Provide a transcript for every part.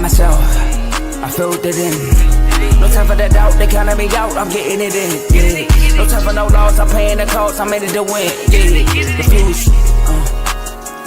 myself, I filled it in. No time for the doubt, they counting me out, I'm getting it in. Yeah. No time for no loss, I'm paying the cost, I'm in it to win. Yeah. Refuse.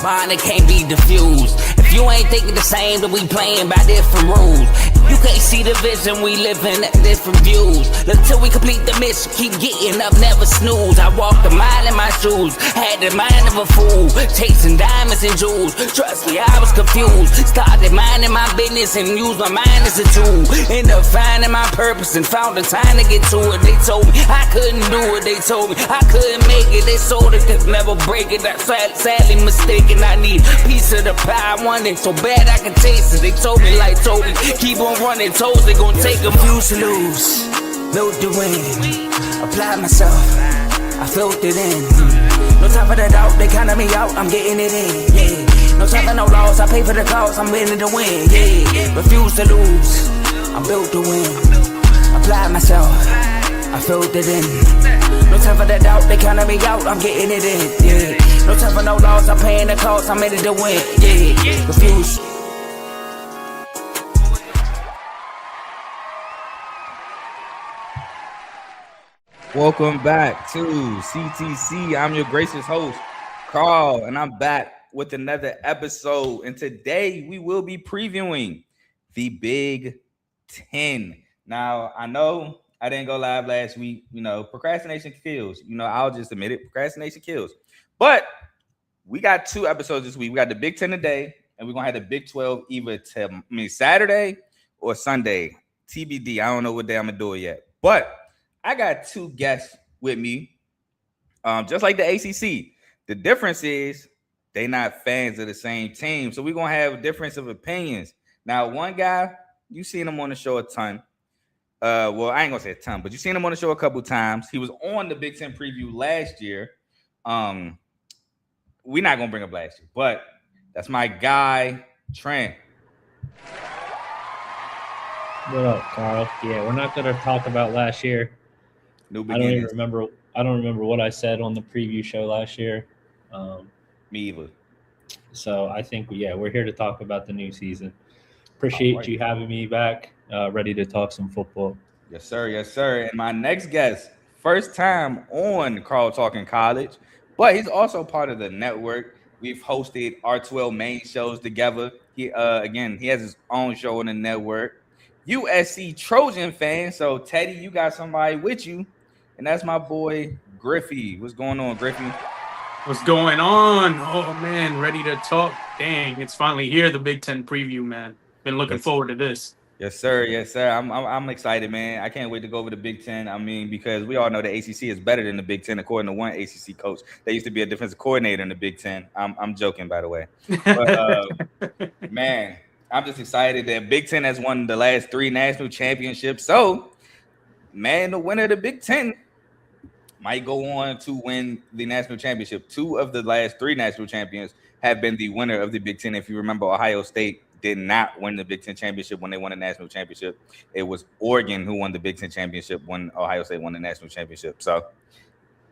Mine, it can't be diffused. If you ain't thinking the same, then we playing by different rules. You can't see the vision, we living at different views. Until we complete the mission, keep getting up, never snooze. I walked a mile in my shoes, had the mind of a fool, chasing diamonds and jewels. Trust me, I was confused. Started minding my business and used my mind as a tool. Ended up finding my purpose and found the time to get to it. They told me I couldn't do it, they told me I couldn't make it. They sold it, could never break it. That's sadly mistaken. I need a piece of the pie, I want it so bad I can taste it. They told me like Toby, keep on running toes, they gon' take them. Refuse to lose, build the win. Apply myself, I filled it in. No time for the doubt, they counting me out, I'm getting it in. Yeah. No time for no loss, I pay for the cost, I'm winning to win. Yeah. Refuse to lose, I built the win. Apply myself, I filled it in. No time for the doubt, they counting me out, I'm getting it in. Yeah. No time for no loss, I'm paying the cost, I'm in it to win. Yeah. Refuse. Welcome back to CTC. I'm your gracious host, Carl, and I'm back with another episode. And today we will be previewing the Big Ten. Now, I know I didn't go live last week. You know, procrastination kills. You know, I'll just admit it. Procrastination kills. But we got 2 episodes this week. We got the Big Ten today, and we're going to have the Big 12 either Saturday or Sunday. TBD. I don't know what day I'm going to do it yet. But I got 2 guests with me, just like the ACC. The difference is they not fans of the same team, so we're going to have a difference of opinions. Now, one guy, you've seen him on the show a ton. Well, I ain't going to say a ton, but you've seen him on the show a couple times. He was on the Big Ten preview last year. We're not going to bring up last year, but that's my guy, Trent. What up, Carl? Yeah, we're not going to talk about last year. New I don't even remember. I don't remember what I said on the preview show last year. Me either. So I think, we're here to talk about the new season. Appreciate you having me back. Ready to talk some football. Yes, sir. Yes, sir. And my next guest, first time on Carl Talking College, but he's also part of the network. We've hosted R2L main shows together. He has his own show on the network. USC Trojan fan. So Teddy, you got somebody with you, and that's my boy Griffey. What's going on, Griffey? What's going on? Oh man, ready to talk. Dang, it's finally here. The Big Ten preview, man. Been looking forward to this. Yes, sir. Yes, sir. I'm excited, man. I can't wait to go over the Big Ten. I mean, because we all know the ACC is better than the Big Ten, according to one ACC coach. They used to be a defensive coordinator in the Big Ten. I'm joking, by the way. But man, I'm just excited that Big Ten has won the last 3 national championships. So, man, the winner of the Big Ten might go on to win the national championship. 2 of the last 3 national champions have been the winner of the Big Ten. If you remember, Ohio State did not win the Big Ten championship when they won the national championship. It was Oregon who won the Big Ten championship when Ohio State won the national championship. So,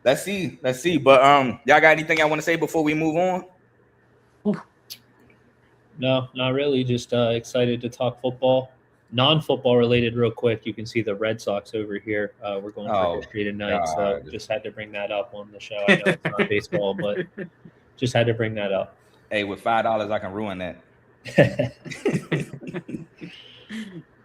let's see. But y'all got anything y'all want to say before we move on? No, not really. Just excited to talk football. Non-football related real quick. You can see the Red Sox over here. We're going for history tonight, so just had to bring that up on the show. I know it's not baseball, but just had to bring that up. Hey, with $5, I can ruin that.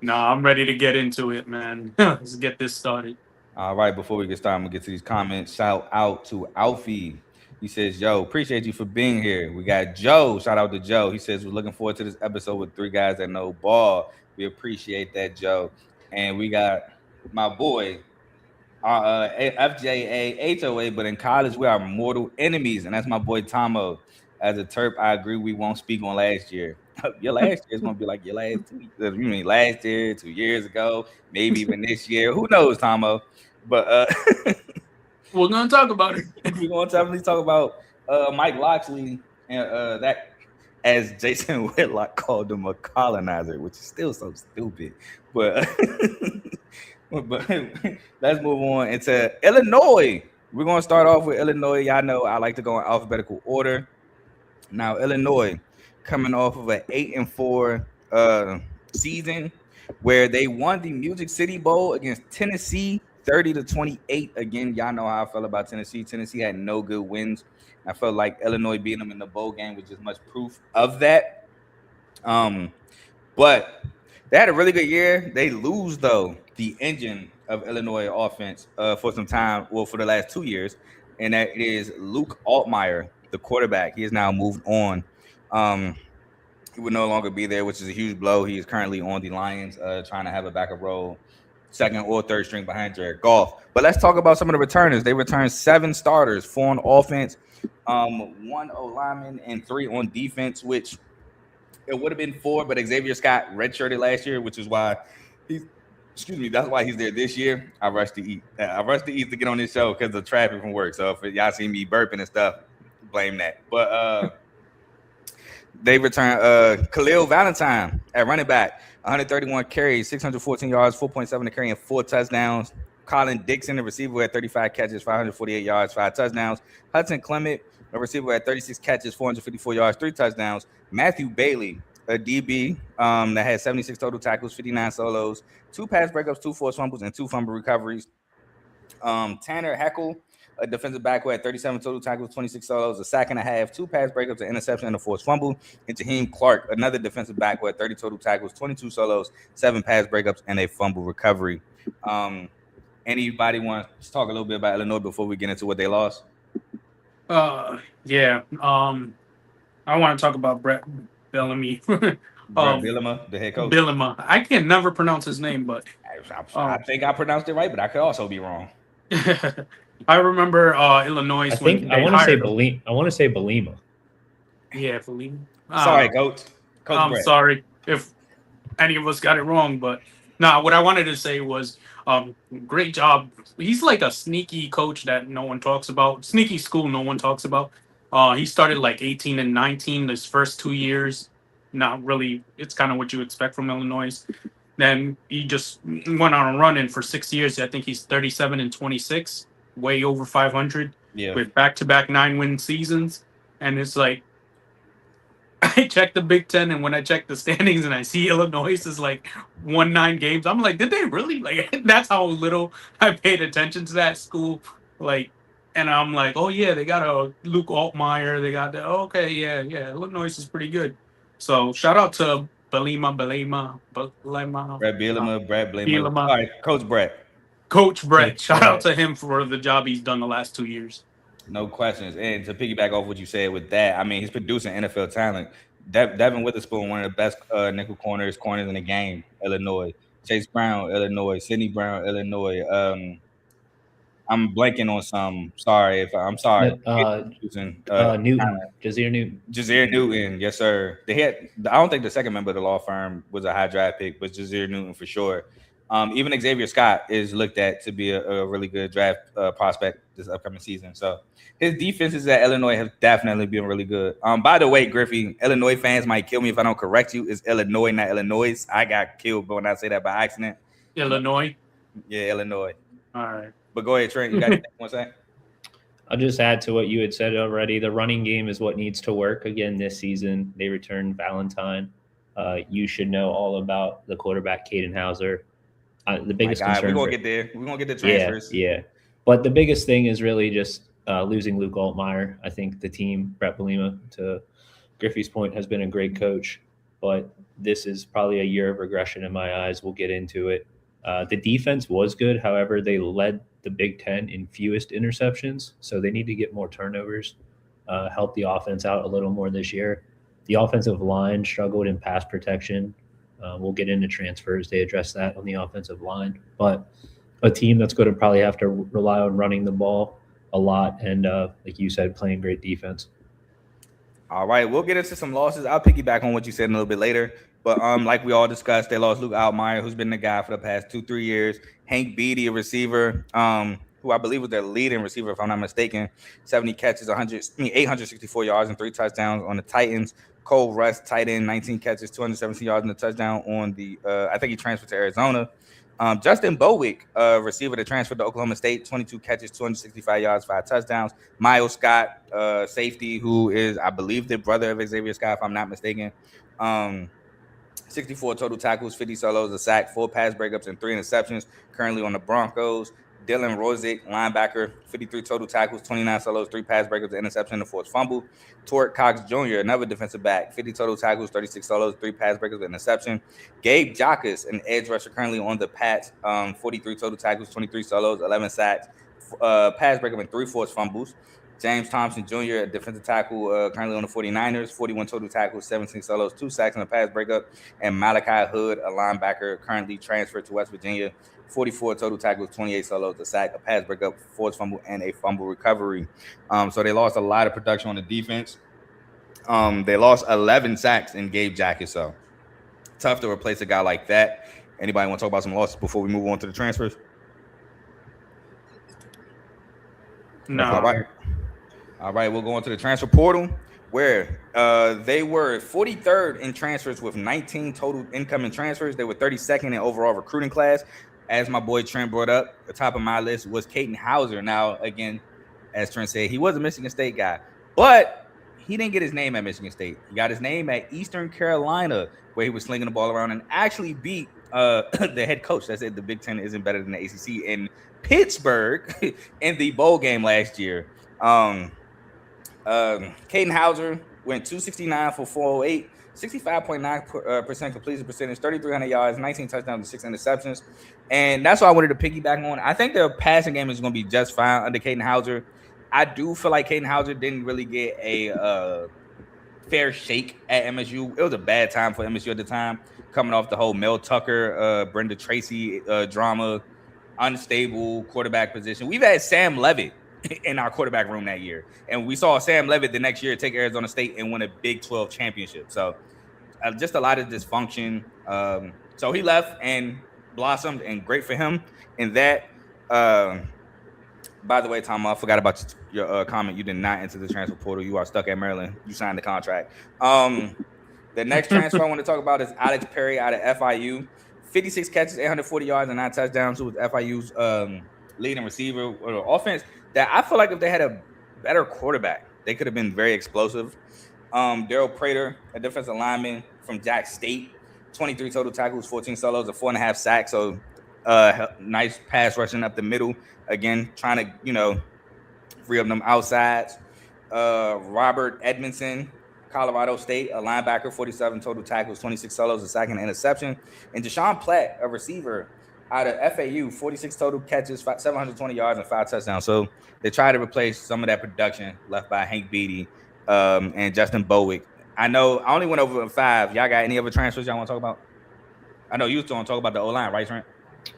Nah, I'm ready to get into it, man. Let's get this started. All right, before we get started, I'm going to get to these comments. Shout out to Alfie. He says, yo, appreciate you for being here. We got Joe. Shout out to Joe. He says, we're looking forward to this episode with 3 guys that know ball. We appreciate that, Joe. And we got my boy, FJA, HOA, but in college, we are mortal enemies. And that's my boy, Tomo. As a Terp, I agree we won't speak on last year. Your last year is going to be like your last 2 years. You mean last year, 2 years ago, maybe even this year. Who knows, Tomo? But we're going to talk about it. We're going to definitely talk about Mike Locksley and that, as Jason Whitlock called him, a colonizer, which is still so stupid. But, but let's move on into Illinois. We're going to start off with Illinois. Y'all know I like to go in alphabetical order. Now, Illinois coming off of an 8-4 season where they won the Music City Bowl against Tennessee 30-28. Again, y'all know how I felt about Tennessee. Tennessee had no good wins. I felt like Illinois beating them in the bowl game was just much proof of that. But they had a really good year. They lose, though, the engine of Illinois offense for some time, well, for the last 2 years, and that is Luke Altmaier, the quarterback. He has now moved on. He would no longer be there, which is a huge blow. He is currently on the Lions, trying to have a backup role, second or third string behind Jared Goff. But let's talk about some of the returners. They returned 7 starters, 4 on offense, 1 O-lineman, and 3 on defense, which it would have been 4, but Xavier Scott redshirted last year, which is why that's why he's there this year. I rushed to eat to get on this show because of traffic from work. So if y'all see me burping and stuff, blame that. But they returned Khalil Valentine at running back, 131 carries, 614 yards, 4.7 to carry, and 4 touchdowns. Colin Dixon, the receiver, had 35 catches, 548 yards, 5 touchdowns. Hudson Clement, a receiver, had 36 catches, 454 yards, 3 touchdowns. Matthew Bailey, a DB that had 76 total tackles, 59 solos, 2 pass breakups, 2 forced fumbles, and 2 fumble recoveries. Tanner Heckel, a defensive back who had 37 total tackles, 26 solos, a sack and a half, 2 pass breakups, an interception, and a forced fumble. And Jaheim Clark, another defensive back who had 30 total tackles, 22 solos, 7 pass breakups, and a fumble recovery. Anybody want to talk a little bit about Illinois before we get into what they lost? Yeah. I want to talk about Brett Bellamy. Brett Bielema, the head coach. Bielema. I can never pronounce his name, but I think I pronounced it right, but I could also be wrong. I remember Illinois. I want to say Belima. Yeah, Belima. Sorry, Coach. I'm Brett. Sorry if any of us got it wrong, but what I wanted to say was great job. He's like a sneaky coach that no one talks about. Sneaky school no one talks about. He started like 18 and 19 his first 2 years. Not really. It's kind of what you expect from Illinois. Then he just went on a run, and for 6 years, I think he's 37 and 26, way over 500, with back-to-back 9-win seasons. And it's like, I check the Big Ten, and when I check the standings and I see Illinois is like 1-9 games, I'm like, did they really? Like, that's how little I paid attention to that school. Like, and I'm like, oh yeah, they got a Luke Altmaier. They got the Illinois is pretty good. So shout out to Brett Bielema. All right, Coach Brett. Coach Brett. Shout out to him for the job he's done the last 2 years. No questions. And to piggyback off what you said with that, I mean, he's producing NFL talent. Devin Witherspoon, one of the best nickel corners in the game, Illinois. Chase Brown, Illinois. Sidney Brown, Illinois. I'm blanking on some. I'm sorry. Newton. Jazeer Newton. Yes, sir. I don't think the second member of the law firm was a high draft pick, but Jazeer Newton for sure. Even Xavier Scott is looked at to be a really good draft prospect this upcoming season. So his defenses at Illinois have definitely been really good. By the way, Griffey, Illinois fans might kill me if I don't correct you. It's Illinois, not Illinois. I got killed when I say that by accident. Illinois? Yeah, Illinois. All right. But go ahead, Trent. You got anything you want to say? I'll just add to what you had said already. The running game is what needs to work again this season. They returned Valentine. You should know all about the quarterback, Caden Hauser. The biggest concern. We're going to get there. We're going to get the transfers. Yeah. But the biggest thing is really just losing Luke Altmaier. I think the team, Brett Bielema, to Griffey's point, has been a great coach. But this is probably a year of regression in my eyes. We'll get into it. The defense was good. However, they led the Big Ten in fewest interceptions. So they need to get more turnovers, help the offense out a little more this year. The offensive line struggled in pass protection. We'll get into transfers. They address that on the offensive line. But a team that's going to probably have to rely on running the ball a lot and, like you said, playing great defense. All right, we'll get into some losses. I'll piggyback on what you said a little bit later. But like we all discussed, they lost Luke Altmaier, who's been the guy for the past 2-3 years. Hank Beatty, a receiver, who I believe was their leading receiver, if I'm not mistaken. 70 catches, 864 yards, and 3 touchdowns on the Titans. Cole Russ, tight end, 19 catches, 217 yards, and a touchdown on the I think he transferred to Arizona. Justin Bowick, receiver that transferred to Oklahoma State, 22 catches, 265 yards, 5 touchdowns. Miles Scott, safety, who is, I believe, the brother of Xavier Scott, if I'm not mistaken. 64 total tackles, 50 solos, a sack, 4 pass breakups, and 3 interceptions. Currently on the Broncos. Dylan Rozick, linebacker, 53 total tackles, 29 solos, 3 pass breakups, an interception, and a forced fumble. Torrey Cox Jr., another defensive back, 50 total tackles, 36 solos, 3 pass breakups, an interception. Gabe Jacas, an edge rusher currently on the Pats, 43 total tackles, 23 solos, 11 sacks, pass breakup, and 3 forced fumbles. James Thompson Jr., a defensive tackle, currently on the 49ers, 41 total tackles, 17 solos, 2 sacks, and a pass breakup. And Malachi Hood, a linebacker, currently transferred to West Virginia, 44 total tackles, 28 solos, a sack, a pass breakup, forced fumble, and a fumble recovery. So they lost a lot of production on the defense. They lost 11 sacks in Gabe Jacas, so tough to replace a guy like that. Anybody want to talk about some losses before we move on to the transfers? No. All right, we'll go on to the transfer portal, where they were 43rd in transfers with 19 total incoming transfers. They were 32nd in overall recruiting class. As my boy Trent brought up, the top of my list was Caden Hauser. Now, again, as Trent said, he was a Michigan State guy, but he didn't get his name at Michigan State. He got his name at Eastern Carolina, where he was slinging the ball around and actually beat the head coach that said the Big Ten isn't better than the ACC in Pittsburgh in the bowl game last year. Caden Hauser went 269 for 408, 65.9% completion percentage, 3,300 yards, 19 touchdowns, and 6 interceptions. And that's what I wanted to piggyback on. I think their passing game is going to be just fine under Caden Hauser. I do feel like Caden Hauser didn't really get a fair shake at MSU. It was a bad time for MSU at the time, coming off the whole Mel Tucker, Brenda Tracy drama, unstable quarterback position. We've had Sam Levitt in our quarterback room that year, and we saw Sam Levitt the next year take Arizona State and win a Big 12 championship. So just a lot of dysfunction. So he left and blossomed, and great for him in that. By the way, Tom, I forgot about your comment. You did not enter the transfer portal. You are stuck at Maryland. You signed the contract. The next transfer I want to talk about is Alex Perry out of FIU. 56 catches, 840 yards, and 9 touchdowns. Who was FIU's leading receiver or offense that I feel like if they had a better quarterback, they could have been very explosive. Daryl Prater, a defensive lineman from Jack State, 23 total tackles, 14 solos, a 4.5 sacks. So nice pass rushing up the middle. Again, trying to, free up them outsides. Robert Edmondson, Colorado State, a linebacker, 47 total tackles, 26 solos, a sack, and an interception. And Deshaun Platt, a receiver out of FAU, 46 total catches, 720 yards, and 5 touchdowns. So they try to replace some of that production left by Hank Beatty and Justin Bowick. I know I only went over 5. Y'all got any other transfers y'all want to talk about? I know you was going to talk about the O-line, right, Trent?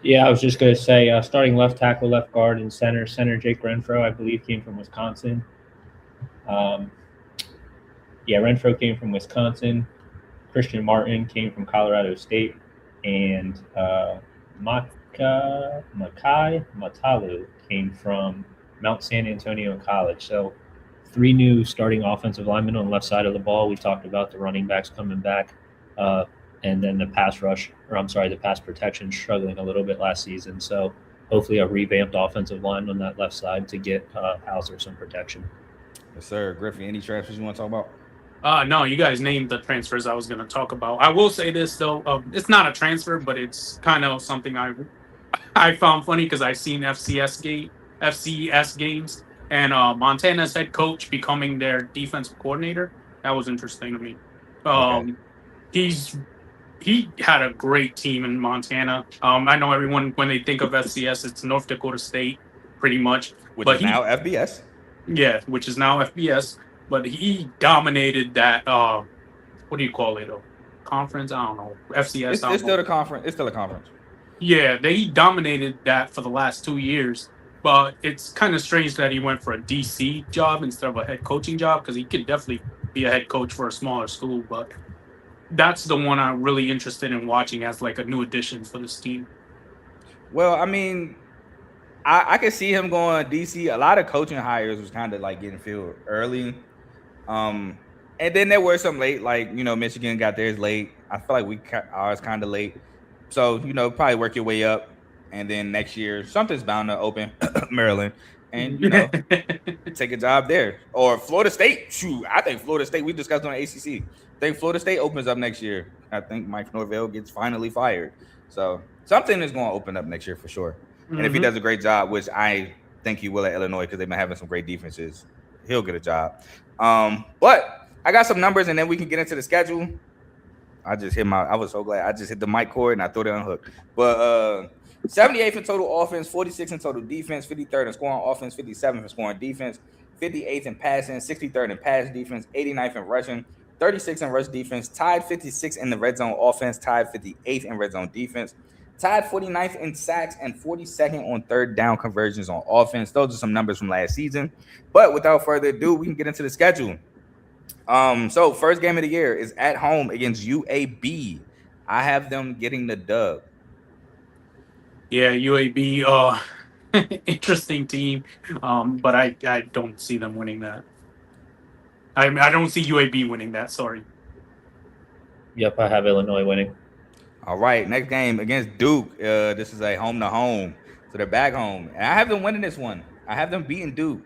Yeah, I was just going to say starting left tackle, left guard, and center Jake Renfro, I believe, came from Wisconsin. Renfro came from Wisconsin. Christian Martin came from Colorado State. And Makai Matalu came from Mount San Antonio College. So 3 new starting offensive linemen on the left side of the ball. We talked about the running backs coming back. And then the the pass protection struggling a little bit last season. So hopefully a revamped offensive line on that left side to get Hauser some protection. Yes, sir. Griffey, any transfers you want to talk about? No, you guys named the transfers I was going to talk about. I will say this, though. It's not a transfer, but it's kind of something I found funny because I've seen FCS games, and Montana's head coach becoming their defensive coordinator. That was interesting to me. Okay. He had a great team in Montana. I know everyone, when they think of FCS, it's North Dakota State, pretty much. Which is now FBS. Yeah, which is now FBS. But he dominated that, what do you call it? A conference? I don't know. FCS. It's still a conference. It's still a conference. Yeah, they dominated that for the last 2 years. But it's kind of strange that he went for a DC job instead of a head coaching job, because he could definitely be a head coach for a smaller school. But that's the one I'm really interested in watching as like a new addition for this team. Well, I mean, I could see him going DC. A lot of coaching hires was kind of like getting filled early. And then there were some late, like, Michigan got theirs late. I feel like ours kind of late. So, probably work your way up. And then next year, something's bound to open Maryland. and take a job there. Or Florida State. Shoot, I think Florida State. We discussed on the ACC. I think Florida State opens up next year. I think Mike Norvell gets finally fired. So something is going to open up next year for sure. And if he does a great job, which I think he will at Illinois because they've been having some great defenses, he'll get a job. But I got some numbers, and then we can get into the schedule. I was so glad. I just hit the mic cord and I threw it on hook. But 78th in total offense, 46th in total defense, 53rd in scoring offense, 57th in scoring defense, 58th in passing, 63rd in pass defense, 89th in rushing, 36th in rush defense, tied 56th in the red zone offense, tied 58th in red zone defense, tied 49th in sacks, and 42nd on third down conversions on offense. Those are some numbers from last season. But without further ado, we can get into the schedule. So first game of the year is at home against UAB. I have them getting the dub. Yeah, UAB, interesting team, but I don't see them winning that. I don't see UAB winning that. Sorry. Yep, I have Illinois winning. All right, next game against Duke. This is a home to home, so they're back home, and I have them winning this one. I have them beating Duke.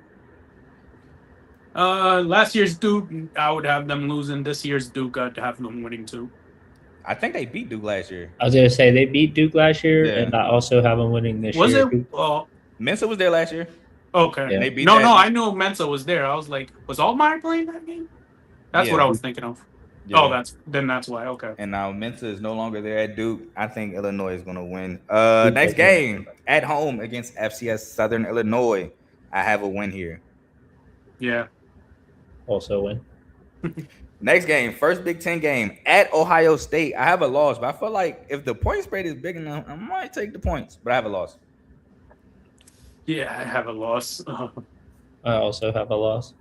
Last year's Duke, I would have them losing. This year's Duke, I'd have them winning too. I think they beat Duke last year. I was going to say they beat Duke last year, and I also have them winning this year. Was it? Mensa was there last year. Okay. Yeah. They beat no, I knew Mensa was there. I was like, was Altmaier playing that game? That's what I was thinking of. Yeah. Oh, that's why. Okay. And now Mensa is no longer there at Duke. I think Illinois is going to win. Next game at home against FCS Southern Illinois. I have a win here. Yeah. Also win. Next game, first Big Ten game at Ohio State. I have a loss, but I feel like if the point spread is big enough, I might take the points, but I have a loss. Yeah, I have a loss. I also have a loss.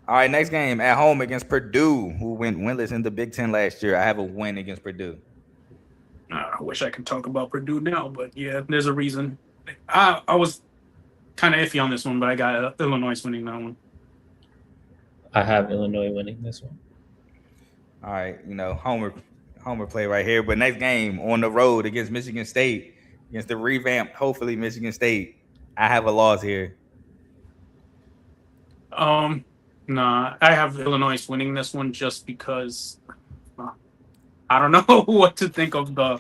All right, next game at home against Purdue, who went winless in the Big Ten last year. I have a win against Purdue. I wish I could talk about Purdue now, but yeah, there's a reason. I was kind of iffy on this one, but I got Illinois winning that one. I have Illinois winning this one. All right, homer play right here. But next game on the road against Michigan State, against the revamped, hopefully Michigan State. I have a loss here. Nah, I have Illinois winning this one just because I don't know what to think of the.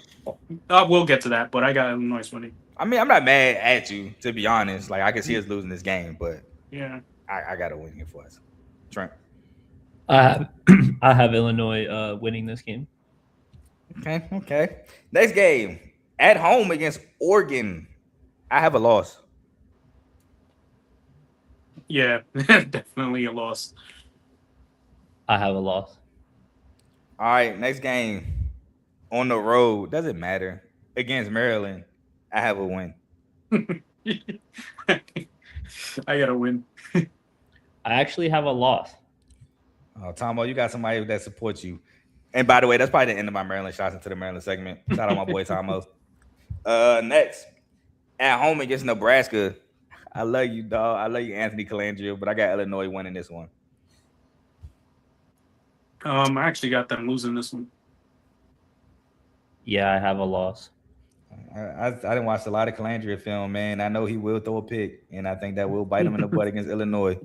We'll get to that, but I got Illinois winning. I mean, I'm not mad at you, to be honest. Like, I can see us losing this game, but yeah, I got to win here for us. Trent. I have Illinois winning this game. Okay. Next game at home against Oregon. I have a loss. Yeah, definitely a loss. I have a loss. All right, next game on the road. Doesn't matter. Against Maryland, I have a win. I got a win. I actually have a loss. Oh, Tomo, you got somebody that supports you. And by the way, that's probably the end of my Maryland shots into the Maryland segment. Shout out my boy Tomo. Next, at home against Nebraska. I love you, dog. I love you, Anthony Calandria, but I got Illinois winning this one. I actually got them losing this one. Yeah, I have a loss. I didn't watch a lot of Calandria film, man. I know he will throw a pick, and I think that will bite him in the butt against Illinois.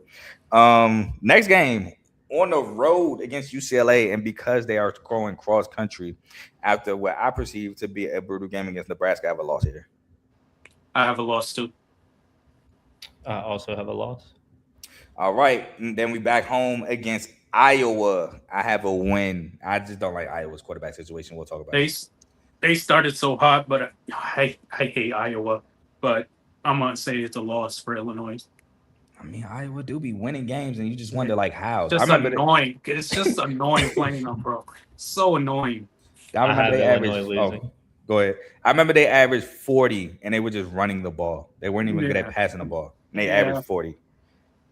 Next game on the road against UCLA, and because they are going cross country after what I perceive to be a brutal game against Nebraska, I have a loss here. I have a loss too. I also have a loss. All right, and then we back home against Iowa. I have a win. I just don't like Iowa's quarterback situation. We'll talk about it. They started so hot, but I hate Iowa. But I'm gonna say it's a loss for Illinois. I mean, Iowa do be winning games, and you just wonder like how. Just annoying. It's just annoying playing them, bro. So annoying. I remember they averaged. Go ahead. I remember they averaged 40, and they were just running the ball. They weren't even good at passing the ball. And they averaged 40.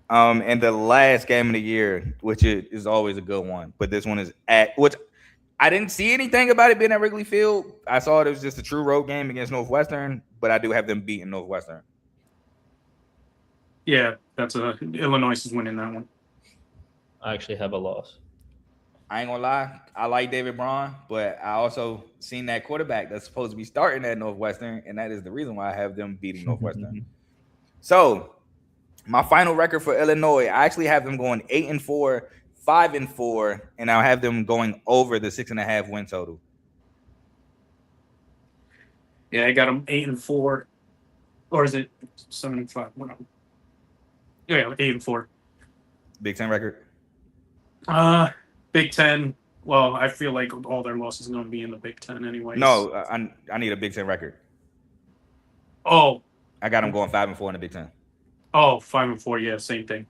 And the last game of the year, which is always a good one, but this one is at which I didn't see anything about it being at Wrigley Field. I saw it was just a true road game against Northwestern, but I do have them beating Northwestern. Yeah, Illinois is winning that one. I actually have a loss. I ain't gonna lie, I like David Braun, but I also seen that quarterback that's supposed to be starting at Northwestern, and that is the reason why I have them beating Northwestern. So, My final record for Illinois, I actually have them going 8-4, 5-4, and I'll have them going over the 6.5 win total. Yeah, I got them 8-4, or is it 7-5? Yeah, 8-4. Big Ten record. Big Ten. Well, I feel like all their losses are going to be in the Big Ten anyway. No, I need a Big Ten record. Oh, I got them going 5-4 in the Big Ten. Oh, 5-4. Yeah, same thing.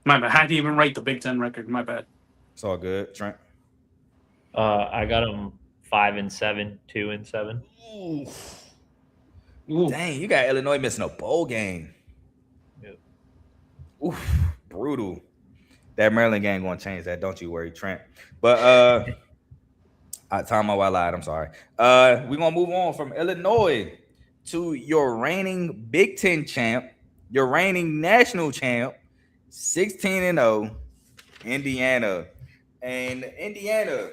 My bad. I had to even write the Big Ten record. My bad. It's all good, Trent. I got them 5-7, 2-7. Ooh. Dang, you got Illinois missing a bowl game. Yep. Oof, brutal. That Maryland game going to change that. Don't you worry, Trent. But time I lied. I'm sorry. We're going to move on from Illinois to your reigning Big Ten champ, your reigning national champ, 16-0, Indiana. And Indiana,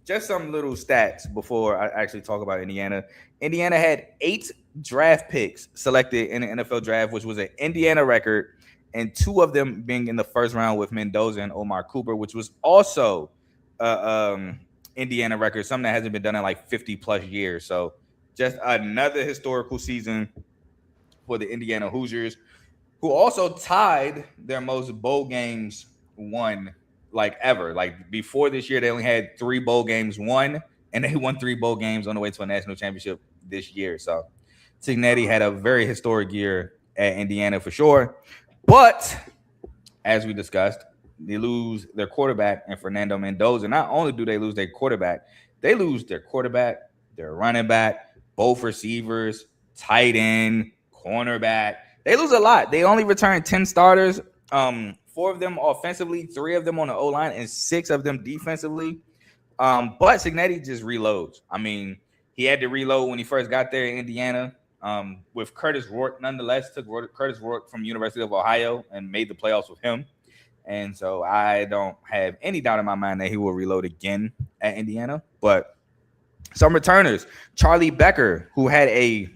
just some little stats before I actually talk about Indiana. Indiana had 8 draft picks selected in the NFL draft, which was an Indiana record, and 2 of them being in the first round with Mendoza and Omar Cooper, which was also Indiana record, something that hasn't been done in like 50 plus years. So just another historical season for the Indiana Hoosiers, who also tied their most bowl games won like ever. Like before this year, they only had 3 bowl games won, and they won 3 bowl games on the way to a national championship this year. So Cignetti had a very historic year at Indiana for sure. But as we discussed, they lose their quarterback and Fernando Mendoza. Not only do they lose their quarterback, they lose their quarterback, their running back, both receivers, tight end, cornerback. They lose a lot. They only return 10 starters, 4 of them offensively, 3 of them on the O-line, and 6 of them defensively. But Cignetti just reloads. I mean, he had to reload when he first got there in Indiana. With Curtis Rourke, nonetheless, took Curtis Rourke from University of Ohio and made the playoffs with him. And so I don't have any doubt in my mind that he will reload again at Indiana. But some returners, Charlie Becker, who had a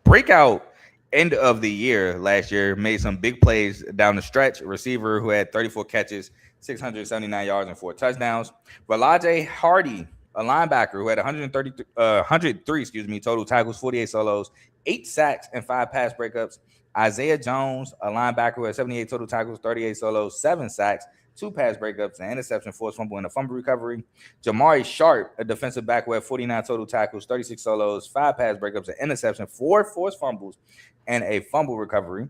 breakout end of the year last year, made some big plays down the stretch. A receiver who had 34 catches, 679 yards, and 4 touchdowns. Valaje Hardy, a linebacker who had 103 total tackles, 48 solos, 8 sacks, and 5 pass breakups. Isaiah Jones, a linebacker who had 78 total tackles, 38 solos, 7 sacks, 2 pass breakups, an interception, forced fumble, and a fumble recovery. Jamari Sharp, a defensive back who had 49 total tackles, 36 solos, 5 pass breakups, an interception, 4 forced fumbles, and a fumble recovery.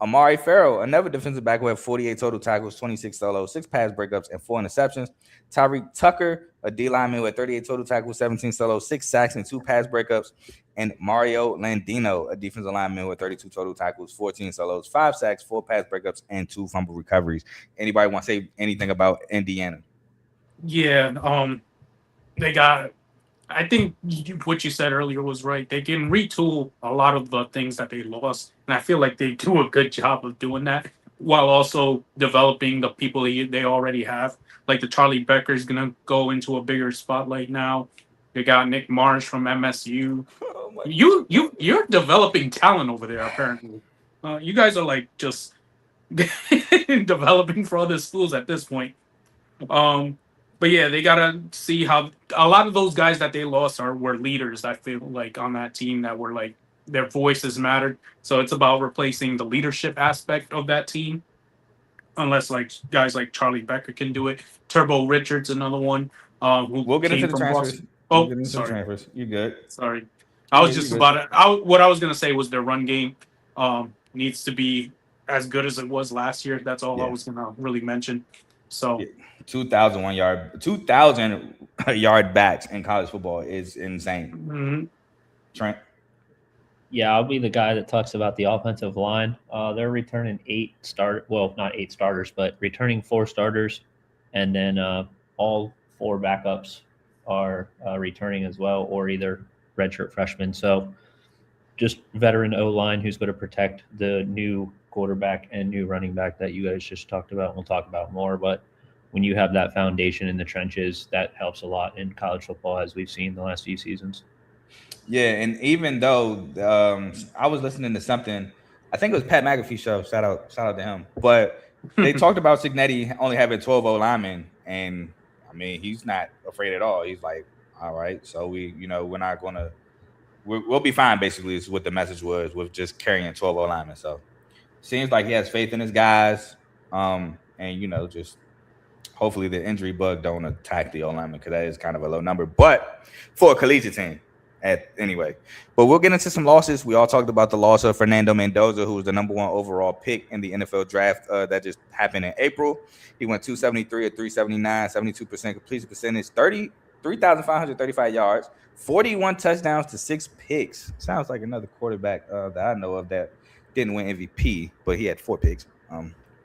Amari Farrell, another defensive back who had 48 total tackles, 26 solos, 6 pass breakups, and 4 interceptions. Tyreek Tucker, a D lineman who had 38 total tackles, 17 solos, 6 sacks, and 2 pass breakups. And Mario Landino, a defensive lineman who had 32 total tackles, 14 solos, 5 sacks, 4 pass breakups, and 2 fumble recoveries. Anybody want to say anything about Indiana? Yeah, they got. I think what you said earlier was right. They can retool a lot of the things that they lost, and I feel like they do a good job of doing that while also developing the people they already have. Like the Charlie Becker is gonna go into a bigger spotlight now. They got Nick Marsh from MSU. You're developing talent over there apparently. You guys are like just developing for other schools at this point. But yeah, they gotta see how a lot of those guys that they lost were leaders. I feel like on that team that were like their voices mattered. So it's about replacing the leadership aspect of that team. Unless like guys like Charlie Becker can do it. Turbo Richards, another one. We'll get into the transfers. Sorry. You good? Sorry. I was just about it. What I was gonna say was their run game needs to be as good as it was last year. That's all I was gonna really mention. So 2,000 yard backs in college football is insane. Mm-hmm. Trent? Yeah, I'll be the guy that talks about the offensive line. They're returning not 8 starters, but returning 4 starters, and then all 4 backups are returning as well, or either redshirt freshmen. So just veteran O-line who's going to protect the new quarterback and new running back that you guys just talked about. We'll talk about more, but when you have that foundation in the trenches, that helps a lot in college football, as we've seen the last few seasons. Yeah, and even though I was listening to something I think it was Pat McAfee show. Shout out to him. But they talked about Cignetti only having 12 O linemen, and I mean he's not afraid at all. He's like, all right, so we're not gonna, we'll be fine. Basically, is what the message was with just carrying 12 O linemen. So seems like he has faith in his guys, and just hopefully the injury bug don't attack the O lineman because that is kind of a low number, but for a collegiate team. Anyway, but we'll get into some losses. We all talked about the loss of Fernando Mendoza, who was the number 1 overall pick in the NFL draft that just happened in April. He went 273 at 379, 72% completion percentage, 3,535 yards, 41 touchdowns to 6 picks. Sounds like another quarterback that I know of that didn't win MVP, but he had 4 picks.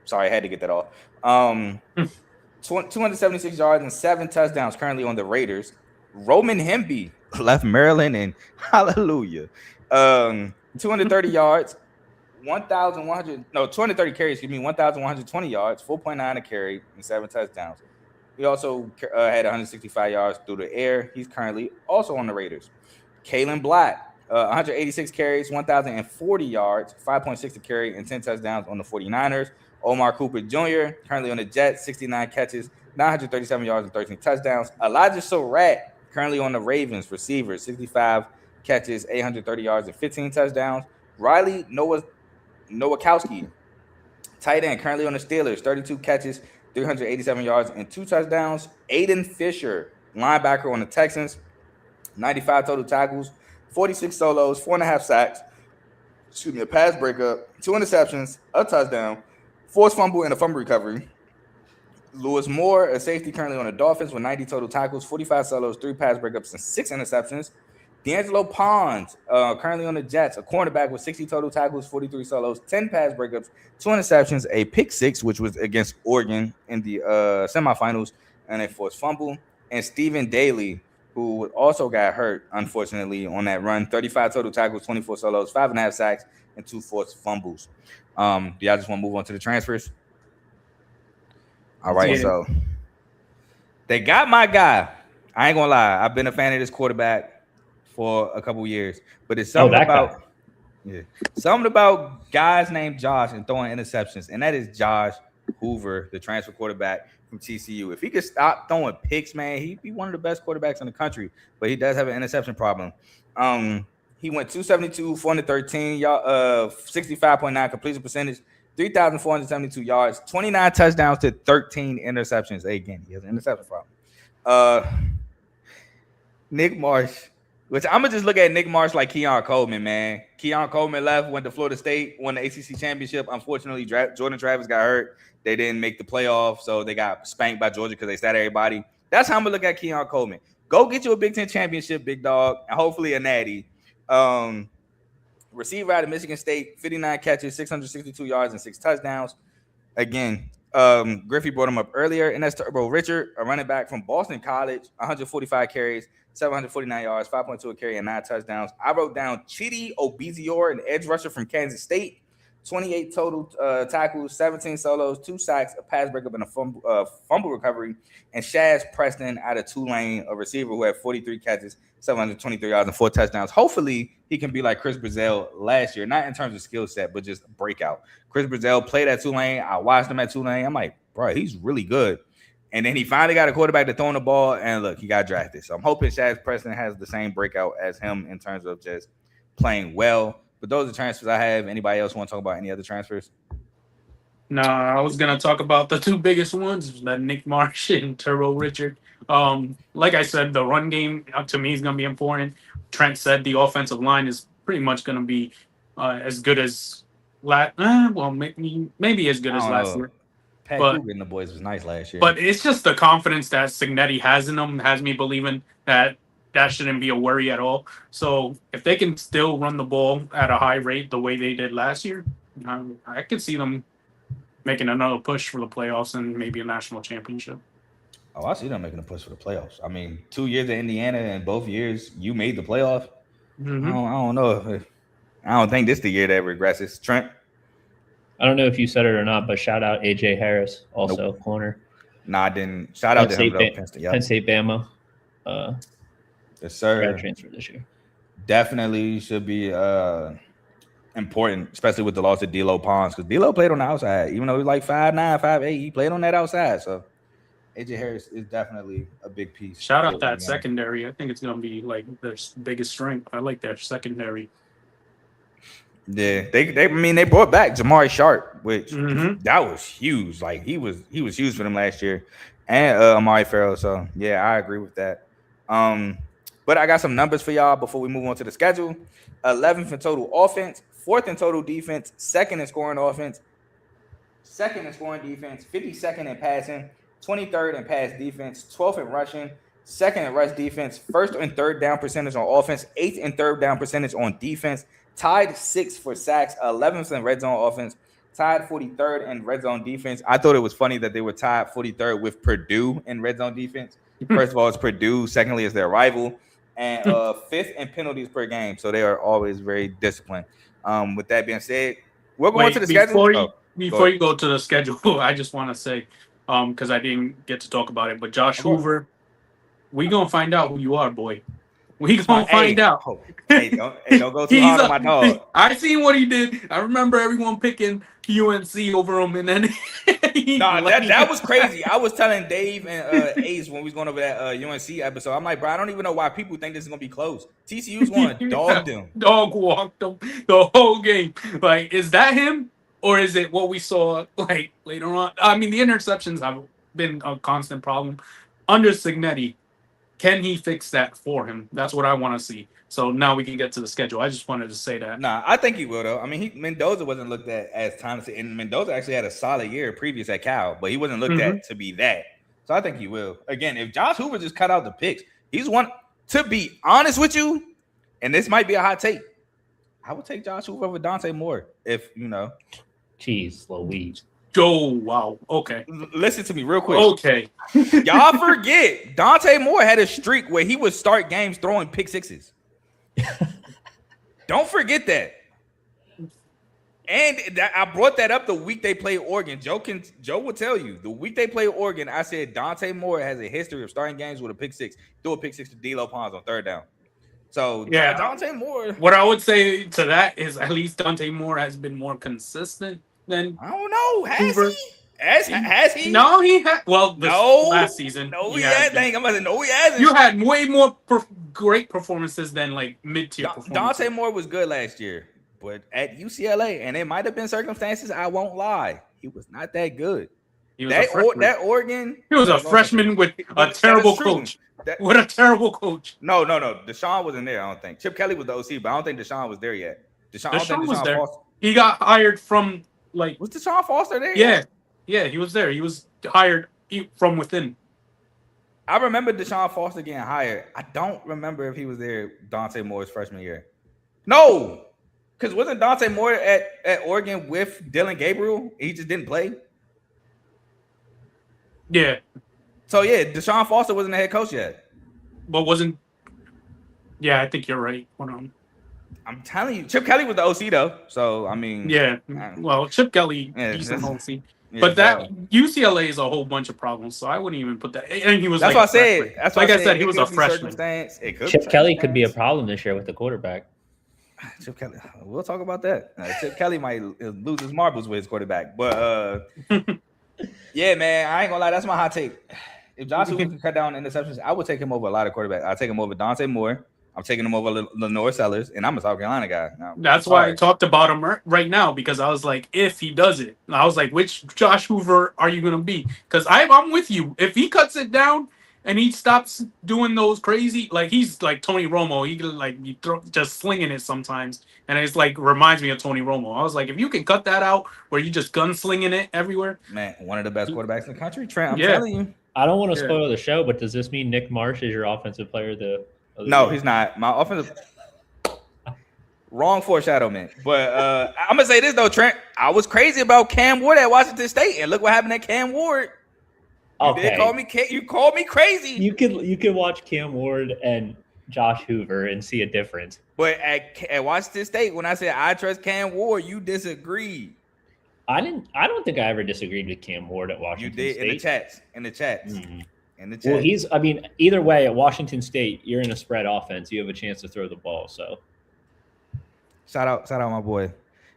Sorry, I had to get that off. 276 yards and 7 touchdowns currently on the Raiders. Roman Hemby left Maryland and hallelujah. 230 yards, 230 carries, 1,120 yards, 4.9 a carry, and 7 touchdowns. He also had 165 yards through the air. He's currently also on the Raiders. Kalen Black, 186 carries, 1,040 yards, 5.6 a carry, and 10 touchdowns on the 49ers. Omar Cooper Jr., currently on the Jets, 69 catches, 937 yards, and 13 touchdowns. Elijah Surratt, currently on the Ravens, receiver, 65 catches, 830 yards, and 15 touchdowns. Riley Nowakowski, tight end, currently on the Steelers, 32 catches, 387 yards, and 2 touchdowns. Aiden Fisher, linebacker on the Texans, 95 total tackles, 46 solos, 4.5 sacks, a pass breakup, 2 interceptions, a touchdown, forced fumble, and a fumble recovery. Lewis Moore, a safety currently on the Dolphins with 90 total tackles, 45 solos, 3 pass breakups, and 6 interceptions. D'Angelo Pons, currently on the Jets, a cornerback with 60 total tackles, 43 solos, 10 pass breakups, 2 interceptions, a pick 6, which was against Oregon in the semifinals, and a forced fumble. And Stephen Daly, who also got hurt, unfortunately, on that run, 35 total tackles, 24 solos, 5.5 sacks, and 2 forced fumbles. Do y'all just want to move on to the transfers? All right, so they got my guy. I ain't gonna lie, I've been a fan of this quarterback for a couple years, but it's something about guys named Josh and throwing interceptions, and that is Josh Hoover, the transfer quarterback from TCU. If he could stop throwing picks, man, he'd be one of the best quarterbacks in the country. But he does have an interception problem. He went 272, 413, 65.9 completion percentage, 3,472 yards, 29 touchdowns to 13 interceptions. Again, he has an interception problem. Nick Marsh, which I'm going to just look at Nick Marsh like Keon Coleman, man. Keon Coleman left, went to Florida State, won the ACC championship. Unfortunately, Jordan Travis got hurt. They didn't make the playoff, so they got spanked by Georgia because they sat everybody. That's how I'm going to look at Keon Coleman. Go get you a Big Ten championship, big dog, and hopefully a natty. Receiver out of Michigan State, 59 catches, 662 yards, and 6 touchdowns. Again, Griffey brought him up earlier, and that's Turbo Richard, a running back from Boston College, 145 carries, 749 yards, 5.2 a carry, and 9 touchdowns. I wrote down Chidi Obizior, an edge rusher from Kansas State, 28 total tackles, 17 solos, 2 sacks, a pass breakup, and a fumble recovery. And Shaz Preston out of Tulane, a receiver who had 43 catches, 723 yards, and 4 touchdowns. Hopefully, he can be like Chris Brazell last year, not in terms of skill set, but just breakout. Chris Brazell played at Tulane. I watched him at Tulane. I'm like, bro, he's really good. And then he finally got a quarterback to throw the ball, and look, he got drafted. So I'm hoping Shaz Preston has the same breakout as him in terms of just playing well. But those are transfers I have. Anybody else want to talk about any other transfers? No, I was going to talk about the 2 biggest ones, that Nick Marsh and Turbo Richard. Like I said, the run game to me is going to be important. Trent said the offensive line is pretty much going to be as good as maybe as good as last year. Pat Coogan and the boys was nice last year. But it's just the confidence that Cignetti has in them has me believing that shouldn't be a worry at all. So if they can still run the ball at a high rate the way they did last year, I could see them making another push for the playoffs and maybe a national championship. Oh, I see them making a push for the playoffs. I mean, 2 years at Indiana, and both years you made the playoff. Mm-hmm. I don't know. I don't think this is the year that regresses. Trent? I don't know if you said it or not, but shout out A.J. Harris, also corner. Nah, I didn't. Shout out to him, though. Penn State, Bama. Yes, sir. Transfer this year. Definitely should be important, especially with the loss of D'Lo Pons, because D'Lo played on the outside, even though he's like 5'9", 5'8", he played on that outside. So AJ Harris is definitely a big piece. Shout out that secondary. I think it's gonna be like their biggest strength. I like their secondary. Yeah, they brought back Jamari Sharp, which that was huge. Like he was huge for them last year, and Amari Farrell. So yeah, I agree with that. But I got some numbers for y'all before we move on to the schedule. 11th in total offense, 4th in total defense, 2nd in scoring offense, 2nd in scoring defense, 52nd in passing, 23rd in pass defense, 12th in rushing, 2nd in rush defense, 1st and 3rd down percentage on offense, 8th and 3rd down percentage on defense, tied 6th for sacks, 11th in red zone offense, tied 43rd in red zone defense. I thought it was funny that they were tied 43rd with Purdue in red zone defense. First of all, it's Purdue. Secondly, it's their rival. And 5th in penalties per game. So they are always very disciplined. With that being said, we're going to the schedule. Before you go to the schedule, I just want to say, because I didn't get to talk about it, but Josh Hoover, we going to find out who you are, boy. We going to find out. Don't go too hard on my dog. I seen what he did. I remember everyone picking UNC over him, and then that was crazy. I was telling Dave and Ace when we was going over that UNC episode, I'm like, bro, I don't even know why people think this is gonna be close. TCU's going to dog them. Dog walked them the whole game. Like, is that him, or is it what we saw like later on? I mean, the interceptions have been a constant problem under Signetti. Can he fix that for him? That's what I want to see. So now we can get to the schedule. I just wanted to say that. Nah, I think he will, though. I mean, Mendoza wasn't looked at as talented, and Mendoza actually had a solid year previous at Cal, but he wasn't looked at to be that. So I think he will. Again, if Josh Hoover just cut out the picks, he's one. To be honest with you, and this might be a hot take, I would take Josh Hoover over Dante Moore if, you know. Jeez Louise. Oh, wow. Okay. Listen to me real quick. Okay. Y'all forget, Dante Moore had a streak where he would start games throwing pick sixes. Don't forget that. And I brought that up the week they played Oregon. Joe will tell you, the week they played Oregon, I said Dante Moore has a history of starting games with a pick six. Threw a pick six to D'Lo Pons on 3rd down. So yeah, Dante Moore. What I would say to that is at least Dante Moore has been more consistent than I don't know. Hoover. Has he? No, he had. Well, last season. No, he hasn't. No, he hasn't. You had way more great performances than like mid-tier performances. Dante Moore was good last year, but at UCLA, and it might have been circumstances. I won't lie. He was not that good. He was that Oregon. He was a freshman with a terrible coach. With a terrible coach. No. Deshaun wasn't there, I don't think. Chip Kelly was the OC, but I don't think Deshaun was there yet. Deshaun was there. He got hired from like. Was Deshaun Foster there? Yeah, he was there. He was hired from within. I remember Deshaun Foster getting hired. I don't remember if he was there Dante Moore's freshman year. No, because wasn't Dante Moore at Oregon with Dylan Gabriel? He just didn't play. Yeah. So yeah, Deshaun Foster wasn't the head coach yet. But wasn't. Yeah, I think you're right. Hold on. I'm telling you, Chip Kelly was the OC though. So I mean. Yeah. Well, Chip Kelly, he's an OC. Yeah, but that UCLA is a whole bunch of problems, so I wouldn't even put that. And he was. That's what I said. That's like I said, he was a freshman. Chip Kelly could be a problem this year with the quarterback. Chip Kelly. We'll talk about that. Chip Kelly might lose his marbles with his quarterback, but yeah, man, I ain't gonna lie. That's my hot take. If Josh Hoover can cut down interceptions, I would take him over a lot of quarterbacks. I'd take him over Dante Moore. I'm taking him over Lenore Sellers, and I'm a South Carolina guy. Now, that's why I talked about him right now, because I was like, if he does it, I was like, which Josh Hoover are you going to be? Because I'm with you. If he cuts it down and he stops doing those crazy, like he's like Tony Romo, he can like just slinging it sometimes, and it's like reminds me of Tony Romo. I was like, if you can cut that out where you just gunslinging it everywhere, man, one of the best quarterbacks in the country, Trent. I'm telling you. I don't want to spoil the show, but does this mean Nick Marsh is your offensive player of the No, he's not. My offensive wrong foreshadowment. But I'm gonna say this though, Trent. I was crazy about Cam Ward at Washington State, and look what happened at Cam Ward. You called me crazy. You could watch Cam Ward and Josh Hoover and see a difference. But at Washington State, when I said I trust Cam Ward, you disagreed. I don't think I ever disagreed with Cam Ward at Washington State. You did in the chats. Mm-hmm. Well, either way, at Washington State, you're in a spread offense. You have a chance to throw the ball. So, shout out my boy.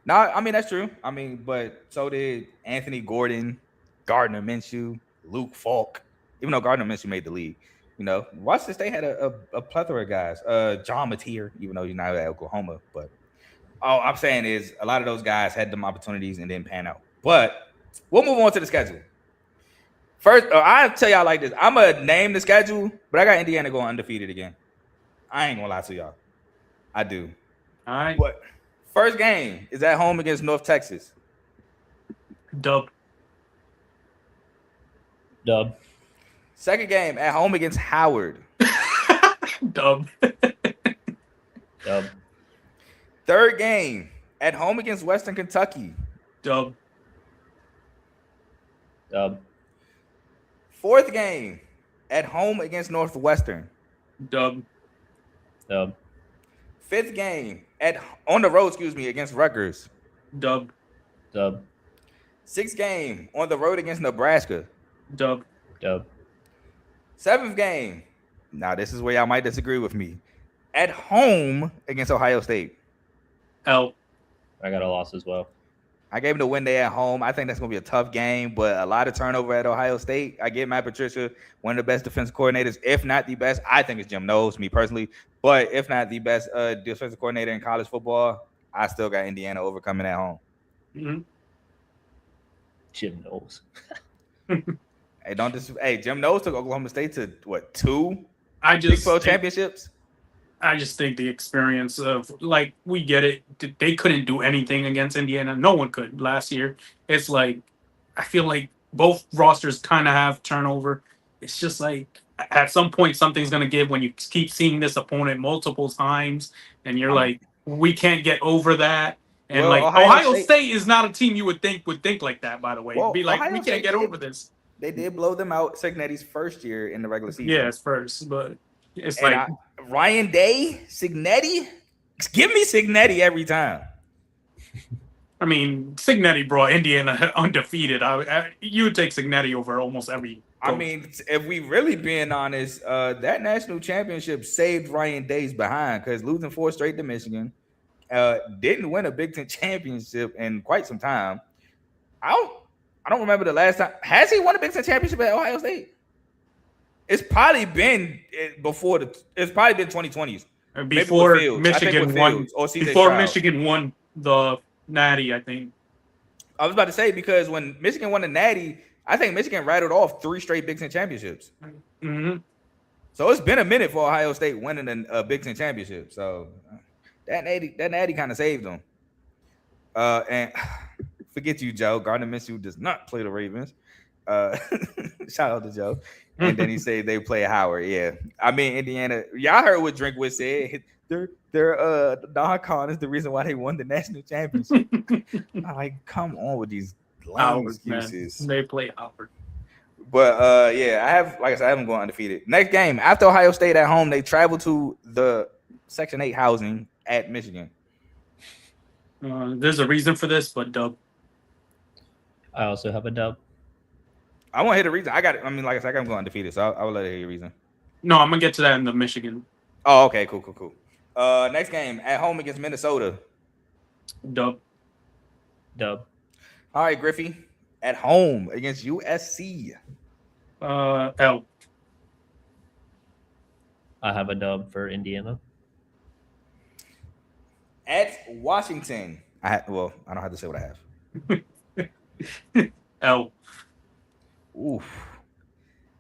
No, I mean that's true. I mean, but so did Anthony Gordon, Gardner Minshew, Luke Falk. Even though Gardner Minshew made the league, Washington State had a plethora of guys. John Mateer, even though he's not at Oklahoma, but all I'm saying is a lot of those guys had them opportunities and didn't pan out. But we'll move on to the schedule. First, I'll tell y'all like this. I'm going to name the schedule, but I got Indiana going undefeated again. I ain't going to lie to y'all. I do. All right. But first game is at home against North Texas. Dub. Second game at home against Howard. Dub. Third game at home against Western Kentucky. Dub. Fourth game at home against Northwestern. Dub. Fifth game on the road, against Rutgers. Dub. Sixth game on the road against Nebraska. Dub. Seventh game. Now this is where y'all might disagree with me. At home against Ohio State. L. I got a loss as well. I gave them the win day at home. I think that's going to be a tough game, but a lot of turnover at Ohio State. I get Matt Patricia, one of the best defensive coordinators, if not the best. I think it's Jim Knowles, me personally. But if not the best defensive coordinator in college football, I still got Indiana overcoming at home. Mm-hmm. Jim Knowles. Hey, Jim Knowles took Oklahoma State to, what, 2 Big 12 championships? I just think the experience of, like, we get it. They couldn't do anything against Indiana. No one could last year. It's like, I feel like both rosters kind of have turnover. It's just like, at some point, something's going to give when you keep seeing this opponent multiple times. And you're like, we can't get over that. And, well, Ohio State is not a team you would think like that, by the way. Well, be like, we can't get over this. They did blow them out Cignetti's first year in the regular season. Yeah, it's first, but it's and like Ryan Day, Cignetti. Give me Cignetti every time. I mean, Cignetti brought Indiana undefeated. You would take Cignetti over almost every coach. I mean, if we really being honest, that national championship saved Ryan Day's behind because losing 4 straight to Michigan, didn't win a Big Ten championship in quite some time. I don't remember the last time. Has he won a Big Ten championship at Ohio State? It's probably been before it's probably been 2020s. Before Michigan won. Before Michigan won the Natty, I think. I was about to say because when Michigan won the Natty, I think Michigan rattled off 3 straight Big Ten championships. Mm-hmm. So it's been a minute for Ohio State winning a Big Ten championship. So that Natty kind of saved them. And forget you, Joe. Gardner Minshew does not play the Ravens. Shout out to Joe. And then he said they play Howard. Yeah. I mean, Indiana. Y'all heard what Drinkwitz said. Their non-con is the reason why they won the national championship. I'm like, come on with these lame excuses. Man. They play Howard. But yeah, I have them going undefeated. Next game after Ohio State at home, they travel to the Section 8 housing at Michigan. There's a reason for this, but dub. I also have a dub. I want to hear the reason. Like I said, I'm going undefeated, so I will let her hear your reason. No, I'm gonna get to that in the Michigan. Oh, okay, cool. Next game at home against Minnesota. Dub. All right, Griffey at home against USC. L. I have a dub for Indiana. At Washington. I don't have to say what I have. L. Oof.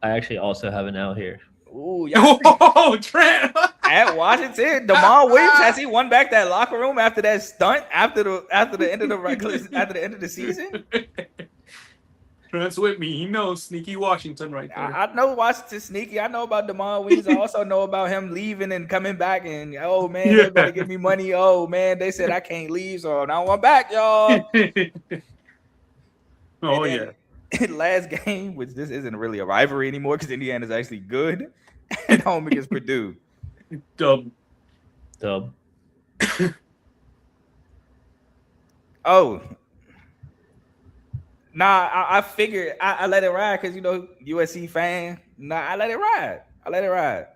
I actually also have an L here. Ooh, Trent. At Washington, Damon Williams, has he won back that locker room after that stunt after the end of the season? Trent's with me. He knows sneaky Washington right there. I know Washington sneaky. I know about Damon Williams. I also know about him leaving and coming back. And oh man, they better give me money. Oh man, they said I can't leave, so now I'm back, y'all. Last game, which this isn't really a rivalry anymore because Indiana's actually good, at home against Purdue. Dub. Oh. Nah, I figured I let it ride because, USC fan. Nah, I let it ride.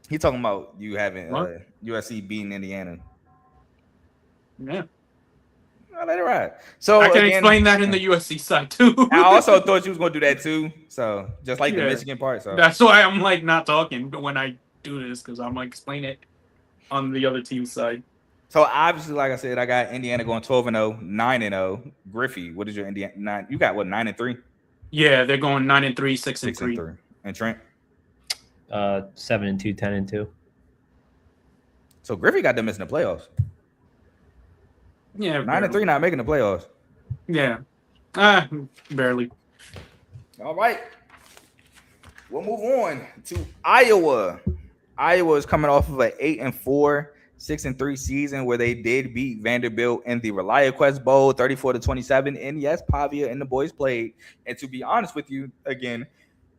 He talking about you having USC beating Indiana. Yeah. I'll let it ride. So I can explain that in the USC side too. I also thought you was gonna do that too. So just like the Michigan part. So that's why I'm like not talking when I do this, because I'm like explain it on the other team side. So obviously, like I said, I got Indiana going 12-0, 9-0. Griffey, what is your Indiana 9? You got what, 9-3? Yeah, they're going 9-3, 6-3. And Trent? 7-2, 10-2. So Griffey got them missing the playoffs. Yeah, 9-3, not making the playoffs. Yeah, barely. All right, we'll move on to Iowa. Iowa is coming off of an 8-4, 6-3 season where they did beat Vanderbilt in the ReliaQuest Bowl, 34-27. And yes, Pavia and the boys played. And to be honest with you, again,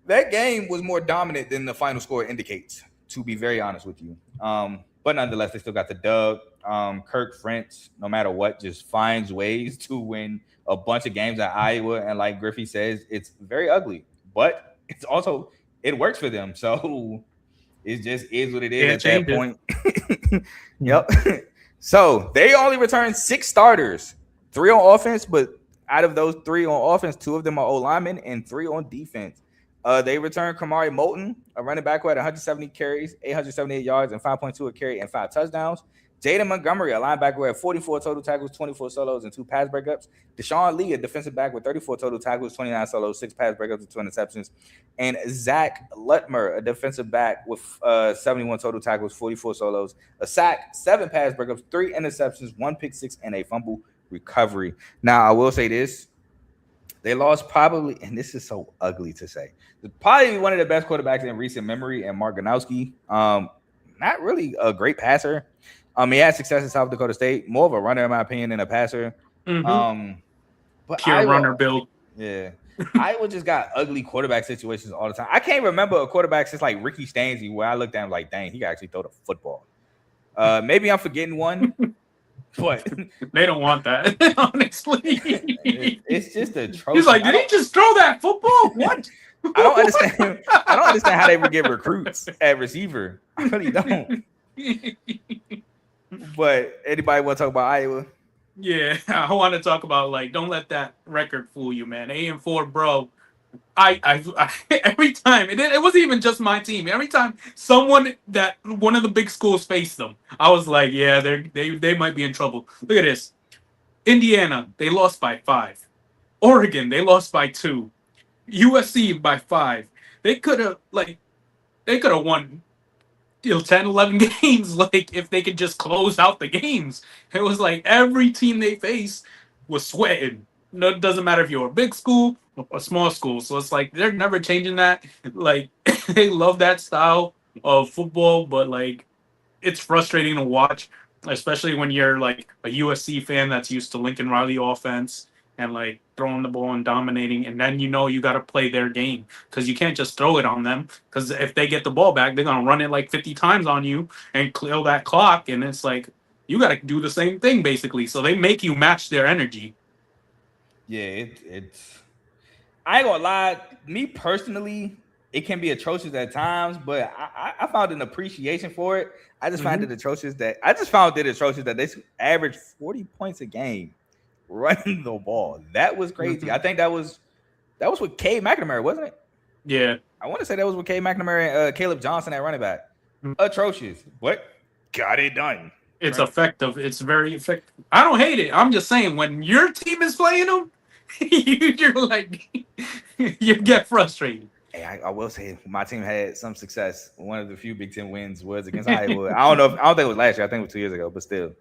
that game was more dominant than the final score indicates. To be very honest with you, but nonetheless, they still got the dub. Kirk French, no matter what, just finds ways to win a bunch of games at Iowa. And like Griffey says, it's very ugly, but it's also, it works for them. So it just is what it is at that point. Yep. So they only returned 6 starters, 3 on offense, but out of those 3 on offense, 2 of them are O-linemen and 3 on defense. They returned Kamari Moulton, a running back who had 170 carries, 878 yards, and 5.2 a carry and 5 touchdowns. Jaden Montgomery, a linebacker who had 44 total tackles, 24 solos, and 2 pass breakups. Deshaun Lee, a defensive back with 34 total tackles, 29 solos, 6 pass breakups, and 2 interceptions. And Zach Lutmer, a defensive back with 71 total tackles, 44 solos, a sack, 7 pass breakups, 3 interceptions, 1 pick six, and a fumble recovery. Now, I will say this. They lost probably, and this is so ugly to say, probably one of the best quarterbacks in recent memory, and Mark Ganowski. Not really a great passer. He had success in South Dakota State, more of a runner in my opinion than a passer. Mm-hmm. But pure runner build. Yeah, Iowa just got ugly quarterback situations all the time. I can't remember a quarterback since like Ricky Stanzi where I looked at him like, dang, he can actually throw the football. Maybe I'm forgetting one. But they don't want that, honestly. It's just atrocious. He's like, did he just throw that football? What? I don't understand. I don't understand how they would get recruits at receiver. I really don't. But anybody want to talk about Iowa? Yeah, I want to talk about, like, don't let that record fool you, man. 8-4, bro. I every time it wasn't even just my team. Every time one of the big schools faced them, I was like, yeah, they might be in trouble. Look at this. Indiana, they lost by 5. Oregon, they lost by 2. USC by 5. They could have won 10, 11 games, like, if they could just close out the games. It was like every team they faced was sweating. No, it doesn't matter if you're a big school or a small school. So it's like they're never changing that. Like, they love that style of football, but like, it's frustrating to watch, especially when you're like a USC fan that's used to Lincoln Riley offense and like throwing the ball and dominating, and then you got to play their game because you can't just throw it on them, because if they get the ball back, they're gonna run it like 50 times on you and clear that clock, and it's like you got to do the same thing basically. So they make you match their energy. Yeah, it's. I ain't gonna lie. Me personally, it can be atrocious at times, but I found an appreciation for it. I just found it atrocious that they average 40 points a game running the ball. That was crazy. I think that was with Cade McNamara, wasn't it? Yeah, I want to say that was with Cade McNamara and Caleb Johnson at running back. Atrocious, but got it done. It's effective. It's very effective. I don't hate it. I'm just saying, when your team is playing them, you're like, you get frustrated. Hey, I will say my team had some success. One of the few Big Ten wins was against Iowa. I don't think it was last year. I think it was 2 years ago, but still.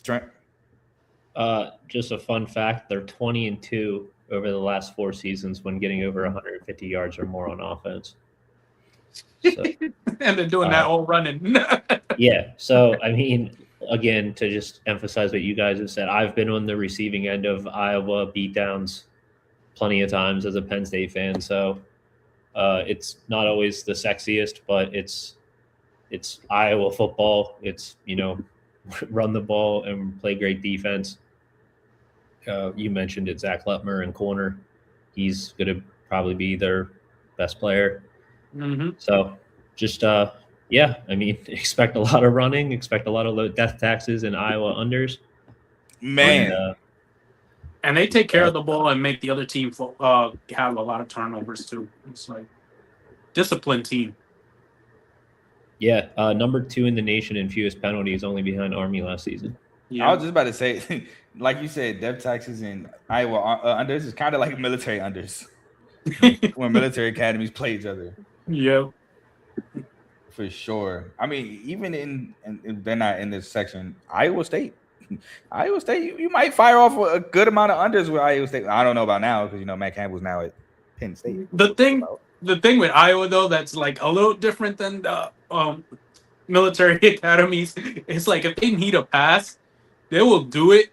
Trent? Just a fun fact: they're 20-2 over the last 4 seasons when getting over 150 yards or more on offense. So, and they're doing that all running. Yeah. So, I mean, again, to just emphasize what you guys have said, I've been on the receiving end of Iowa beatdowns plenty of times as a Penn State fan. So it's not always the sexiest, but it's Iowa football. It's, run the ball and play great defense. You mentioned it, Zach Lutmer in corner. He's going to probably be their best player. Mm-hmm. So just Yeah, I mean, expect a lot of running, expect a lot of low death taxes and Iowa unders. Man. And they take care of the ball and make the other team have a lot of turnovers too. It's like disciplined team. Yeah, number 2 in the nation in fewest penalties, only behind Army last season. Yeah. I was just about to say, like you said, death taxes and Iowa unders is kind of like military unders when military academies play each other. Yeah, for sure. I mean, even in they're not in this section. Iowa State, you might fire off a good amount of unders with Iowa State. I don't know about now because Matt Campbell's now at Penn State. The thing with Iowa though that's like a little different than the military academies. It's like if they need a pass, they will do it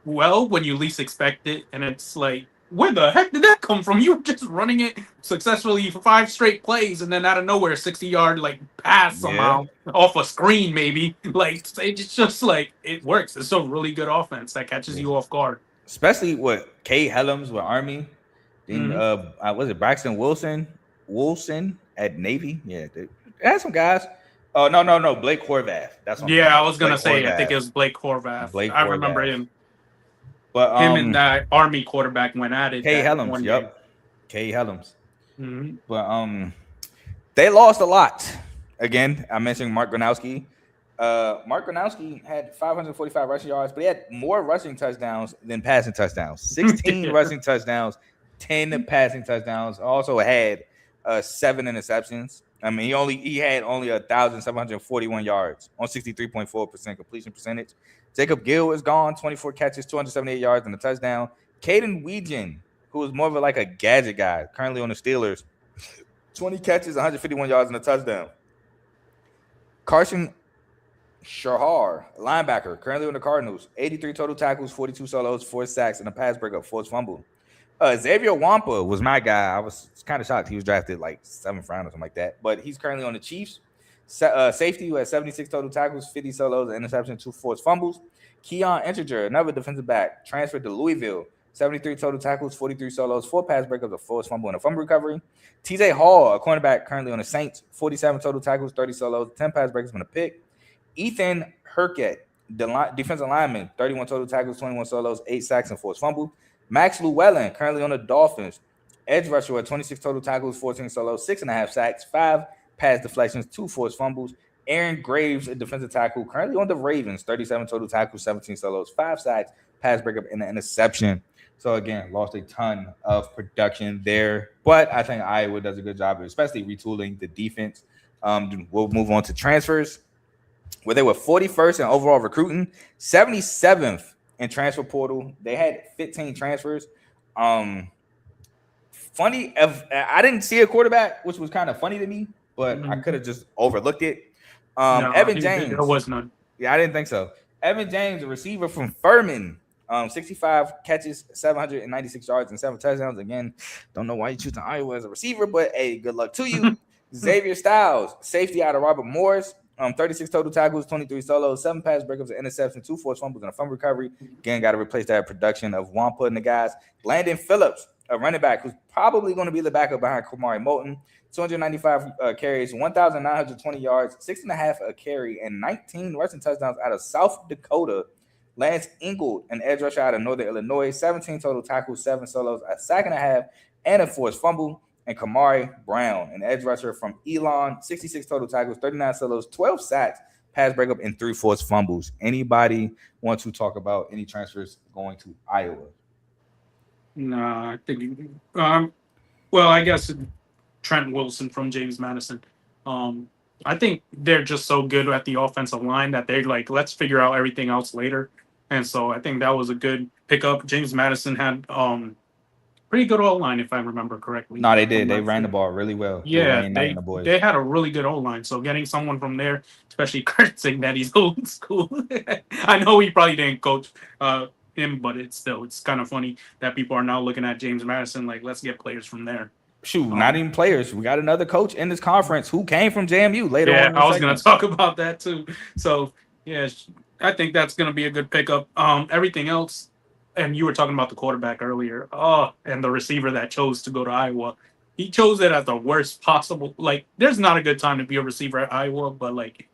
well when you least expect it, and it's like, where the heck did that come from? You were just running it successfully for 5 straight plays, and then out of nowhere, 60-yard pass somehow off a screen, maybe. Like it's just like it works. It's a really good offense that catches you off guard. Especially with Kay Helms with Army, then was it Braxton Wilson at Navy? Yeah, they had some guys. Oh no, Blake Horvath. That's what I was gonna say. Horvath. I think it was Blake Horvath. I remember him. But him and that Army quarterback went at it. Kay Helms, Kay Helms. But they lost a lot. Again, I mentioned Mark Gronowski. Mark Gronowski had 545 rushing yards, but he had more rushing touchdowns than passing touchdowns. 16 rushing touchdowns, 10 passing touchdowns. Also had 7 interceptions. I mean, he had only 1,741 yards on 63.4% completion percentage. Jacob Gill is gone, 24 catches, 278 yards, and a touchdown. Caden Weegan, who was more of a gadget guy, currently on the Steelers, 20 catches, 151 yards, and a touchdown. Carson Shahar, linebacker, currently on the Cardinals, 83 total tackles, 42 solos, 4 sacks, and a pass breakup, forced fumble. Xavier Wampa was my guy. I was kind of shocked. He was drafted 7th round or something like that. But he's currently on the Chiefs. Safety, who has 76 total tackles, 50 solos, an interception, 2 forced fumbles. Keon Integer, another defensive back, transferred to Louisville. 73 total tackles, 43 solos, 4 pass breakups, a forced fumble, and a fumble recovery. TJ Hall, a cornerback currently on the Saints, 47 total tackles, 30 solos, 10 pass breakups, and a pick. Ethan Herkett, defensive lineman, 31 total tackles, 21 solos, 8 sacks, and forced fumble. Max Llewellyn, currently on the Dolphins, edge rusher with 26 total tackles, 14 solos, 6.5 sacks, 5 pass deflections, 2 forced fumbles. Aaron Graves, a defensive tackle, currently on the Ravens, 37 total tackles, 17 solos, 5 sacks, pass breakup, and an interception. So, again, lost a ton of production there. But I think Iowa does a good job, especially retooling the defense. We'll move on to transfers, where they were 41st in overall recruiting, 77th in transfer portal. They had 15 transfers. Funny, I didn't see a quarterback, which was kind of funny to me, but I could have just overlooked it. Evan James. There was none. Yeah, I didn't think so. Evan James, a receiver from Furman, 65 catches, 796 yards, and 7 touchdowns. Again, don't know why you choose Iowa as a receiver, but hey, good luck to you. Xavier Styles, safety out of Robert Morris, 36 total tackles, 23 solos, 7 pass breakups, an interception, 2 forced fumbles, and a fumble recovery. Again, got to replace that production of Wampa and the guys. Landon Phillips, a running back who's probably going to be the backup behind Kamari Moulton, 295 carries, 1,920 yards, 6.5 a carry, and 19 rushing touchdowns out of South Dakota. Lance Ingold, an edge rusher out of Northern Illinois, 17 total tackles, 7 solos, a sack and a half, and a forced fumble. And Kamari Brown, an edge rusher from Elon, 66 total tackles, 39 solos, 12 sacks, pass breakup, and 3 forced fumbles. Anybody want to talk about any transfers going to Iowa? No, I think well, I guess Trent Wilson from James Madison. I think they're just so good at the offensive line that they're like, let's figure out everything else later. And so I think that was a good pickup. James Madison had pretty good O-line, if I remember correctly. No, they did. They ran the ball really well. Yeah, they had a really good O-line. So getting someone from there, especially saying that he's old school. I know he probably didn't coach him, but it's kind of funny that people are now looking at James Madison like, let's get players from there. Shoot, not even players. We got another coach in this conference who came from JMU later on. Yeah, I was going to talk about that too. So, yeah, I think that's going to be a good pickup. Everything else, and you were talking about the quarterback earlier. And the receiver that chose to go to Iowa. he chose it at the worst possible. Like, there's not a good time to be a receiver at Iowa, but like,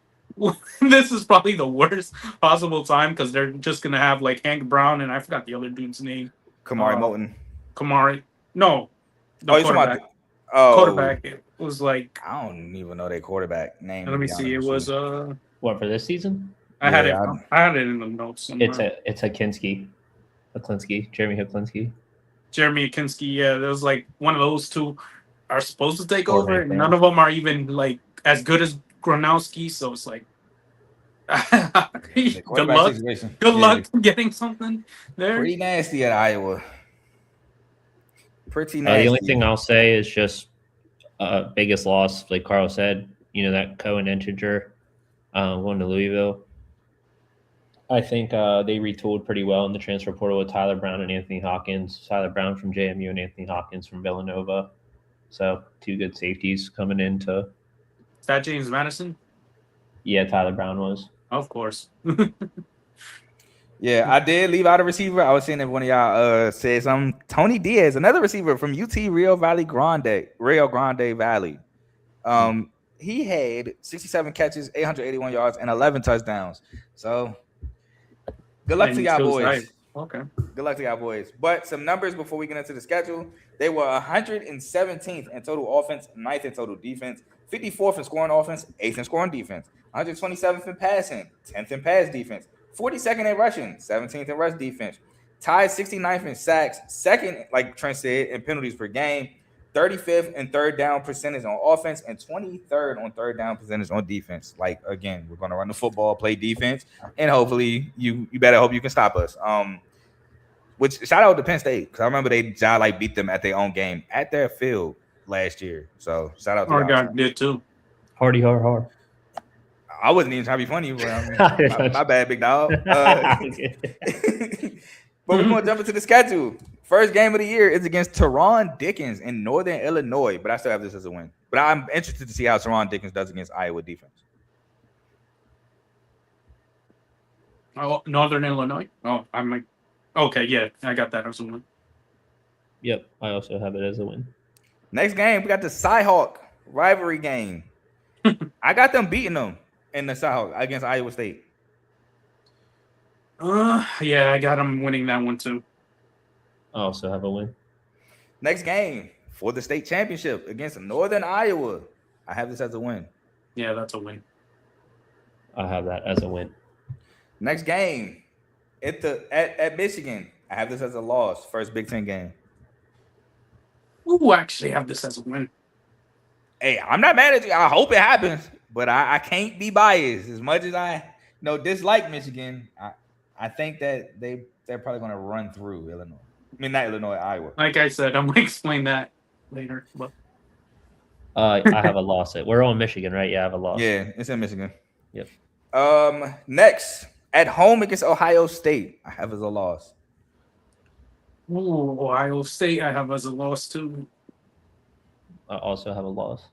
this is probably the worst possible time because they're just gonna have like Hank Brown and I forgot the other dude's name. Kamari Moulton. Kamari. No, the Oh, quarterback. Oh, quarterback. It was like I don't even know their quarterback name. let me see. It was what for this season? I had it in the notes somewhere. It's Hicklinski, Jeremy Hicklinski. Jeremy Kinski, yeah, there was like one of those two are supposed to take over. And none of them are even like as good as Gronowski, so it's like good luck. Good luck getting something there. Pretty nasty at Iowa. Pretty nasty. The only thing I'll say is just biggest loss, like Carl said, that Cohen Integer going to Louisville. I think they retooled pretty well in the transfer portal with Tyler Brown and Anthony Hawkins. Tyler Brown from JMU and Anthony Hawkins from Villanova. So 2 good safeties coming into. Is that James Madison? Yeah, Tyler Brown was. Of course. Yeah, I did leave out a receiver. I was seeing if one of y'all said something. Tony Diaz, another receiver from UT Rio Grande Valley. He had 67 catches, 881 yards, and 11 touchdowns. So good luck to y'all boys. Right. Okay. Good luck to y'all boys. But some numbers before we get into the schedule. They were 117th in total offense, 9th in total defense, 54th in scoring offense, 8th in scoring defense, 127th in passing, 10th in pass defense, 42nd in rushing, 17th in rush defense, tied 69th in sacks, 2nd, like Trent said, in penalties per game, 35th in third down percentage on offense, and 23rd on third down percentage on defense. Like, again, we're going to run the football, play defense, and hopefully you better hope you can stop us. Which shout out to Penn State because I remember they beat them at their own game at their field last year. So shout out to Oregon did too. Hardy, hard. I wasn't even trying to be funny, but my bad, big dog. But we're going to jump into the schedule. First game of the year is against Teron Dickens in Northern Illinois, but I still have this as a win. But I'm interested to see how Teron Dickens does against Iowa defense. Oh, Northern Illinois? Oh, I'm like, okay, yeah, I got that as a win. Yep, I also have it as a win. Next game, we got the Cyhawk rivalry game. I got them beating them in the Cyhawk against Iowa State. Yeah, I got them winning that one too. I also have a win. Next game for the state championship against Northern Iowa. I have this as a win. Yeah, that's a win. I have that as a win. Next game at Michigan. I have this as a loss. First Big Ten game. Ooh, I actually have this as a win. Hey, I'm not mad at you. I hope it happens, but I can't be biased. As much as I dislike Michigan, I think that they're probably going to run through Illinois. I mean, not Illinois, Iowa. Like I said, I'm going to explain that later. But I have a loss. We're on Michigan, right? Yeah, I have a loss. Yeah, it's in Michigan. Yep. Next, at home against Ohio State, I have as a loss. Ooh, Ohio State, I have as a loss too. I also have a loss.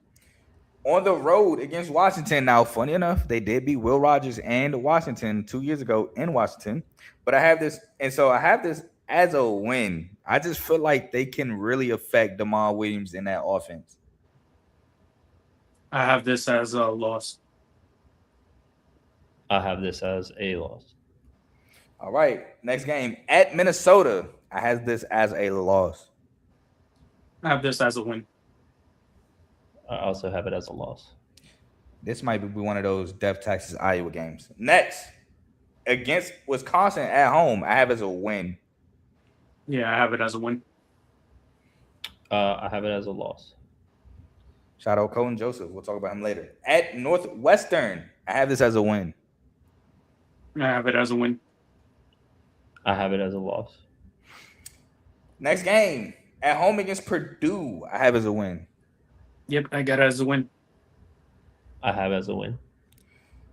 On the road against Washington. Now, funny enough, they did beat Will Rogers and Washington 2 years ago in Washington. But I have this as a win. I just feel like they can really affect DeMar Williams in that offense. I have this as a loss. I have this as a loss. All right. Next game at Minnesota. I have this as a loss. I have this as a win. I also have it as a loss. This might be one of those Death Texas Iowa games. Next, against Wisconsin at home, I have as a win. Yeah, I have it as a win. I have it as a loss. Shout out Colin Joseph. We'll talk about him later. At Northwestern, I have this as a win. I have it as a win. I have it as a loss. Next game, at home against Purdue, I have as a win. Yep, I got it as a win. I have as a win.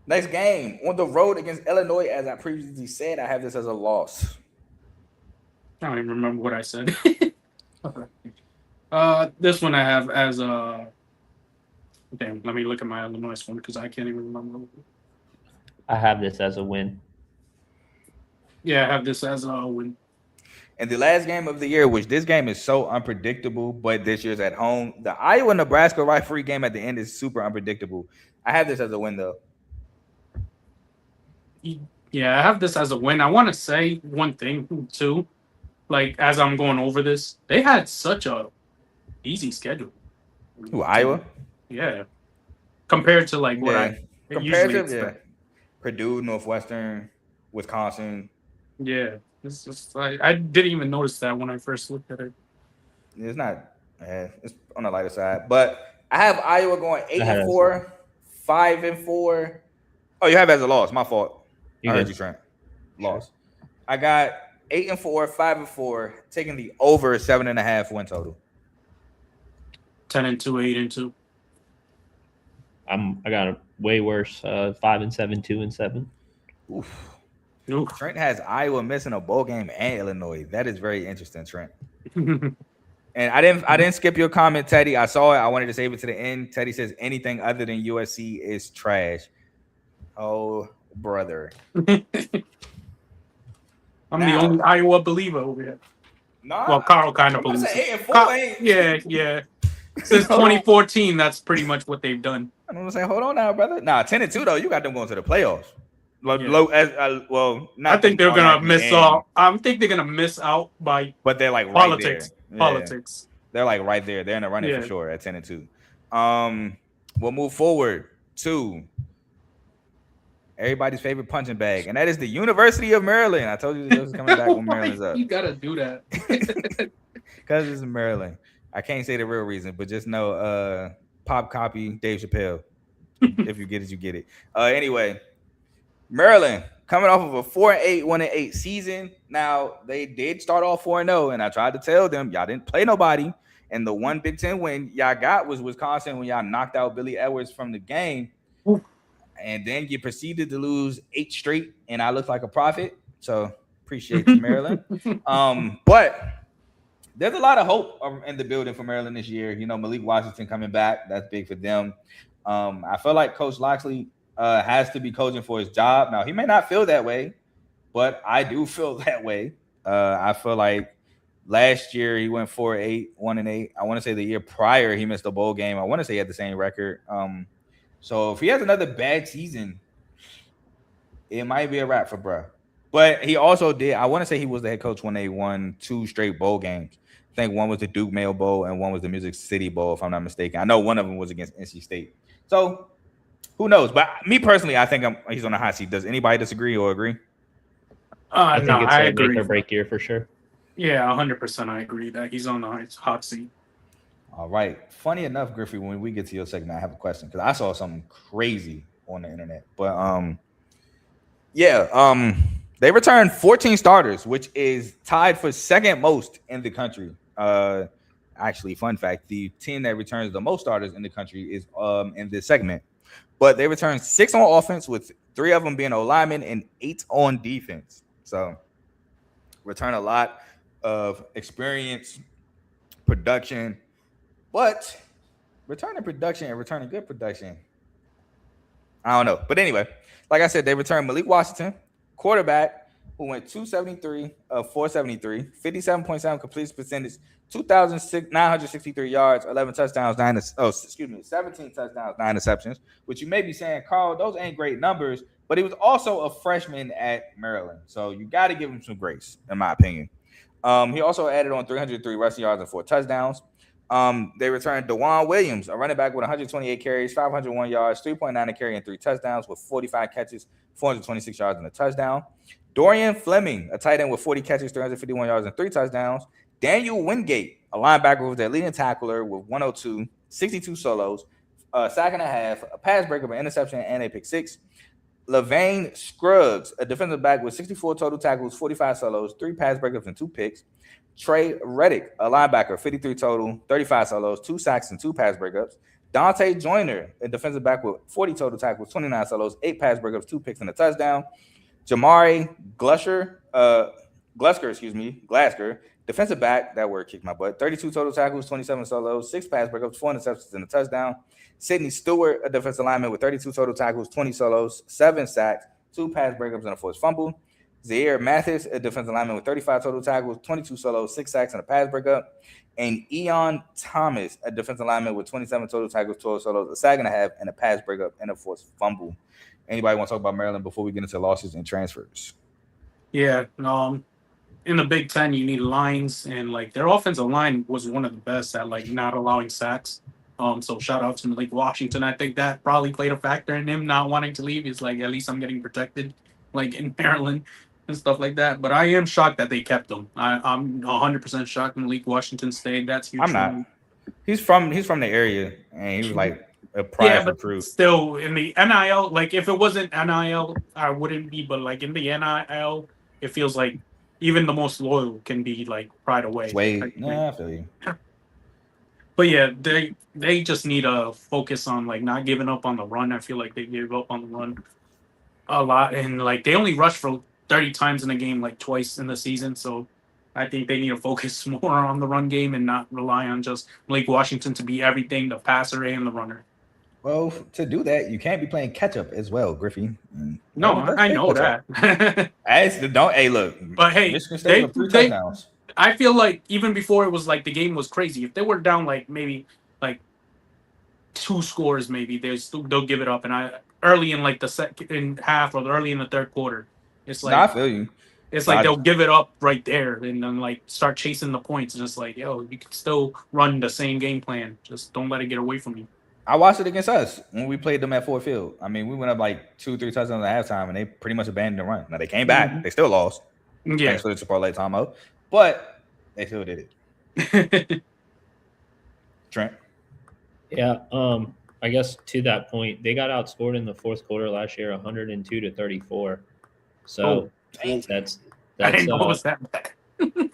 Next game, on the road against Illinois, as I previously said, I have this as a loss. I don't even remember what I said. This one I have as a... Damn, let me look at my Illinois one because I can't even remember. I have this as a win. Yeah, I have this as a win. And the last game of the year, which this game is so unpredictable, but this year's at home. The Iowa-Nebraska rivalry game at the end is super unpredictable. I have this as a win, though. Yeah, I have this as a win. I want to say one thing, too. Like, as I'm going over this, they had such a easy schedule. Who, Iowa? Yeah. Compared to, like, what I usually expect. Purdue, Northwestern, Wisconsin. Yeah. It's just like, I didn't even notice that when I first looked at it. It's not. It's on the lighter side. But I have Iowa going 8-4, 5-4. Oh, you have it as a loss. My fault. I heard you, Trent. Loss. I got 8-4, 5-4, taking the over 7.5 win total. 10-2, 8-2. I got a way worse. 5-7, 2-7. Oof. Trent has Iowa missing a bowl game and Illinois. That is very interesting, Trent. And I didn't skip your comment, Teddy. I saw it. I wanted to save it to the end. Teddy says anything other than USC is trash. Oh, brother. I'm the only Iowa believer over here. Nah, well, Carl kind of believes it. Yeah. Since 2014, that's pretty much what they've done. I'm gonna say, hold on now, brother. Nah, 10-2 though. You got them going to the playoffs. I think they're gonna miss out. I think they're gonna miss out by. But they're like politics. Right there. Politics. They're like right there. They're in the running for sure at 10-2. We'll move forward to everybody's favorite punching bag, and that is the University of Maryland. I told you this was coming back when Maryland's up. You gotta do that because it's Maryland. I can't say the real reason, but just know pop copy Dave Chappelle. If you get it, you get it. Anyway, Maryland coming off of a 4-8, 1-8 season. Now they did start off 4-0, and I tried to tell them y'all didn't play nobody. And the one Big Ten win y'all got was Wisconsin when y'all knocked out Billy Edwards from the game. Ooh. And then you proceeded to lose 8 straight, and I looked like a prophet. So appreciate you, Maryland. But there's a lot of hope in the building for Maryland this year. You know, Malik Washington coming back. That's big for them. I feel like Coach Loxley has to be coaching for his job. Now, he may not feel that way, but I do feel that way. I feel like last year he went 4-8, 1-8. I want to say the year prior he missed a bowl game. I want to say he had the same record. So if he has another bad season, it might be a wrap for bruh. But he also did. I want to say he was the head coach when they won 2 straight bowl games. I think one was the Duke Mayo Bowl and one was the Music City Bowl, if I'm not mistaken. I know one of them was against NC State. So who knows? But me personally, I think he's on the hot seat. Does anybody disagree or agree? I think it's a make or break year for sure. Yeah, 100%. I agree that he's on the hot seat. All right. Funny enough, Griffey, when we get to your segment, I have a question because I saw something crazy on the internet. But they returned 14 starters, which is tied for second most in the country. Actually, fun fact, the team that returns the most starters in the country is in this segment. But they returned 6 on offense, with 3 of them being O-linemen and 8 on defense. So return a lot of experience, production, but returning production and returning good production, I don't know. But anyway, like I said, they returned Malik Washington, quarterback, who went 273 of 473, 57.7 completion percentage, 2,963 yards, 11 touchdowns, 17 touchdowns, 9 interceptions, which you may be saying, Carl, those ain't great numbers, but he was also a freshman at Maryland. So you got to give him some grace, in my opinion. He also added on 303 rushing yards and 4 touchdowns. They returned DeJuan Williams, a running back with 128 carries, 501 yards, 3.9 a carry, and 3 touchdowns with 45 catches, 426 yards, and a touchdown. Dorian Fleming, a tight end with 40 catches, 351 yards, and 3 touchdowns. Daniel Wingate, a linebacker with their leading tackler with 102, 62 solos, a sack and a half, a pass breakup, an interception, and a pick 6. Levane Scruggs, a defensive back with 64 total tackles, 45 solos, 3 pass breakups, and 2 picks. Trey Reddick, a linebacker, 53 total, 35 solos, 2 sacks, and 2 pass breakups. Dante Joyner, a defensive back with 40 total tackles, 29 solos, 8 pass breakups, 2 picks, and a touchdown. Jamari Glasgow, defensive back, that word kicked my butt, 32 total tackles, 27 solos, 6 pass breakups, 4 interceptions, and a touchdown. Sidney Stewart, a defensive lineman with 32 total tackles, 20 solos, 7 sacks, 2 pass breakups, and a forced fumble. Zaire Mathis, a defensive lineman with 35 total tackles, 22 solos, 6 sacks, and a pass breakup. And Eon Thomas, a defensive lineman with 27 total tackles, 12 solos, a sack and a half, and a pass breakup, and a forced fumble. Anybody want to talk about Maryland before we get into losses and transfers? Yeah, in the Big Ten, you need lines, and like their offensive line was one of the best at like not allowing sacks. So shout out to Malik Washington. I think that probably played a factor in him not wanting to leave. He's like, at least I'm getting protected, like in Maryland and stuff like that. But I am shocked that they kept him. I'm 100% shocked Malik Washington stayed. That's huge. I'm not. He's from the area, and he was like a prize recruit. Still in the NIL, like if it wasn't NIL, I wouldn't be. But like in the NIL, it feels like even the most loyal can be like pried away. Yeah, I feel you. But yeah, they just need to focus on like not giving up on the run. I feel like they gave up on the run a lot, and like they only rushed for 30 times in a game, like twice in the season. So I think they need to focus more on the run game and not rely on just Blake Washington to be everything, the passer and the runner. Well, to do that, you can't be playing catch up as well, Griffey. No, I know that. Hey, look. But hey, touchdowns. I feel like even before it was like the game was crazy. If they were down like maybe like 2 scores, maybe they'll give it up. And early in like the second half or early in the third quarter, it's like I feel you. It's like they'll give it up right there and then like start chasing the points. And it's like, yo, you can still run the same game plan. Just don't let it get away from you. I watched it against us when we played them at Ford Field. I mean, we went up like 2-3 touchdowns at halftime, and they pretty much abandoned the run. Now they came back, They still lost. Yeah, thanks for the parlay timeout, but they still did it. Trent. Yeah, I guess to that point, they got outscored in the fourth quarter last year, 102-34. So that's I didn't know it was that bad.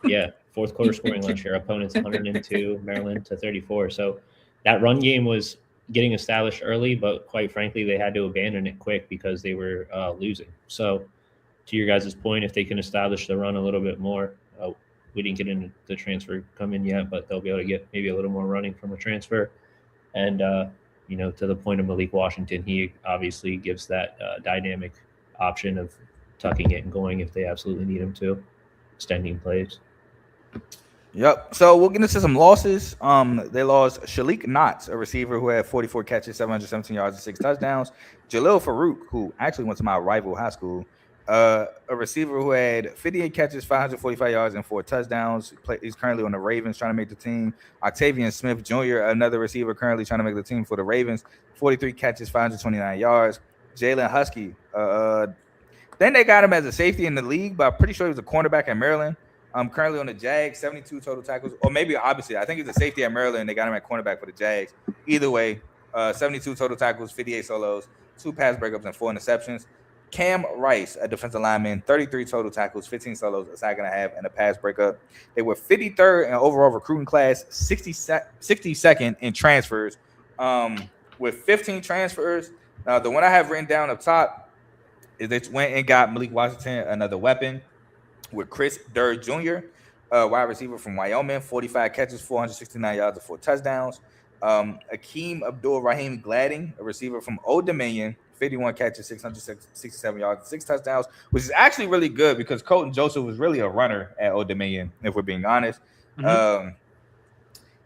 Yeah, fourth quarter scoring last year, opponents 102, Maryland to 34. So that run game was getting established early, but quite frankly, they had to abandon it quick because they were losing. So to your guys' point, if they can establish the run a little bit more, we didn't get into the transfer come in yet, but they'll be able to get maybe a little more running from a transfer. And, to the point of Malik Washington, he obviously gives that dynamic option of tucking it and going if they absolutely need him to, extending plays. Yep. So we'll get into some losses. They lost Shalik Knotts, a receiver who had 44 catches, 717 yards, and 6 touchdowns. Jalil Farouk, who actually went to my rival high school, a receiver who had 58 catches, 545 yards, and 4 touchdowns. He's currently on the Ravens trying to make the team. Octavian Smith Jr., another receiver currently trying to make the team for the Ravens, 43 catches, 529 yards. Jalen Husky. Then they got him as a safety in the league, but I'm pretty sure he was a cornerback at Maryland. Currently on the Jags, 72 total tackles, or maybe obviously I think he's a safety at Maryland. They got him at cornerback for the Jags. Either way, 72 total tackles, 58 solos, 2 pass breakups, and 4 interceptions. Cam Rice, a defensive lineman, 33 total tackles, 15 solos, a sack and a half, and a pass breakup. They were 53rd in overall recruiting class, 62nd in transfers, with 15 transfers. Now, the one I have written down up top is they went and got Malik Washington, another weapon, with Chris Durr Jr., wide receiver from Wyoming, 45 catches, 469 yards, and 4 touchdowns. Akeem Abdul-Rahim Gladding, a receiver from Old Dominion, 51 catches, 667 yards, and 6 touchdowns, which is actually really good because Colton Joseph was really a runner at Old Dominion, if we're being honest. Mm-hmm.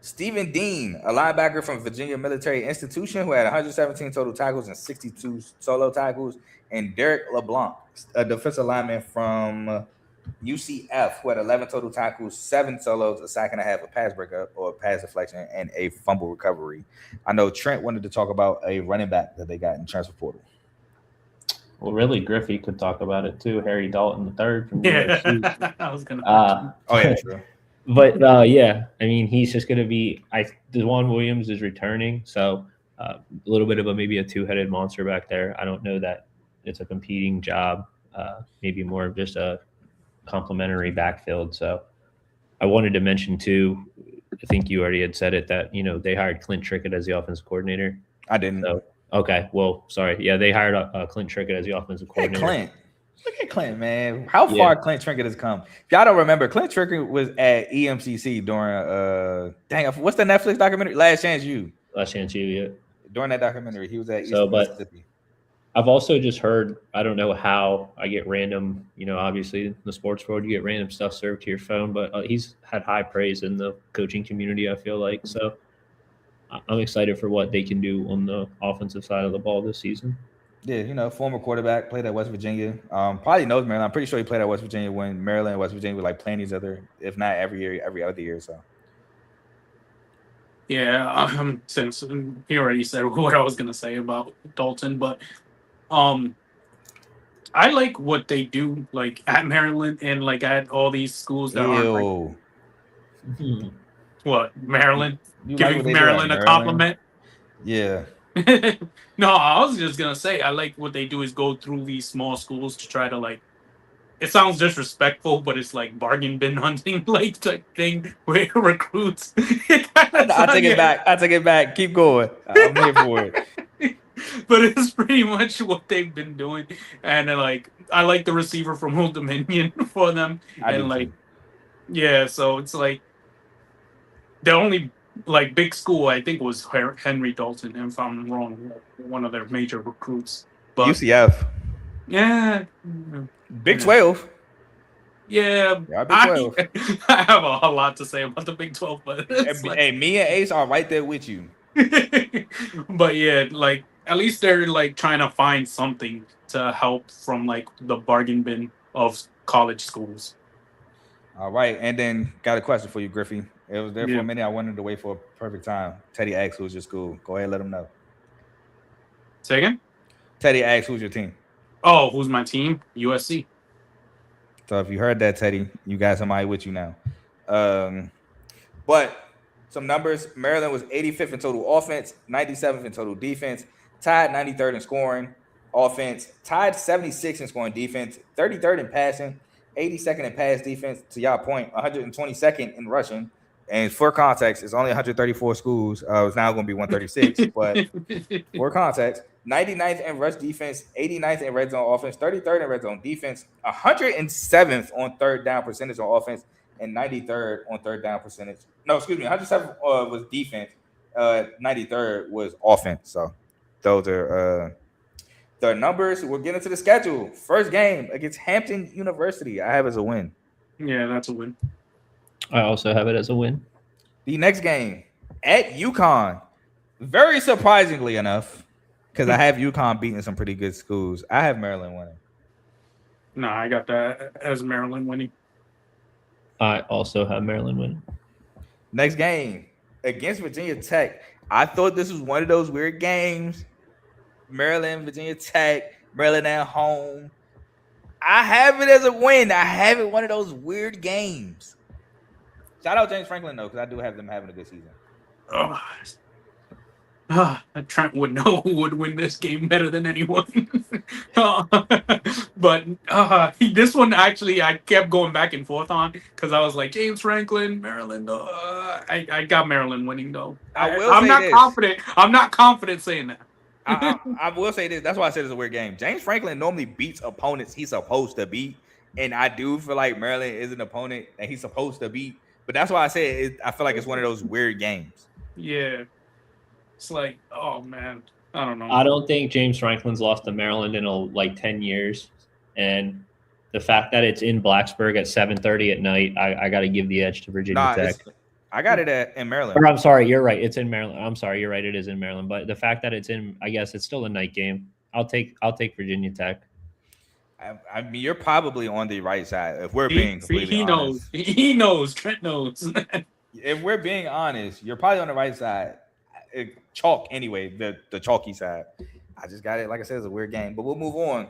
Stephen Dean, a linebacker from Virginia Military Institution, who had 117 total tackles and 62 solo tackles. And Derek LeBlanc, a defensive lineman from UCF, who had 11 total tackles, 7 solos, a sack and a half, a pass breakup or a pass deflection, and a fumble recovery. I know Trent wanted to talk about a running back that they got in transfer portal. Well, really, Griffey could talk about it too. Harry Dalton III from USC. I was gonna. True. But yeah, I mean, he's just gonna be. DeJuan Williams is returning, so a little bit of maybe a 2-headed monster back there. I don't know that it's a competing job. Maybe more of just a complementary backfield. So I wanted to mention too, I think you already had said it, that they hired Clint Trickett as the offensive coordinator. I didn't. So, okay, well, sorry. Yeah, they hired Clint Trickett as the offensive coordinator. Hey, Clint. Look at Clint, man. How far Clint Trickett has come. If y'all don't remember, Clint Trickett was at EMCC during what's the Netflix documentary? Last Chance U. Last Chance U, yeah. During that documentary, he was at East Mississippi. I've also just heard, I don't know how I get random, obviously in the sports world, you get random stuff served to your phone, but he's had high praise in the coaching community, I feel like. So I'm excited for what they can do on the offensive side of the ball this season. Yeah, former quarterback, played at West Virginia. Probably knows Maryland. I'm pretty sure he played at West Virginia when Maryland and West Virginia were like playing each other, if not every year, every other year. So. Yeah, since he already said what I was gonna say about Dalton, but I like what they do, like at Maryland and like at all these schools that aren't like, what Maryland you giving like Maryland a compliment. Yeah. No, I was just gonna say I like what they do is go through these small schools to try to like. It sounds disrespectful, but it's like bargain bin hunting like type thing where recruits. I take it back. I take it back. Keep going. I'm here for it. But it's pretty much what they've been doing, and like I like the receiver from Old Dominion for them, and like, yeah, so it's like the only like big school I think was Henry Dalton, if I'm wrong, one of their major recruits. But UCF, yeah, Big 12. Yeah, Big 12. I have a lot to say about the Big 12, but hey, me and Ace are right there with you. But yeah, like at least they're like trying to find something to help from like the bargain bin of college schools. All right, and then got a question for you, Griffey. It was there for a minute. I wanted to wait for a perfect time. Teddy asked who's your school. Go ahead, let him know. Say again? Teddy asked who's your team. Oh, who's my team? USC. So if you heard that, Teddy, you got somebody with you now. But some numbers: Maryland was 85th in total offense, 97th in total defense, tied 93rd in scoring offense, tied 76th in scoring defense, 33rd in passing, 82nd in pass defense. To y'all point, 122nd in rushing. And for context, it's only 134 schools. It's now going to be 136, but for context, 99th in rush defense, 89th in red zone offense, 33rd in red zone defense, 107th on third down percentage on offense, and 93rd on third down percentage. No, excuse me, 107th was defense, 93rd was offense. So those are the numbers. We're getting to the schedule. First game against Hampton University, I have as a win. Yeah, that's a win. I also have it as a win. The next game at UConn, very surprisingly enough, because I have UConn beating some pretty good schools. I have Maryland winning. No, I got that as Maryland winning. I also have Maryland winning. Next game against Virginia Tech. I thought this was one of those weird games. Maryland, Virginia Tech, Maryland at home. I have it as a win. I have it one of those weird games. Shout out James Franklin, though, because I do have them having a good season. Trent would know who would win this game better than anyone. But this one, actually, I kept going back and forth on because I was like, James Franklin, Maryland. I got Maryland winning, though. I'm not confident. I'm not confident saying that. I will say this. That's why I said it's a weird game. James Franklin normally beats opponents he's supposed to beat. And I do feel like Maryland is an opponent that he's supposed to beat. But that's why I say I feel like it's one of those weird games. Yeah. It's like, oh, man. I don't know. I don't think James Franklin's lost to Maryland in like 10 years. And the fact that it's in Blacksburg at 7:30 at night, I got to give the edge to Virginia Tech. I got it in Maryland. Or, I'm sorry, you're right. It's in Maryland. I'm sorry, you're right. It is in Maryland. But the fact that it's in, I guess it's still a night game. I'll take Virginia Tech. I mean, you're probably on the right side. If we're being completely honest. He knows. Trent knows. If we're being honest, you're probably on the right side. Chalk anyway, the chalky side. I just got it. Like I said, it's a weird game. But we'll move on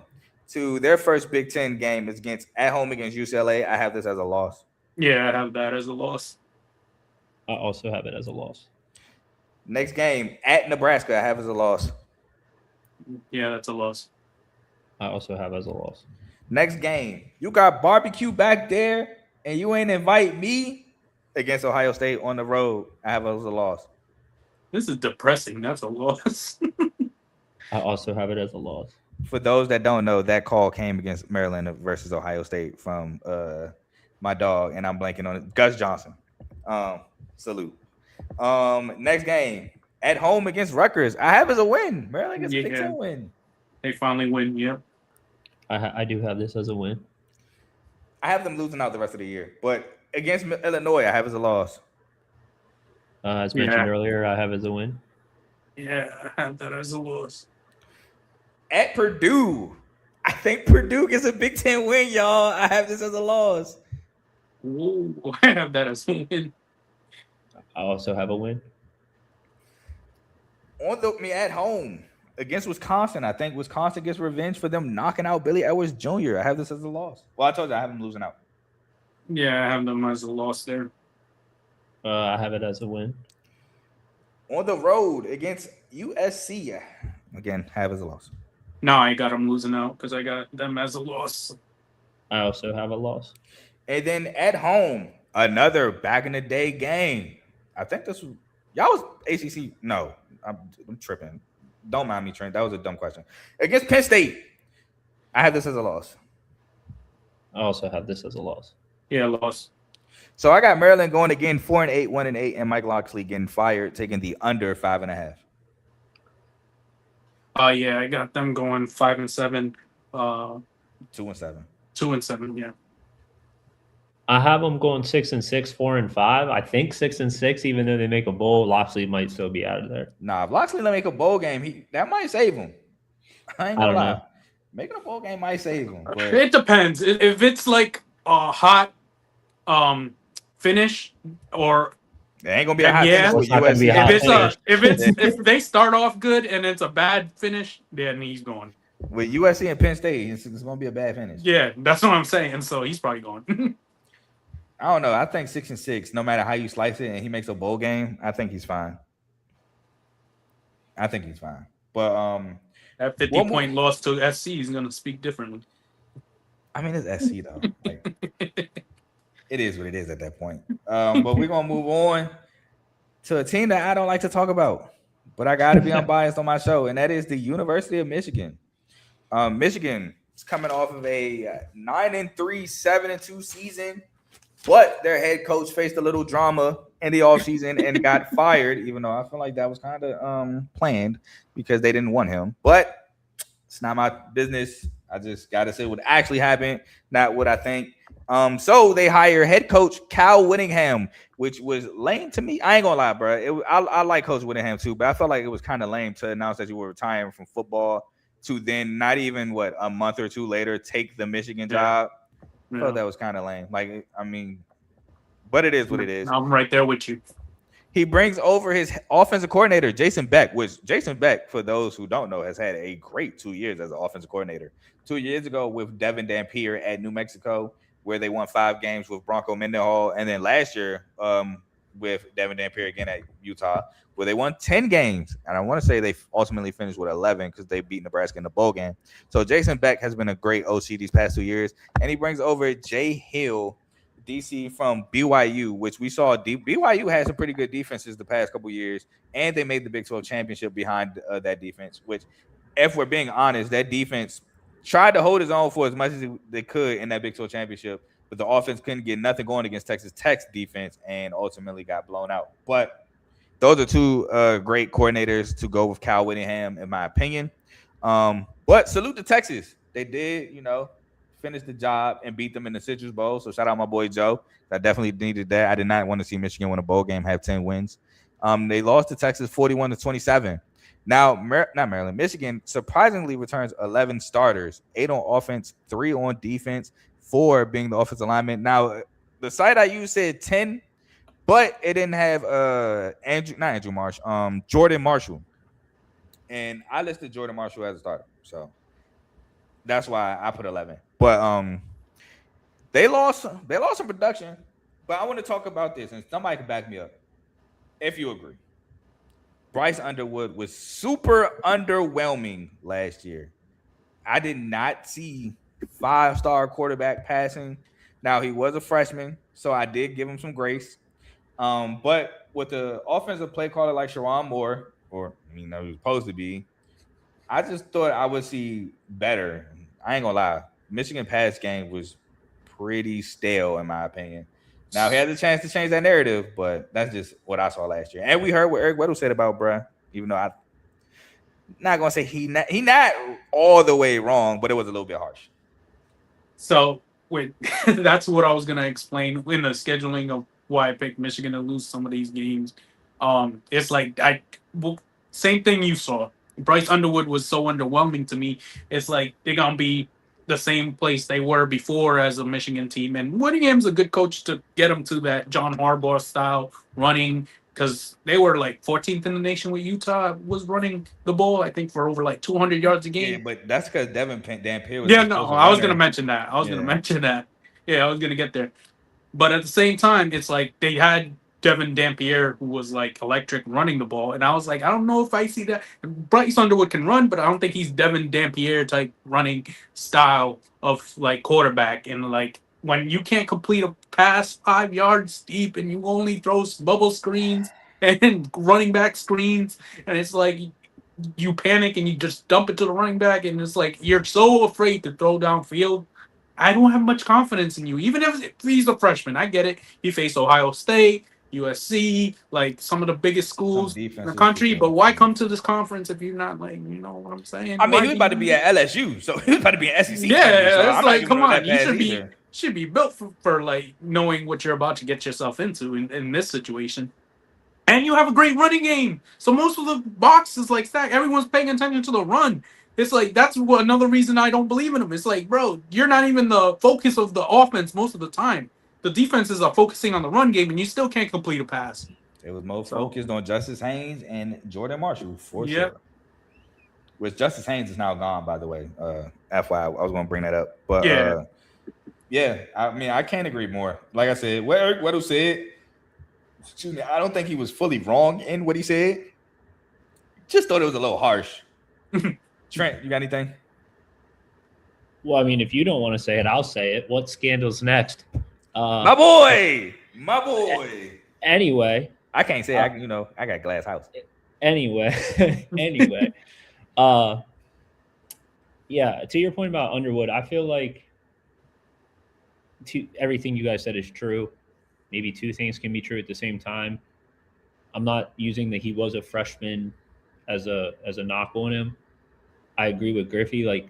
to their first Big Ten game is at home against UCLA. I have this as a loss. Yeah, I have that as a loss. I also have it as a loss. Next game at Nebraska, I have as a loss. Yeah, that's a loss. I also have as a loss. Next game, you got barbecue back there, and you ain't invite me against Ohio State on the road. I have as a loss. This is depressing. That's a loss. I also have it as a loss. For those that don't know, that call came against Maryland versus Ohio State from my dog, and I'm blanking on it. Gus Johnson. Salute. Next game at home against Rutgers. I have as a win. Maryland gets a Big Ten win. They finally win. Yep. I do have this as a win. I have them losing out the rest of the year, but against Illinois, I have as a loss. As mentioned earlier, I have as a win. Yeah, I have that as a loss. At Purdue, I think Purdue gets a Big Ten win, y'all. I have this as a loss. Ooh, I have that as a win. I also have a win. At home against Wisconsin, I think Wisconsin gets revenge for them knocking out Billy Edwards Jr. I have this as a loss. Well, I told you I have them losing out. Yeah, I have them as a loss there. I have it as a win. On the road against USC, again, have as a loss. No, I got them losing out because I got them as a loss. I also have a loss. And then at home, another back in the day game. I think this was y'all was ACC. No, I'm tripping. Don't mind me, Trent. That was a dumb question. Against Penn State, I have this as a loss. I also have this as a loss. Yeah, loss. So I got Maryland going again 4-8, 1-8, and Mike Locksley getting fired, taking the under 5.5. Yeah, I got them going 5-7. 2-7. 2-7. Yeah. I have them going 6-6, 4-5. I think 6-6, even though they make a bowl, Locksley might still be out of there. Nah, if Locksley make a bowl game, that might save him. I ain't gonna lie. Making a bowl game might save him. But it depends. If it's like a hot finish or it ain't gonna be a hot finish with USC. If they start off good and it's a bad finish, then he's going. With USC and Penn State, it's gonna be a bad finish. Yeah, that's what I'm saying. So he's probably going. I don't know. I think 6-6, no matter how you slice it, and he makes a bowl game, I think he's fine. But that 50-point loss to SC is gonna speak differently. I mean, it's SC though. It is what it is at that point. But we're gonna move on to a team that I don't like to talk about, but I gotta be unbiased on my show, and that is the University of Michigan. Michigan is coming off of a 9-3, 7-2 season. But their head coach faced a little drama in the offseason and got fired, even though I feel like that was kind of planned because they didn't want him. But it's not my business. I just got to say what actually happened, not what I think. So they hire head coach Cal Whittingham, which was lame to me. I ain't going to lie, bro. I like Coach Whittingham too, but I felt like it was kind of lame to announce that you were retiring from football to then not even, a month or two later, take the Michigan job. I thought that was kind of lame. But it is what it is. I'm right there with you. He brings over his offensive coordinator, Jason Beck, which Jason Beck, for those who don't know, has had a great 2 years as an offensive coordinator. 2 years ago with Devin Dampier at New Mexico, where they won 5 games with Bronco Mendenhall. And then last year with Devin Dampier again at Utah, where they won 10 games. And I want to say they ultimately finished with 11 because they beat Nebraska in the bowl game. So Jason Beck has been a great OC these past 2 years. And he brings over Jay Hill, DC from BYU, which we saw. BYU had some pretty good defenses the past couple years, and they made the Big 12 championship behind that defense, which, if we're being honest, that defense tried to hold its own for as much as they could in that Big 12 championship, but the offense couldn't get nothing going against Texas Tech's defense and ultimately got blown out. But those are two great coordinators to go with Cal Whittingham, in my opinion. But salute to Texas. They did, finish the job and beat them in the Citrus Bowl. So shout out my boy Joe. I definitely needed that. I did not want to see Michigan win a bowl game, have 10 wins. They lost to Texas 41-27. Now, Michigan surprisingly returns 11 starters, 8 on offense, 3 on defense, 4 being the offensive lineman. Now, the site I used said 10, but it didn't have Jordan Marshall. And I listed Jordan Marshall as a starter. So that's why I put 11. But they lost some production. But I want to talk about this, and somebody can back me up if you agree. Bryce Underwood was super underwhelming last year. I did not see 5-star quarterback passing. Now, he was a freshman, so I did give him some grace. But with the offensive play caller like Sharon Moore, he was supposed to be, I just thought I would see better. I ain't gonna lie. Michigan pass game was pretty stale, in my opinion. Now, he has a chance to change that narrative, but that's just what I saw last year. And we heard what Eric Weddle said about bruh, even though not gonna say he not all the way wrong, but it was a little bit harsh. So wait, that's what I was gonna explain in the scheduling of why I picked Michigan to lose some of these games. It's like same thing you saw. Bryce Underwood was so underwhelming to me. It's like they're gonna be the same place they were before as a Michigan team. And Whittingham's a good coach to get them to that John Harbaugh style running, because they were like 14th in the nation with Utah was running the ball, I think, for over like 200 yards a game. Yeah, but that's because Dampier was. Yeah, no, I was gonna mention that. Yeah, I was gonna get there. But at the same time, it's like they had Devin Dampier, who was like electric running the ball. And I was like, I don't know if I see that. Bryce Underwood can run, but I don't think he's Devin Dampier type running style of like quarterback. And like when you can't complete a pass 5 yards deep and you only throw bubble screens and running back screens, and it's like you panic and you just dump it to the running back, and it's like you're so afraid to throw downfield. I don't have much confidence in you. Even if he's a freshman, I get it. He faced Ohio State, USC, like some of the biggest schools in the country. But why come to this conference if you're not like, you know what I'm saying? I mean, he was about to be at LSU, so he was about to be an SEC. Yeah, it's like, come on, you should be built for like knowing what you're about to get yourself into in this situation. And you have a great running game. So most of the boxes like stack. Everyone's paying attention to the run. It's like that's another reason I don't believe in him. It's like, bro, you're not even the focus of the offense most of the time. The defenses are focusing on the run game, and you still can't complete a pass. It was more focused on Justice Haynes and Jordan Marshall for sure. Which Justice Haynes is now gone, by the way. FYI, I was going to bring that up, but yeah, I mean, I can't agree more. Like I said, what Eric Weddle said. Excuse me, I don't think he was fully wrong in what he said. Just thought it was a little harsh. Trent, you got anything? Well, I mean, if you don't want to say it, I'll say it. What scandal's next? My boy. Anyway, I can't say I got glass house. Anyway, yeah. To your point about Underwood, I feel like everything you guys said is true. Maybe two things can be true at the same time. I'm not using that he was a freshman as a knock on him. I agree with Griffey. Like,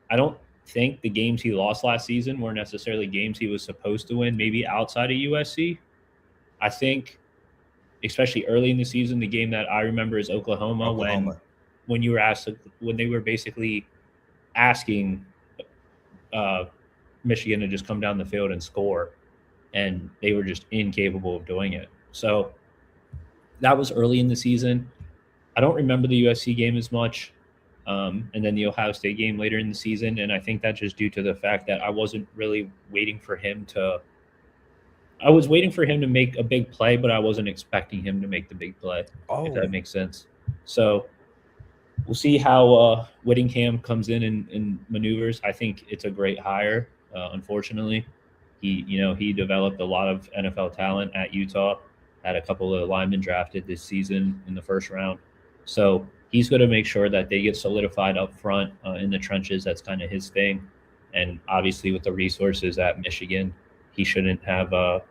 I don't think the games he lost last season were necessarily games he was supposed to win, maybe outside of USC. I think, especially early in the season, the game that I remember is Oklahoma. When you were asked, when they were basically asking Michigan to just come down the field and score, and they were just incapable of doing it. So that was early in the season. I don't remember the USC game as much. And then the Ohio State game later in the season. And I think that's just due to the fact that I wasn't really waiting for him to – I was waiting for him to make a big play, but I wasn't expecting him to make the big play, if that makes sense. So we'll see how Whittingham comes in and maneuvers. I think it's a great hire, unfortunately. He developed a lot of NFL talent at Utah, had a couple of linemen drafted this season in the first round. So he's going to make sure that they get solidified up front in the trenches. That's kind of his thing. And obviously with the resources at Michigan, he shouldn't have a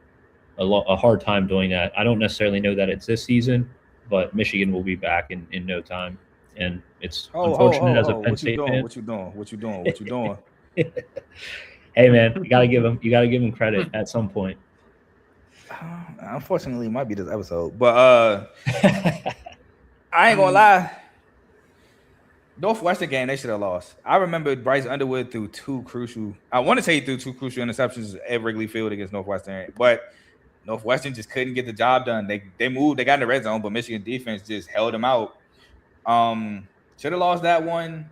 hard time doing that. I don't necessarily know that it's this season, but Michigan will be back in no time. And it's unfortunate as a Penn State fan. What you doing? Hey man, you gotta give him credit at some point. Unfortunately, it might be this episode, but I ain't gonna lie. Northwestern game, they should have lost. I remember Bryce Underwood threw two crucial interceptions at Wrigley Field against Northwestern, but Northwestern just couldn't get the job done. They moved, they got in the red zone, but Michigan defense just held them out. Should have lost that one.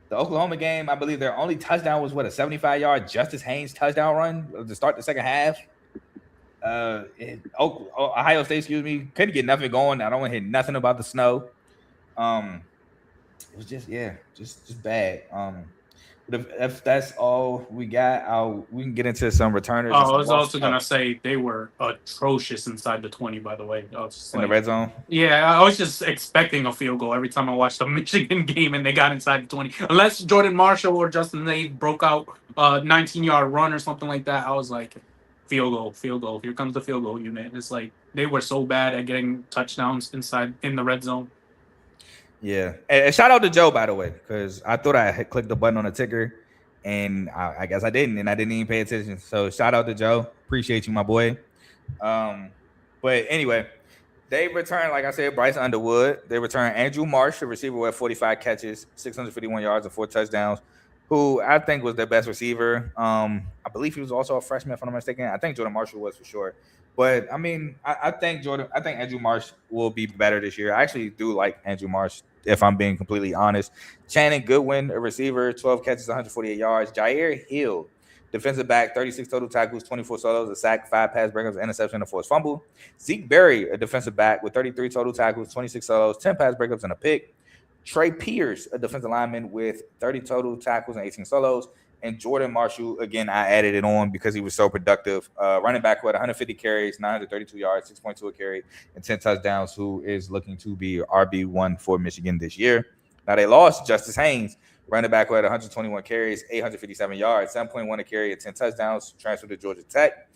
The Oklahoma game, I believe their only touchdown was a 75-yard Justice Haynes touchdown run to start the second half. Ohio State, couldn't get nothing going. I don't want to hear nothing about the snow. It was just bad. But if that's all we got, we can get into some returners. I was also gonna say they were atrocious inside the 20. By the way, I was just in the red zone. Yeah, I was just expecting a field goal every time I watched the Michigan game, and they got inside the 20. Unless Jordan Marshall or Justin Nade broke out a 19-yard run or something like that, I was like, field goal. Here comes the field goal unit. It's like they were so bad at getting touchdowns inside in the red zone. Yeah, and shout out to Joe, by the way, because I thought I had clicked the button on the ticker, and I guess I didn't, and I didn't even pay attention. So shout out to Joe. Appreciate you, my boy. But anyway, they returned, like I said, Bryce Underwood. They returned Andrew Marsh, a receiver with 45 catches, 651 yards, and 4 touchdowns, who I think was their best receiver. I believe he was also a freshman, if I'm not mistaken. I think Jordan Marshall was for sure. But I mean, I think Andrew Marsh will be better this year. I actually do like Andrew Marsh, if I'm being completely honest. Channing Goodwin, a receiver, 12 catches, 148 yards. Jair Hill, defensive back, 36 total tackles, 24 solos, a sack, 5 pass breakups, an interception, and a forced fumble. Zeke Berry, a defensive back with 33 total tackles, 26 solos, 10 pass breakups, and a pick. Trey Pierce, a defensive lineman with 30 total tackles and 18 solos. And Jordan Marshall, again, I added it on because he was so productive. Running back with 150 carries, 932 yards, 6.2 a carry, and 10 touchdowns, who is looking to be RB1 for Michigan this year. Now, they lost Justice Haynes, running back with 121 carries, 857 yards, 7.1 a carry, and 10 touchdowns, transferred to Georgia Tech.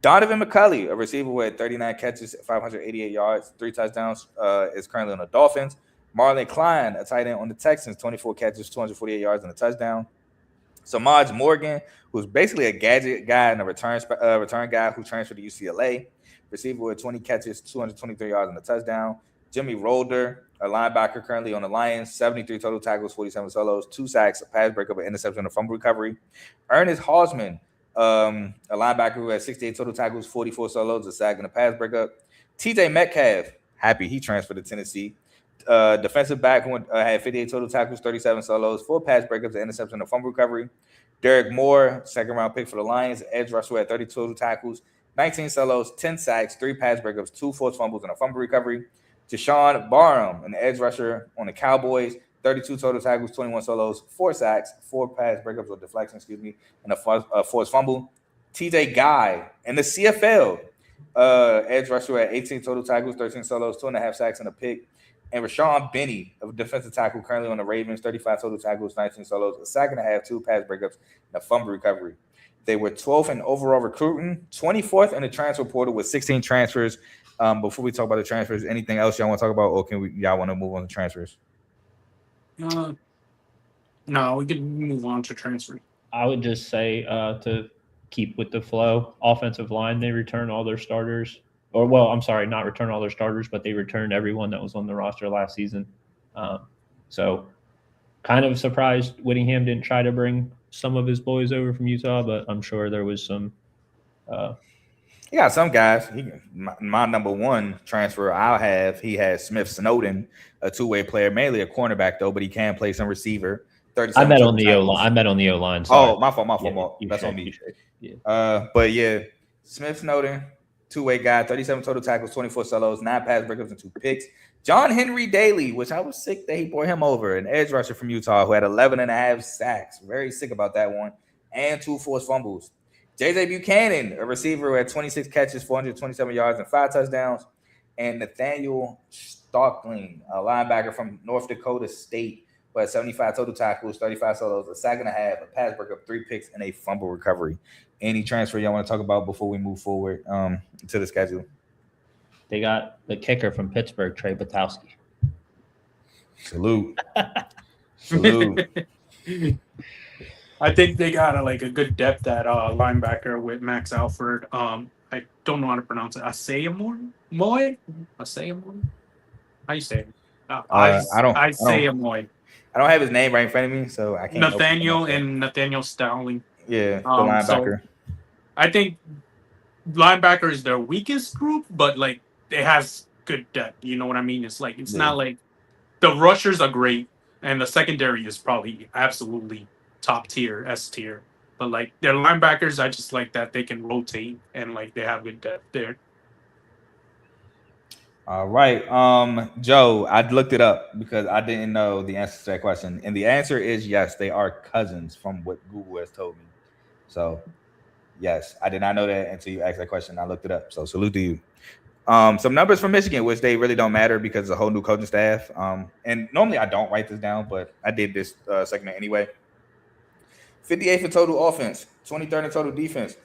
Donovan McCulley, a receiver with 39 catches, 588 yards, 3 touchdowns, is currently on the Dolphins. Marlon Klein, a tight end on the Texans, 24 catches, 248 yards, and a touchdown. Samaj Morgan, who's basically a gadget guy and a return guy who transferred to UCLA. Receiver with 20 catches, 223 yards, and a touchdown. Jimmy Rolder, a linebacker currently on the Lions, 73 total tackles, 47 solos, 2 sacks, a pass breakup, an interception, and a fumble recovery. Ernest Hausman, a linebacker who has 68 total tackles, 44 solos, a sack, and a pass breakup. TJ Metcalf, happy he transferred to Tennessee. Defensive back who had 58 total tackles, 37 solos, 4 pass breakups, an interception, and a fumble recovery. Derek Moore, second-round pick for the Lions, edge rusher at 30 total tackles, 19 solos, 10 sacks, 3 pass breakups, 2 forced fumbles, and a fumble recovery. Deshaun Barham, an edge rusher on the Cowboys, 32 total tackles, 21 solos, 4 sacks, 4 pass breakups or deflections, and a forced fumble. TJ Guy in the CFL, edge rusher at 18 total tackles, 13 solos, 2.5 sacks, and a pick. And Rashawn Benny, a defensive tackle currently on the Ravens, 35 total tackles, 19 solos, a sack and a half, 2 pass breakups, and a fumble recovery. They were 12th in overall recruiting, 24th in the transfer portal with 16 transfers. Before we talk about the transfers, anything else y'all want to talk about, or y'all want to move on to transfers? No, we can move on to transfer. I would just say to keep with the flow, offensive line, they return all their starters. Or, well, I'm sorry, not return all their starters, but they returned everyone that was on the roster last season. So kind of surprised Whittingham didn't try to bring some of his boys over from Utah, but I'm sure there was some. Yeah, some guys. My number one transfer he has Smith Snowden, a 2-way player, mainly a cornerback, though, but he can play some receiver. I met on the O-line. Oh, my fault. That's on me. Yeah. But, yeah, Smith Snowden, 2-way guy, 37 total tackles, 24 solos, 9 pass breakups, and 2 picks. John Henry Daly, which I was sick that he brought him over, an edge rusher from Utah who had 11.5 sacks. Very sick about that one. And 2 forced fumbles. J.J. Buchanan, a receiver who had 26 catches, 427 yards, and 5 touchdowns. And Nathaniel Starkling, a linebacker from North Dakota State, who had 75 total tackles, 35 solos, a sack and a half, a pass breakup, 3 picks, and a fumble recovery. Any transfer y'all want to talk about before we move forward to the schedule? They got the kicker from Pittsburgh, Trey Batowski. Salute. I think they got a good depth at linebacker with Max Alford. I don't know how to pronounce it. Asayamoy? How you say it? Asayamoy. I don't have his name right in front of me, so I can't. Nathaniel Stowling. Yeah, the linebacker. So I think linebacker is their weakest group, but it has good depth. You know what I mean? It's not like the rushers are great, and the secondary is probably absolutely top tier, S tier. But their linebackers, I just like that they can rotate and they have good depth there. All right. Joe, I looked it up because I didn't know the answer to that question. And the answer is yes, they are cousins from what Google has told me. So yes, I did not know that until you asked that question. I looked it up. So salute to you. Some numbers from Michigan, which they really don't matter because it's a whole new coaching staff. And normally I don't write this down, but I did this segment anyway. 58th in total offense, 23rd in total defense,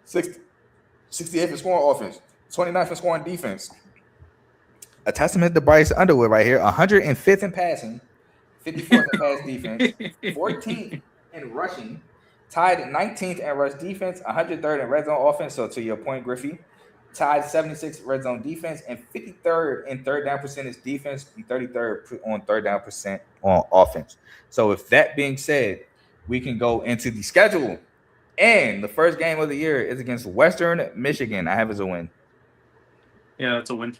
68th in scoring offense, 29th in scoring defense, a testament to Bryce Underwood right here. 105th in passing, 54th in pass defense, 14th in rushing, tied 19th in rush defense, 103rd in red zone offense. So to your point, Griffey, tied 76th red zone defense and 53rd in third down percentage defense and 33rd on third down percent on offense. So with that being said, we can go into the schedule. And the first game of the year is against Western Michigan. I have as a win. Yeah, that's a win.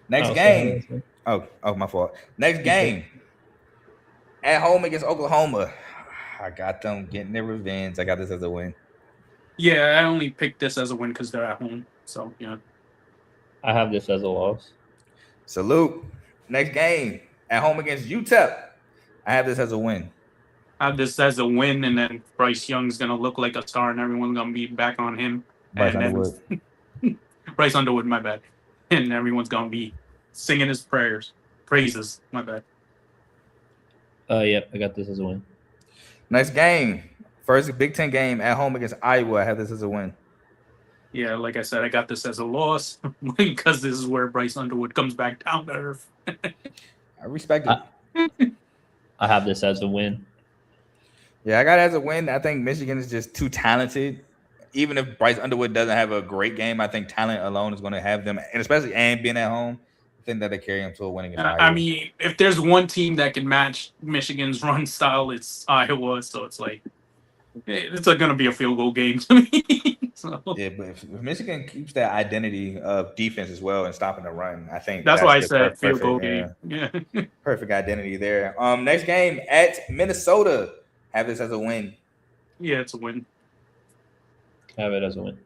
Next game. Oh, my fault. Next game. At home against Oklahoma. I got them getting their revenge. I got this as a win. Yeah, I only picked this as a win because they're at home. So, yeah. I have this as a loss. Salute. Next game. At home against UTEP. I have this as a win. I have this as a win, and then Bryce Young's going to look like a star, and everyone's going to be back on him. Bryce Underwood. Bryce Underwood, my bad. And everyone's going to be singing his praises, my bad. Yep, I got this as a win. Next game. First Big Ten game at home against Iowa. I have this as a win. Yeah, like I said, I got this as a loss because this is where Bryce Underwood comes back down to earth. I respect it. I have this as a win. Yeah, I got it as a win. I think Michigan is just too talented. Even if Bryce Underwood doesn't have a great game, I think talent alone is going to have them, and especially being at home, I think that they carry them to a winning. I mean, if there's one team that can match Michigan's run style, it's Iowa. So it's like it's going to be a field goal game to me. So. Yeah, but if Michigan keeps that identity of defense as well and stopping the run, I think that's why I said field goal game. Yeah, perfect identity there. Next game at Minnesota. Have this as a win. Yeah, it's a win. Have it as a win.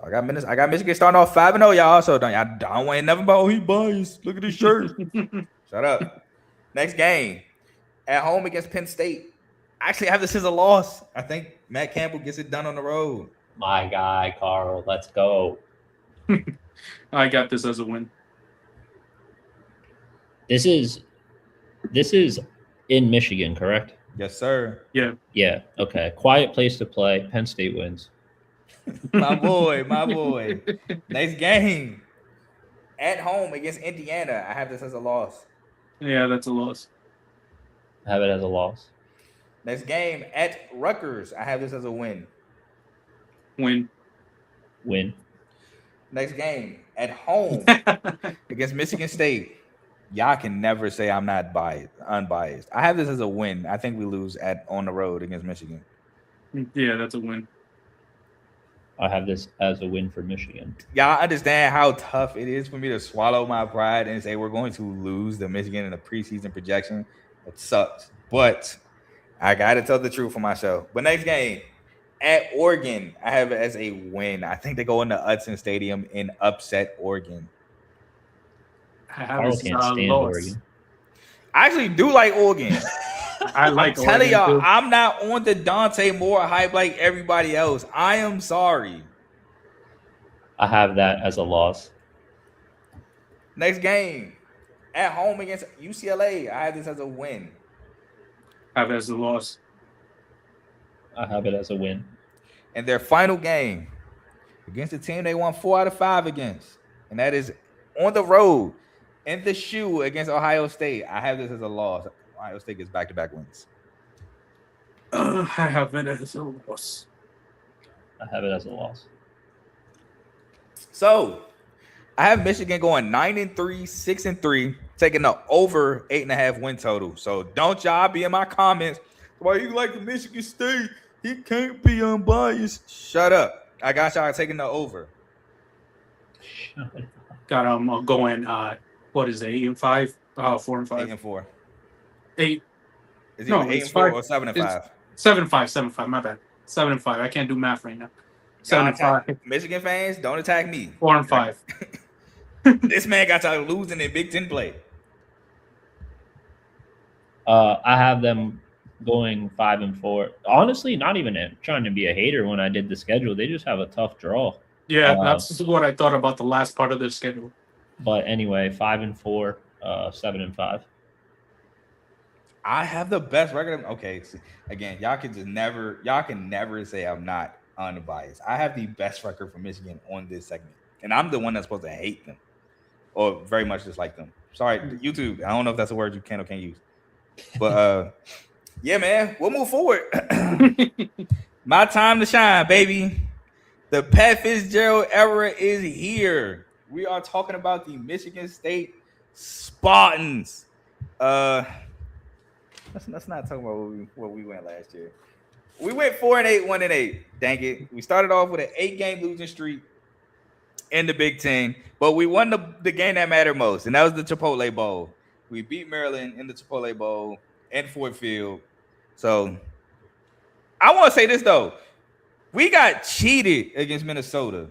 I got Michigan starting off 5-0, y'all. So don't want nothing about he biased. Look at his shirt. Shut up. Next game at home against Penn State. I actually have this as a loss. I think Matt Campbell gets it done on the road. My guy, Carl. Let's go. I got this as a win. This is in Michigan, correct? Yes, sir. Yeah. Yeah. Okay. Quiet place to play. Penn State wins. my boy. Next game at home against Indiana. I have this as a loss. Yeah, that's a loss. I have it as a loss. Next game at Rutgers. I have this as a win. Win. Next game at home against Michigan State. Y'all can never say I'm not unbiased. I have this as a win. I think we lose on the road against Michigan. Yeah, that's a win. I have this as a win for Michigan. Y'all understand how tough it is for me to swallow my pride and say we're going to lose the Michigan in the preseason projection. It sucks. But I got to tell the truth for myself. But next game at Oregon, I have it as a win. I think they go into Hudson Stadium and upset Oregon. I can't stand Oregon. I actually do like Oregon. I like I'm telling y'all, too. I'm not on the Dante Moore hype like everybody else. I am sorry. I have that as a loss. Next game at home against UCLA. I have this as a win. I have it as a loss. I have it as a win. And their final game against the team they won 4 out of 5 against, and that is on the road in the shoe against Ohio State. I have this as a loss. Ohio State gets back-to-back wins. I have it as a loss. I have it as a loss. So I have Michigan going 9-3, 6-3, taking the over 8.5 win total. So don't y'all be in my comments. Why you like the Michigan State? He can't be unbiased. Shut up. I got y'all taking the over. Got going. What is it? 8-5? 4-5. 8-4. 8. Is it 8-4 or 7-5? 7-5. My bad. 7-5. I can't do math right now. 7-5. Michigan fans, don't attack me. 4-5. This man got y'all losing in Big Ten play. I have them going 5-4. Honestly, not even trying to be a hater when I did the schedule. They just have a tough draw. Yeah, that's what I thought about the last part of their schedule. But anyway, 5-4, 7-5. I have the best record. Okay, so again, y'all can never say I'm not unbiased. I have the best record for Michigan on this segment, and I'm the one that's supposed to hate them. or very much just like them. Sorry, YouTube. I don't know if that's a word you can or can't use. But yeah, man, we'll move forward. My time to shine, baby. The Pat Fitzgerald era is here. We are talking about the Michigan State Spartans. Let's not talk about what we went last year. We went 4-8, 1-8. Dang it. We started off with an 8-game losing streak in the Big Ten, but we won the game that mattered most, and that was the Chipotle Bowl. We beat Maryland in the Chipotle Bowl in Ford Field. So I want to say this, though. We got cheated against Minnesota.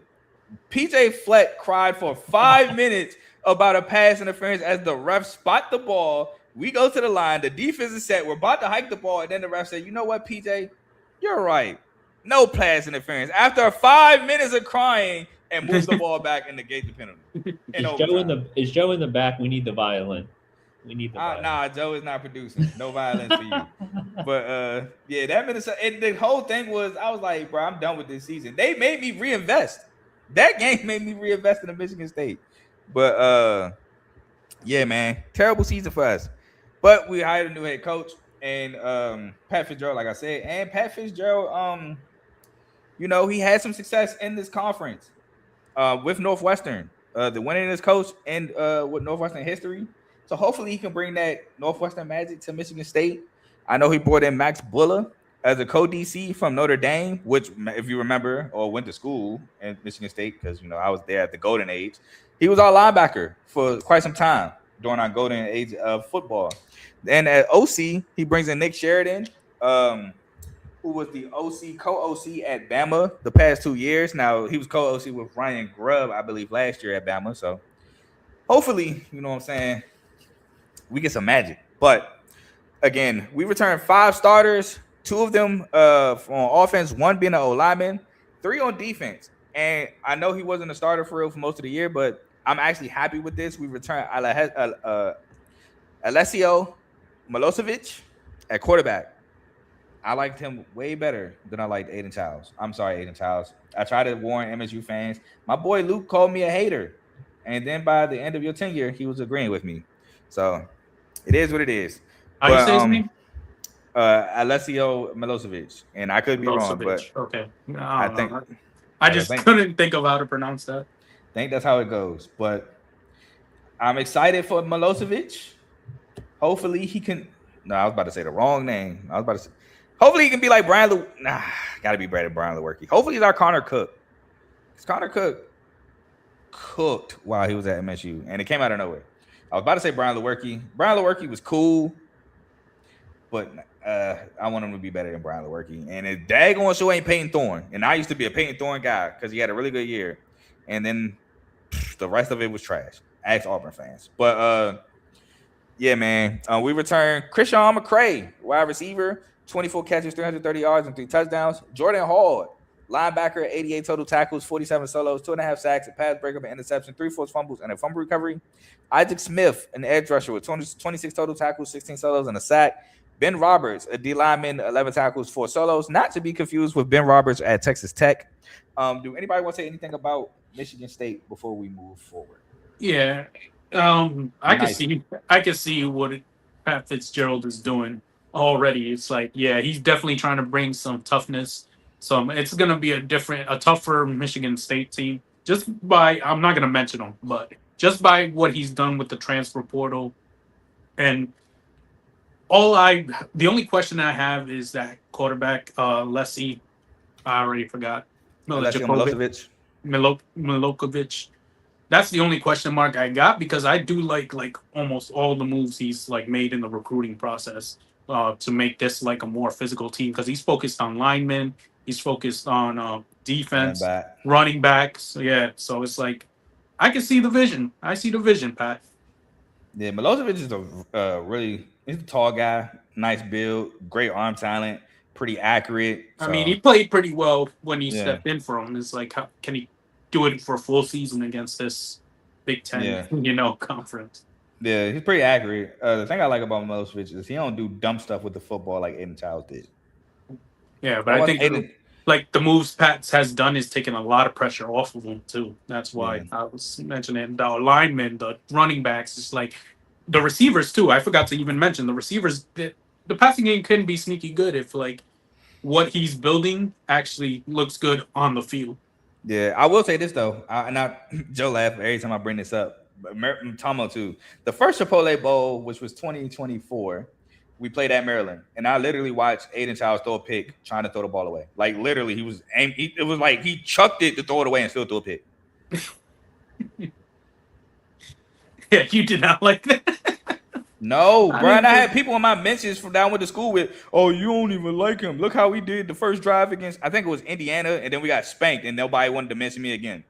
PJ Fleck cried for 5 minutes about a pass interference as the ref spot the ball. We go to the line. The defense is set. We're about to hike the ball, and then the ref said, "You know what, PJ? You're right. No pass interference." After 5 minutes of crying, and moved the ball back and negate the penalty. Is Joe in the back? We need the violin. We need the violin. Nah, Joe is not producing. No violence for you. But yeah, that Minnesota. And the whole thing was, I was like, bro, I'm done with this season. They made me reinvest. That game made me reinvest in the Michigan State. But yeah, man, terrible season for us. But we hired a new head coach, and Pat Fitzgerald, like I said, and Pat Fitzgerald, you know, he had some success in this conference with Northwestern, the winningest coach in with Northwestern history. So hopefully he can bring that Northwestern magic to Michigan State. I know he brought in Max Buller as a co-DC from Notre Dame, which, if you remember, or went to school in Michigan State, because, you know, I was there at the golden age. He was our linebacker for quite some time during our golden age of football. Then at OC, he brings in Nick Sheridan, who was the co-OC at Bama the past 2 years. Now, he was co-OC with Ryan Grubb, I believe, last year at Bama. So hopefully, you know what I'm saying, we get some magic. But again, we returned 5 starters, 2 of them on offense, 1 being an O-lineman, 3 on defense. And I know he wasn't a starter for real for most of the year, but I'm actually happy with this. We returned Alessio Milosevic at quarterback. I liked him way better than I liked Aiden Childs. I'm sorry, Aiden Childs. I tried to warn MSU fans. My boy Luke called me a hater. And then by the end of your tenure, he was agreeing with me. So it is what it is. How you say his name? Alessio Milosevic. And I could be wrong, but okay. I just couldn't think of how to pronounce that. I think that's how it goes. But I'm excited for Milosevic. Hopefully he can. No, I was about to say the wrong name. Hopefully he can be like Brian. Got to be better than Brian Lewerke. Hopefully he's our Connor Cook. Because Connor Cook cooked while he was at MSU, and it came out of nowhere. I was about to say Brian Lewerke. Brian Lewerke was cool, but I want him to be better than Brian Lewerke. And his daggone show ain't Peyton Thorne. And I used to be a Peyton Thorne guy because he had a really good year. And then the rest of it was trash. Ask Auburn fans. But yeah, man. We returned Christian McCray, wide receiver, 24 catches, 330 yards, and 3 touchdowns. Jordan Hall, linebacker, 88 total tackles, 47 solos, 2.5 sacks, a pass breakup, an interception, 3 forced fumbles, and a fumble recovery. Isaac Smith, an edge rusher with 26 total tackles, 16 solos, and a sack. Ben Roberts, a D lineman, 11 tackles, 4 solos. Not to be confused with Ben Roberts at Texas Tech. Do anybody want to say anything about Michigan State before we move forward? Yeah, I can see what Pat Fitzgerald is doing already. It's like, yeah, he's definitely trying to bring some toughness. It's going to be a tougher Michigan State team. I'm not going to mention them, but just by what he's done with the transfer portal. And the only question I have is that quarterback, Leslie, I already forgot. Milosevic. Milokovic. That's the only question mark I got, because I do like almost all the moves he's made in the recruiting process to make this like a more physical team, because he's focused on linemen, he's focused on defense, running backs. Yeah, so it's like I can see the vision. I see the vision, Pat. Yeah, Milosevic is he's a tall guy, nice build, great arm talent, pretty accurate. So. I mean, he played pretty well when he stepped in for him. It's like, how can he do it for a full season against this Big Ten, conference? Yeah, he's pretty accurate. The thing I like about Milosevic is he don't do dumb stuff with the football like Aiden Childs did. Yeah, but I think like the moves Pat has done is taking a lot of pressure off of him too. That's Yeah. why I was mentioning the linemen, the running backs, just like the receivers too. I forgot to even mention the receivers. The passing game can be sneaky good if like what he's building actually looks good on the field. Yeah, I will say this though, Joe laugh every time I bring this up. But Tomo too. The first Chipotle Bowl, which was 2024, we played at Maryland, and I literally watched Aiden Childs throw a pick trying to throw the ball away. Like literally, he was aimed. It was like he chucked it to throw it away and still threw a pick. Yeah, you did not like that. No, Brian. I had people in my mentions from down with the school with, "Oh, you don't even like him. Look how we did the first drive against, I think it was Indiana, and then we got spanked, and nobody wanted to mention me again."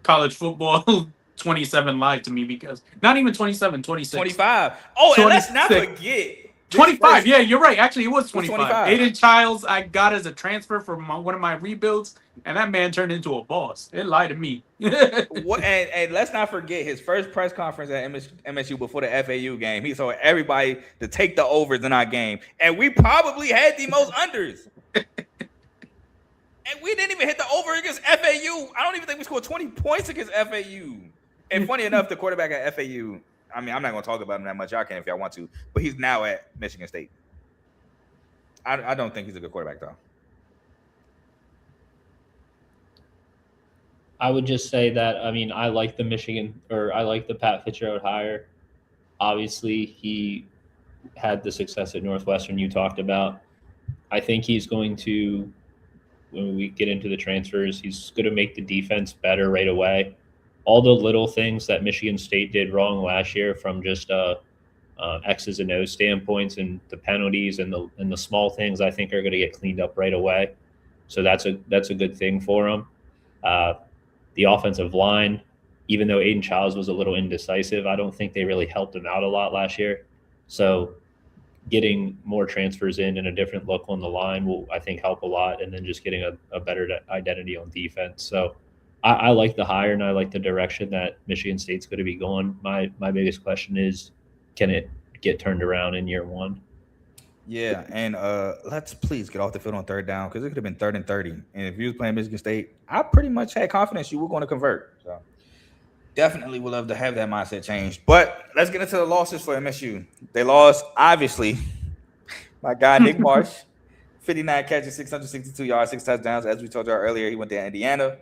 College football 27 lied to me because not even 27, 26. 25. Oh, 26. And let's not forget 25. Yeah, you're right. Actually, it was 25. Aiden Childs, I got as a transfer from one of my rebuilds, and that man turned into a boss. It lied to me. And let's not forget his first press conference at MSU before the FAU game. He told everybody to take the overs in our game, and we probably had the most unders. And we didn't even hit the over against FAU. I don't even think we scored 20 points against FAU. And funny enough, the quarterback at FAU, I mean, I'm not going to talk about him that much. Y'all can if y'all want to. But he's now at Michigan State. I don't think he's a good quarterback, though. I would just say that, I mean, I like the Pat Fitzgerald hire. Obviously, he had the success at Northwestern you talked about. I think he's going to, when we get into the transfers, he's going to make the defense better right away. All the little things that Michigan State did wrong last year, from just X's and O's standpoints and the penalties and the small things, I think are going to get cleaned up right away. So that's a good thing for him. The offensive line, even though Aiden Childs was a little indecisive, I don't think they really helped him out a lot last year. So getting more transfers in and a different look on the line will, I think, help a lot. And then just getting a better identity on defense. So I like the hire and I like the direction that Michigan State's going to be going. My biggest question is, can it get turned around in year one? Yeah, and let's please get off the field on third down, because it could have been 3rd and 30. And if you was playing Michigan State, I pretty much had confidence you were going to convert. So definitely would love to have that mindset changed. But let's get into the losses for MSU. They lost, obviously, my guy Nick Marsh, 59 catches, 662 yards, 6 touchdowns. As we told you earlier, he went to Indiana.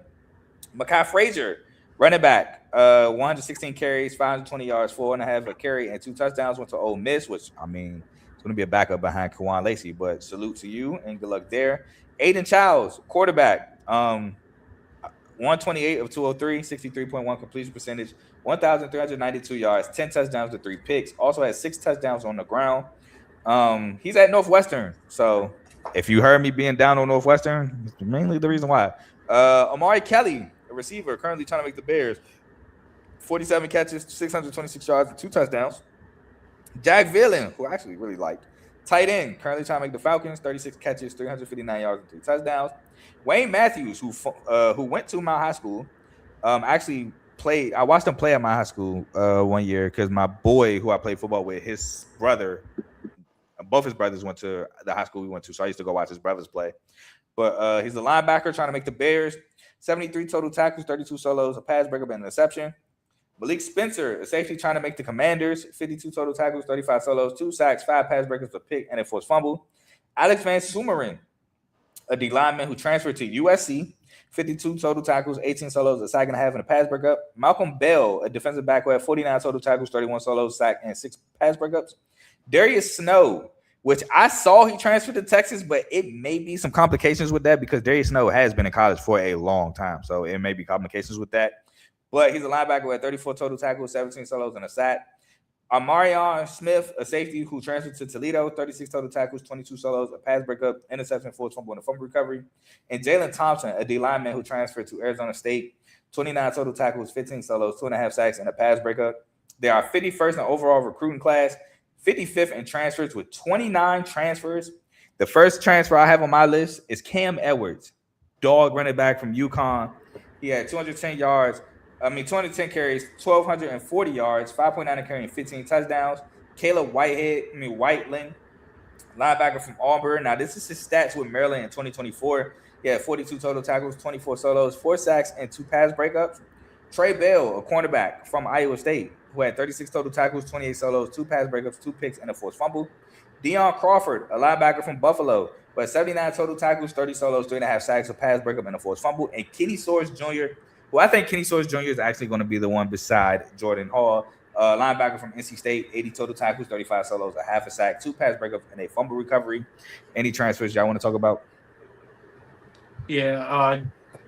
Mekhi Frazier, running back, 116 carries, 520 yards, 4.5 a carry, and 2 touchdowns. Went to Ole Miss, which, I mean, it's going to be a backup behind Kawan Lacey, but salute to you and good luck there. Aiden Childs, quarterback, 128 of 203, 63.1 completion percentage, 1,392 yards, 10 touchdowns to 3 picks. Also has 6 touchdowns on the ground. He's at Northwestern, so if you heard me being down on Northwestern, it's mainly the reason why. Amari Kelly, a receiver, currently trying to make the Bears, 47 catches, 626 yards, and 2 touchdowns. Jack Villan, who I actually really liked, tight end, currently trying to make the Falcons, 36 catches, 359 yards, and 3 touchdowns. Wayne Matthews, who went to my high school, actually played. I watched him play at my high school one year because my boy, who I played football with, his brother, both his brothers went to the high school we went to, so I used to go watch his brothers play. But he's a linebacker trying to make the Bears, 73 total tackles, 32 solos, a pass breakup, and an interception. Malik Spencer, a safety trying to make the Commanders, 52 total tackles, 35 solos, 2 sacks, 5 pass breakups, a pick, and a forced fumble. Alex Van Sumeren, a D lineman who transferred to USC, 52 total tackles, 18 solos, a sack and a half, and a pass breakup. Malcolm Bell, a defensive back who had 49 total tackles, 31 solos, sack, and 6 pass breakups. Darius Snow, which I saw he transferred to Texas, but it may be some complications with that because Darius Snow has been in college for a long time, so it may be complications with that. But he's a linebacker with 34 total tackles, 17 solos, and a sack. Amarion Smith, a safety who transferred to Toledo, 36 total tackles, 22 solos, a pass breakup, interception, forced fumble, and a fumble recovery. And Jalen Thompson, a D lineman who transferred to Arizona State, 29 total tackles, 15 solos, 2.5 sacks, and a pass breakup. They are 51st in the overall recruiting class, 55th in transfers with 29 transfers. The first transfer I have on my list is Cam Edwards, dog running back from UConn. He had 210 carries, 1,240 yards, 5.9 a carry, and 15 touchdowns. Caleb Whiteland, linebacker from Auburn. Now, this is his stats with Maryland in 2024. He had 42 total tackles, 24 solos, 4 sacks, and 2 pass breakups. Trey Bell, a cornerback from Iowa State, who had 36 total tackles, 28 solos, 2 pass breakups, 2 picks, and a forced fumble. Deion Crawford, a linebacker from Buffalo, who had 79 total tackles, 30 solos, 3.5 sacks, a pass breakup, and a forced fumble. And Kenny Soares Jr., who I think Kenny Soares Jr. is actually going to be the one beside Jordan Hall, linebacker from NC State, 80 total tackles, 35 solos, a half a sack, 2 pass breakups, and a fumble recovery. Any transfers y'all want to talk about? Yeah,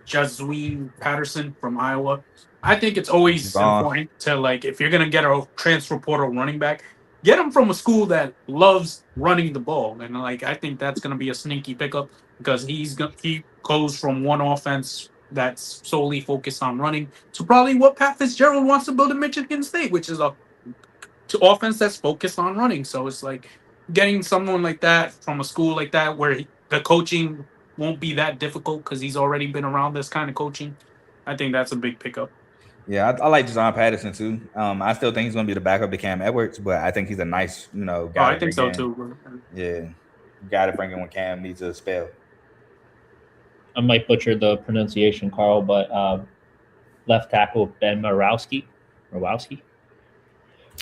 Jazween Patterson from Iowa. I think it's always important to, like, if you're going to get a transfer portal running back, get him from a school that loves running the ball. And, like, I think that's going to be a sneaky pickup because he goes from one offense that's solely focused on running to probably what Pat Fitzgerald wants to build at Michigan State, which is a offense that's focused on running. So it's like getting someone like that from a school like that where the coaching won't be that difficult because he's already been around this kind of coaching. I think that's a big pickup. Yeah, I like Jazon Patterson too. I still think he's going to be the backup to Cam Edwards, but I think he's a nice, guy. I think so too, bro. Yeah, got to bring in when Cam needs a spell. I might butcher the pronunciation, Carl, but left tackle Ben Marowski.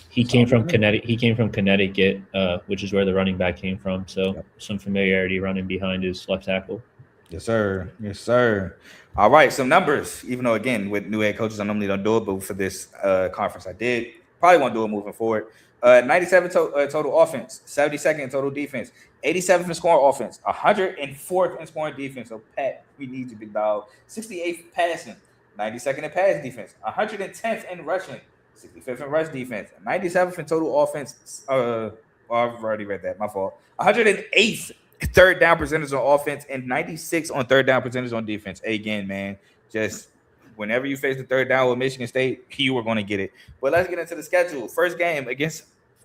He came from Connecticut. He came from Connecticut, which is where the running back came from. So some familiarity running behind his left tackle. Yes, sir. Yes, sir. All right, some numbers. Even though, again, with new head coaches, I normally don't do it, but for this conference, I did. Probably won't do it moving forward. 97 total offense, 72nd in total defense, 87th in scoring offense, 104th in scoring defense. So, Pat, we need you, big dog. 68th passing, 92nd in pass defense, 110th in rushing, 65th in rush defense, 97th in total offense. I've already read that. My fault. 108th third down percentage on offense and 96 on third down percentage on defense. Again, man, just whenever you face the third down with Michigan State, you were going to get it. But let's get into the schedule. First game against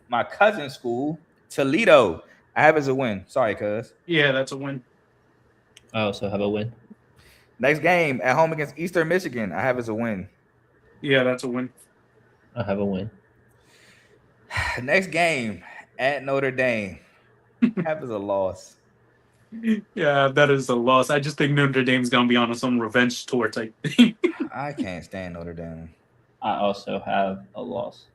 my cousin's school, Toledo. I have as a win. Sorry, cuz. Yeah, that's a win. I also have a win. Next game at home against Eastern Michigan. I have as a win. Yeah, that's a win. I have a win. Next game at Notre Dame. I have as a loss. Yeah, that is a loss. I just think Notre Dame's going to be on some revenge tour type thing. I can't stand Notre Dame. I also have a loss.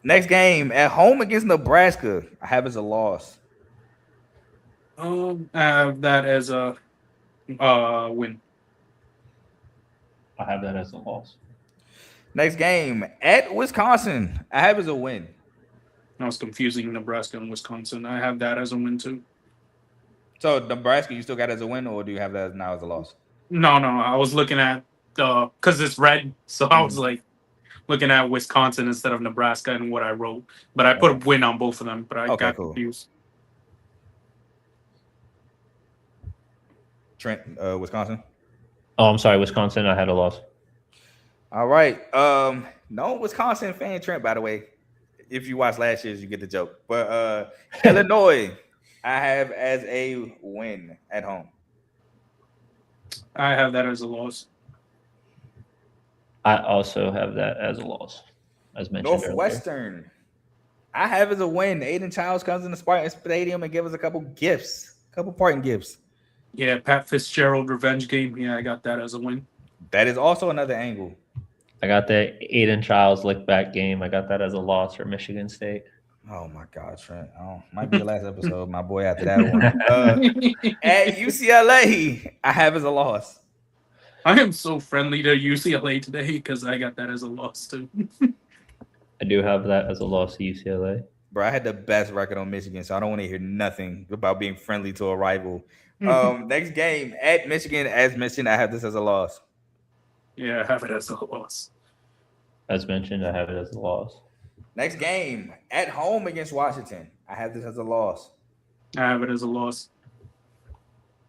Next game at home against Nebraska. I have as a loss. I have that as a win. I have that as a loss. Next game at Wisconsin. I have as a win. I was confusing Nebraska and Wisconsin. I have that as a win too. So Nebraska, you still got as a win, or do you have that now as a loss? No. I was looking at because it's red, so I was like looking at Wisconsin instead of Nebraska and what I wrote. But I put a win on both of them, but I got confused. Trent, Wisconsin. Oh, I'm sorry, Wisconsin. I had a loss. All right. No Wisconsin fan, Trent, by the way. If you watched last year's, you get the joke. But Illinois, I have as a win at home. I have that as a loss. I also have that as a loss, as mentioned Northwestern, earlier. I have as a win. Aiden Childs comes in the Spartan Stadium and gives us a couple parting gifts. Yeah, Pat Fitzgerald revenge game. Yeah, I got that as a win. That is also another angle. I got the Aiden Childs lick back game. I got that as a loss for Michigan State. Oh my God, Trent! Might be the last episode, my boy. After that one, at UCLA, I have as a loss. I am so friendly to UCLA today because I got that as a loss too. I do have that as a loss to UCLA. Bro, I had the best record on Michigan, so I don't want to hear nothing about being friendly to a rival. Next game at Michigan, as mentioned, I have this as a loss. Yeah, I have it as a loss. As mentioned, I have it as a loss. Next game at home against Washington, I have this as a loss. I have it as a loss.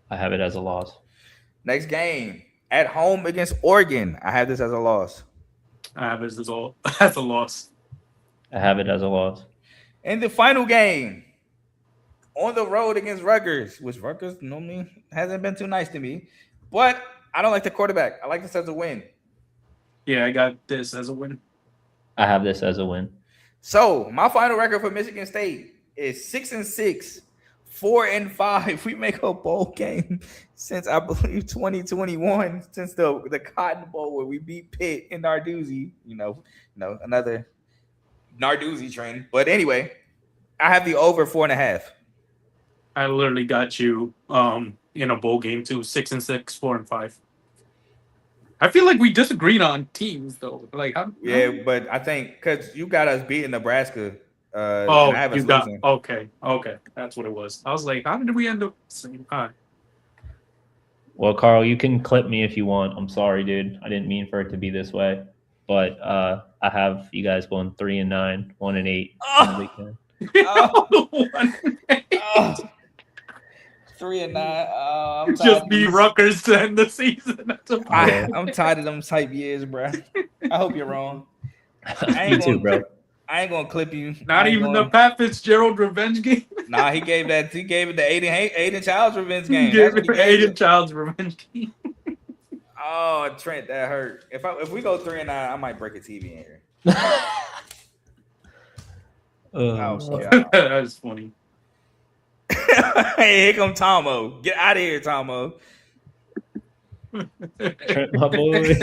I have it as a loss. Next game at home against Oregon, I have this as a loss. I have it as a loss. I have it as a loss. And the final game on the road against Rutgers, which Rutgers normally hasn't been too nice to me, but I don't like the quarterback. I like this as a win. Yeah, I got this as a win. I have this as a win. So my final record for Michigan State is 6-6, 4-5. We make a bowl game since I believe 2021, since the Cotton Bowl where we beat Pitt in Narduzzi. Another Narduzzi trend. But anyway, I have the over 4.5. I literally got you in a bowl game too, 6-6, 4-5. I feel like we disagreed on teams though. Like, but I think because you got us beating Nebraska. You got losing. Okay, that's what it was. I was like, how did we end up same high? Well, Carl, you can clip me if you want. I'm sorry, dude. I didn't mean for it to be this way, but I have you guys going 3-9, 1-8. Oh. 3-9. Just be Rutgers to end the season. I'm tired of them type years, bro. I hope you're wrong. Me too, bro. I ain't gonna clip you. Not even the Pat Fitzgerald revenge game. Nah, he gave it the Aiden Childs revenge game. He gave it the Aiden Childs revenge game. Oh, Trent, that hurt. If we go 3-9, I might break a TV in here. That's funny. Hey, here come Tomo. Get out of here, Tomo. Trent, my boy.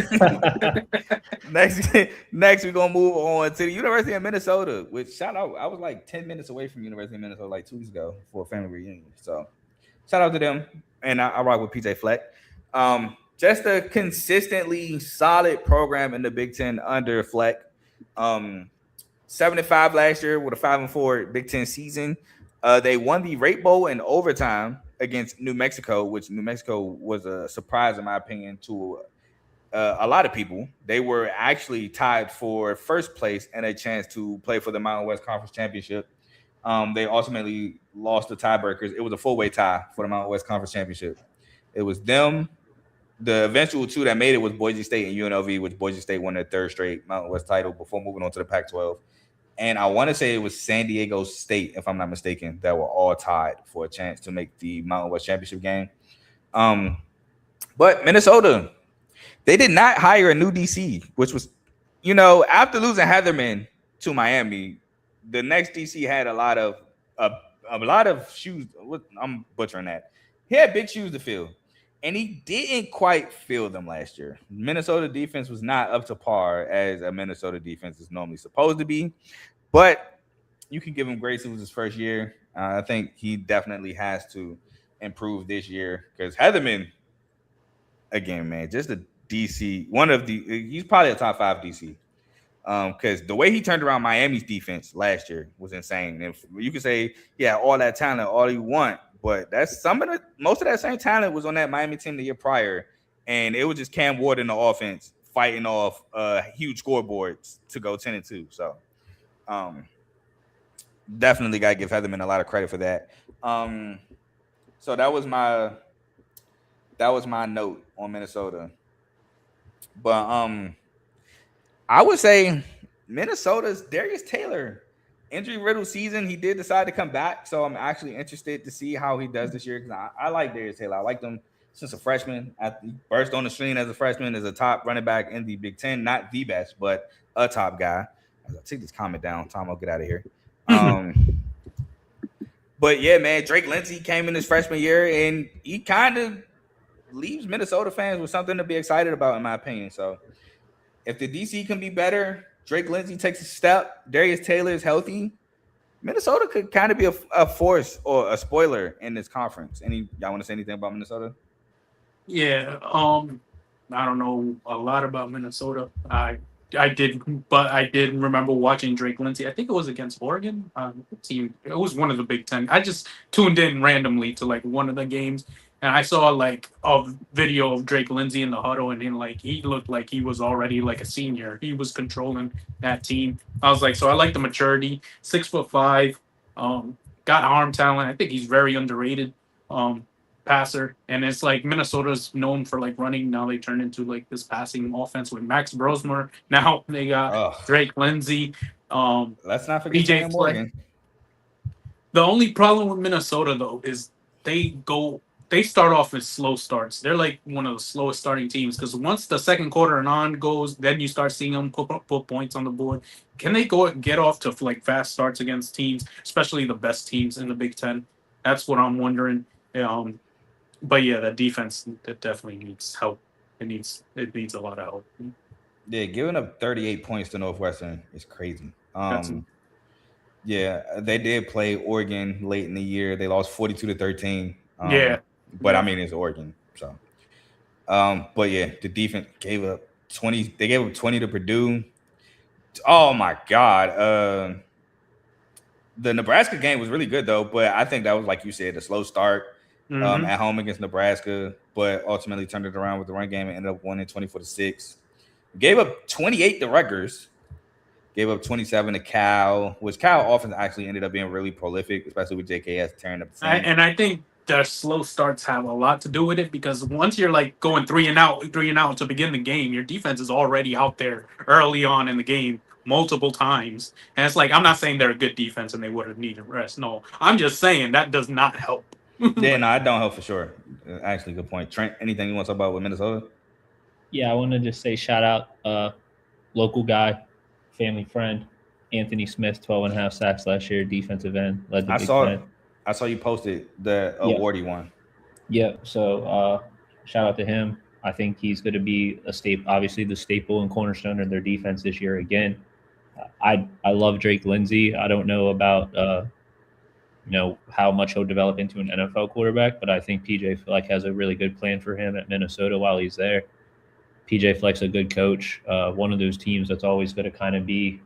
Next, we're gonna move on to the University of Minnesota. Which shout out, I was like 10 minutes away from University of Minnesota like 2 weeks ago for a family reunion. So shout out to them. And I rock with PJ Fleck. Just a consistently solid program in the Big Ten under Fleck. 7-5 last year with a 5-4 Big Ten season. They won the Rate Bowl in overtime against New Mexico, which New Mexico was a surprise, in my opinion, to a lot of people. They were actually tied for first place and a chance to play for the Mountain West Conference Championship. They ultimately lost the tiebreakers. It was a full-way tie for the Mountain West Conference Championship. It was them. The eventual two that made it was Boise State and UNLV, which Boise State won their third straight Mountain West title before moving on to the Pac-12. And I want to say it was San Diego State, if I'm not mistaken, that were all tied for a chance to make the Mountain West Championship game. But Minnesota, they did not hire a new DC, which was, after losing Heatherman to Miami, the next DC had a lot of shoes. I'm butchering that. He had big shoes to fill, and he didn't quite fill them last year. Minnesota defense was not up to par as a Minnesota defense is normally supposed to be, but you can give him grace. It was his first year. I think he definitely has to improve this year because Heatherman, again, man, just a DC, he's probably a top 5 DC. Because the way he turned around Miami's defense last year was insane. And you can say, yeah, all that talent, all you want, but most of that same talent was on that Miami team the year prior, and it was just Cam Ward in the offense fighting off huge scoreboards to go 10-2. So, definitely got to give Heatherman a lot of credit for that. So that was my note on Minnesota. But I would say Minnesota's Darius Taylor, injury riddled season. He did decide to come back, so I'm actually interested to see how he does this year because I like Darius Taylor. I liked him since a freshman. He burst on the screen as a freshman as a top running back in the Big Ten, not the best, but a top guy. I'll take this comment down. Tom, I'll get out of here. But yeah, man, Drake Lindsey came in his freshman year, and he kind of leaves Minnesota fans with something to be excited about, in my opinion. So if the DC can be better, Drake Lindsey takes a step, Darius Taylor is healthy, Minnesota could kind of be a force or a spoiler in this conference. Y'all want to say anything about Minnesota? Yeah, I don't know a lot about Minnesota. I did remember watching Drake Lindsey. I think it was against Oregon. Team. It was one of the Big Ten. I just tuned in randomly to like one of the games, and I saw like a video of Drake Lindsey in the huddle, and then like he looked like he was already like a senior. He was controlling that team. I was like, so I like the maturity. 6'5", got arm talent. I think he's very underrated. Passer, and it's like Minnesota's known for like running. Now they turn into like this passing offense with Max Brosmer. Now they got Drake Lindsey. Let's not forget PJ Morgan. The only problem with Minnesota though is they go they start off with slow starts. They're like one of the slowest starting teams because once the second quarter and on goes, then you start seeing them put points on the board. Can they get off to like fast starts against teams, especially the best teams in the Big Ten? That's what I'm wondering. But yeah, that defense it definitely needs help. It needs a lot of help. Yeah, giving up 38 points to Northwestern is crazy. That's Yeah, they did play Oregon late in the year. They lost 42-13. yeah. But I mean, it's Oregon. So, but yeah, the defense gave up 20. They gave up 20 to Purdue. Oh my God. The Nebraska game was really good though, but I think that was, like you said, a slow start at home against Nebraska, but ultimately turned it around with the run game and ended up winning 24-6. Gave up 28 to Rutgers. Gave up 27 to Cal, which Cal offense actually ended up being really prolific, especially with JKS tearing up the team. And I think the slow starts have a lot to do with it because once you're like going 3-and-out to begin the game, your defense is already out there early on in the game multiple times. And it's like, I'm not saying they're a good defense and they would have needed rest. No, I'm just saying that does not help. Yeah, no, I don't help for sure. Actually, good point. Trent, anything you want to talk about with Minnesota? Yeah, I want to just say shout out local guy, family friend, Anthony Smith, 12.5 sacks last year, defensive end. Led the Big Ten. I saw you posted the award he won. Yeah, so shout out to him. I think he's going to be obviously the staple and cornerstone of their defense this year again. I love Drake Lindsey. I don't know about how much he'll develop into an NFL quarterback, but I think PJ Fleck has a really good plan for him at Minnesota while he's there. PJ Fleck's a good coach, one of those teams that's always going to kind of be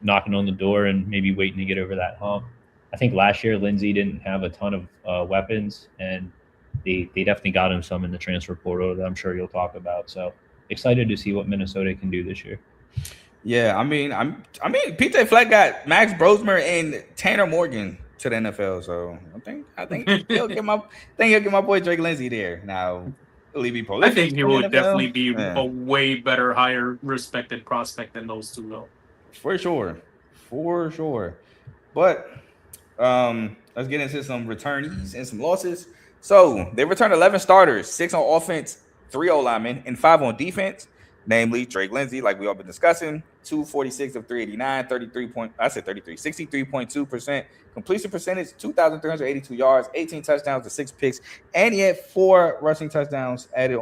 knocking on the door and maybe waiting to get over that hump. I think last year Lindsey didn't have a ton of weapons, and they definitely got him some in the transfer portal that I'm sure you'll talk about. So excited to see what Minnesota can do this year. Yeah, I mean, PJ Fleck got Max Brosmer and Tanner Morgan to the NFL, so I think he'll get my boy Drake Lindsey there. Now, will he be prolific? I think he would definitely be a way better, higher respected prospect than those two, though. For sure. But let's get into some returnees and some losses. So they returned 11 starters, 6 on offense, 3 O-linemen, and 5 on defense. Namely, Drake Lindsey, like we all been discussing, 246 of 389, 63.2% completion percentage, 2,382 yards, 18 touchdowns to 6 picks, and he had 4 rushing touchdowns added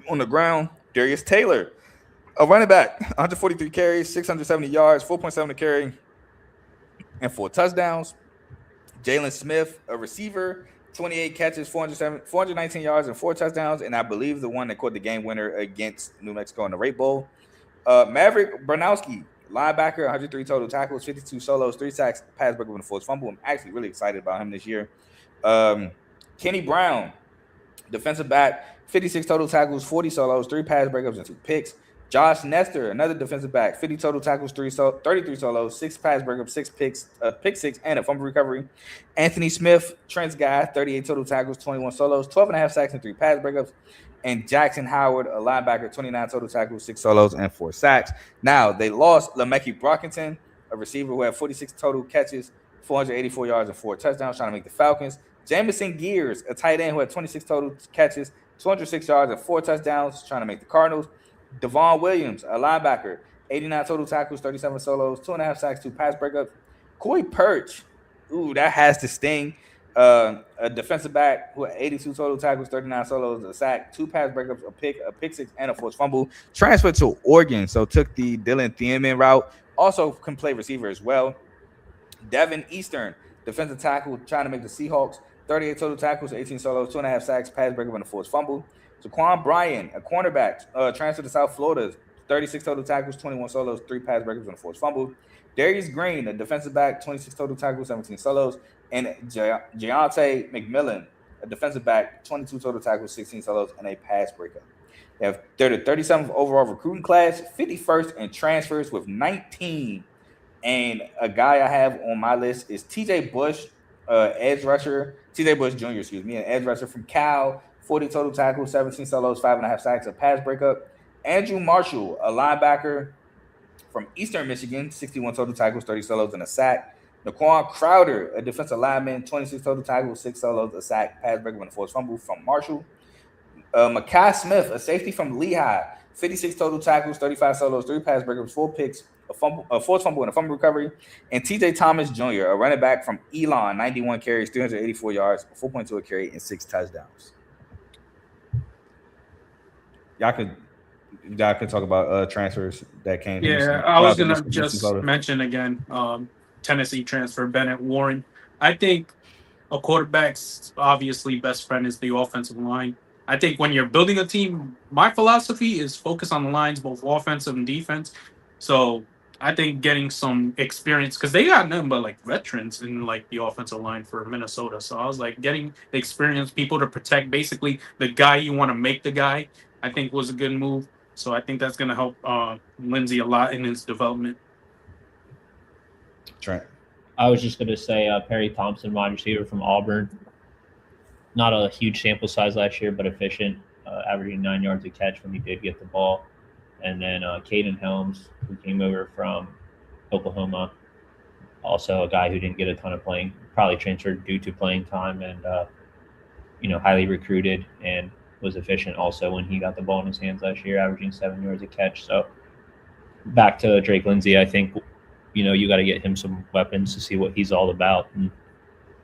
on the ground. Darius Taylor, a running back, 143 carries, 670 yards, 4.7 to carry, and 4 touchdowns. Jalen Smith, a receiver, 28 catches, 419 yards, and 4 touchdowns, and I believe the one that caught the game winner against New Mexico in the Rape Bowl. Maverick Bernowski, linebacker, 103 total tackles, 52 solos, 3 sacks, pass breakup, and a forced fumble. I'm actually really excited about him this year. Kenny Brown, defensive back, 56 total tackles, 40 solos, 3 pass breakups, and 2 picks. Josh Nestor, another defensive back, 50 total tackles, 33 solos, 6 pass breakups, 6 picks, pick 6, and a fumble recovery. Anthony Smith, Trent's guy, 38 total tackles, 21 solos, 12.5 sacks, and 3 pass breakups. And Jackson Howard, a linebacker, 29 total tackles, 6 solos, and 4 sacks. Now, they lost Lemeki Brockington, a receiver who had 46 total catches, 484 yards, and 4 touchdowns, trying to make the Falcons. Jamison Gears, a tight end who had 26 total catches, 206 yards, and 4 touchdowns, trying to make the Cardinals. Devon Williams, a linebacker, 89 total tackles, 37 solos, 2.5 sacks, 2 pass breakups. Corey Perch, that has to sting. A defensive back who had 82 total tackles, 39 solos, a sack, 2 pass breakups, a pick 6, and a forced fumble. Transferred to Oregon, so took the Dylan Thiemann route. Also can play receiver as well. Devin Eastern, defensive tackle, trying to make the Seahawks, 38 total tackles, 18 solos, 2.5 sacks, pass breakup, and a forced fumble. Jaquan Bryan, a cornerback, transferred to South Florida, 36 total tackles, 21 solos, 3 pass breakups, and a forced fumble. Darius Green, a defensive back, 26 total tackles, 17 solos. And Giante McMillan, a defensive back, 22 total tackles, 16 solos, and a pass breakup. They're the 37th overall recruiting class, 51st in transfers with 19. And a guy I have on my list is TJ Bush, edge rusher, TJ Bush Jr., an edge rusher from Cal, 40 total tackles, 17 solos, 5.5 sacks, a pass breakup. Andrew Marshall, a linebacker from Eastern Michigan, 61 total tackles, 30 solos, and a sack. Naquan Crowder, a defensive lineman, 26 total tackles, 6 solos, a sack, pass breakup, and a forced fumble from Marshall. Makai Smith, a safety from Lehigh, 56 total tackles, 35 solos, 3 pass breakups, 4 picks, a forced fumble, and a fumble recovery. And TJ Thomas Jr., a running back from Elon, 91 carries, 384 yards, 4.2 a carry, and 6 touchdowns. Y'all could talk about transfers that came. Yeah, I was gonna just mention again Tennessee transfer Bennett Warren. I think a quarterback's obviously best friend is the offensive line. I think when you're building a team, my philosophy is focus on the lines, both offensive and defense. So I think getting some experience, because they got nothing but like veterans in like the offensive line for Minnesota. So I was like, getting the experienced people to protect basically the guy you want to make the guy, I think was a good move. So I think that's going to help Lindsey a lot in his development. Trent. I was just going to say Perry Thompson, wide receiver from Auburn. Not a huge sample size last year, but efficient, averaging 9 yards a catch when he did get the ball. And then Caden Helms, who came over from Oklahoma, also a guy who didn't get a ton of playing, probably transferred due to playing time, and highly recruited and was efficient also when he got the ball in his hands last year, averaging 7 yards a catch. So back to Drake Lindsey, I think you got to get him some weapons to see what he's all about, and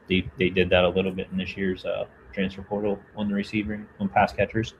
they did that a little bit in this year's transfer portal on the receiving on pass catchers.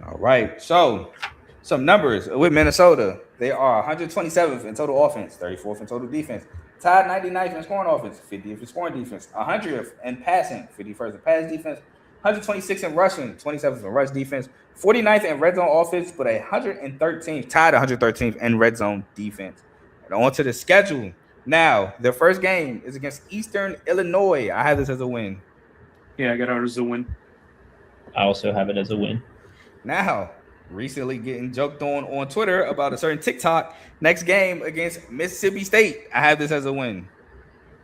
All right, so some numbers with Minnesota. They are 127th in total offense, 34th in total defense, tied 99th in scoring offense, 50th in scoring defense, 100th in passing, 51st in pass defense, 126th in rushing, 27th in rush defense, 49th in red zone offense, but 113th, tied 113th in red zone defense. And on to the schedule. Now, their first game is against Eastern Illinois. I have this as a win. Yeah, I got it as a win. I also have it as a win. Now, recently getting joked on Twitter about a certain TikTok. Next game against Mississippi State. I have this as a win.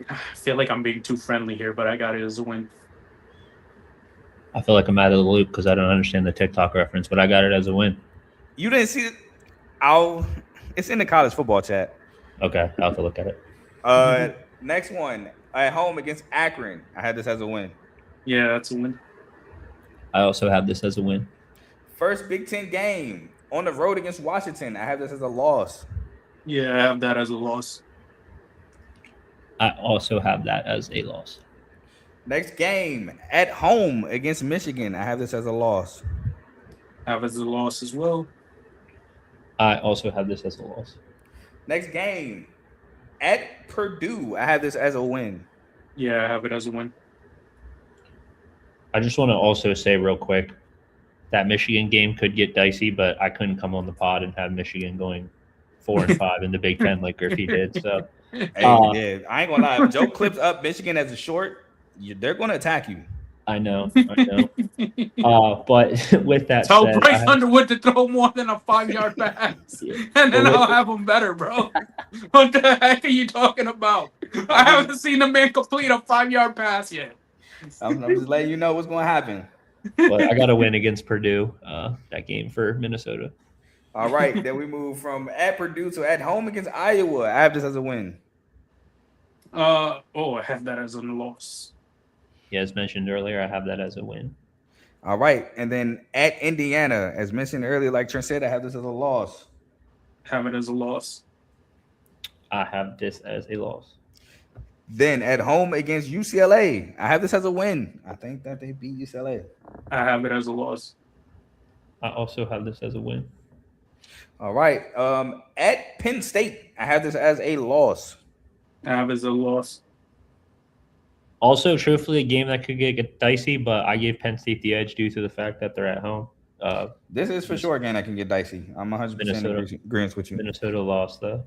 I feel like I'm being too friendly here, but I got it as a win. I feel like I'm out of the loop because I don't understand the TikTok reference, but I got it as a win. You didn't see it? It's in the college football chat. Okay, I'll have to look at it. Next one, at home against Akron. I had this as a win. Yeah, that's a win. I also have this as a win. First Big Ten game on the road against Washington. I have this as a loss. Yeah, I have that as a loss. I also have that as a loss. Next game at home against Michigan. I have this as a loss. I have it as a loss as well. I also have this as a loss. Next game at Purdue. I have this as a win. Yeah, I have it as a win. I just want to also say real quick that Michigan game could get dicey, but I couldn't come on the pod and have Michigan going 4-5 in the Big Ten like Griffey did. So, hey, yeah, I ain't gonna lie. If Joe clips up Michigan as a short, they're gonna attack you. I know. But with that tell said, Bryce Underwood to throw more than a 5-yard pass, and then I'll have him better, bro. What the heck are you talking about? I haven't seen the man complete a 5-yard pass yet. I'm just letting you know what's gonna happen. But I got a win against Purdue, that game for Minnesota. All right, then we move from at Purdue to at home against Iowa. I have this as a win. I have that as a loss. Yeah, as mentioned earlier, I have that as a win. All right, and then at Indiana, as mentioned earlier, like Trent said, I have this as a loss. Have it as a loss. I have this as a loss. Then at home against UCLA, I have this as a win. I think that they beat UCLA. I have it as a loss. I also have this as a win. All right. At Penn State, I have this as a loss. I have it as a loss. Also, truthfully, a game that could get dicey, but I gave Penn State the edge due to the fact that they're at home. This is for sure a game that can get dicey. I'm 100% in agreement with you. Minnesota lost, though.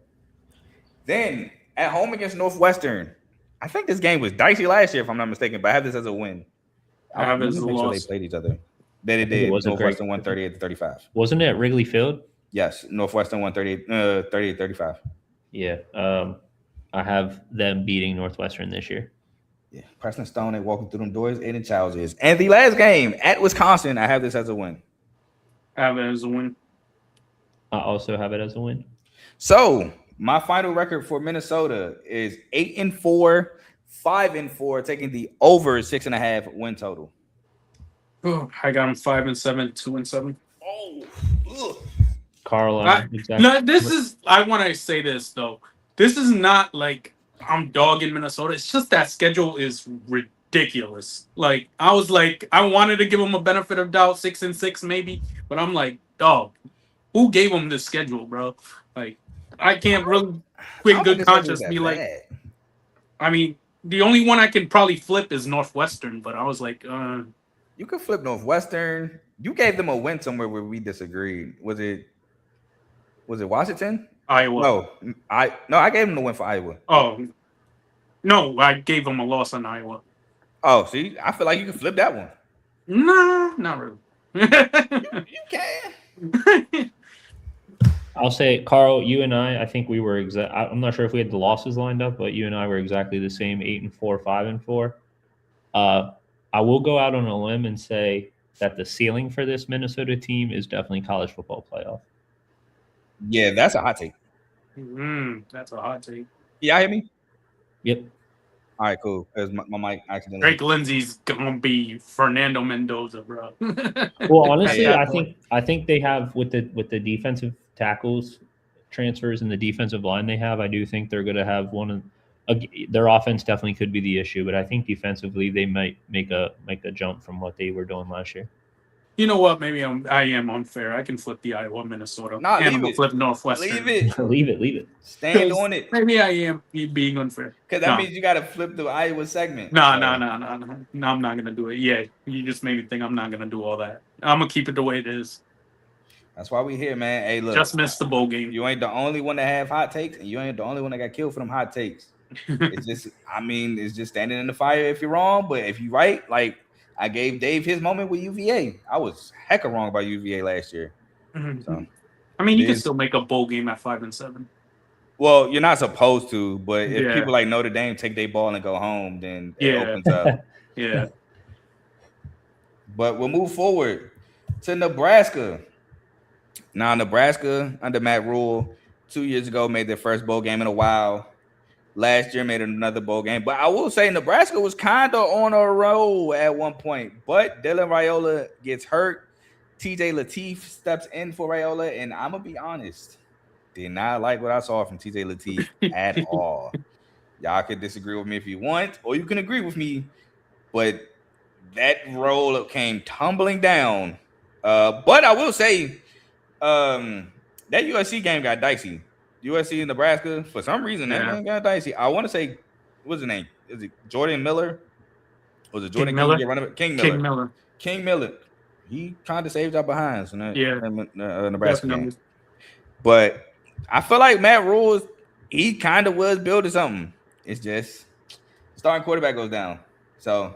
Then at home against Northwestern, I think this game was dicey last year, if I'm not mistaken, but I have this as a win. I have it as a loss. Sure they played each other. They did. Northwestern won 38-35. Wasn't it at Wrigley Field? Yes, Northwestern won 38-35. Yeah. I have them beating Northwestern this year. Yeah, Preston Stone ain't walking through them doors. Aiden Childs is. And the last game at Wisconsin, I have this as a win. I have it as a win. I also have it as a win. So My final record for Minnesota is 8-4, 5-4, taking the over 6.5 win total. Oh, I got them 5-7, 2-7. Oh, ugh. Carl, exactly. No, this is. I want to say this though. This is not like I'm dogging Minnesota. It's just that schedule is ridiculous. Like I was like, I wanted to give them a benefit of doubt, 6-6 maybe, but I'm like, dog, who gave them this schedule, bro? Like, I can't really, with good conscience, be like. I mean, the only one I can probably flip is Northwestern, but I was like, you could flip Northwestern. You gave them a win somewhere where we disagreed. Was it Washington? Iowa. I gave them the win for Iowa. Oh, no, I gave them a loss on Iowa. Oh, see, I feel like you can flip that one. Nah, not really. you can. I'll say, Carl, you and I think we were I'm not sure if we had the losses lined up, but you and I were exactly the same, 8-4, 5-4. I will go out on a limb and say that the ceiling for this Minnesota team is definitely college football playoff. Yeah, that's a hot take. That's a hot take. Yeah, hear me? Yep. All right, cool. Because my mic accidentally. Drake Lindsey's gonna be Fernando Mendoza, bro. Well, honestly, I think they have with the defensive tackles transfers and the defensive line they have. I do think they're going to have their offense definitely could be the issue, but I think defensively they might make a jump from what they were doing last year. You know what? Maybe I am unfair. I can flip the Iowa, Minnesota. Nah, and I'm gonna flip Northwestern. Leave it. Stand on it. Maybe I am being unfair. Because that means you got to flip the Iowa segment. No, I'm not gonna do it. Yeah, you just made me think I'm not gonna do all that. I'm gonna keep it the way it is. That's why we here, man. Hey, look. Just missed the bowl game. You ain't the only one that have hot takes, and you ain't the only one that got killed for them hot takes. It's just standing in the fire if you're wrong, but if you're right, like I gave Dave his moment with UVA. I was hecka wrong about UVA last year. Mm-hmm. So, I mean, you can still make a bowl game at 5-7. Well, you're not supposed to, but if people like Notre Dame take their ball and go home, then it opens up. Yeah. But we'll move forward to Nebraska. Now, Nebraska under Matt Rule 2 years ago made their first bowl game in a while. Last year made another bowl game. But I will say Nebraska was kind of on a roll at one point. But Dylan Raiola gets hurt. TJ Lateef steps in for Raiola. And I'm going to be honest, did not like what I saw from TJ Lateef at all. Y'all can disagree with me if you want, or you can agree with me. But that roll came tumbling down. But I will say, that USC game got dicey. USC and Nebraska, for some reason, that game got dicey. I want to say, what's his name? Is it Jordan Miller? Was it Jordan Miller? King Miller. King Miller. He kind of saved our behinds in that Nebraska game. But I feel like Matt Rule, he kind of was building something. It's just starting quarterback goes down. So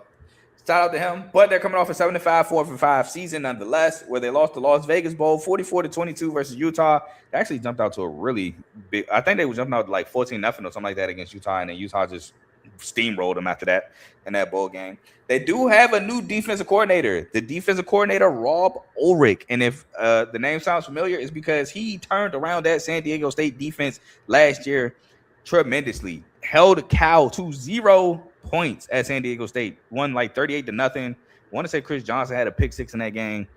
shout out to him. But they're coming off a 7-5, 4-5 season nonetheless, where they lost the Las Vegas Bowl 44-22 versus Utah. They actually jumped out to a really big. I think they were jumping out like 14-0 or something like that against Utah, and then Utah just steamrolled them after that in that bowl game. They do have a new defensive coordinator. The defensive coordinator, Rob Ulrich. And if the name sounds familiar, it's because he turned around that San Diego State defense last year tremendously. Held Cal to 0 points at San Diego State. Won like 38-0. I want to say Chris Johnson had a pick 6 in that game.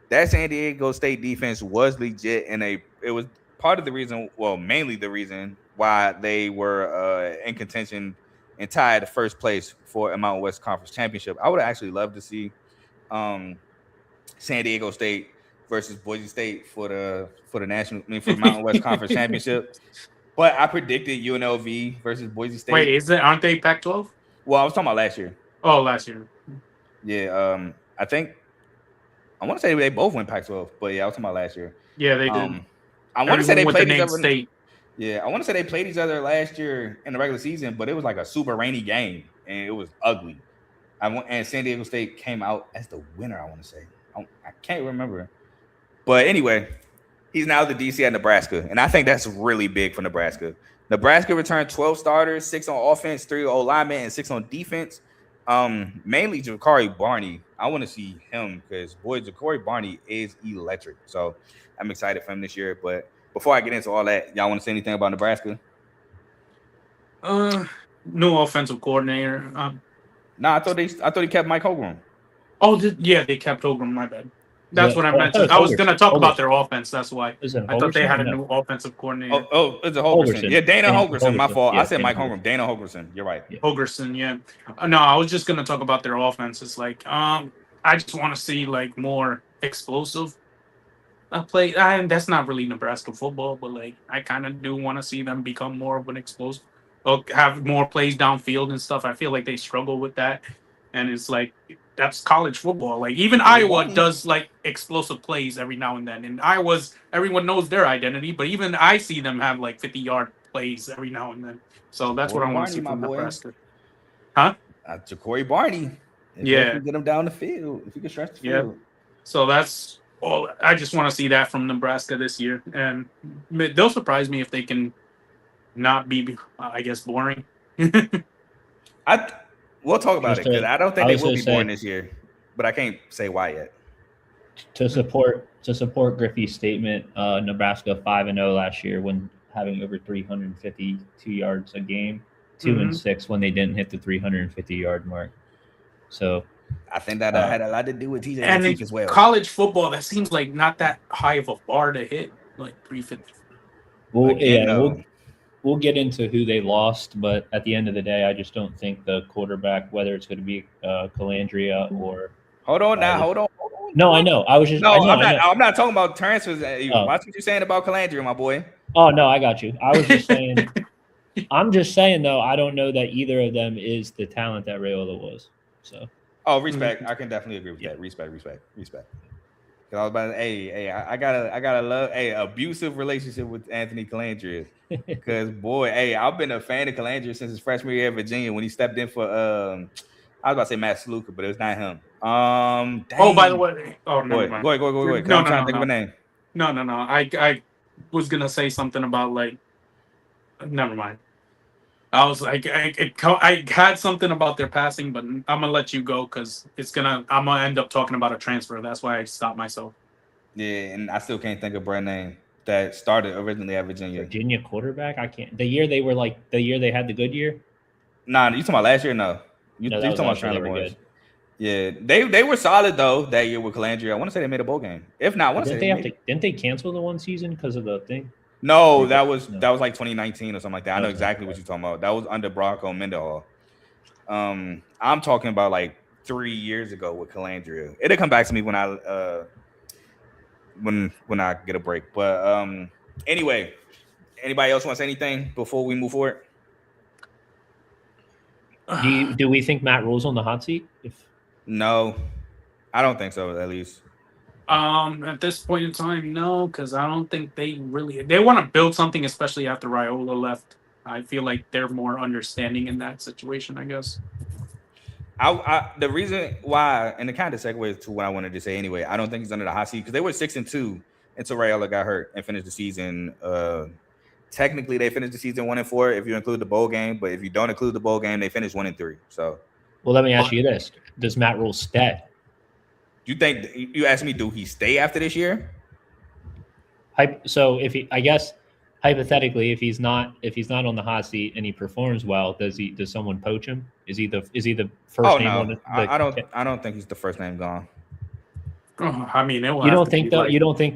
That San Diego State defense was legit, and it was part of the reason, well, mainly the reason why they were in contention and tied first place for a Mountain West Conference championship. I would actually love to see San Diego State versus Boise State for the Mountain West Conference championship. But I predicted UNLV versus Boise State. Wait, aren't they Pac-12? Well, I was talking about last year. Oh, last year. Yeah, I want to say they both went Pac-12, but yeah, I was talking about last year. Yeah, they did. I want to say they played each other. State. Yeah, I want to say they played each other last year in the regular season, but it was like a super rainy game, and it was ugly. And San Diego State came out as the winner, I want to say. I can't remember. But anyway, he's now the DC at Nebraska, and I think that's really big for Nebraska. Nebraska returned 12 starters, 6 on offense, 3 O-linemen, and 6 on defense. Mainly Ja'Cory Barney. I want to see him because, boy, Ja'Cory Barney is electric. So I'm excited for him this year. But before I get into all that, y'all want to say anything about Nebraska? No offensive coordinator. Nah, I thought he kept Mike Holmgren. They kept Holmgren. My bad. That's what I meant. I was going to talk about their offense. That's why. I thought they had a new offensive coordinator. It's a Holgerson. Yeah, Dana Holgerson. My fault. Yeah, I said Mike Holmgren. Dana Holgerson. You're right. Yeah. Holgerson, yeah. No, I was just going to talk about their offense. It's like, I just want to see like more explosive play. And that's not really Nebraska football, but like I kind of do want to see them become more of an explosive, or have more plays downfield and stuff. I feel like they struggle with that. And it's like, that's college football. Like even Iowa does like explosive plays every now and then. And everyone knows their identity, but even I see them have like 50-yard plays every now and then. So that's what I want to see from Nebraska. Huh? Ja'Cory Barney. If you can get him down the field, if you can stretch the field. So that's all. I just want to see that from Nebraska this year. And they'll surprise me if they can not be, I guess, boring. We'll talk about it because I don't think they will be boring this year, but I can't say why yet. To support Griffey's statement, Nebraska 5-0 last year when having over 352 yards a game, 2-6 when they didn't hit the 350-yard mark. So I think that had a lot to do with TJ and as well. College football, that seems like not that high of a bar to hit, like 350. We'll get into who they lost, but at the end of the day, I just don't think the quarterback, whether it's going to be Calandria or. Hold on. No, I know. I'm not talking about transfers. Watch what you're saying about Calandria, my boy. Oh no, I got you. I was just saying. I'm just saying though, I don't know that either of them is the talent that Raiola was. So. Oh, respect. I can definitely agree with that. Respect. I was about to say, I gotta love abusive relationship with Anthony Calandria. Because boy, I've been a fan of Calandria since his freshman year at Virginia when he stepped in for I was about to say Matt Sluka, but it was not him. Dang. Oh, by the way, never mind. Go ahead. I'm trying to think of a name. No. I was gonna say something about like. Never mind. I was like, I had something about their passing, but I'm gonna let you go because I'm gonna end up talking about a transfer. That's why I stopped myself. Yeah, and I still can't think of a name that started originally at Virginia. Virginia quarterback? I can't. The year they had the good year. Nah, you talking about last year? No, you talking about Chandler Boys. Yeah, they were solid though that year with Calandria. I want to say they made a bowl game. If not, I want to say didn't they cancel the one season because of the thing? No, that was like 2019 or something like that. I know exactly what you're talking about. That was under Bronco Mendenhall. I'm talking about like 3 years ago with Calandria. It'll come back to me when I get a break. But anyway, anybody else want to say anything before we move forward? Do we think Matt Rule's on the hot seat? No, I don't think so. At least. At this point in time, no, because I don't think they want to build something, especially after Raiola left. I feel like they're more understanding in that situation, I guess. The reason why, and it kind of segues to what I wanted to say anyway, I don't think he's under the hot seat because they were 6-2 until Raiola got hurt and finished the season. Technically, they finished the season 1-4 if you include the bowl game, but if you don't include the bowl game, they finished 1-3. So, well, let me ask you this: does Matt Rule stay? You asked me, do he stay after this year? So I guess hypothetically, if he's not on the hot seat and he performs well, does someone poach him? Is he the first name? No. I don't think he's the first name gone. I mean, you don't think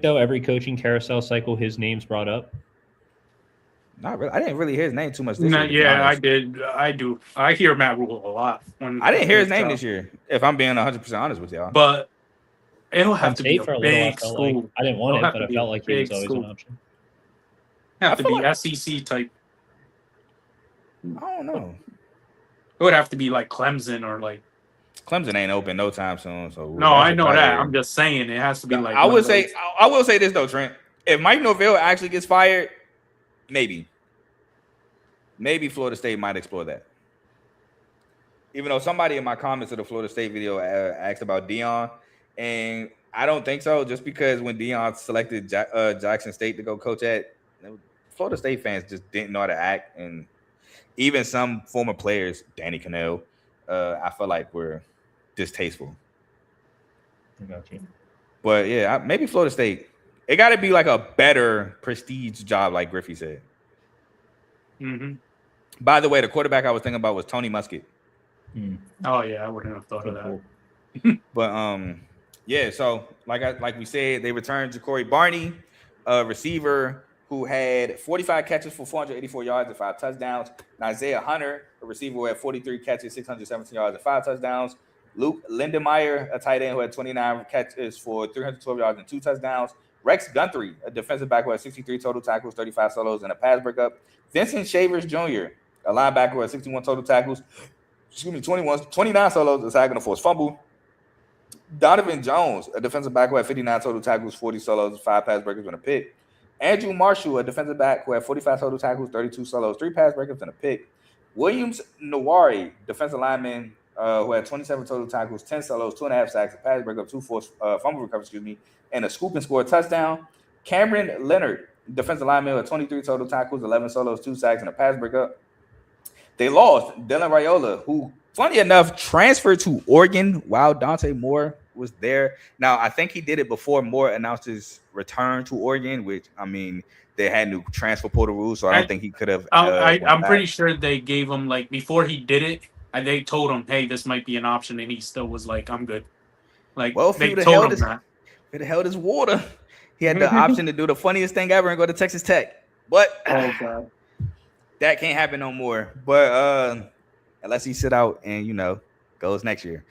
though every coaching carousel cycle his name's brought up? Not really. I didn't really hear his name too much this year. Yeah, I did. I do. I hear Matt Rule a lot. I didn't hear his name this year, if I'm being 100% honest with y'all. But it'll have to be a big school. I didn't want it, but I felt like he was always an option. Have to be SEC type. I don't know. It would have to be like Clemson or like. Clemson ain't open no time soon. So no, I know that. I'm just saying it has to be like. I will say this though, Trent. If Mike Norvell actually gets fired, maybe Florida State might explore that. Even though somebody in my comments of the Florida State video asked about Deion, and I don't think so. Just because when Deion selected Jackson State to go coach at, Florida State fans just didn't know how to act, and even some former players, Danny Cannell, I felt like were distasteful. I got you. But yeah, maybe Florida State. It got to be like a better prestige job, like Griffey said. Mm-hmm. By the way, the quarterback I was thinking about was Tony Muskett. Oh yeah, I wouldn't have thought of that. But yeah. So like we said, they returned Ja'Cory Barney, a receiver who had 45 catches for 484 yards and 5 touchdowns. And Isaiah Hunter, a receiver who had 43 catches, 617 yards and 5 touchdowns. Luke Lindenmeyer, a tight end who had 29 catches for 312 yards and 2 touchdowns. Rex Guthrie, a defensive back who had 63 total tackles, 35 solos, and a pass breakup. Vincent Shavers Jr., a linebacker who had 61 total tackles, 29 solos, a sack, and a forced fumble. Donovan Jones, a defensive back who had 59 total tackles, 40 solos, 5 pass breakups, and a pick. Andrew Marshall, a defensive back who had 45 total tackles, 32 solos, 3 pass breakups, and a pick. Williams Nawari, defensive lineman who had 27 total tackles, 10 solos, 2.5 sacks, a pass breakup, 2 forced fumble recoveries, and a scoop and score touchdown. Cameron Leonard, defensive lineman who had 23 total tackles, 11 solos, 2 sacks, and a pass breakup. They lost Dylan Raiola, who, funny enough, transferred to Oregon while Dante Moore was there. Now, I think he did it before Moore announced his return to Oregon, which, I mean, they had new transfer portal rules, so I don't think he could have. I'm pretty sure they gave him, like, before he did it, and they told him, hey, this might be an option, and he still was like, I'm good. Like, well, they told him that. If it held his water, he had the option to do the funniest thing ever and go to Texas Tech. But God. That can't happen no more. But unless he sit out and, you know, goes next year.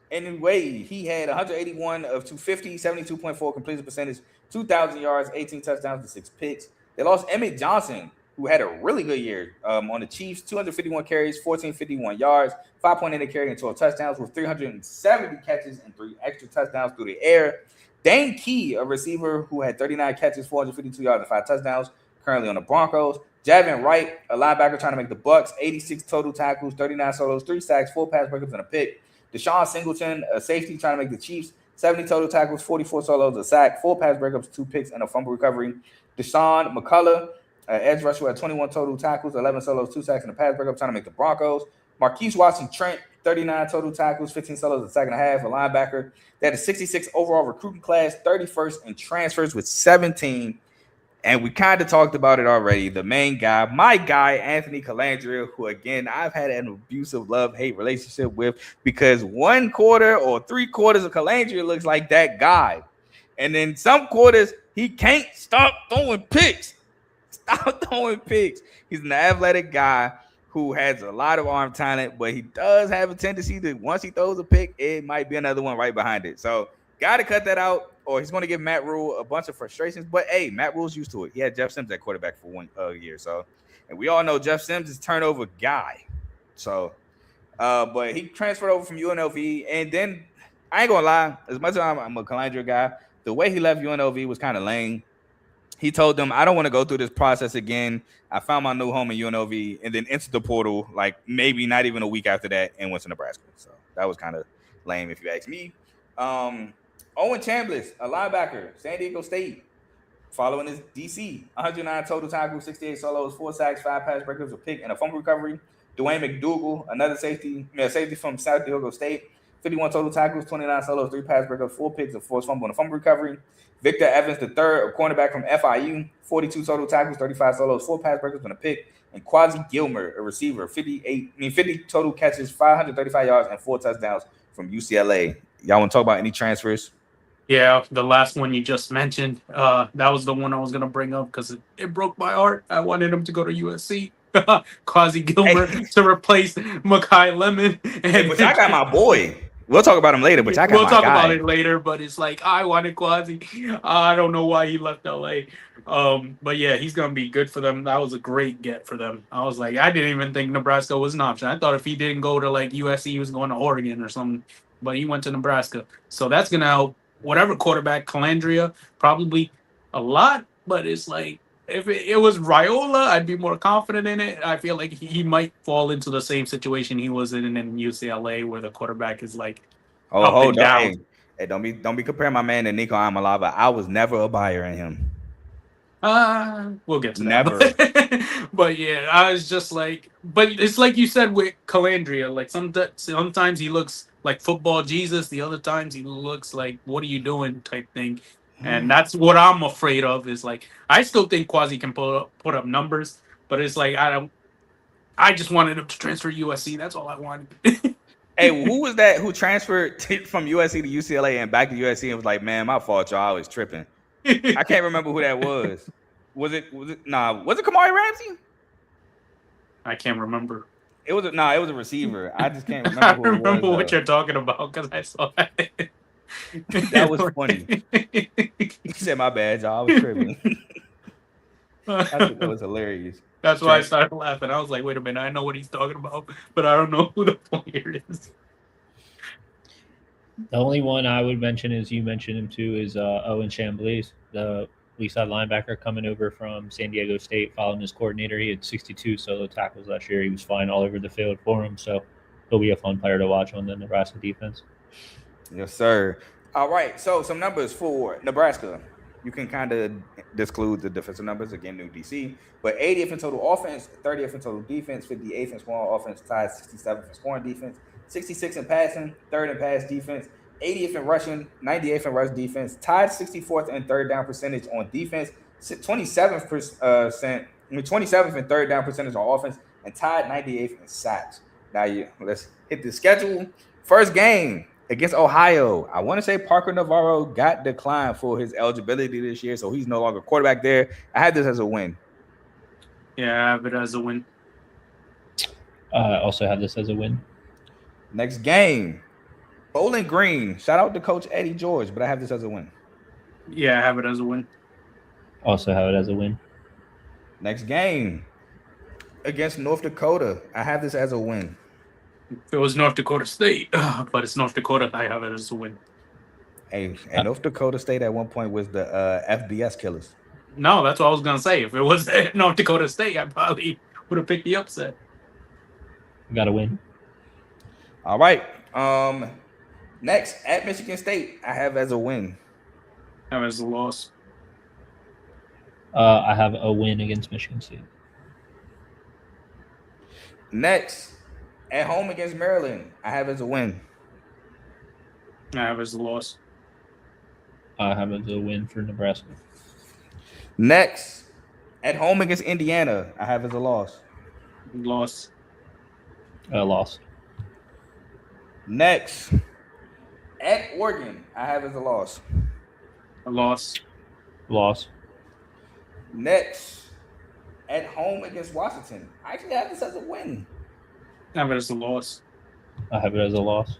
Anyway, he had 181 of 250, 72.4 completion percentage, 2,000 yards, 18 touchdowns, and 6 picks. They lost Emmett Johnson, who had a really good year on the Chiefs, 251 carries, 1,451 yards, 5.8 a carry, and 12 touchdowns with 370 catches and 3 extra touchdowns through the air. Dane Key, a receiver who had 39 catches, 452 yards, and 5 touchdowns, currently on the Broncos. Javin Wright, a linebacker trying to make the Bucks, 86 total tackles, 39 solos, 3 sacks, 4 pass breakups, and a pick. Deshaun Singleton, a safety trying to make the Chiefs, 70 total tackles, 44 solos, a sack, 4 pass breakups, 2 picks, and a fumble recovery. Deshaun McCullough, edge rusher, had 21 total tackles, 11 solos, 2 sacks, and a pass breakup, trying to make the Broncos. Marquise Watson-Trent, 39 total tackles, 15 solos, a sack and a half, a linebacker. They had a 66 overall recruiting class, 31st in transfers with 17. And we kind of talked about it already. The main guy, my guy, Anthony Colandrea, who, again, I've had an abusive love-hate relationship with because 1 quarter or 3 quarters of Colandrea looks like that guy. And then some quarters, he can't stop throwing picks. Stop throwing picks. He's an athletic guy who has a lot of arm talent, but he does have a tendency to, once he throws a pick, it might be another one right behind it. So, got to cut that out, or he's going to give Matt Rule a bunch of frustrations. But, hey, Matt Rule's used to it. He had Jeff Sims at quarterback for 1 year. So, and we all know Jeff Sims is turnover guy. So, but he transferred over from UNLV. And then, I ain't going to lie, as much as I'm a Colandrea guy, the way he left UNLV was kind of lame. He told them, I don't want to go through this process again. I found my new home in UNLV and then entered the portal, like maybe not even a week after that, and went to Nebraska. So, that was kind of lame if you ask me. Owen Chambliss, a linebacker, San Diego State, following his DC, 109 total tackles, 68 solos, 4 sacks, 5 pass breakups, a pick, and a fumble recovery. Dwayne McDougal, another safety from San Diego State, 51 total tackles, 29 solos, 3 pass breakups, 4 picks, a forced fumble, and a fumble recovery. Victor Evans III, a cornerback from FIU, 42 total tackles, 35 solos, 4 pass breakups, and a pick. And Quasi Gilmer, a receiver, 50 total catches, 535 yards, and 4 touchdowns from UCLA. Y'all want to talk about any transfers? Yeah, the last one you just mentioned, that was the one I was going to bring up because it broke my heart. I wanted him to go to USC. Quasi Gilmer to replace Mekhi Lemon. But I got my boy. We'll talk about him later, but I got we'll my talk guy. about it later, but it's like I wanted Quasi. I don't know why he left LA. But yeah, he's going to be good for them. That was a great get for them. I was like, I didn't even think Nebraska was an option. I thought if he didn't go to like USC, he was going to Oregon or something. But he went to Nebraska. So that's going to help whatever quarterback, Colandrea, probably a lot. But it's like, if it was Raiola, I'd be more confident in it. I feel like he might fall into the same situation he was in UCLA, where the quarterback is like up and down. Hey, don't be comparing my man to Nico Amalava. I was never a buyer in him. We'll get to never. That. But yeah, I was just like, but it's like you said with Colandrea. Like sometimes he looks like football Jesus. The other times he looks like, what are you doing type thing. And that's what I'm afraid of. Is like I still think Quasi can put up numbers, but it's like I just wanted him to transfer to USC. That's all I wanted. Hey, who was that who transferred from USC to UCLA and back to USC and was like, "Man, my fault, y'all. I was tripping." I can't remember who that was. Was it Kamari Ramsey? I can't remember. It was a receiver. I just can't remember I who it was. remember what you're talking about because I saw that. That was funny. He said, "My bad, y'all. I was tripping." I think that was hilarious. That's why I started laughing. I was like, wait a minute, I know what he's talking about, but I don't know who the player is. The only one I would mention is you mentioned him too is Owen Chambliss, the weak side linebacker coming over from San Diego State, following his coordinator. He had 62 solo tackles last year. He was flying all over the field for him, so he'll be a fun player to watch on the Nebraska defense. Yes, sir. All right, so some numbers for Nebraska. You can kind of disclude the defensive numbers, again, new DC, but 80th in total offense, 30th in total defense, 58th in scoring offense, tied 67th in scoring defense, 66th in passing, 3rd in pass defense, 80th in rushing, 98th in rush defense, tied 64th in third down percentage on defense, 27th in third down percentage on offense, and tied 98th in sacks. Now, let's hit the schedule. First game against Ohio. I want to say Parker Navarro got declined for his eligibility this year, so he's no longer quarterback there. I had this as a win. Yeah, I have it as a win. I also have this as a win. Next game, Bowling Green. Shout out to Coach Eddie George, but I have this as a win. Yeah, I have it as a win. Also have it as a win. Next game against North Dakota. I have this as a win. If it was North Dakota State, but it's North Dakota, I have it as a win. Hey, and North Dakota State at one point was the FBS killers. No, that's what I was going to say. If it was North Dakota State, I probably would have picked the upset. Got to win. All right. Next, at Michigan State, I have as a win. I have it as a loss. I have a win against Michigan State. Next, at home against Maryland, I have as a win. I have it as a loss. I have it as a win for Nebraska. Next, at home against Indiana, I have as a loss. Loss. Loss. Next, at Oregon, I have as a loss. A loss. Loss. Next, at home against Washington, I actually have this as a win. I have it as a loss. I have it as a loss.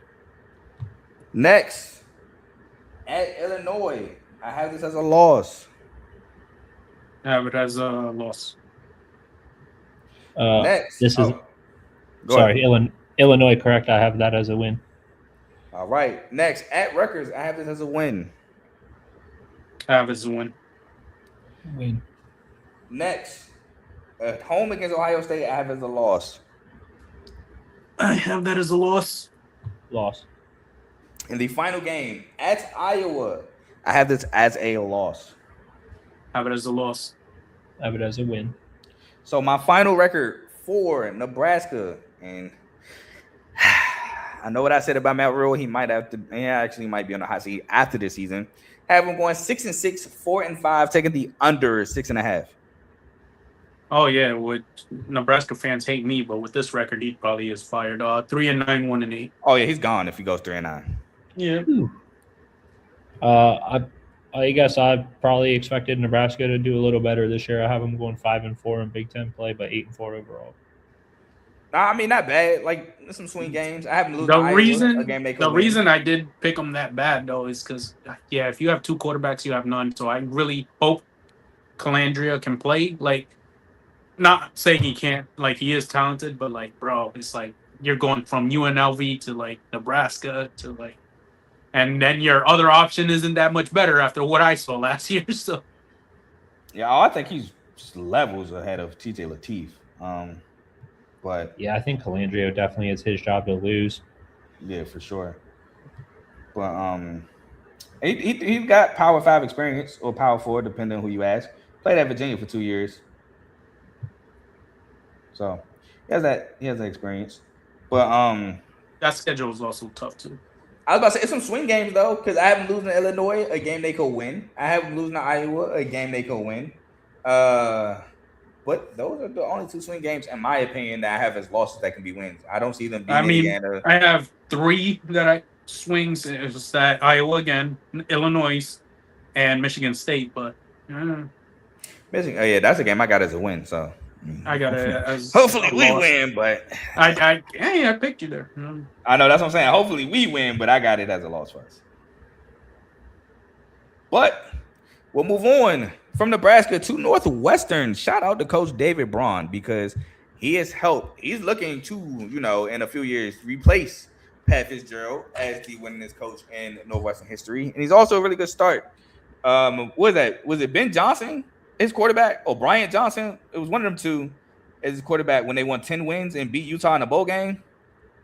Next, at Illinois, I have this as a loss. I have it as a loss. Next, this is sorry, Illinois. Correct. I have that as a win. All right. Next, at Rutgers, I have this as a win. I have it as a win. Win. Next, at home against Ohio State, I have as a loss. I have that as a loss. Loss. In the final game, at Iowa, I have this as a loss. I have it as a loss. I have it as a win. So my final record for Nebraska, and I know what I said about Matt Rule. He might have to, actually might be on the hot seat after this season. Have him going 6-6, 4-5, taking the under 6.5. Oh yeah, with Nebraska fans hate me, but with this record, he probably is fired. 3-9, 1-8. Oh yeah, he's gone if he goes 3-9. Yeah. I guess I probably expected Nebraska to do a little better this year. I have them going 5-4 in Big Ten play, but 8-4 overall. I mean, not bad. Like, there's some swing games. I haven't lose the reason I did pick them that bad though is because if you have two quarterbacks, you have none. So I really hope Calandria can play. Like, not saying he can't. Like, he is talented, but like, bro, it's like you're going from UNLV to like Nebraska to like. And then your other option isn't that much better after what I saw last year. So, yeah, I think he's just levels ahead of TJ Lateef. But yeah, I think Calandrio definitely is his job to lose. Yeah, for sure. But he's got Power 5 experience or Power 4, depending on who you ask. Played at Virginia for 2 years, so he has that experience. But that schedule is also tough too. I was about to say it's some swing games though, because I have them losing to Illinois, a game they could win. I have them losing to Iowa, a game they could win. But those are the only 2 swing games, in my opinion, that I have as losses that can be wins. I don't see them beating Indiana. I have 3 that I swings. It's that Iowa again, Illinois, and Michigan State. But Michigan, oh yeah, that's a game I got as a win. So I got it as hopefully we win, but I picked you there. I know that's what I'm saying. Hopefully we win, but I got it as a loss first. But we'll move on from Nebraska to Northwestern. Shout out to Coach David Braun because he has helped. He's looking to, in a few years replace Pat Fitzgerald as the winningest coach in Northwestern history, and he's also a really good start. What was that? Was it Ben Johnson, his quarterback, or Brian Johnson? It was one of them 2 as his quarterback when they won 10 wins and beat Utah in a bowl game.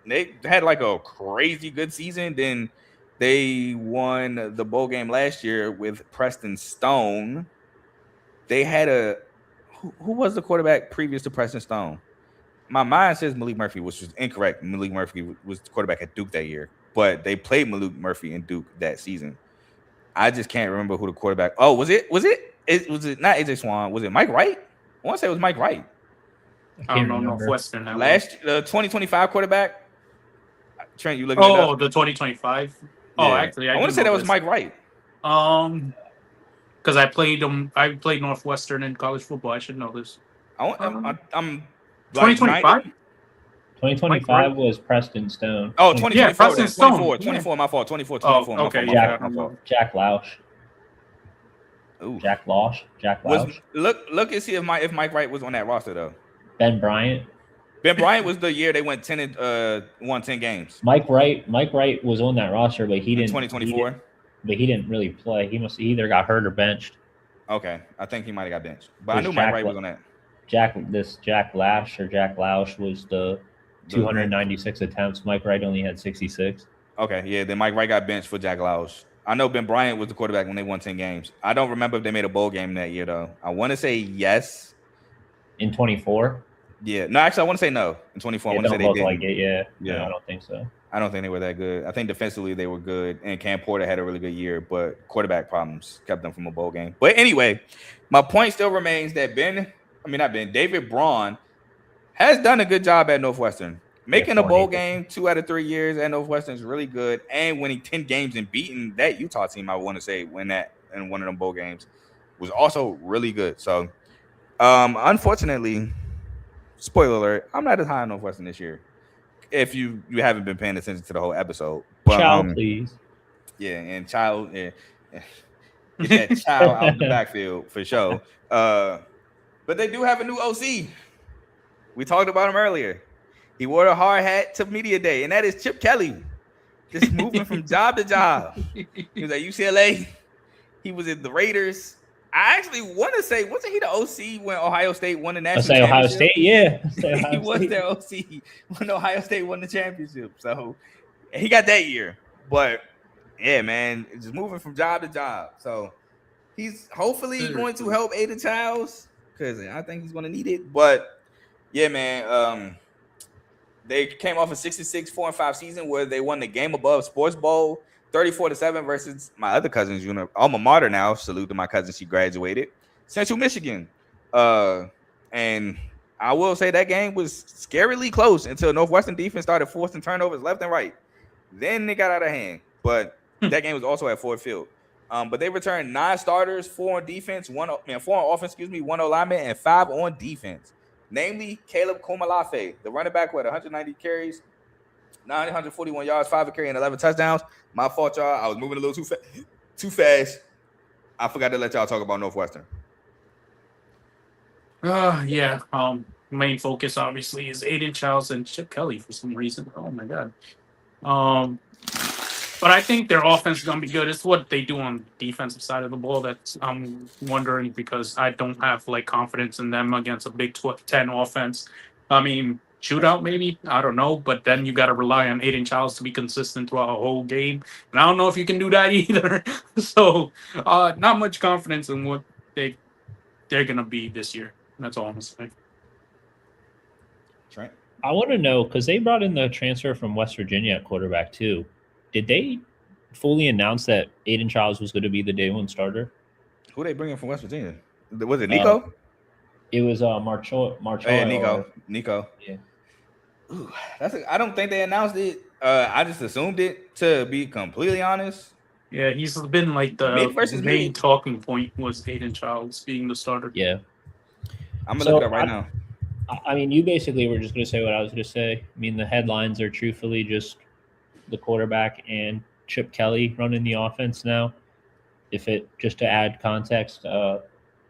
They had like a crazy good season. Then they won the bowl game last year with Preston Stone. They had who was the quarterback previous to Preston Stone? My mind says Malik Murphy, which was incorrect. Malik Murphy was the quarterback at Duke that year, but they played Malik Murphy and Duke that season. I just can't remember who the quarterback. Oh, was it not AJ Swan? Was it Mike Wright? I want to say it was Mike Wright. I don't know Northwestern. Last the 2025 quarterback. Trent, you looking? Oh, the 2025. Yeah. Oh, actually, I want to say that was Mike Wright. Because I played Northwestern in college football. I should know this. I'm 2025. 2025 was Preston Stone. Oh, 2024. Yeah, Preston Stone. 24, my fault. 24. Okay, my fault. Jack Lausch. Ooh. Jack Lausch. Look and see if Mike Wright was on that roster though. Ben Bryant. Ben Bryant was the year they went 10 and won 10 games. Mike Wright was on that roster, but he didn't. 2024. But he didn't really play. He must either got hurt or benched. Okay, I think he might have got benched, but I knew Mike Wright was on that. Jack Lausch was the 296 attempts. Mike Wright only had 66. Okay, yeah, then Mike Wright got benched for Jack Lausch. I know Ben Bryant was the quarterback when they won 10 games. I don't remember if they made a bowl game that year though. I want to say yes. In 24. Yeah, no, actually, I want to say no. In 24, I want to say they did. Like it, yeah. No, I don't think so. I don't think they were that good. I think defensively they were good, and Cam Porter had a really good year, but quarterback problems kept them from a bowl game. But anyway, my point still remains that David Braun has done a good job at Northwestern. Making a bowl game 2 out of 3 years at Northwestern is really good, and winning 10 games and beating that Utah team, I want to say, win that in one of them bowl games was also really good. So, unfortunately, spoiler alert, I'm not as high on Northwestern this year. If you haven't been paying attention to the whole episode, but child, please. Yeah, and child, get that child out the backfield for sure. But they do have a new OC. We talked about him earlier. He wore a hard hat to media day, and that is Chip Kelly. Just moving from job to job. He was at UCLA. He was at the Raiders. I actually want to say, wasn't he the OC when Ohio State won the national championship? Ohio State, yeah. He was their OC when Ohio State won the championship. So he got that year. But yeah, man, just moving from job to job. So he's hopefully going to help Aiden Childs because I think he's going to need it. But yeah, man, they came off a 66 4-5 season where they won the Game Above Sports Bowl 34-7 versus my other cousin's alma mater now. Salute to my cousin. She graduated. Central Michigan. And I will say that game was scarily close until Northwestern defense started forcing turnovers left and right. Then they got out of hand. But that game was also at Ford Field. But they returned 9 starters, 4 on defense, 4 on offense, 1 on lineman, and 5 on defense. Namely, Caleb Kumalafe, the running back with 190 carries, 941 yards, 5 a carry, and 11 touchdowns. My fault, y'all. I was moving a little too fast. I forgot to let y'all talk about Northwestern. Yeah. Main focus obviously is Aiden Childs and Chip Kelly for some reason. Oh my God. But I think their offense is gonna be good. It's what they do on the defensive side of the ball that's I'm wondering because I don't have confidence in them against a Big 10 offense. I mean, shootout maybe, I don't know, but then you got to rely on Aiden Childs to be consistent throughout a whole game, and I don't know if you can do that either. So not much confidence in what they're gonna be this year. That's all I'm saying. Trent, I want to know because they brought in the transfer from West Virginia at quarterback too. did they fully announce that Aiden Childs was going to be the day one starter? Who they bringing from West Virginia? Was it Nico? It was Marchol. Yeah, Nico. Yeah. Ooh, I don't think they announced it. I just assumed it, to be completely honest. Yeah, he's been like the main talking point was Aiden Childs being the starter. Yeah. I'm going to look it up right now. I mean, you basically were just going to say what I was going to say. I mean, the headlines are truthfully just the quarterback and Chip Kelly running the offense now. Just to add context,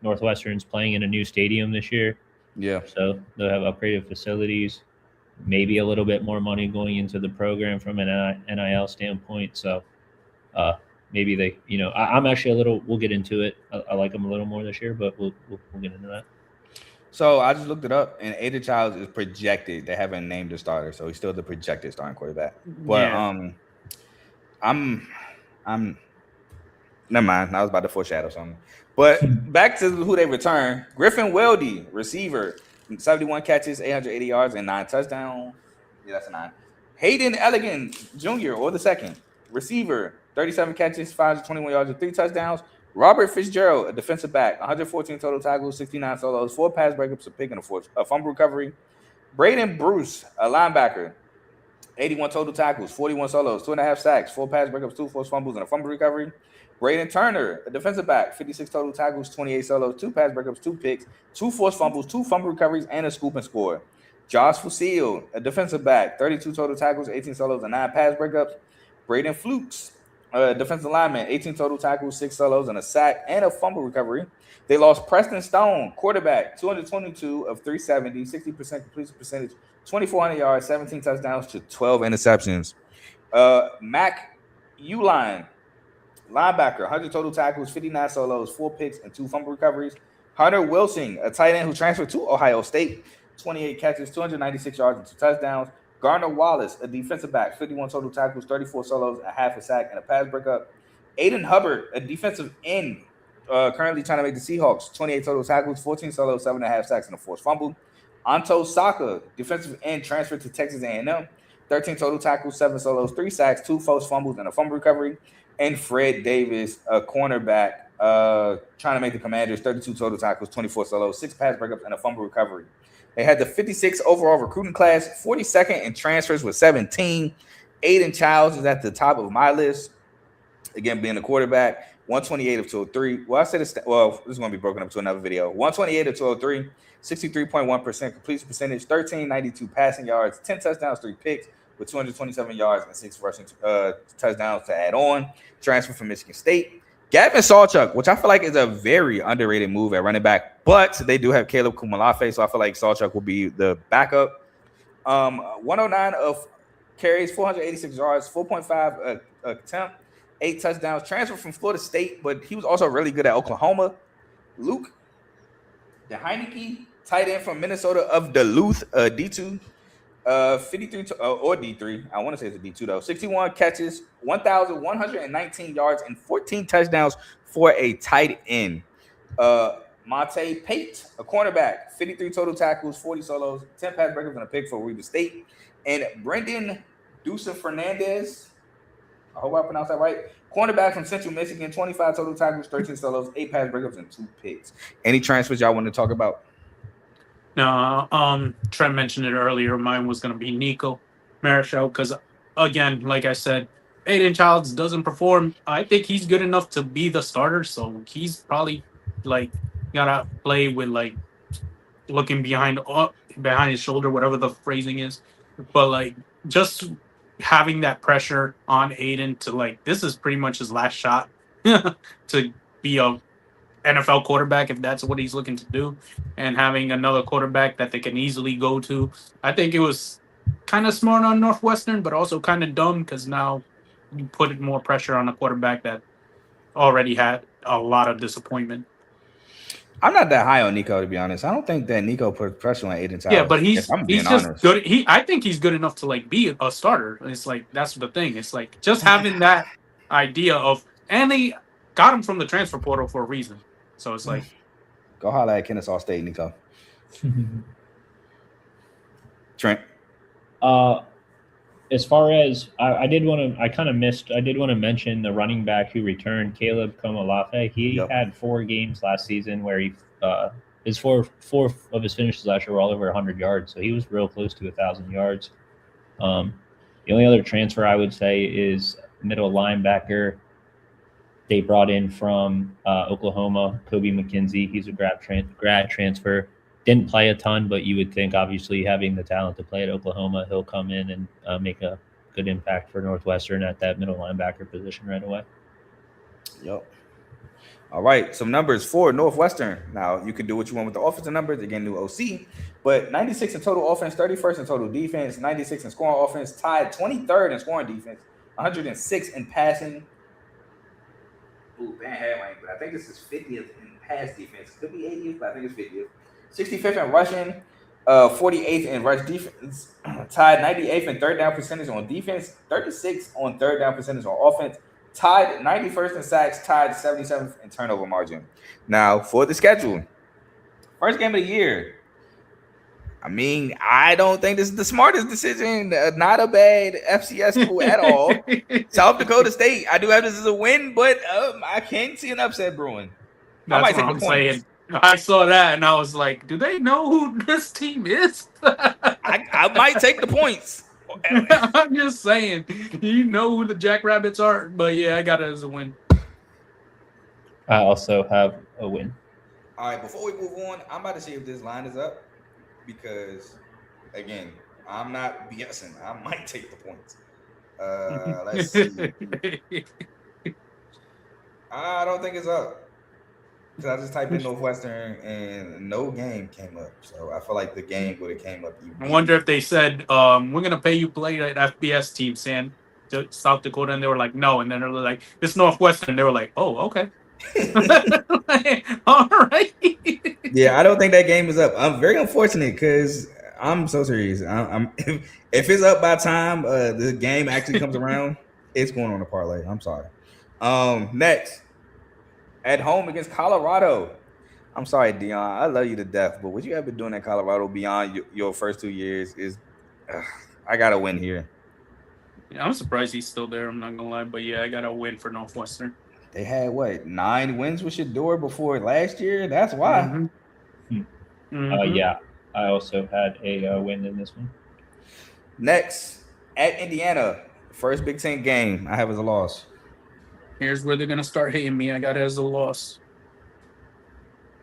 Northwestern's playing in a new stadium this year. Yeah. So they'll have upgraded facilities, maybe a little bit more money going into the program from an NIL standpoint. So maybe they, I'm actually we'll get into it. I like them a little more this year, but we'll get into that. So I just looked it up, and Aiden Childs is projected. They haven't named the starter, so he's still the projected starting quarterback. But I'm never mind. I was about to foreshadow something. But back to who they return. Griffin Weldy, receiver, 71 catches, 880 yards, and 9 touchdowns. Yeah, that's a 9. Hayden Elegant Jr., or the second, receiver, 37 catches, 521 yards, and 3 touchdowns. Robert Fitzgerald, a defensive back, 114 total tackles, 69 solos, 4 pass breakups, a pick, and a fumble recovery. Braden Bruce, a linebacker, 81 total tackles, 41 solos, 2.5 sacks, 4 pass breakups, 2 forced fumbles, and a fumble recovery. Braden Turner, a defensive back, 56 total tackles, 28 solos, 2 pass breakups, 2 picks, 2 forced fumbles, 2 fumble recoveries, and a scoop and score. Josh Fusil, a defensive back, 32 total tackles, 18 solos, and 9 pass breakups. Braden Flukes, defensive lineman, 18 total tackles, 6 solos, and a sack, and a fumble recovery. They lost Preston Stone, quarterback, 222 of 370, 60% completion percentage, 2,400 yards, 17 touchdowns to 12 interceptions. Mac Uline, linebacker, 100 total tackles, 59 solos, 4 picks, and 2 fumble recoveries. Hunter Wilson, a tight end who transferred to Ohio State, 28 catches, 296 yards, and 2 touchdowns. Garner Wallace, a defensive back, 51 total tackles, 34 solos, a half a sack, and a pass breakup. Aiden Hubbard, a defensive end, currently trying to make the Seahawks, 28 total tackles, 14 solos, 7.5 sacks, and a forced fumble. Anto Saka, defensive end, transferred to Texas A&M, 13 total tackles, 7 solos, 3 sacks, 2 forced fumbles, and a fumble recovery. And Fred Davis, a cornerback, trying to make the Commanders, 32 total tackles, 24 solos, 6 pass breakups, and a fumble recovery. They had the 56th overall recruiting class, 42nd in transfers with 17. Aiden Childs is at the top of my list. Again, being a quarterback, 128 of 203. Well, I said this is going to be broken up to another video. 128 of 203, 63.1% completion percentage, 1,392 passing yards, 10 touchdowns, 3 picks, with 227 yards and 6 rushing touchdowns to add on. Transfer from Michigan State. Gavin Sawchuk, which I feel like is a very underrated move at running back, but they do have Caleb Kumalafe, so I feel like Sawchuk will be the backup. 109 of carries, 486 yards, 4.5 attempt, 8 touchdowns. Transfer from Florida State, but he was also really good at Oklahoma. Luke DeHeineke, tight end from Minnesota of Duluth, D2. 53 or D3. I want to say it's a D2 though. 61 catches, 1,119 yards, and 14 touchdowns for a tight end. Monte Pate, a cornerback, 53 total tackles, 40 solos, 10 pass breakups, and a pick for Weber State. And Brendan Dusa Fernandez, I hope I pronounced that right. Cornerback from Central Michigan, 25 total tackles, 13 solos, 8 pass breakups, and 2 picks. Any transfers y'all want to talk about? No, Trent mentioned it earlier. Mine was going to be Nico Marichal because, again, like I said, Aiden Childs doesn't perform. I think he's good enough to be the starter, so he's probably, gotta play with, looking behind his shoulder, whatever the phrasing is. But, just having that pressure on Aiden to, this is pretty much his last shot to be a NFL quarterback, if that's what he's looking to do, and having another quarterback that they can easily go to. I think it was kind of smart on Northwestern, but also kind of dumb because now you put more pressure on a quarterback that already had a lot of disappointment. I'm not that high on Nico, to be honest. I don't think that Nico put pressure on Aiden Childs. Yeah, but he's just good. I think he's good enough to be a starter. It's that's the thing. It's just having that idea of, and they got him from the transfer portal for a reason. So it's go holler at Kennesaw State, Nico. Trent. as far as I did want to, I kind of missed. I did want to mention the running back who returned, Caleb Komolafe. He had 4 games last season where he his four of his finishes last year were all over 100 yards, so he was real close to 1,000 yards. The only other transfer I would say is middle linebacker. They brought in from Oklahoma, Kobe McKenzie. He's a grad transfer. Didn't play a ton, but you would think, obviously, having the talent to play at Oklahoma, he'll come in and make a good impact for Northwestern at that middle linebacker position right away. Yep. All right, some numbers for Northwestern. Now, you can do what you want with the offensive numbers. Again, new OC. But 96 in total offense, 31st in total defense, 96 in scoring offense, tied 23rd in scoring defense, 106 in passing. Ooh, bad headline, but I think this is 50th in pass defense. Could be 80th, but I think it's 50th. 65th in rushing, 48th in rush defense, tied 98th in third down percentage on defense, 36th on third down percentage on offense, tied 91st in sacks, tied 77th in turnover margin. Now, for the schedule, first game of the year. I mean, I don't think this is the smartest decision. Not a bad FCS school at all. South Dakota State, I do have this as a win, but I can't see an upset brewing. That's what I'm saying. I saw that and I was like, do they know who this team is? I might take the points. I'm just saying, you know who the Jackrabbits are, but yeah, I got it as a win. I also have a win. All right, before we move on, I'm about to see if this line is up because, again, I'm not BSing. I might take the points. Let's see. I don't think it's up. Because I just typed in Northwestern and no game came up. So I feel like the game would have came up. I wonder if they said, we're going to pay you play that FBS team, San South Dakota. And they were like, no. And then they're like, it's Northwestern. And they were like, oh, okay. All right. Yeah, I don't think that game is up. I'm very unfortunate because I'm so serious. I'm if it's up by time the game actually comes around, it's going on a parlay. I'm sorry. Next. At home against Colorado. I'm sorry, Dion. I love you to death, but what you have been doing at Colorado beyond your first 2 years is I got to win here. Yeah, I'm surprised he's still there. I'm not going to lie. But, yeah, I got to win for Northwestern. They had, 9 wins with Shador before last year? That's why. Yeah, I also had a win in this one. Next, at Indiana, first Big Ten game I have as a loss. Here's where they're going to start hitting me. I got it as a loss.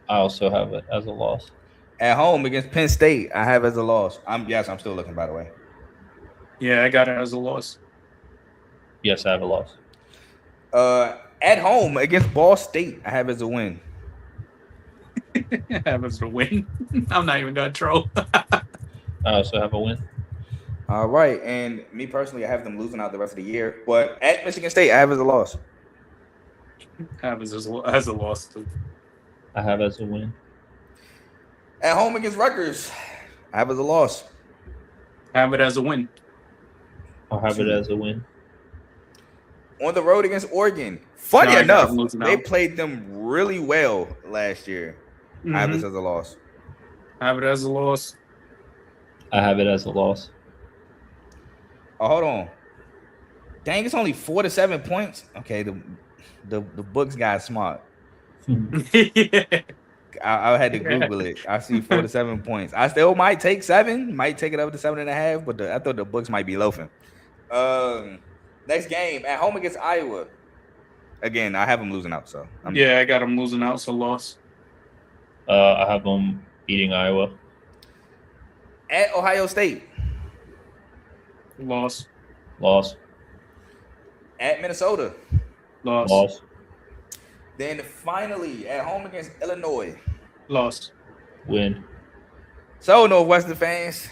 I also have it as a loss. At home against Penn State, I have as a loss. I'm still looking, by the way. Yeah, I got it as a loss. Yes, I have a loss. At home against Ball State, I have as a win. I have as a win. I'm not even going to troll. I also have a win. All right. And me personally, I have them losing out the rest of the year. But at Michigan State, I have as a loss. I have as a loss, too. I have as a win. At home against Rutgers, I have as a loss. I have it as a win. I'll have it as a win. On the road against Oregon. Funny enough, they played them really well last year. I have this as a loss. I have it as a loss. I have it as a loss. Oh, hold on. Dang, it's only 4 to 7 points. Okay, the books got smart. Yeah. I had to Google it. I see 4 to 7 points. I still might take 7, might take it up to 7.5, but I thought the books might be loafing. Next game at home against Iowa. Again, I have them losing out. So I got them losing out. So loss. I have them beating Iowa. At Ohio State. Loss. Loss. At Minnesota. Loss. Loss. Then finally at home against Illinois. Loss. Win. So Northwestern fans,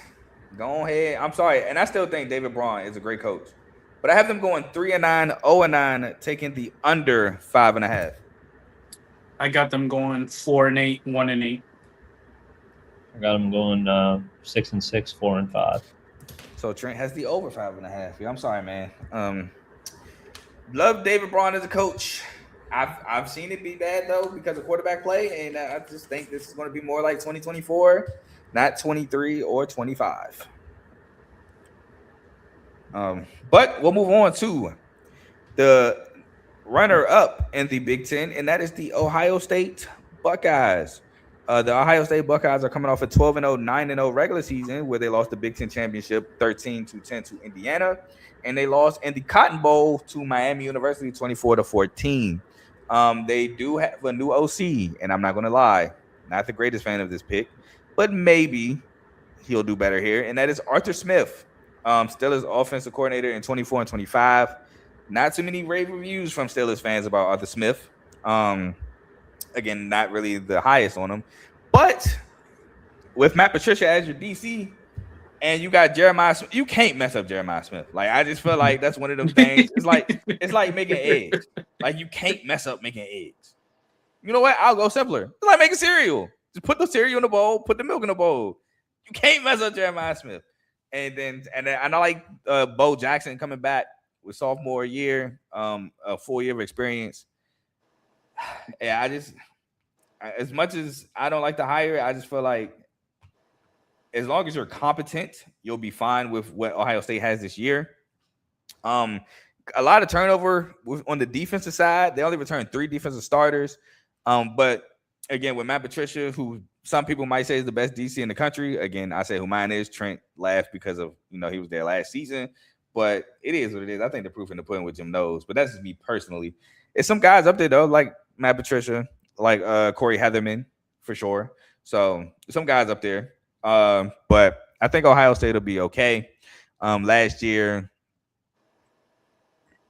go ahead. I'm sorry, and I still think David Braun is a great coach, but I have them going 3-9, 0-9, taking the under 5.5. I got them going 4-8, 1-8. I got them going 6-6, 4-5. So Trent has the over 5.5. I'm sorry, man. Love David Braun as a coach. I've seen it be bad though because of quarterback play, and I just think this is going to be more like 2024, not 23 or 25. But we'll move on to the runner-up in the Big Ten, and that is the Ohio State Buckeyes. The Ohio State Buckeyes are coming off a 12-0, 9-0 regular season where they lost the Big Ten championship 13-10 to Indiana, and they lost in the Cotton Bowl to Miami University 24-14. They do have a new OC, and I'm not going to lie, not the greatest fan of this pick, but maybe he'll do better here, and that is Arthur Smith, Steelers offensive coordinator in 24 and 25. Not too many rave reviews from Steelers fans about Arthur Smith. Again, not really the highest on him. But with Matt Patricia as your DC and you got Jeremiah Smith, you can't mess up Jeremiah Smith. Like, I just feel like that's one of them things. It's like making eggs. Like, you can't mess up making eggs. You know what? I'll go simpler. It's like making cereal. Just put the cereal in the bowl, put the milk in the bowl. You can't mess up Jeremiah Smith. And then I like Bo Jackson coming back with sophomore year, a full year of experience. Yeah, as much as I don't like to hire, I just feel like as long as you're competent, you'll be fine with what Ohio State has this year. A lot of turnover on the defensive side. They only returned 3 defensive starters. But again, with Matt Patricia, who some people might say is the best DC in the country. Again, I say who mine is. Trent laughed because of, he was there last season. But it is what it is. I think the proof in the pudding with Jim knows. But that's just me personally. It's some guys up there, though, like Matt Patricia, like Corey Heatherman, for sure. So some guys up there. But I think Ohio State will be okay. Last year,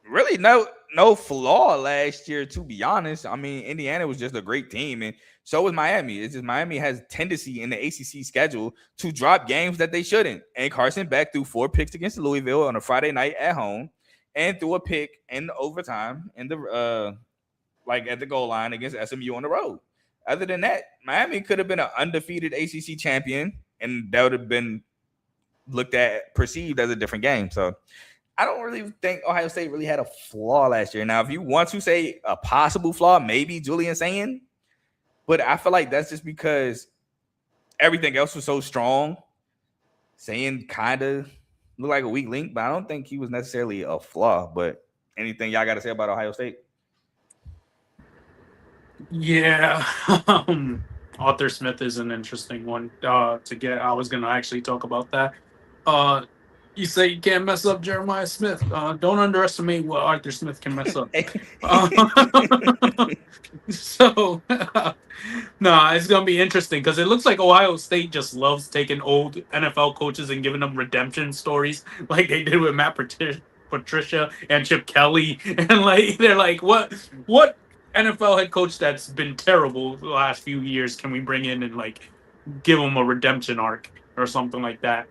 really no flaw last year, to be honest. I mean, Indiana was just a great team, and so was Miami. It's just Miami has tendency in the ACC schedule to drop games that they shouldn't. And Carson Beck threw 4 picks against Louisville on a Friday night at home, and threw a pick in the overtime in the at the goal line against SMU on the road. Other than that, Miami could have been an undefeated ACC champion, and that would have been perceived as a different game. So I don't really think Ohio State really had a flaw last year. Now, if you want to say a possible flaw, maybe Julian Sand, but I feel like that's just because everything else was so strong. Sand kind of looked like a weak link, but I don't think he was necessarily a flaw. But anything y'all got to say about Ohio State? Yeah. Arthur Smith is an interesting one to get. I was going to actually talk about that. You say you can't mess up Jeremiah Smith. Don't underestimate what Arthur Smith can mess up. So, it's going to be interesting because it looks like Ohio State just loves taking old NFL coaches and giving them redemption stories like they did with Matt Patricia and Chip Kelly. And they're like, what NFL head coach that's been terrible the last few years can we bring in and give him a redemption arc or something like that?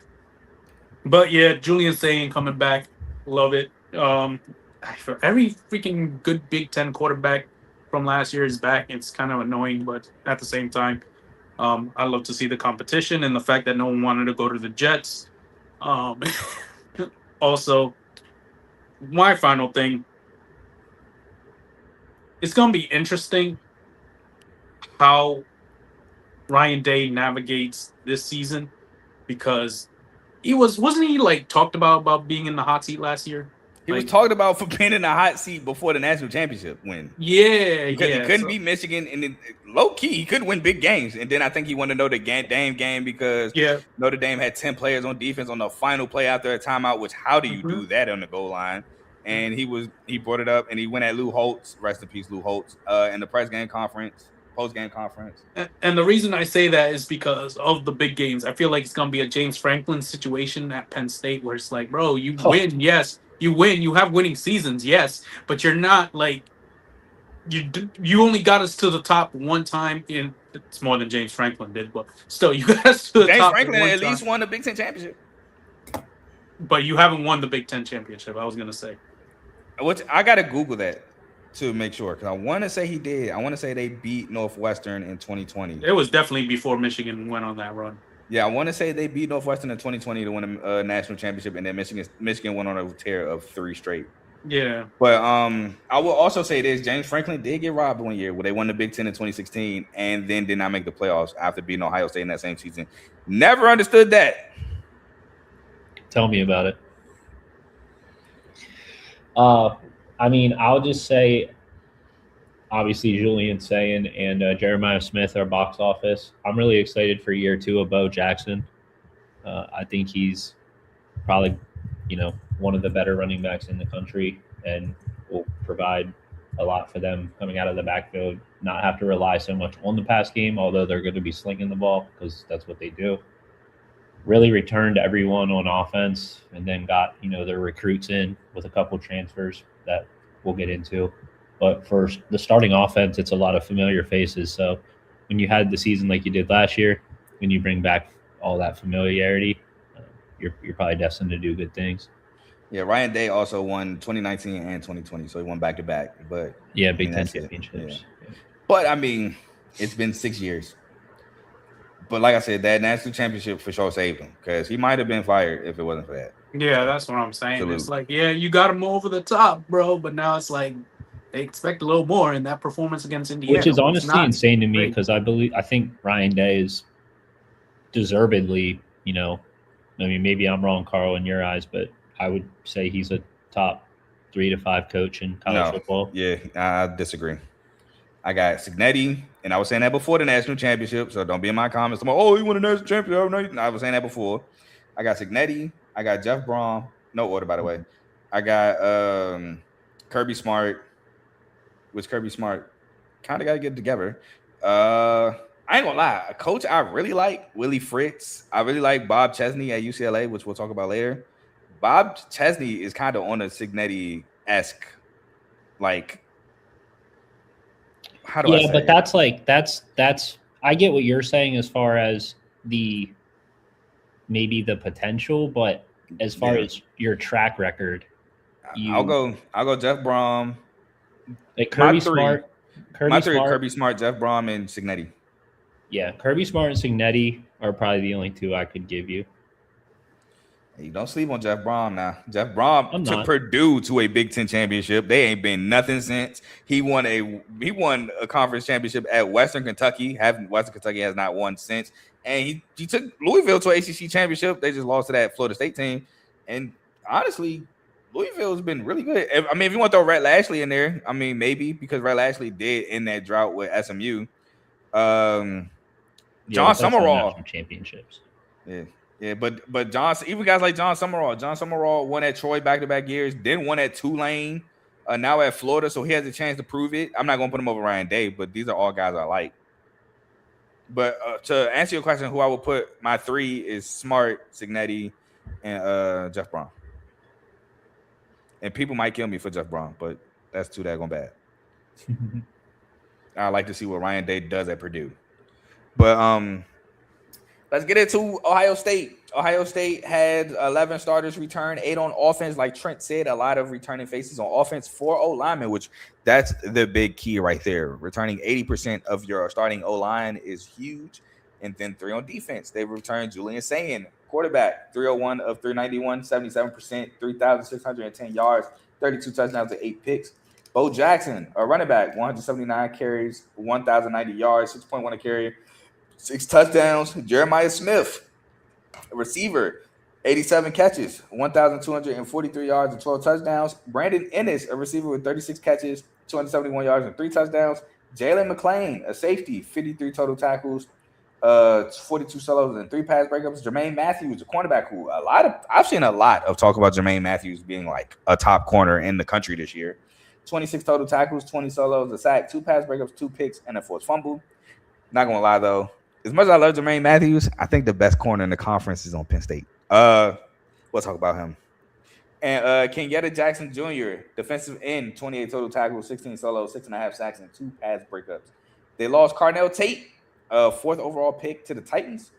But yeah, Julian Sand coming back, love it. For every freaking good Big Ten quarterback from last year is back. It's kind of annoying, but at the same time, I love to see the competition and the fact that no one wanted to go to the Jets. Also, my final thing. It's going to be interesting how Ryan Day navigates this season because wasn't he talked about being in the hot seat last year? He was talked about for being in the hot seat before the national championship win. Yeah, because he couldn't beat Michigan, and low key he couldn't win big games. And then I think he wanted Notre Dame game because Notre Dame had 10 players on defense on the final play after a timeout. Which how do you do that on the goal line? And he brought it up, and he went at Lou Holtz, rest in peace, Lou Holtz, in the post-game conference. And the reason I say that is because of the big games. I feel like it's going to be a James Franklin situation at Penn State where it's like, bro, you win, yes. You win. You have winning seasons, yes. But you're not you only got us to the top one time in – it's more than James Franklin did, but still, you got us to the top. James Franklin at least won the Big Ten championship. But you haven't won the Big Ten championship, I was going to say. I got to Google that to make sure because I want to say he did. I want to say they beat Northwestern in 2020. It was definitely before Michigan went on that run. Yeah, I want to say they beat Northwestern in 2020 to win a national championship, and then Michigan went on a tear of 3 straight. Yeah. But I will also say this. James Franklin did get robbed one year where they won the Big Ten in 2016 and then did not make the playoffs after beating Ohio State in that same season. Never understood that. Tell me about it. I mean, I'll just say, obviously, Julian Sayin and Jeremiah Smith are box office. I'm really excited for year 2 of Bo Jackson. I think he's probably, one of the better running backs in the country and will provide a lot for them coming out of the backfield, not have to rely so much on the pass game, although they're going to be slinging the ball because that's what they do. Really returned everyone on offense and then got, their recruits in with a couple transfers that we'll get into. But for the starting offense, it's a lot of familiar faces. So when you had the season like you did last year, when you bring back all that familiarity, you're probably destined to do good things. Yeah, Ryan Day also won 2019 and 2020, so he won back-to-back. But yeah, Big Ten championships. Yeah. But, I mean, it's been 6 years. But like I said, that national championship for sure saved him because he might have been fired if it wasn't for that. Yeah, that's what I'm saying. Salute. It's like, yeah, you got him over the top, bro, but now it's like they expect a little more in that performance against Indiana. Which is honestly insane to me because I think Ryan Day is deservedly, I mean, maybe I'm wrong, Carl, in your eyes, but I would say he's a top 3 to 5 coach in college football. Yeah, I disagree. I got Signetti, and I was saying that before the national championship, so don't be in my comments. I'm like, he won a national championship. No, I was saying that before. I got Signetti. I got Jeff Brom. No order, by the way. I got Kirby Smart, which Kirby Smart kind of got to get together. I ain't gonna lie, a coach I really like, Willie Fritz. I really like Bob Chesney at UCLA, which we'll talk about later. Bob Chesney is kind of on a Signetti-esque, like, how do I say but that's I get what you're saying as far as maybe the potential, but as far as your track record, I'll go Jeff Brom. Like Kirby Smart. Kirby Smart, Jeff Brom, and Signetti. Yeah, Kirby Smart and Signetti are probably the only 2 I could give you. You don't sleep on Jeff Brom now. Jeff Brom took Purdue to a Big Ten championship. They ain't been nothing since. He won a conference championship at Western Kentucky. Western Kentucky has not won since. And he took Louisville to an ACC championship. They just lost to that Florida State team. And honestly, Louisville has been really good. I mean, if you want to throw Rhett Lashley in there, I mean, maybe because Rhett Lashley did end that drought with SMU. John Summerall championships. Yeah, but even guys like John Summerall won at Troy back-to-back years, then won at Tulane, now at Florida, so he has a chance to prove it. I'm not going to put him over Ryan Day, but these are all guys I like. But to answer your question, who I would put my 3 is Smart, Signetti, and Jeff Brom. And people might kill me for Jeff Brom, but that's too daggone bad. I'd like to see what Ryan Day does at Purdue. But let's get into Ohio State. Ohio State had 11 starters return, 8 on offense. Like Trent said, a lot of returning faces on offense, 4 O-linemen, which that's the big key right there. Returning 80% of your starting O-line is huge. And then 3 on defense. They returned Julian Sayin, quarterback, 301 of 391, 77%, 3,610 yards, 32 touchdowns and 8 picks. Bo Jackson, a running back, 179 carries, 1,090 yards, 6.1 a carry, 6 touchdowns. Jeremiah Smith, a receiver, 87 catches, 1,243 yards and 12 touchdowns. Brandon Ennis, a receiver with 36 catches, 271 yards and 3 touchdowns. Jalen McClain, a safety, 53 total tackles, 42 solos and 3 pass breakups. Jermaine Matthews, a cornerback who I've seen a lot of talk about Jermaine Matthews being like a top corner in the country this year. 26 total tackles, 20 solos, a sack, 2 pass breakups, 2 picks, and a forced fumble. Not gonna lie though, as much as I love Jermaine Matthews, I think the best corner in the conference is on Penn State. We'll talk about him. And Kenyatta Jackson Jr., defensive end, 28 total tackles, 16 solos, 6.5 sacks, and 2 pass breakups. They lost Carnell Tate, 4th overall pick to the Titans,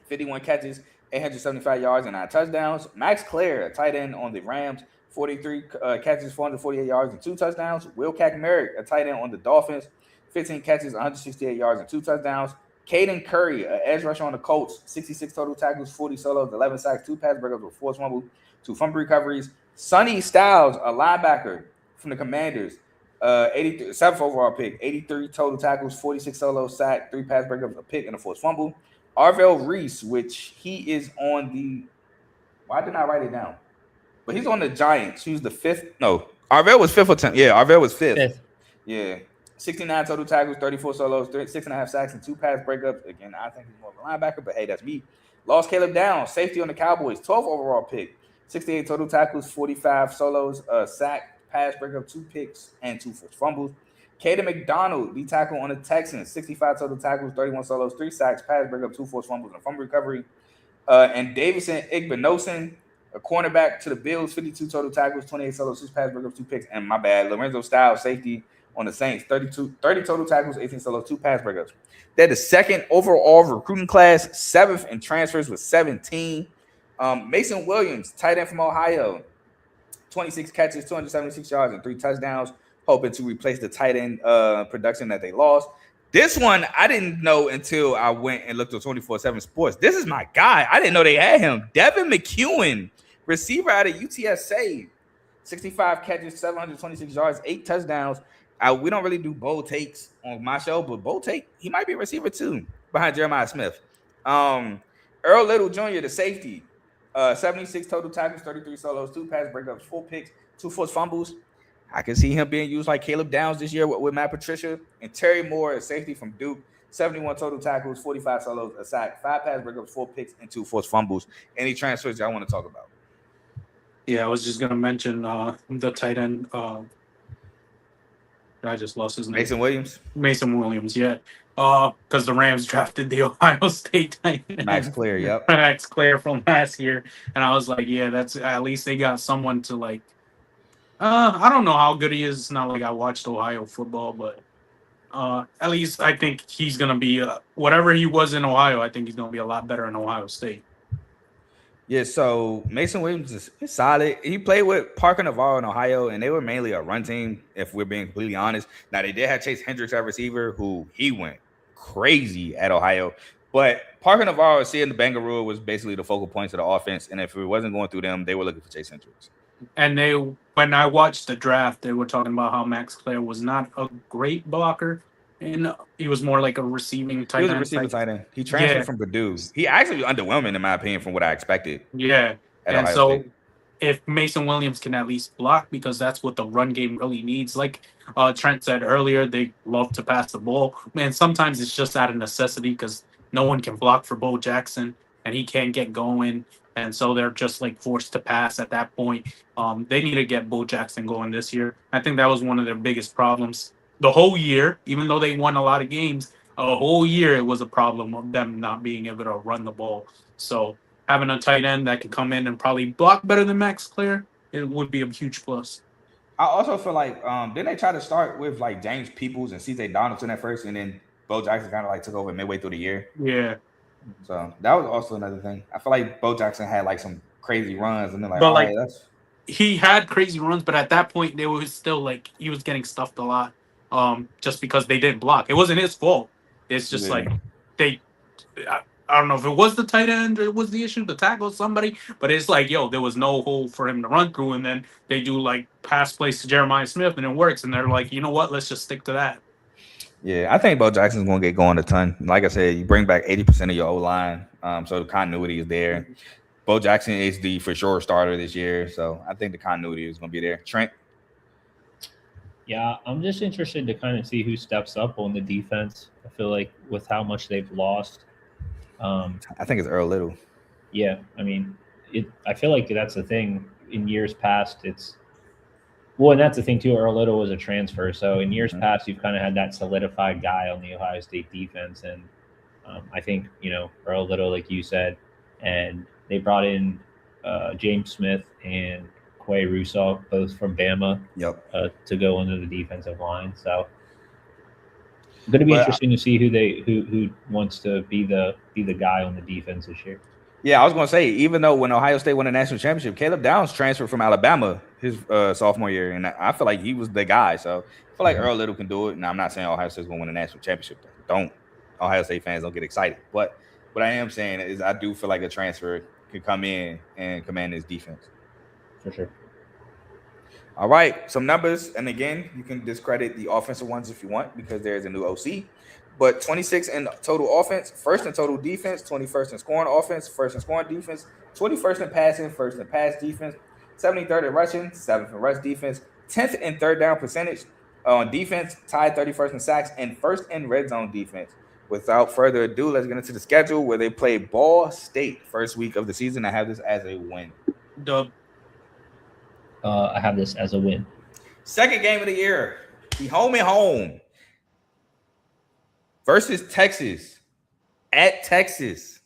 51 catches, 875 yards, and 9 touchdowns. Max Clare, a tight end on the Rams, 43 catches, 448 yards, and 2 touchdowns. Will Kaczmarek, a tight end on the Dolphins, 15 catches, 168 yards, and 2 touchdowns. Caden Curry, an edge rusher on the Colts, 66 total tackles, 40 solos, 11 sacks, 2 pass breakups with 4 fumbles, 2 fumble recoveries. Sonny Styles, a linebacker from the Commanders, 7th overall pick, 83 total tackles, 46 solos, sack, 3 pass breakups, a pick, and a forced fumble. Arvell Reese, which he is on the – why didn't I write it down? but he's on the Giants. He was the 5th. No, R2L was 5th or 10th. Yeah, R2L was 5th. Yeah. 69 total tackles, 34 solos, 6.5 sacks, and 2 pass breakups. Again, I think he's more of a linebacker, but hey, that's me. Lost Caleb Downs, safety on the Cowboys, 12th overall pick. 68 total tackles, 45 solos, sack, pass breakup, 2 picks, and 2 forced fumbles. Caden McDonald, D tackle on the Texans, 65 total tackles, 31 solos, 3 sacks, pass breakup, 2 forced fumbles, and fumble recovery. And Davison Igbinosun, a cornerback to the Bills, 52 total tackles, 28 solos, 6 pass breakups, 2 picks, and my bad, Lorenzo Styles, safety on the Saints, 30 total tackles, 18 solos, 2 pass breakups. They're the 2nd overall recruiting class, 7th in transfers with 17. Mason Williams, tight end from Ohio, 26 catches, 276 yards, and 3 touchdowns, hoping to replace the tight end production that they lost. This one, I didn't know until I went and looked at 24/7 Sports. This is my guy. I didn't know they had him. Devin McEwen, receiver out of UTSA, 65 catches, 726 yards, 8 touchdowns. We don't really do bold takes on my show, but bold take, he might be a receiver too, behind Jeremiah Smith. Earl Little Jr., the safety, 76 total tackles, 33 solos, 2 pass breakups, 4 picks, 2 forced fumbles. I can see him being used like Caleb Downs this year with Matt Patricia. And Terry Moore, a safety from Duke, 71 total tackles, 45 solos, a sack, 5 pass breakups, 4 picks, and 2 forced fumbles. Any transfers y'all want to talk about? Yeah, I was just going to mention the tight end. I just lost his name. Mason Williams, yeah. Because the Rams drafted the Ohio State tight end. Max Clear, yep. Max Clear from last year. And I was like, yeah, that's at least they got someone to like. I don't know how good he is. It's not like I watched Ohio football, but at least I think he's going to be whatever he was in Ohio. I think he's going to be a lot better in Ohio State. Yeah, so Mason Williams is solid. He played with Parker Navarro in Ohio, and they were mainly a run team, if we're being completely honest. Now, they did have Chase Hendricks at receiver, who he went crazy at Ohio. But Parker Navarro, seeing the Bangaroo, was basically the focal points of the offense. And if it wasn't going through them, they were looking for Chase Hendricks. And when I watched the draft, they were talking about how Max Clare was not a great blocker. And he was more like a receiving tight end. He was a receiving tight end. He transferred from Purdue. He actually was underwhelming, in my opinion, from what I expected. Yeah. And so if Mason Williams can at least block, because that's what the run game really needs. Like Trent said earlier, they love to pass the ball. Man, sometimes it's just out of necessity because no one can block for Bo Jackson, and he can't get going. And so they're just like forced to pass at that point. They need to get Bo Jackson going this year. I think that was one of their biggest problems. The whole year, even though they won a lot of games, a whole year it was a problem of them not being able to run the ball. So having a tight end that can come in and probably block better than Max Clare, it would be a huge plus. I also feel like didn't they try to start with like James Peoples and CJ Donaldson at first, and then Bo Jackson kind of like took over midway through the year? Yeah. So that was also another thing. I feel like Bo Jackson had like some crazy runs, and then like, he had crazy runs, but at that point they was still like he was getting stuffed a lot. Just because they didn't block. It wasn't his fault. It's just like I don't know if it was the tight end, it was the issue to tackle somebody, but it's like, there was no hole for him to run through, and then they do like pass plays to Jeremiah Smith and it works, and they're like, you know what, let's just stick to that. Yeah, I think Bo Jackson's going to get going a ton. Like I said, you bring back 80% of your O-line, so the continuity is there. Bo Jackson is the for sure starter this year, so I think the continuity is going to be there. Trent? Yeah, I'm just interested to kind of see who steps up on the defense. I feel like with how much they've lost. I think it's Earl Little. Yeah, I mean, I feel like that's the thing. In years past, and that's the thing too. Earl Little was a transfer, so in years past, you've kind of had that solidified guy on the Ohio State defense, and I think Earl Little, like you said, and they brought in James Smith and Quay Russo, both from Bama, to go into the defensive line. So it's going to be interesting to see who wants to be the guy on the defense this year. Yeah, I was going to say, even though when Ohio State won the national championship, Caleb Downs transferred from Alabama his sophomore year, and I feel like he was the guy. So I feel like Earl Little can do it. Now, I'm not saying Ohio State's going to win the national championship. Ohio State fans don't get excited. But what I am saying is I do feel like a transfer could come in and command his defense. For sure. All right, some numbers. And again, you can discredit the offensive ones if you want because there's a new OC. But 26 in total offense, first in total defense, 21st in scoring offense, first in scoring defense, 21st in passing, first in pass defense, 73rd in rushing, 7th in rush defense, 10th in third down percentage on defense, tied 31st in sacks, and 1st in red zone defense. Without further ado, let's get into the schedule where they play Ball State first week of the season. I have this as a win. Dub. I have this as a win. Second game of the year, the home and home versus Texas at Texas.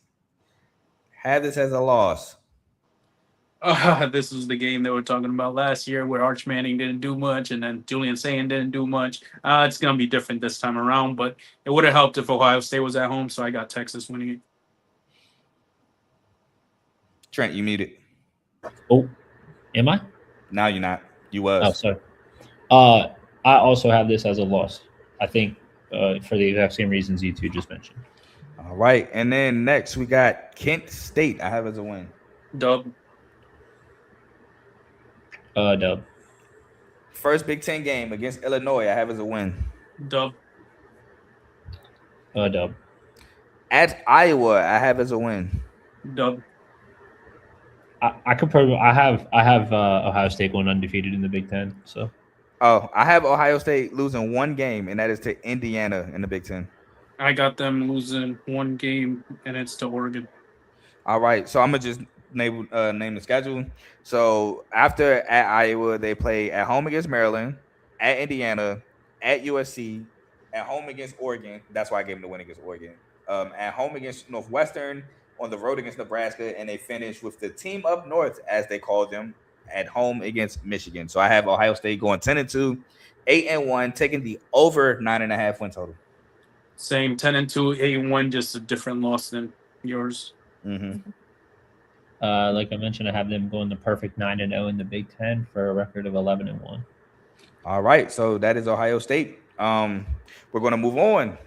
Have this as a loss. This was the game they were talking about last year where Arch Manning didn't do much and then Julian Sayin didn't do much. It's going to be different this time around, but it would have helped if Ohio State was at home, so I got Texas winning it. Trent, you muted. Oh, am I? Now you're not. You was. Oh, sorry. I also have this as a loss. I think for the exact same reasons you two just mentioned. All right. And then next we got Kent State. I have as a win. Dub. Dub. First Big Ten game against Illinois. I have as a win. Dub. Dub. At Iowa, I have as a win. Dub. I could probably I have Ohio State going undefeated in the Big Ten. So. Oh, I have Ohio State losing one game, and that is to Indiana in the Big Ten. I got them losing one game, and it's to Oregon. All right, so I'm gonna just name the schedule. So after at Iowa, they play at home against Maryland, at Indiana, at USC, at home against Oregon. That's why I gave them the win against Oregon. At home against Northwestern, on the road against Nebraska, and they finish with the team up north, as they call them, at home against Michigan. So I have Ohio State going 10-2, 8-1, taking the over 9.5 win total. Same 10-2, 8-1, just a different loss than yours. Mm-hmm. Like I mentioned, I have them going the perfect 9-0 in the Big Ten for a record of 11-1. All right, so that is Ohio State. We're going to move on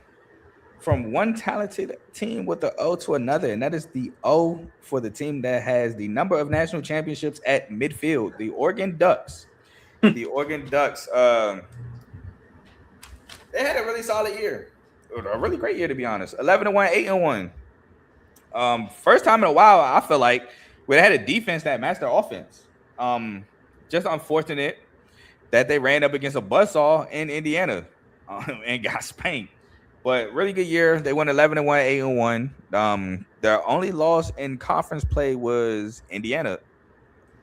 from one talented team with the O to another, and that is the O for the team that has the number of national championships at midfield, the Oregon Ducks. The Oregon Ducks, they had a really solid year, a really great year, to be honest. 11-1, 8-1. First time in a while, I feel like we had a defense that matched their offense. Just unfortunate that they ran up against a buzzsaw in Indiana and got spanked. But really good year. They won 11-1, 8-1. Their only loss in conference play was Indiana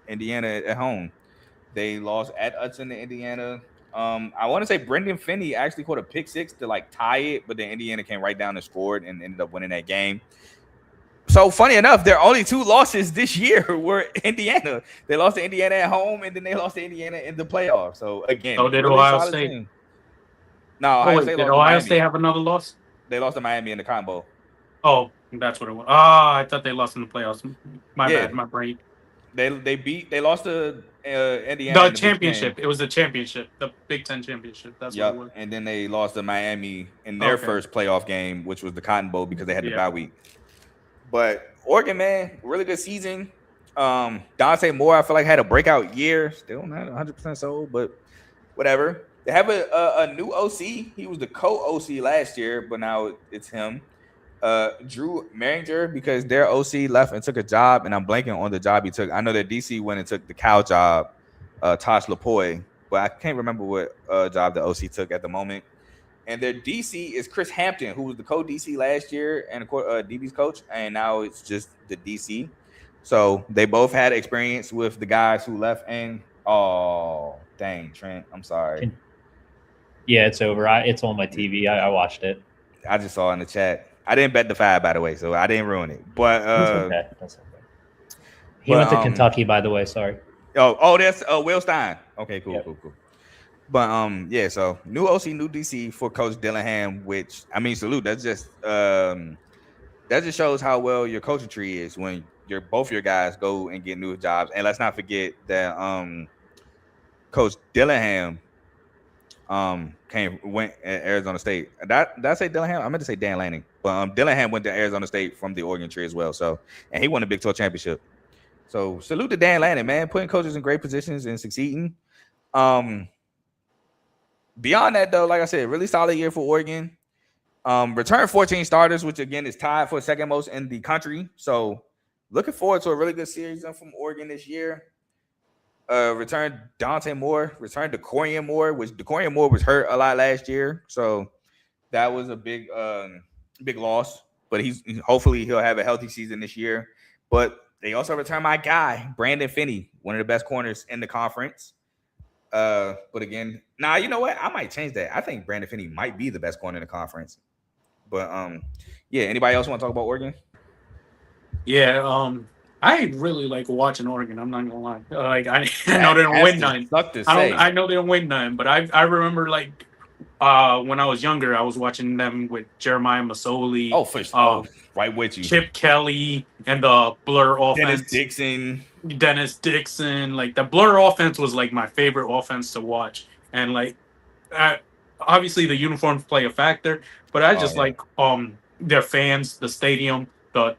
at home. They lost at Hudson to Indiana. I want to say Brendan Finney actually caught a pick six to like tie it, but then Indiana came right down and scored and ended up winning that game. So funny enough, their only two losses this year were Indiana. They lost to Indiana at home, and then they lost to Indiana in the playoffs. So again, did really Ohio State? Team. No, did Ohio State have another loss? They lost to Miami in the Cotton Bowl. Oh, that's what it was. I thought they lost in the playoffs. My bad, my brain. They lost to Indiana. The championship. It was the championship, the Big Ten championship. That's what it was. And then they lost to Miami in their first playoff game, which was the Cotton Bowl, because they had the bye week. But Oregon, man, really good season. Dante Moore, I feel like, had a breakout year. Still not 100% sold, but whatever. They have a new OC. He was the co-OC last year, but now it's him. Drew Maringer, because their OC left and took a job, and I'm blanking on the job he took. I know that DC went and took the Cal job, Tosh Lapoy, but I can't remember what job the OC took at the moment. And their DC is Chris Hampton, who was the co-DC last year and DB's coach, and now it's just the DC. So they both had experience with the guys who left. And dang, Trent, I'm sorry. Yeah, it's over. It's on my TV. I watched it. I just saw in the chat. I didn't bet the 5, by the way, so I didn't ruin it. But that's okay. He went to Kentucky, by the way. Sorry. That's Will Stein. Okay, cool, yep. cool. But so new OC, new DC for Coach Dillingham, which I mean, salute. That just shows how well your coaching tree is when both your guys go and get new jobs. And let's not forget that Coach Dillingham went at Arizona State. Did I say Dillingham? I meant to say Dan Lanning. But Dillingham went to Arizona State from the Oregon tree as well. So, and he won a Big 12 championship. So salute to Dan Lanning, man, putting coaches in great positions and succeeding. Beyond that, though, like I said, really solid year for Oregon. Returned 14 starters, which again is tied for second most in the country. So looking forward to a really good series from Oregon this year. Returned Dante Moore, returned DeCorian Moore, which DeCorian Moore was hurt a lot last year. So that was a big loss. But hopefully he'll have a healthy season this year. But they also returned my guy, Brandon Finney, one of the best corners in the conference. But again, you know what? I might change that. I think Brandon Finney might be the best corner in the conference. But yeah, anybody else want to talk about Oregon? Yeah, I really like watching Oregon. I'm not gonna lie. I know they don't win none. I know they don't win none, but I remember when I was younger, I was watching them with Jeremiah Masoli. Oh, for sure. Right with you. Chip Kelly and the Blur offense. Dennis Dixon. Like the Blur offense was like my favorite offense to watch, and obviously the uniforms play a factor, but I just like their fans, the stadium, the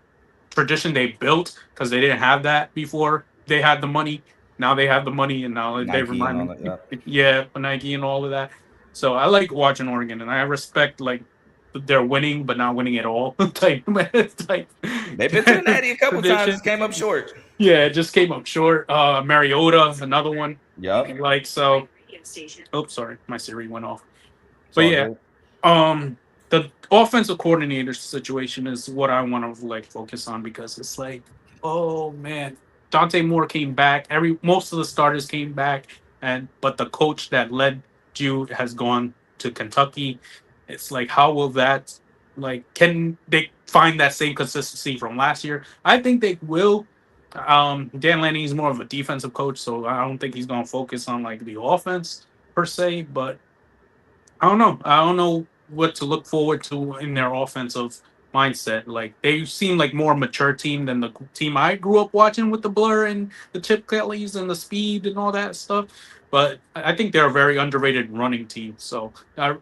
tradition they built, because they didn't have that before they had the money. Now they have the money, and now they remind me. Nike and all of that. So I like watching Oregon, and I respect they're winning but not winning at all type. They've been to the Natty a couple times, came up short. Yeah, it just came up short. Mariota, another one. Yep. So. Oh, sorry, my Siri went off. But yeah, the offensive coordinator situation is what I want to focus on, because it's oh man, Dante Moore came back. Most of the starters came back, but the coach that led you has gone to Kentucky. It's how will that can they find that same consistency from last year? I think they will. Dan Lanning is more of a defensive coach, so I don't think he's going to focus on the offense per se. But I don't know. I don't know what to look forward to in their offensive mindset. They seem like more mature team than the team I grew up watching with the Blur and the Chip Kellys and the speed and all that stuff. But I think they're a very underrated running team. So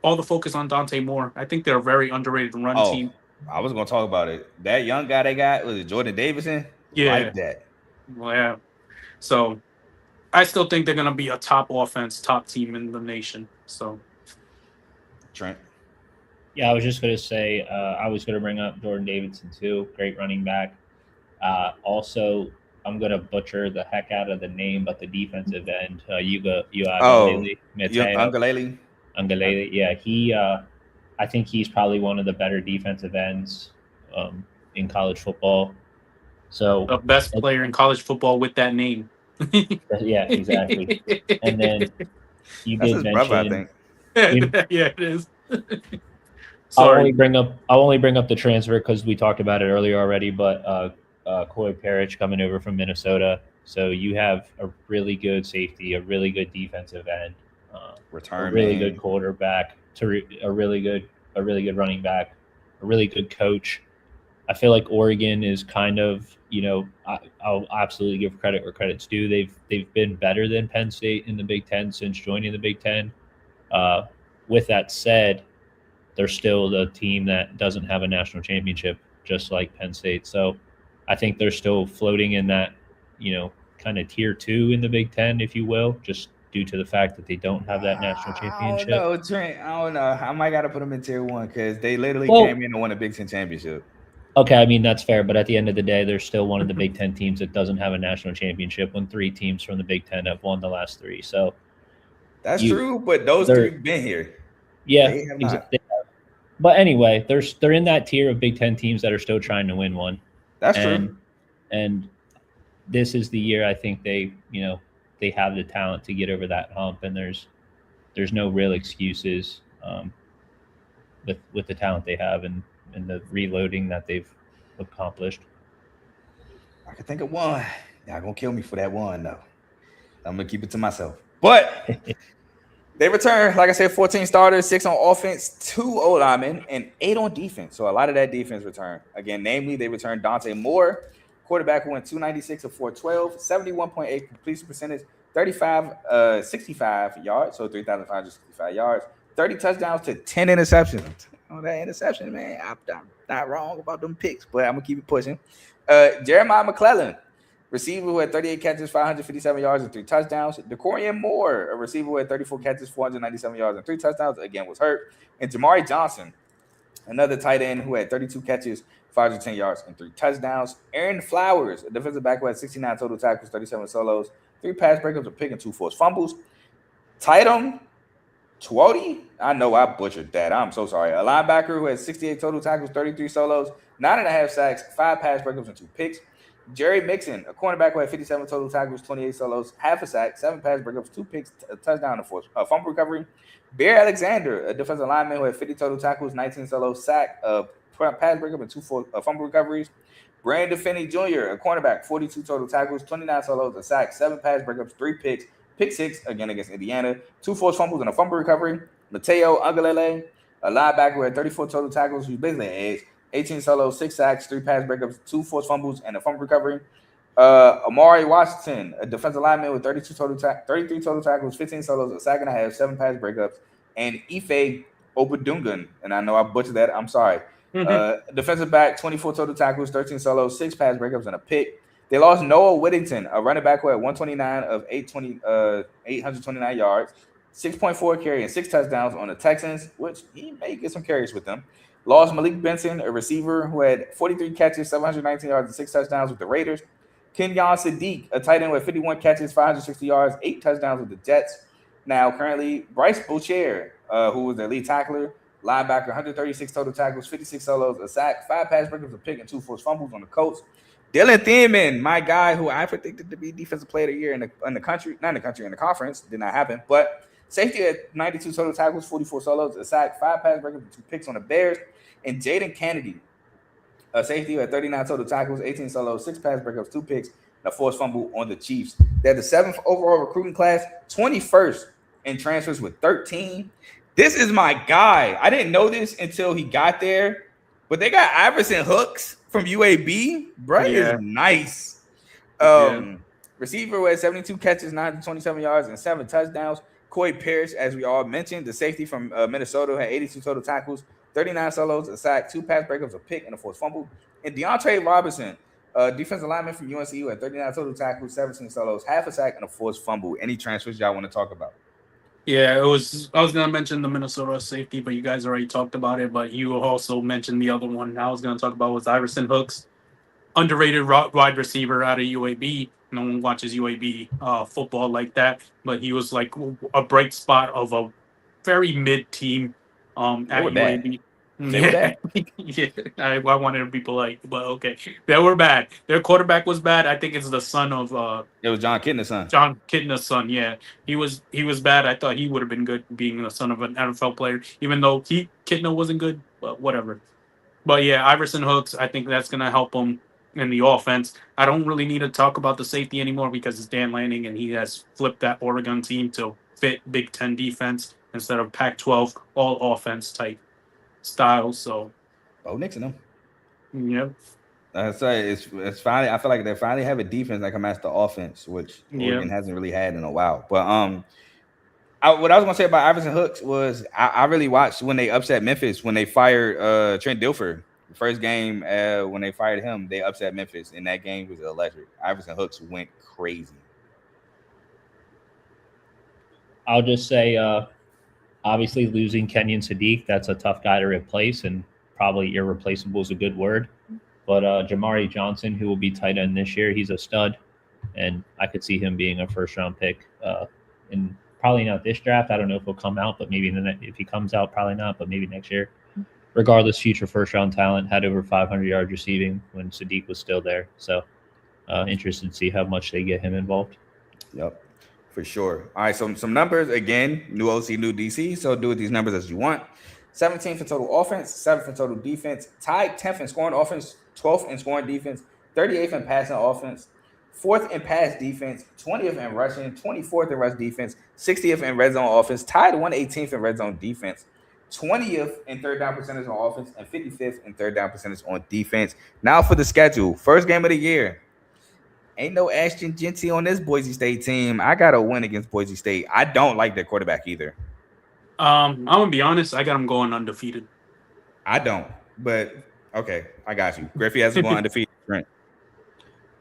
all the focus on Dante Moore. I think they're a very underrated team. I was going to talk about it. That young guy they got, was it Jordan Davidson? Yeah. Like that. Well, yeah. So I still think they're going to be a top offense, top team in the nation. So Trent. Yeah, I was just going to say, I was going to bring up Jordan Davidson too. Great running back. Also, I'm going to butcher the heck out of the name, but the defensive end, Uiagalelei. Yeah, I think he's probably one of the better defensive ends in college football. So the best player in college football with that name. Yeah, exactly. And then you did mention, brother, I think. Yeah, it is. I'll only bring up the transfer because we talked about it earlier already. But Coy Parrish coming over from Minnesota, so you have a really good safety, a really good defensive end, a really good quarterback, a really good running back, a really good coach. I feel like Oregon is kind of, I'll absolutely give credit where credit's due. They've been better than Penn State in the Big Ten since joining the Big Ten. With that said, they're still the team that doesn't have a national championship, just like Penn State. So I think they're still floating in that, kind of tier 2 in the Big Ten, if you will, just due to the fact that they don't have that national championship. I don't know, Trent. I don't know. I might got to put them in tier 1 because they literally came in and won a Big Ten championship. Okay, I mean, that's fair, but at the end of the day, they're still one of the Big Ten teams that doesn't have a national championship when 3 teams from the Big Ten have won the last 3. So that's true, but those 3 been here. Yeah, they have. But anyway, they're in that tier of Big Ten teams that are still trying to win one. That's true. And this is the year I think they have the talent to get over that hump, and there's no real excuses with the talent they have and the reloading that they've accomplished. I can think of one. Y'all gonna kill me for that one though. I'm gonna keep it to myself. But they returned, like I said, 14 starters, 6 on offense, 2 O-linemen, and 8 on defense. So a lot of that defense returned. Again, namely, they returned Dante Moore, quarterback who went 296 of 412, 71.8 completion percentage, 65 yards, so 3,565 yards, 30 touchdowns to 10 interceptions. Oh, that interception, man. I'm not wrong about them picks, but I'm going to keep it pushing. Jeremiah McClellan, receiver who had 38 catches, 557 yards, and 3 touchdowns. DeCorian Moore, a receiver who had 34 catches, 497 yards, and 3 touchdowns, again was hurt. And Jamari Johnson, another tight end who had 32 catches, 510 yards, and 3 touchdowns. Aaron Flowers, a defensive back who had 69 total tackles, 37 solos, 3 pass breakups, a pick, and 2 forced fumbles. Tatum Twody, I know I butchered that. I'm so sorry. A linebacker who had 68 total tackles, 33 solos, 9.5 sacks, 5 pass breakups, and 2 picks. Jerry Mixon, a cornerback who had 57 total tackles, 28 solos, half a sack, 7 pass breakups, 2 picks, a touchdown, and a fumble recovery. Bear Alexander, a defensive lineman who had 50 total tackles, 19 solos, sack, pass breakup, and 2 fumble recoveries. Brandon Finney Jr., a cornerback, 42 total tackles, 29 solos, a sack, 7 pass breakups, 3 picks, pick 6 again against Indiana, 2 forced fumbles and a fumble recovery. Mateo Ugalele, a linebacker who had 34 total tackles, who's basically an edge, 18 solos, 6 sacks, 3 pass breakups, 2 forced fumbles, and a fumble recovery. Amari Washington, a defensive lineman with 33 total tackles, 15 solos, a sack and a half, 7 pass breakups, and Ife Obadungan, and I know I butchered that. I'm sorry. Defensive back, 24 total tackles, 13 solos, 6 pass breakups, and a pick. They lost Noah Whittington, a running back who had 129 of 829 yards, 6.4 carry, and 6 touchdowns on the Texans, which he may get some carries with them. Lost Malik Benson, a receiver who had 43 catches, 719 yards, and 6 touchdowns with the Raiders. Kenyon Sadiq, a tight end with 51 catches, 560 yards, 8 touchdowns with the Jets. Now, currently, Bryce Boucher, who was their lead tackler, linebacker, 136 total tackles, 56 solos, a sack, 5 pass breakups, a pick, and 2 forced fumbles on the Colts. Dylan Thiemann, my guy, who I predicted to be defensive player of the year in the country, not in the country, in the conference, did not happen. But safety at 92 total tackles, 44 solos, a sack, 5 pass breakups, and 2 picks on the Bears. And Jaden Kennedy, a safety at 39 total tackles, 18 solos, 6 pass breakups, 2 picks, and a forced fumble on the Chiefs. They're the 7th overall recruiting class, 21st in transfers with 13. This is my guy. I didn't know this until he got there, but they got Iverson Hooks from UAB. Bro, is nice. Receiver who had 72 catches, 927 yards, and 7 touchdowns. Coy Parrish, as we all mentioned, the safety from Minnesota, had 82 total tackles, 39 solos, a sack, 2 pass breakups, a pick, and a forced fumble. And DeAndre Robinson, defensive lineman from UNC, who had 39 total tackles, 17 solos, half a sack, and a forced fumble. Any transfers y'all want to talk about? Yeah, I was gonna mention the Minnesota safety, but you guys already talked about it. But you also mentioned the other one I was gonna talk about was Iverson Hooks, underrated wide receiver out of UAB. No one watches UAB football like that, but he was like a bright spot of a very mid team at UAB. Yeah, I wanted to be polite, but okay. They were bad. Their quarterback was bad. I think it's the son of it was John Kitna's son. John Kitna's son, yeah. He was bad. I thought he would have been good being the son of an NFL player, even though Kitna wasn't good, but whatever. But yeah, Iverson Hooks, I think that's gonna help him in the offense. I don't really need to talk about the safety anymore because it's Dan Lanning and he has flipped that Oregon team to fit Big Ten defense instead of Pac-12 all offense type style. So Nixon them. Yep. That's right. It's finally. I feel like they finally have a defense that can match the offense, which Oregon hasn't really had in a while. But what I was gonna say about Iverson Hooks was I really watched when they upset Memphis when they fired Trent Dilfer. The first game when they fired him, they upset Memphis, and that game was electric. Iverson Hooks went crazy. I'll just say, obviously losing Kenyon Sadiq, that's a tough guy to replace, and probably irreplaceable is a good word. But Jamari Johnson, who will be tight end this year, he's a stud, and I could see him being a first-round pick. And probably not this draft. I don't know if he'll come out, but maybe if he comes out, probably not, but maybe next year. Regardless, future first-round talent, had over 500 yards receiving when Sadiq was still there. So interested to see how much they get him involved. Yep, for sure. All right, so some numbers. Again, new OC, new DC, so do with these numbers as you want. 17th in total offense, 7th in total defense, tied 10th in scoring offense, 12th in scoring defense, 38th in passing offense, 4th in pass defense, 20th in rushing, 24th in rush defense, 60th in red zone offense, tied 118th in red zone defense, 20th in third down percentage on offense, and 55th in third down percentage on defense. Now for the schedule. First game of the year. Ain't no Ashton Genty on this Boise State team. I got to win against Boise State. I don't like their quarterback either. I'm going to be honest. I got them going undefeated. I don't, but okay. I got you. Griffey has to go undefeated. Trent.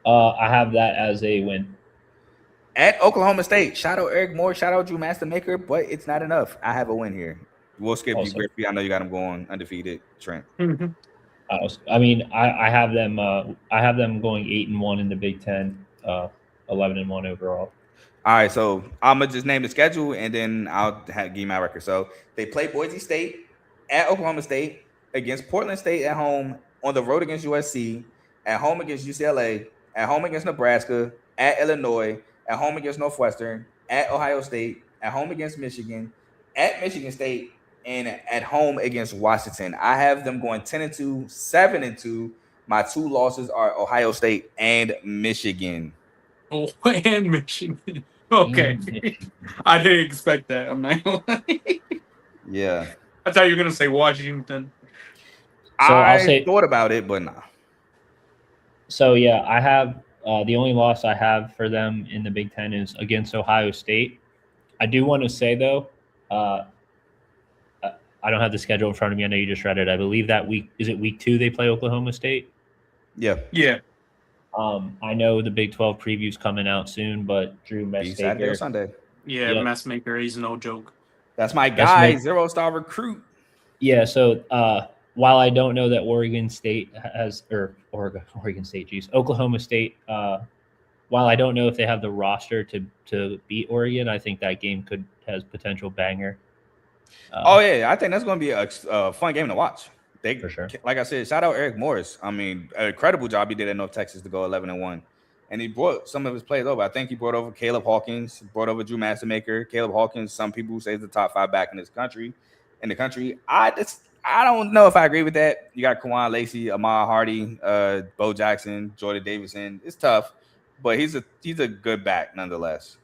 I have that as a win. At Oklahoma State. Shout out Eric Moore. Shout out Drew Mastermaker, but it's not enough. I have a win here. We'll skip you, Griffey. I know you got them going undefeated. Trent. I have them. I have them going 8-1 in the Big Ten, 11-1 overall. All right, so I'm gonna just name the schedule and then I'll give you my record. So they play Boise State at Oklahoma State, against Portland State at home, on the road against USC, at home against UCLA, at home against Nebraska, at Illinois, at home against Northwestern, at Ohio State, at home against Michigan, at Michigan State, and at home against Washington. I have them going 10-2, 7-2. My two losses are Ohio State and Michigan. Oh, and Michigan. Okay. I didn't expect that. I'm not gonna lie. Yeah. I thought you were gonna say Washington. So I thought about it, but nah. So yeah, I have the only loss I have for them in the Big Ten is against Ohio State. I do want to say though, I don't have the schedule in front of me. I know you just read it. I believe that week is it week 2 they play Oklahoma State. Yeah. I know the Big 12 preview's coming out soon, but Drew Messmaker Saturday or Sunday. Yeah, yep. Messmaker, he's no joke. That's my guy, 0-star recruit. Yeah, so while I don't know that Oregon State has, or Oregon State, Oklahoma State, while I don't know if they have the roster to beat Oregon, I think that game has potential banger. I think that's going to be a fun game to watch. For sure. Like I said, shout out Eric Morris. I mean, an incredible job he did at North Texas to go 11-1. And he brought some of his players over. I think he brought over Caleb Hawkins, brought over Drew Messmaker. Caleb Hawkins, some people say is the top 5 back in the country. I don't know if I agree with that. You got Kawan Lacey, Ahmad Hardy, Bo Jackson, Jordan Davidson. It's tough, but he's a good back nonetheless.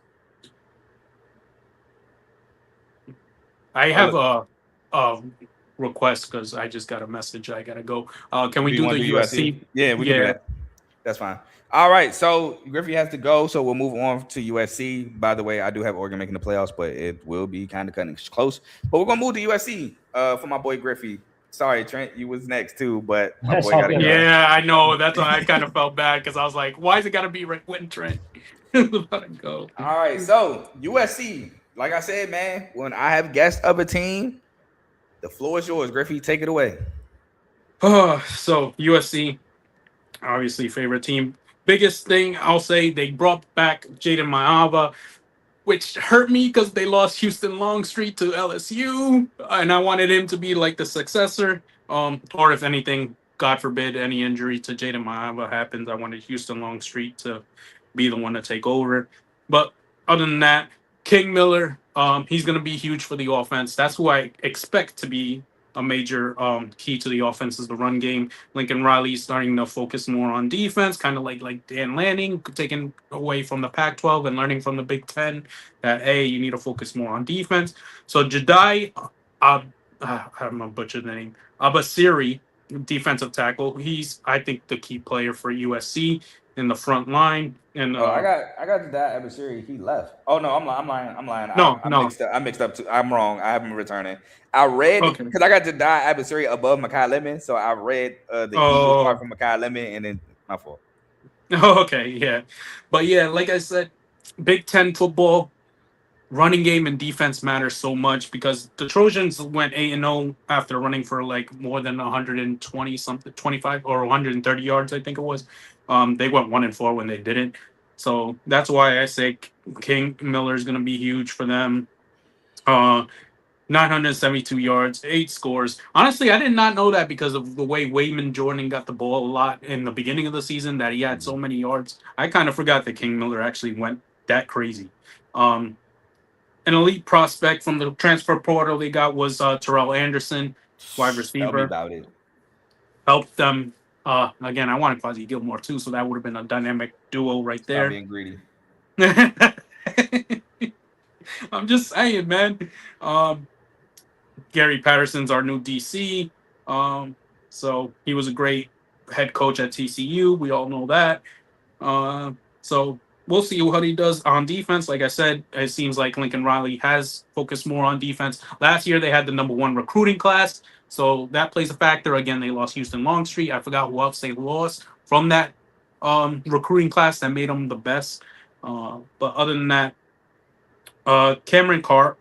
I have a request because I just got a message. I gotta go. Can we do the USC? Yeah, we can do that. That's fine. All right, so Griffey has to go, so we'll move on to USC. By the way, I do have Oregon making the playoffs, but it will be kind of cutting close. But we're gonna move to USC for my boy Griffey. Sorry, Trent, you was next too, but my boy got to go. Yeah, I know. That's why I kind of felt bad because I was like, why is it gotta be Quentin Trent? Let it go. All right, so USC, like I said, man, when I have guests of a team, the floor is yours, Griffey. Take it away. So USC, obviously favorite team. Biggest thing I'll say, they brought back Jaden Maava, which hurt me because they lost Houston Longstreet to LSU, and I wanted him to be like the successor. Or if anything, God forbid, any injury to Jaden Maava happens, I wanted Houston Longstreet to be the one to take over. But other than that, King Miller, he's going to be huge for the offense. That's who I expect to be a major key to the offense is the run game. Lincoln Riley's starting to focus more on defense, kind of like Dan Lanning, taking away from the Pac-12 and learning from the Big Ten that, hey, you need to focus more on defense. So Jadai, I'm going to butcher the name, Abasiri, defensive tackle, he's, I think, the key player for USC in the front line. And I got that Abasiri. He left. Oh no, I'm lying. No. I mixed up too. I'm wrong. I haven't returning. I read because I got Jadai Abasiri above Mekhi Lemon, so I read the Eagles part from Mekhi Lemon, and then my fault. Okay, yeah, but yeah, like I said, Big Ten football, running game and defense matter so much because the Trojans went 8-0 after running for like more than 120 something, 25 or 130 yards, I think it was. They went 1-4 when they didn't. So that's why I say King Miller is going to be huge for them. 972 yards, 8 scores. Honestly, I did not know that because of the way Wayman Jordan got the ball a lot in the beginning of the season that he had so many yards. I kind of forgot that King Miller actually went that crazy. An elite prospect from the transfer portal they got was Terrell Anderson, wide receiver. Tell me about it. Helped them. Again, I wanted Quasi Gilmore too, so that would have been a dynamic duo right there. Stop being greedy. I'm just saying, man. Gary Patterson's our new DC. So he was a great head coach at TCU. We all know that. So we'll see what he does on defense. Like I said, it seems like Lincoln Riley has focused more on defense. Last year, they had the #1 recruiting class. So that plays a factor. Again, they lost Houston Longstreet. I forgot who else they lost from that recruiting class that made them the best. But other than that, Cameron Crawford,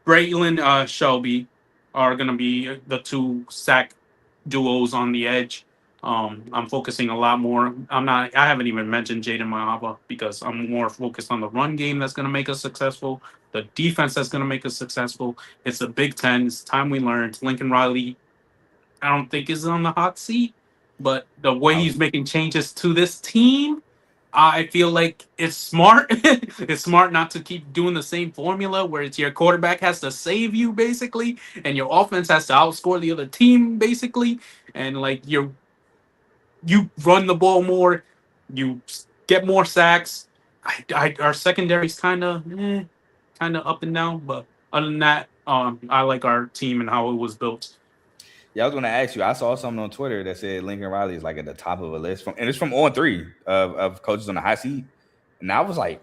Braylon Shelby are going to be the 2 sack duos on the edge. I'm focusing a lot more. I haven't even mentioned Jaden Mahaba because I'm more focused on the run game that's going to make us successful, the defense that's going to make us successful. It's the Big Ten. It's time we learned. Lincoln Riley, I don't think is on the hot seat, but the way he's making changes to this team, I feel like it's smart. It's smart not to keep doing the same formula where it's your quarterback has to save you basically, and your offense has to outscore the other team basically, and like you run the ball more, you get more sacks. Our secondary's kind of up and down, but other than that, I like our team and how it was built. Yeah, I was going to ask you. I saw something on Twitter that said Lincoln Riley is like at the top of a list, and it's from on 3 of coaches on the hot seat. And I was like,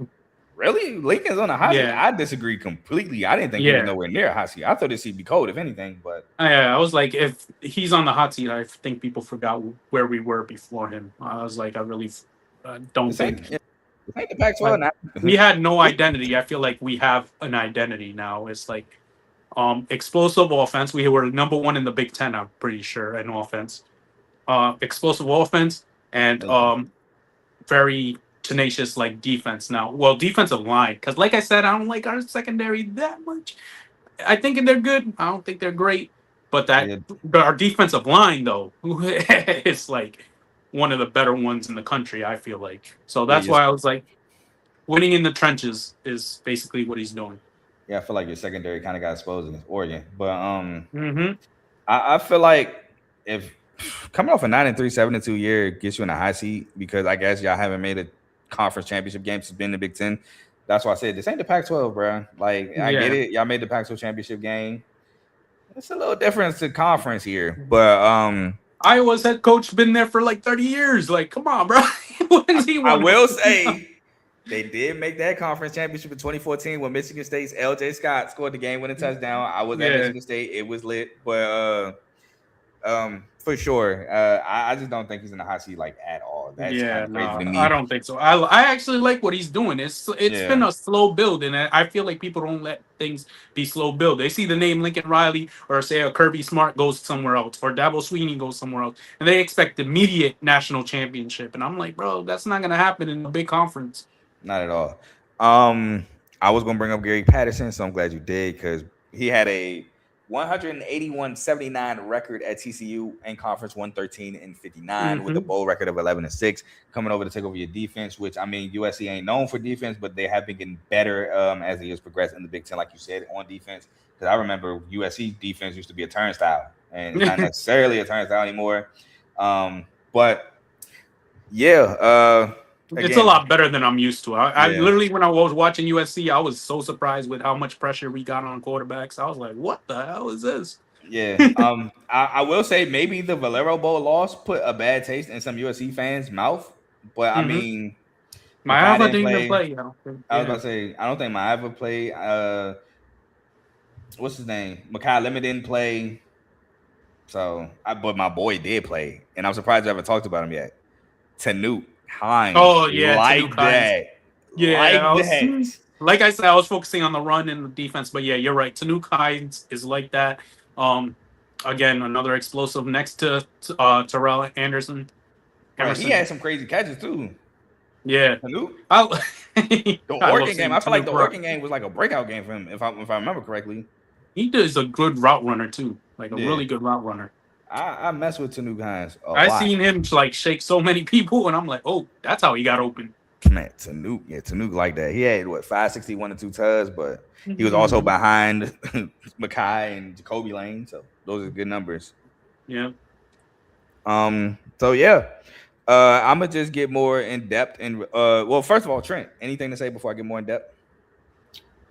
really? Lincoln's on the hot seat? I disagree completely. I didn't think he was nowhere near a hot seat. I thought this seat be cold, if anything. But I was like, if he's on the hot seat, I think people forgot where we were before him. I was like, I really don't think. The Pac-12 now. We had no identity. I feel like we have an identity now. It's like explosive offense. We were number 1 in the Big Ten, I'm pretty sure, in offense. Explosive offense and very tenacious like defense now. Well, defensive line, because like I said, I don't like our secondary that much. I think they're good. I don't think they're great. But our defensive line, though, it's like one of the better ones in the country, I feel like. So that's why I was like, winning in the trenches is basically what he's doing. Yeah, I feel like your secondary kind of got exposed against Oregon. But I feel like if coming off a 9-3, 7-2 year gets you in a high seat, because I guess y'all haven't made a conference championship game since being in the Big Ten. That's why I said this ain't the Pac-12, bro. Like, I get it. Y'all made the Pac-12 championship game. It's a little different to conference here. But Iowa's head coach been there for like 30 years. Like, come on, bro. I will say they did make that conference championship in 2014 when Michigan State's LJ Scott scored the game-winning touchdown. I was at Michigan State. It was lit. But for sure, I just don't think he's in the hot seat like at all. That's kind of crazy to me. I don't think so. I actually like what he's doing. It's been a slow build, and I feel like people don't let things be slow build. They see the name Lincoln Riley, or say a Kirby Smart goes somewhere else, or Dabo Sweeney goes somewhere else, and they expect immediate national championship. And I'm like, bro, that's not gonna happen in a big conference. Not at all. I was gonna bring up Gary Patterson, so I'm glad you did, because he had a 181-79 record at TCU in conference, 113-59 with a bowl record of 11-6, coming over to take over your defense, which, I mean, USC ain't known for defense, but they have been getting better as the years progress in the Big Ten, like you said, on defense. Because I remember USC defense used to be a turnstile, and not necessarily a turnstile anymore. But yeah, it's a lot better than I'm used to. I literally, when I was watching USC, I was so surprised with how much pressure we got on quarterbacks. I was like, what the hell is this? Yeah. I will say maybe the Valero Bowl loss put a bad taste in some USC fans' mouth. But I mean, Maeva didn't play. I was about to say, I don't think Maeva played. What's his name? Mekhi Lemon didn't play. So, but my boy did play. And I'm surprised I haven't talked about him yet. Tanuk Hines. Oh, yeah. Like that. Yeah. Like I said, I was focusing on the run and the defense. But yeah, you're right. Tanuk Hines is like that. Again, another explosive next to Terrell Anderson. Right, he had some crazy catches too. Yeah. Tanuk? The Oregon game. I feel like the Oregon game was like a breakout game for him, if I remember correctly. He is a good route runner too. Like a really good route runner. I mess with Tanuk Hines a lot. I seen him like shake so many people, and I'm like, oh, that's how he got open. Man, Tanuk like that. He had 561 and 2 tugs, but he was also behind Mekhi and Jacoby Lane, so those are good numbers. Yeah. So yeah, I'm gonna just get more in depth and well, first of all, Trent, anything to say before I get more in depth?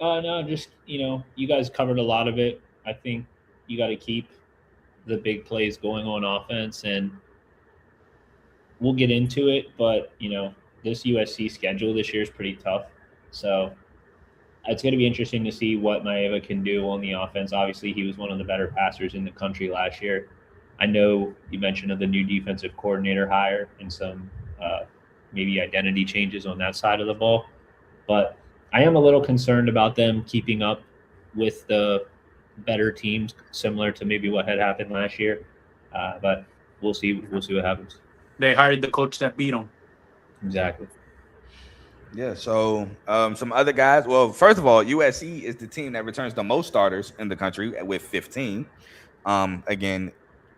No, just you guys covered a lot of it. I think you got to keep the big plays going on offense, and we'll get into it. But this USC schedule this year is pretty tough, so it's going to be interesting to see what Maeva can do on the offense. Obviously, he was one of the better passers in the country last year. I know you mentioned of the new defensive coordinator hire and some maybe identity changes on that side of the ball, but I am a little concerned about them keeping up with the better teams, similar to maybe what had happened last year. But we'll see what happens. They hired the coach that beat them. Exactly. Yeah, so some other guys. Well, first of all, USC is the team that returns the most starters in the country with 15. Again,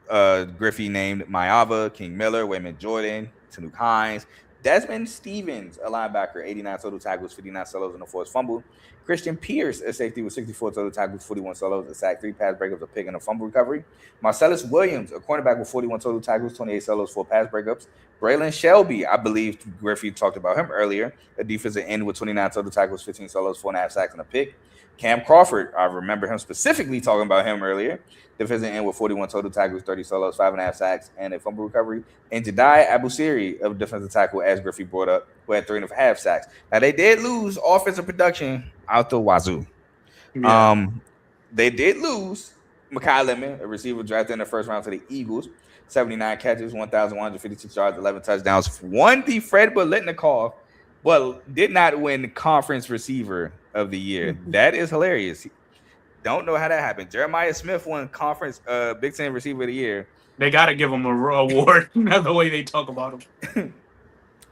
Griffey named Mayava, King Miller, Wayman Jordan, Tanuk Hines, Desmond Stevens, a linebacker, 89 total tackles, 59 solos, and a forced fumble. Christian Pierce, a safety with 64 total tackles, 41 solos, a sack, 3 pass breakups, a pick, and a fumble recovery. Marcellus Williams, a cornerback with 41 total tackles, 28 solos, 4 pass breakups. Braylon Shelby, I believe Griffey talked about him earlier, a defensive end with 29 total tackles, 15 solos, 4.5 sacks, and a pick. Cam Crawford, I remember him specifically talking about him earlier. Defensive end with 41 total tackles, 30 solos, 5.5 sacks, and a fumble recovery. And Jediah Abusiri of defensive tackle, as Griffey brought up, who had 3.5 sacks. Now, they did lose offensive production out the wazoo. Yeah. They did lose Mekhi Lemon, a receiver drafted in the first round to the Eagles. 79 catches, 1,156 yards, 11 touchdowns. Won the Fred Biletnikoff, but did not win conference receiver of the year. That is hilarious. Don't know how that happened. Jeremiah Smith won conference Big Ten receiver of the year. They got to give him a award. The way they talk about him.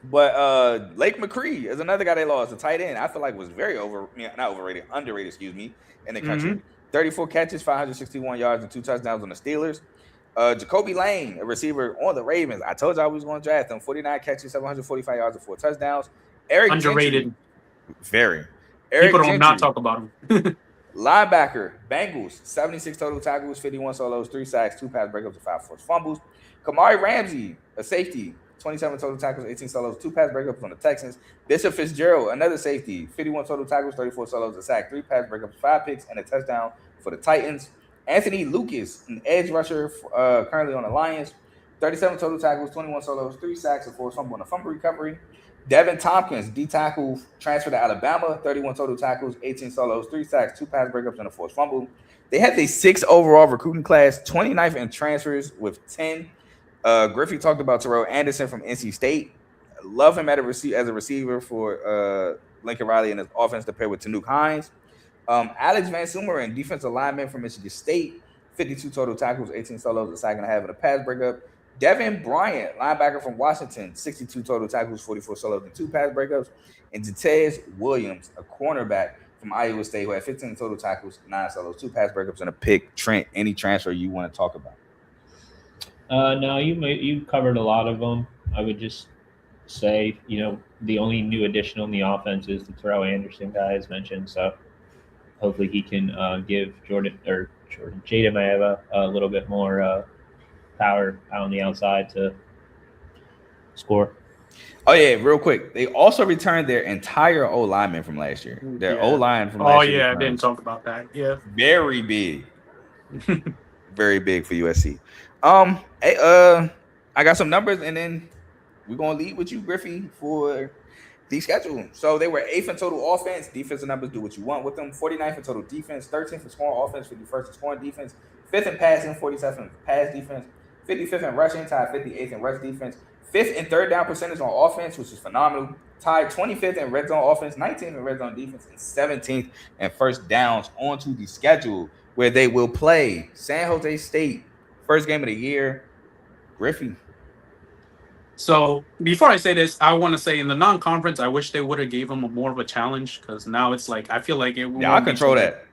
But Lake McCree is another guy they lost. A tight end I feel like was very underrated, in the country. 34 catches, 561 yards, and 2 touchdowns on the Steelers. Jacoby Lane, a receiver on the Ravens. I told y'all we was going to draft him. 49 catches, 745 yards, and 4 touchdowns. Eric underrated. Gentry, very. People don't not talk about him. Linebacker, Bengals, 76 total tackles, 51 solos, 3 sacks, 2 pass breakups, and 5 forced fumbles. Kamari Ramsey, a safety, 27 total tackles, 18 solos, 2 pass breakups on the Texans. Bishop Fitzgerald, another safety, 51 total tackles, 34 solos, a sack, 3 pass breakups, 5 picks, and a touchdown for the Titans. Anthony Lucas, an edge rusher, currently on the Lions, 37 total tackles, 21 solos, 3 sacks, a forced fumble, and a fumble recovery. Devin Tompkins, D-tackle, transferred to Alabama, 31 total tackles, 18 solos, 3 sacks, 2 pass breakups, and a forced fumble. They had the 6th overall recruiting class, 29th in transfers with 10. Griffey talked about Terrell Anderson from NC State. Love him as a receiver for Lincoln Riley and his offense to pair with Tanuk Hines. Alex Van Sumeren, defensive lineman from Michigan State, 52 total tackles, 18 solos, a sack and a half, and a pass breakup. Devin Bryant, linebacker from Washington, 62 total tackles, 44 solos, and 2 pass breakups. And Jatez Williams, a cornerback from Iowa State, who had 15 total tackles, 9 solos, 2 pass breakups, and a pick. Trent, any transfer you want to talk about? No, you covered a lot of them. I would just say, the only new addition on the offense is the Terrell Anderson guy, as mentioned. So hopefully he can give Jaden Maeva a little bit more power out on the outside to score. Oh yeah, real quick. They also returned their entire O lineman from last year. Their O line from last year. Oh yeah, I didn't talk about that. Yeah, very big, very big for USC. Hey, I got some numbers, and then we're gonna lead with you, Griffey, for the schedule. So they were 8th in total offense. Defensive numbers, do what you want with them. 49th in total defense, 13th in scoring offense, 51st in scoring defense, 5th in passing, 47th in pass defense, 55th in rushing, tied 58th in rush defense, 5th in third down percentage on offense, which is phenomenal. Tied 25th in red zone offense, 19th in red zone defense, and 17th in first downs. Onto the schedule where they will play San Jose State, first game of the year. Griffey. So before I say this, I want to say in the non-conference, I wish they would have gave him more of a challenge, because now it's like I feel like it. Yeah, I control that.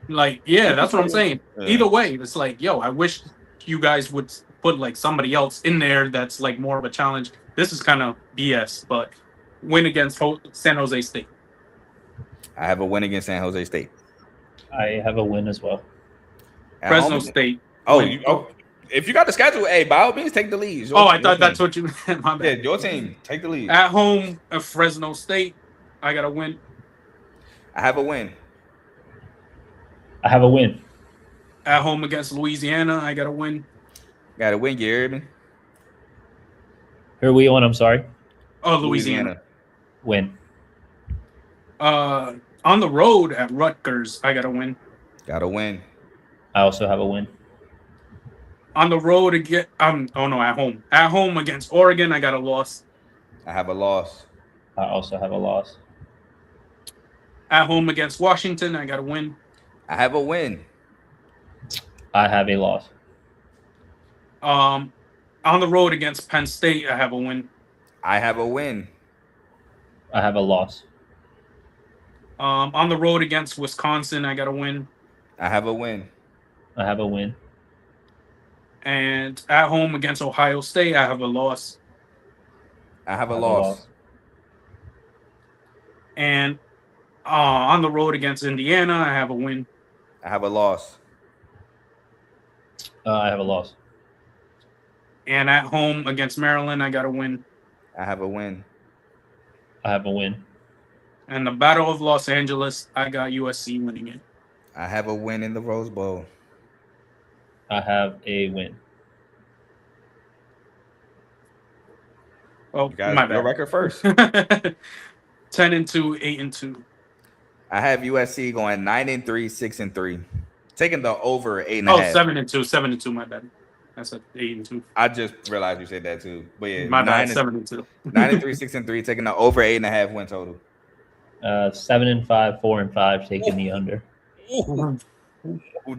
Like, yeah, that's what I'm saying. Yeah. Either way, it's like, yo, I wish you guys would put like somebody else in there that's like more of a challenge. This is kind of BS, but win against San Jose State. I have a win against San Jose State. I have a win as well. Fresno State. If you got the schedule, hey, by all means, take the lead. I thought that's what you meant. My bad. Yeah, your team, take the lead. At home, at Fresno State, I got a win. I have a win. I have a win. At home against Louisiana, I got a win. Got a win, Gary. Who are we on? I'm sorry. Oh, Louisiana. Win. On the road at Rutgers, I got a win. Got a win. I also have a win. On the road again, at home. At home against Oregon, I got a loss. I have a loss. I also have a loss. At home against Washington, I got a win. I have a win. I have a loss. On the road against Penn State, I have a win. I have a win. I have a loss. On the road against Wisconsin, I got a win. I have a win. I have a win. And at home against Ohio State, I have a loss. I have a loss. And on the road against Indiana, I have a win. I have a loss. I have a loss. And at home against Maryland, I got a win. I have a win. I have a win. And the Battle of Los Angeles, I got USC winning it. I have a win in the Rose Bowl. I have a win. Oh, You got my your bad. record first. 10-2, 8-2. I have USC going 9-3, 6-3. Taking the over 8.5. Oh, 7-2, 7-2, my bad. That's at 8-2. I just realized you said that too. But yeah, My bad, 7-2. 9-3, 6-3, taking the over 8.5 win total. 7-5, 4-5, taking the under. Ooh,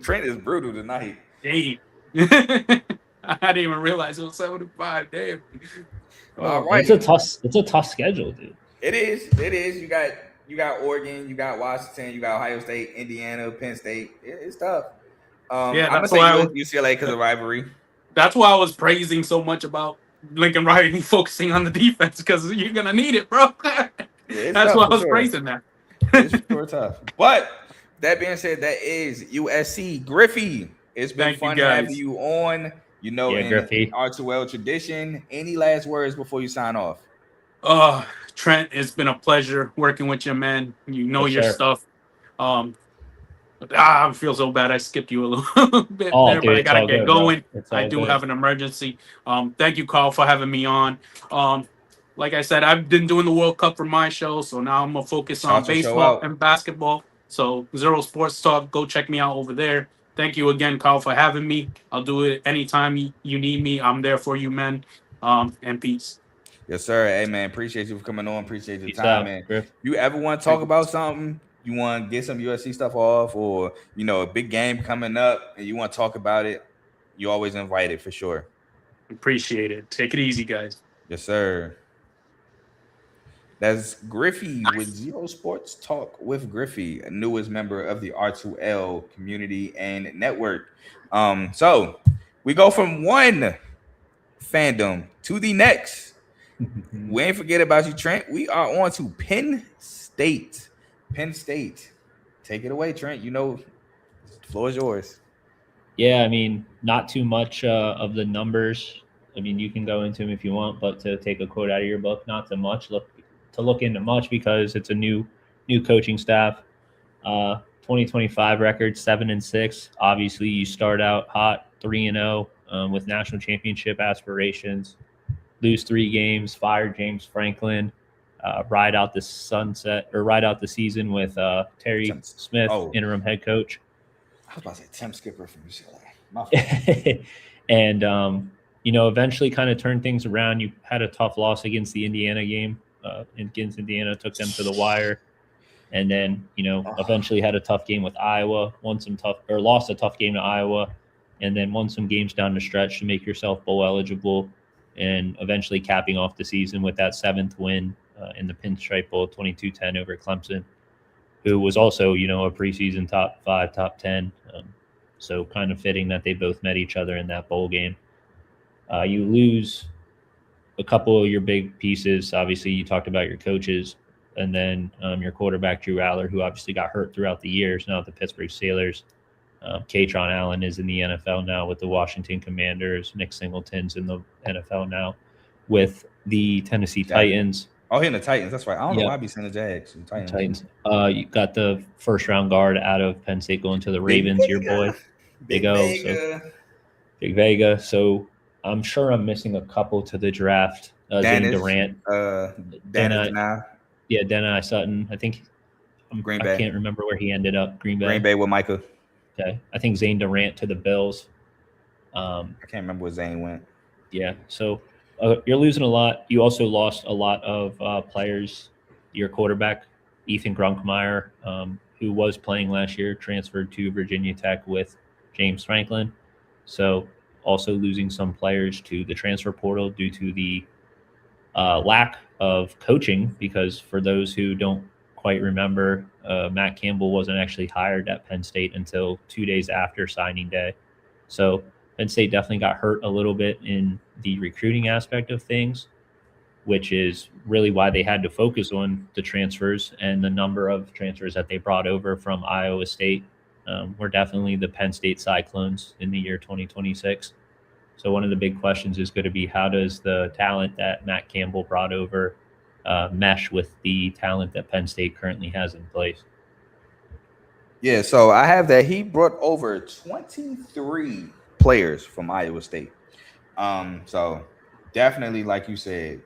Trent is brutal tonight. Dang. I didn't even realize it was 7-5. Damn. All right. It's a tough schedule, dude. It is. You got Oregon, you got Washington, you got Ohio State, Indiana, Penn State. It's tough. I'm gonna say UCLA because of rivalry. That's why I was praising so much about Lincoln Riley focusing on the defense, because you're gonna need it, bro. That's why I was praising that. It's sure tough. But that being said, that is USC. Griffey, it's been fun having you on. You know, in Griffey. R2L tradition. Any last words before you sign off? Trent, it's been a pleasure working with you, man. You know your stuff. I feel so bad. I skipped you a little bit there, but I gotta get going. I do have an emergency. Thank you, Carl, for having me on. Like I said, I've been doing the World Cup for my show, so now I'm gonna focus on baseball and basketball. So Zero Sports Talk, go check me out over there. Thank you again, Carl, for having me. I'll do it anytime you need me. I'm there for you, man. And peace. Yes, sir. Hey, man, appreciate you for coming on. Appreciate your time, man. Griff. You ever want to talk about something? You want to get some USC stuff off, or a big game coming up, and you want to talk about it? You always invited for sure. Appreciate it. Take it easy, guys. Yes, sir. That's Griffey with Zero Sports Talk with Griffey, a newest member of the R2L community and network. So we go from one fandom to the next. We ain't forget about you, Trent. We are on to Penn State. Penn State. Take it away, Trent. The floor is yours. Yeah, I mean, not too much of the numbers. I mean, you can go into them if you want, but to take a quote out of your book, not too much. Look into much because it's a new coaching staff. 2025 record 7-6. Obviously, you start out hot 3-0 with national championship aspirations. Lose 3 games, fire James Franklin, ride out the season with Terry Smith, interim head coach. I was about to say Tim Skipper from UCLA. And eventually kind of turned things around. You had a tough loss against the Indiana game. Against Indiana, took them to the wire, and then eventually had a tough game with Iowa. Lost a tough game to Iowa, and then won some games down the stretch to make yourself bowl eligible, and eventually capping off the season with that 7th win in the Pinstripe Bowl, 22-10 over Clemson, who was also a preseason top 5, top 10. So kind of fitting that they both met each other in that bowl game. You lose a couple of your big pieces. Obviously, you talked about your coaches, and then your quarterback, Drew Aller, who obviously got hurt throughout the years, now at the Pittsburgh Steelers. Katron Allen is in the NFL now with the Washington Commanders. Nick Singleton's in the NFL now with the Tennessee Titans. Oh, he in the Titans. That's right. I don't know why I'd be saying the Jags. Titans. You got the first-round guard out of Penn State going to the Ravens, your boy. Big Vega. So I'm sure I'm missing a couple to the draft. Zane Durant. Dennis Sutton. I think Green Bay. I can't remember where he ended up. Green Bay with Micah. Okay. I think Zane Durant to the Bills. I can't remember where Zane went. Yeah. So you're losing a lot. You also lost a lot of players. Your quarterback, Ethan Grunkemeyer, who was playing last year, transferred to Virginia Tech with James Franklin. So also losing some players to the transfer portal due to the lack of coaching, because for those who don't quite remember, Matt Campbell wasn't actually hired at Penn State until 2 days after signing day. So Penn State definitely got hurt a little bit in the recruiting aspect of things, which is really why they had to focus on the transfers, and the number of transfers that they brought over from Iowa State were definitely the Penn State Cyclones in the year 2026. So one of the big questions is going to be, how does the talent that Matt Campbell brought over mesh with the talent that Penn State currently has in place? Yeah, so I have that he brought over 23 players from Iowa State. So definitely, like you said,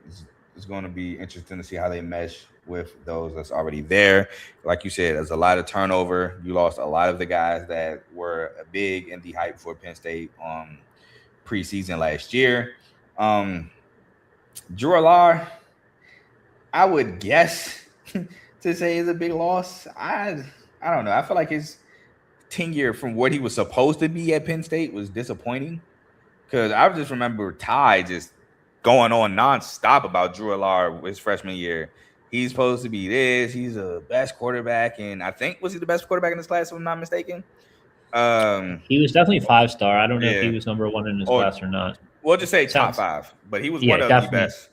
it's going to be interesting to see how they mesh with those that's already there. Like you said, there's a lot of turnover. You lost a lot of the guys that were big in the hype for Penn State preseason last year. Drew Allar, I would guess to say is a big loss. I don't know. I feel like his tenure from what he was supposed to be at Penn State was disappointing, because I just remember Ty just going on nonstop about Drew Allar his freshman year. He's supposed to be this. He's the best quarterback, and I think, was he the best quarterback in this class, if I'm not mistaken? He was definitely 5-star. I don't know if he was number 1 in his class or not. We'll just say top 5, but he was one of the best.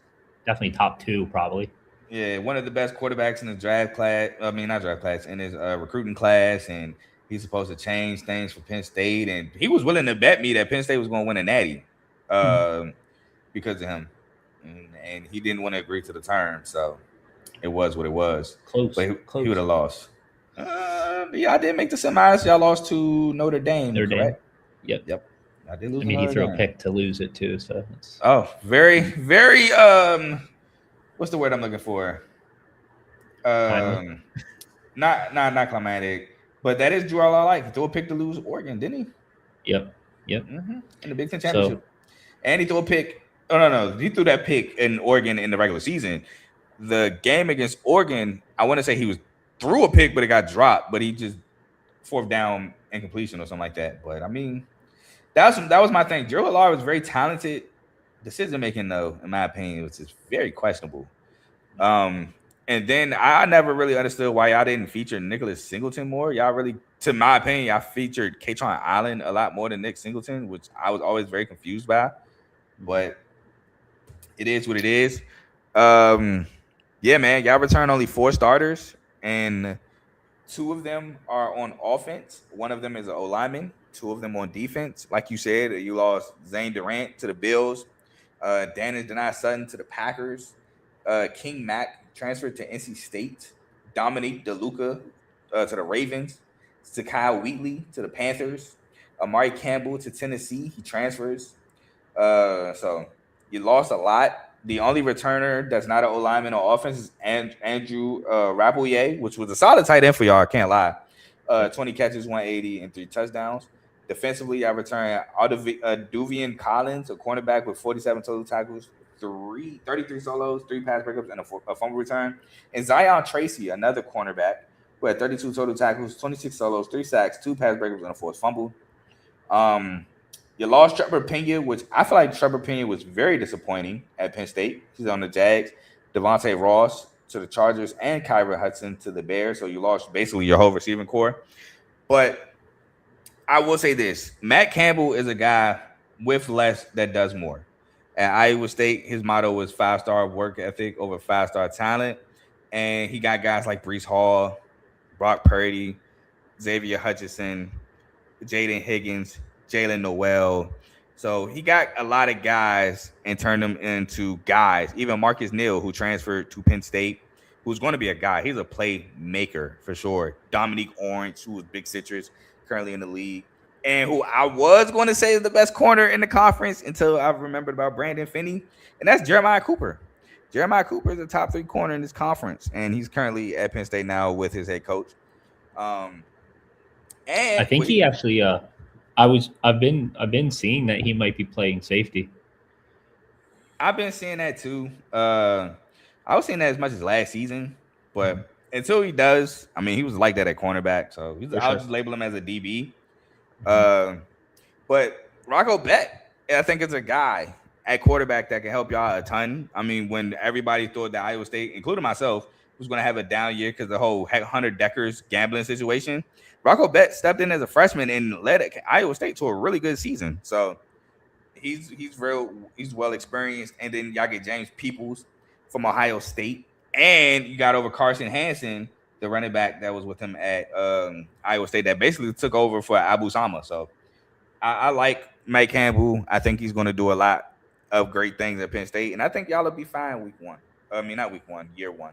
Definitely top 2, probably. Yeah, one of the best quarterbacks in the draft class. I mean, not draft class, in his recruiting class, and he's supposed to change things for Penn State. And he was willing to bet me that Penn State was going to win a natty because of him. And he didn't want to agree to the terms, so it was what it was. Close. But he would have lost. Yeah, I did make the semis. Y'all lost to Notre Dame. Correct? Yep. I did lose. I mean, he threw a pick to lose it too. So. Very, very. What's the word I'm looking for? Not climatic, but that is Drew Allar like. He threw a pick to lose Oregon, didn't he? Yep. In the Big Ten championship, and he threw a pick. Oh no, he threw that pick in Oregon in the regular season. The game against Oregon, I want to say he threw a pick, but it got dropped. But he just fourth down incompletion or something like that. But I mean, that was my thing. Drew Allar was very talented. Decision making, though, in my opinion, was just very questionable. And then I never really understood why y'all didn't feature Nicholas Singleton more. Y'all really, to my opinion, y'all featured Katron Allen a lot more than Nick Singleton, which I was always very confused by. But it is what it is. Yeah, man, y'all return only 4 starters, and 2 of them are on offense. 1 of them is an O-lineman. 2 of them on defense. Like you said, you lost Zane Durant to the Bills. Dennis Denai Sutton to the Packers. King Mack transferred to NC State. Dominique DeLuca to the Ravens. To Kyle Wheatley to the Panthers. Amari Campbell to Tennessee. He transfers. So you lost a lot. The only returner that's not an O-lineman on offense is Andrew Rapouillet, which was a solid tight end for y'all, I can't lie. 20 catches, 180, and 3 touchdowns. Defensively, I returned Duvian Collins, a cornerback with 47 total tackles, 33 solos, 3 pass breakups, and a fumble return. And Zion Tracy, another cornerback, who had 32 total tackles, 26 solos, 3 sacks, 2 pass breakups, and a forced fumble. You lost Trevor Pena, which I feel like Trevor Pena was very disappointing at Penn State. He's on the Jags. Devontae Ross to the Chargers and Kyra Hudson to the Bears. So you lost basically your whole receiving core. But I will say this. Matt Campbell is a guy with less that does more. At Iowa State, his motto was 5-star work ethic over 5-star talent. And he got guys like Breece Hall, Brock Purdy, Xavier Hutchinson, Jaden Higgins, Jalen Noel. So he got a lot of guys and turned them into guys. Even Marcus Neal, who transferred to Penn State, who's going to be a guy. He's a playmaker for sure. Dominique Orange, who was Big Citrus, currently in the league. And who I was going to say is the best corner in the conference until I remembered about Brandon Finney. And that's Jeremiah Cooper. Jeremiah Cooper is a top 3 corner in this conference. And he's currently at Penn State now with his head coach. And I think he actually I've been seeing that he might be playing safety. I've been seeing that too. I was seeing that as much as last season, but until he does, I mean, he was like that at cornerback, so I'll just label him as a DB. But Rocco Beck, I think it's a guy at quarterback that can help y'all a ton. I mean, when everybody thought that Iowa State, including myself, was going to have a down year because the whole Hunter Decker's gambling situation, Rocco Beck stepped in as a freshman and led Iowa State to a really good season. So he's well experienced. And then y'all get James Peoples from Ohio State, and you got over Carson Hansen, the running back that was with him at Iowa State, that basically took over for Abu Sama. So I like Mike Campbell. I think he's going to do a lot of great things at Penn State, and I think y'all will be fine week one. I mean, not week one, year one.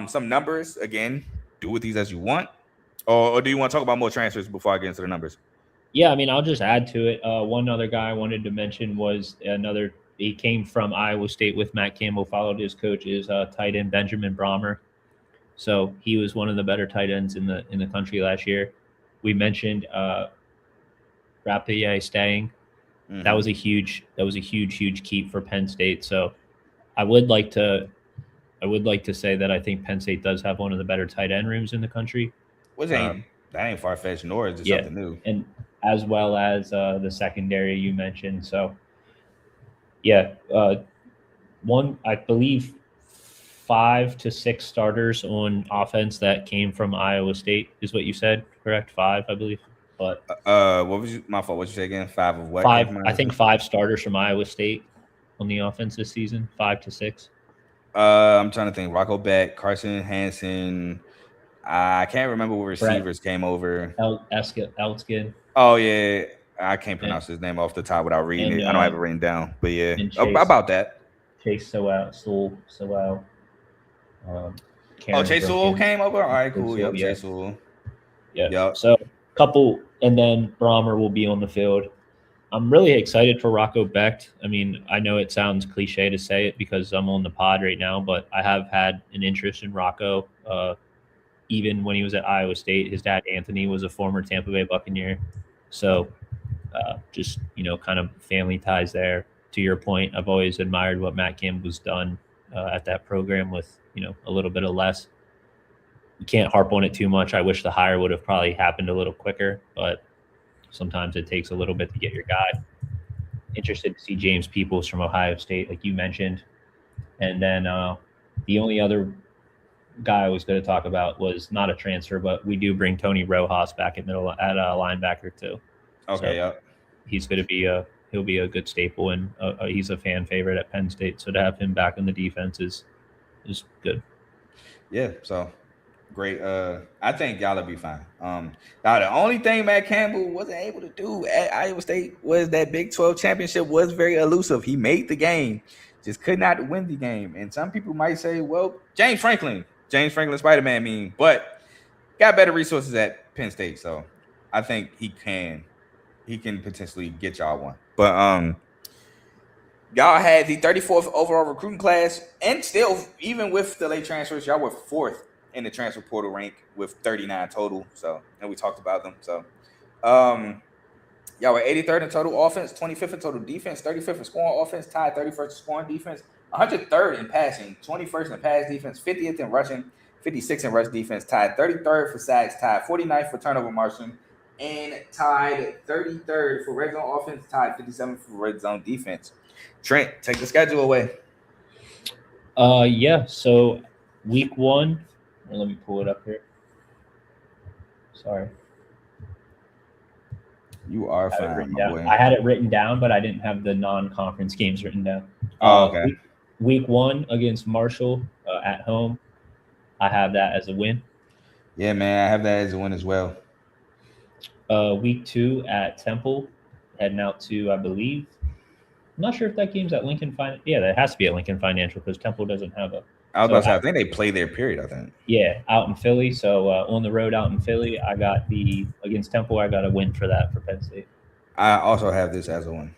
Some numbers, again, do with these as you want. Or do you want to talk about more transfers before I get into the numbers? Yeah, I mean, I'll just add to it. One other guy I wanted to mention was he came from Iowa State with Matt Campbell, followed his coach's tight end Benjamin Brahmer. So he was one of the better tight ends in the country last year. We mentioned Rapierre staying. Mm-hmm. That was a huge keep for Penn State. So I would like to say that I think Penn State does have one of the better tight end rooms in the country. That ain't far fetched, nor is it something new. And as well as the secondary you mentioned. So yeah, I believe 5 to 6 starters on offense that came from Iowa State is what you said, correct? 5, I believe. But what was my fault? What you say again? 5 of what? 5. I think 5 starters from Iowa State on the offense this season. 5 to 6. I'm trying to think. Rocco Beck, Carson Hansen. I can't remember what receivers came over. Elskin. Oh yeah, I can't pronounce his name off the top without reading it. I don't have it written down, but yeah, about that. Chase Sewell. Chase Sewell came over. All right, cool. Yep, Chase Sewell. Yeah. Yep. So couple, and then Brahmer will be on the field. I'm really excited for Rocco Becht. I mean, I know it sounds cliche to say it because I'm on the pod right now, but I have had an interest in Rocco. Even when he was at Iowa State, his dad, Anthony, was a former Tampa Bay Buccaneer. So just, kind of family ties there. To your point, I've always admired what Matt Campbell's done at that program with, a little bit of less. You can't harp on it too much. I wish the hire would have probably happened a little quicker, but sometimes it takes a little bit to get your guy. Interested to see James Peoples from Ohio State, like you mentioned. And then the only other guy I was going to talk about was not a transfer, but we do bring Tony Rojas back at linebacker too. Okay, so yeah. He's going to be he'll be a good staple, and he's a fan favorite at Penn State. So to have him back in the defense is good. Yeah, so great. I think y'all will be fine. Now the only thing Matt Campbell wasn't able to do at Iowa State was that Big 12 championship was very elusive. He made the game, just could not win the game. And some people might say, well, James Franklin, Spider-Man but got better resources at Penn State. So I think he can potentially get y'all one. But y'all had the 34th overall recruiting class, and still, even with the late transfers, y'all were 4th in the transfer portal rank with 39 total. So, and we talked about them. So, y'all were 83rd in total offense, 25th in total defense, 35th in scoring offense, tied 31st in scoring defense, 103rd in passing, 21st in pass defense, 50th in rushing, 56th in rush defense, tied 33rd for sacks, tied 49th for turnover margin, and tied 33rd for red zone offense, tied 57th for red zone defense. Trent, take the schedule away. Yeah. So week 1, let me pull it up here. Sorry. You are fine, my boy. I had it written down, but I didn't have the non-conference games written down. Oh, okay. Week 1 against Marshall at home. I have that as a win. Yeah, man, I have that as a win as well. Week 2 at Temple, heading out to, I believe, I'm not sure if that game's at Lincoln Financial. Yeah, that has to be at Lincoln Financial because Temple doesn't have a. I was about to say, I think they play their period, I think. Yeah, out in Philly. So on the road out in Philly, I got against Temple, I got a win for that for Penn State. I also have this as a win.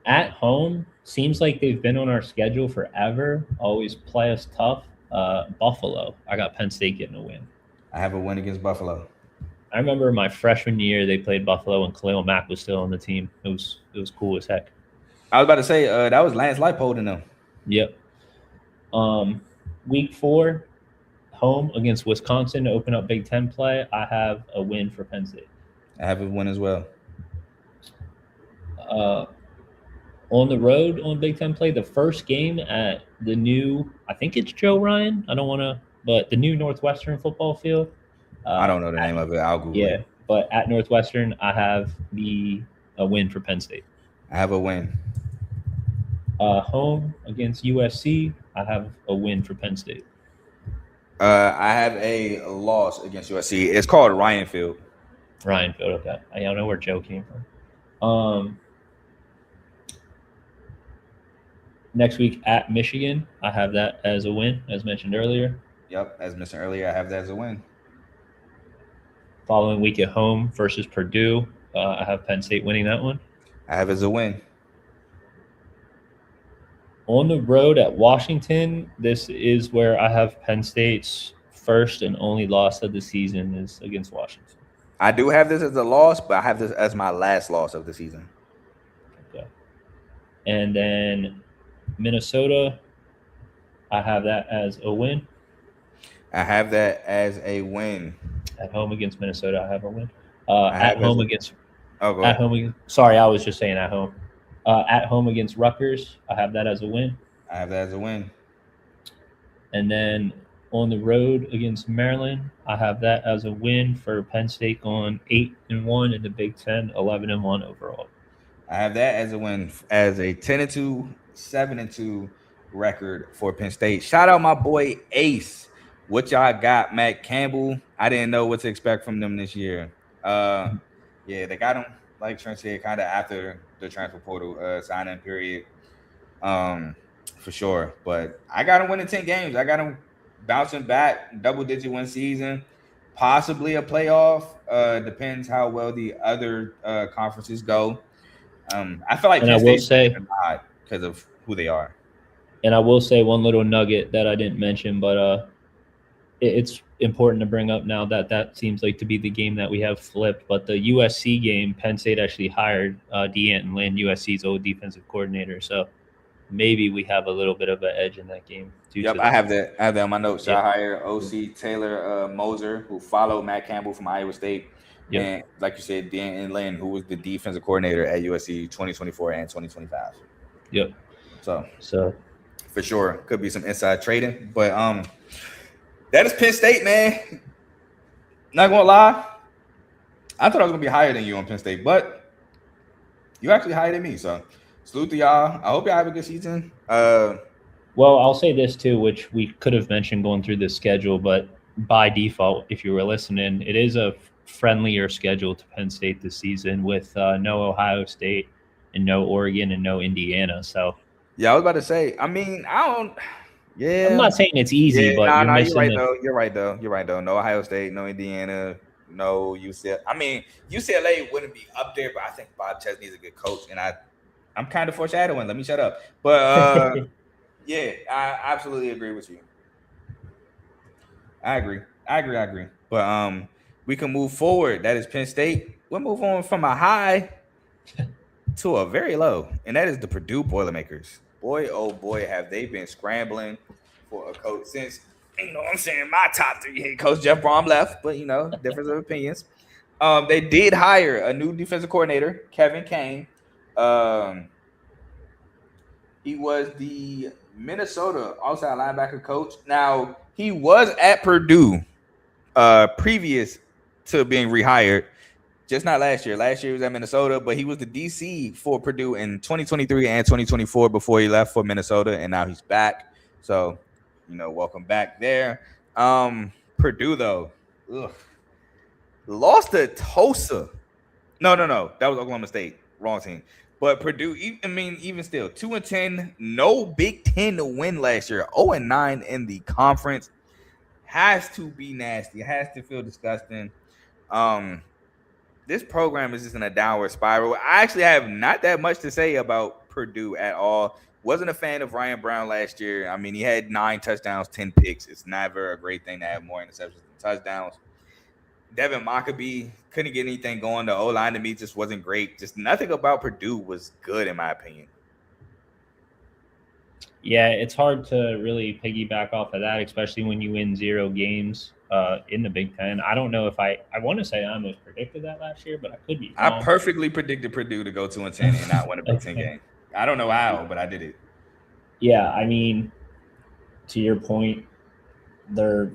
At home, seems like they've been on our schedule forever. Always play us tough. Buffalo, I got Penn State getting a win. I have a win against Buffalo. I remember my freshman year they played Buffalo and Khalil Mack was still on the team. It was cool as heck. I was about to say that was Lance Leipold in them. Yep. Week 4, home against Wisconsin to open up Big Ten play. I have a win for Penn State. I have a win as well. On the road on Big Ten play, the first game at the new, I think it's Joe Ryan. I don't want to, but the new Northwestern football field. I don't know the name of it. I'll Google it. But at Northwestern, I have a win for Penn State. I have a win. Home against USC, I have a win for Penn State. I have a loss against USC. It's called Ryan Field. Ryan Field, okay. I don't know where Joe came from. Next week at Michigan, I have that as a win, as mentioned earlier. Yep, as mentioned earlier, I have that as a win. Following week at home versus Purdue, I have Penn State winning that one. I have as a win. On the road at Washington, this is where I have Penn State's first and only loss of the season is against Washington. I do have this as a loss, but I have this as my last loss of the season. Okay. And then Minnesota, I have that as a win. I have that as a win. At home against Minnesota, I have a win. At home against sorry, I was just saying at home. At home against Rutgers, I have that as a win. I have that as a win. And then on the road against Maryland, I have that as a win for Penn State on 8-1 in the Big Ten, 11-1 overall. I have that as a win, as a 10-2, 7-2 record for Penn State. Shout out my boy Ace. What y'all got, Matt Campbell? I didn't know what to expect from them this year. Yeah, they got him, like Trent said, kind of after the transfer portal signing period, for sure. But I got him winning 10 games. I got him bouncing back, double-digit win season, possibly a playoff. Depends how well the other conferences go. I feel like Penn State because of who they are. And I will say one little nugget that I didn't mention, but it's important to bring up now that seems like to be the game that we have flipped. But the USC game, Penn State actually hired DeAnton Lynn, USC's old defensive coordinator. So maybe we have a little bit of an edge in that game. Yep, I have that on my notes. Yeah. I hired OC Taylor Moser, who followed Matt Campbell from Iowa State. Yep. And like you said, DeAnton Lynn, who was the defensive coordinator at USC 2024 and 2025. Yep. So for sure, could be some inside trading. But that is Penn State, man. Not gonna lie, I thought I was gonna be higher than you on Penn State, but you actually higher than me. So salute to y'all. I hope y'all have a good season. Well, I'll say this too, which we could have mentioned going through the schedule, but by default, if you were listening, it is a friendlier schedule to Penn State this season with no Ohio State and no Oregon and no Indiana. So yeah, I was about to say. I mean, yeah, I'm not saying it's easy, but you're right though. No Ohio State, no Indiana, no UCLA. I mean, UCLA wouldn't be up there, but I think Bob Chesney is a good coach, and I'm kind of foreshadowing. Let me shut up. But yeah, I absolutely agree with you. I agree. But we can move forward. That is Penn State. We'll move on from a high to a very low, and that is the Purdue Boilermakers. Boy, oh boy, have they been scrambling for a coach since, my top 3 head coach, Jeff Brom, left, but, difference of opinions. They did hire a new defensive coordinator, Kevin Kane. He was the Minnesota outside linebacker coach. Now, he was at Purdue previous to being rehired. Just not last year. Last year he was at Minnesota, but he was the DC for Purdue in 2023 and 2024 before he left for Minnesota, and now he's back. So, welcome back there. Purdue, though, lost to Tulsa. No. That was Oklahoma State. Wrong team. But Purdue, even still, 2-10, no Big Ten win last year. 0-9 in the conference. Has to be nasty. Has to feel disgusting. This program is just in a downward spiral. I actually have not that much to say about Purdue at all. Wasn't a fan of Ryan Brown last year. I mean, he had 9 touchdowns, 10 picks. It's never a great thing to have more interceptions than touchdowns. Devin Mockabee couldn't get anything going. The O-line to me just wasn't great. Just nothing about Purdue was good, in my opinion. Yeah, it's hard to really piggyback off of that, especially when you win 0 games. in the Big Ten. I don't know if I want to say I almost predicted that last year, but I could be wrong. I perfectly predicted Purdue to go 2-10 and not win a Big Ten game. I don't know how, but I did it. Yeah, I mean, to your point, they're,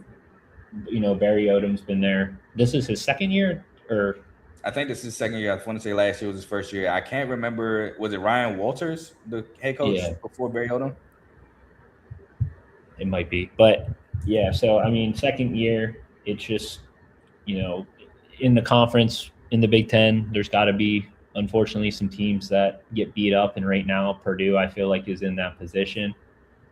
Barry Odom's been there. This is his second year, or I think this is his second year. I want to say last year was his first year. I can't remember. Was it Ryan Walters, the head coach before Barry Odom? It might be, but yeah. So I mean, second year, it's just in the conference in the Big Ten, there's got to be, unfortunately, some teams that get beat up, and right now Purdue, I feel like, is in that position.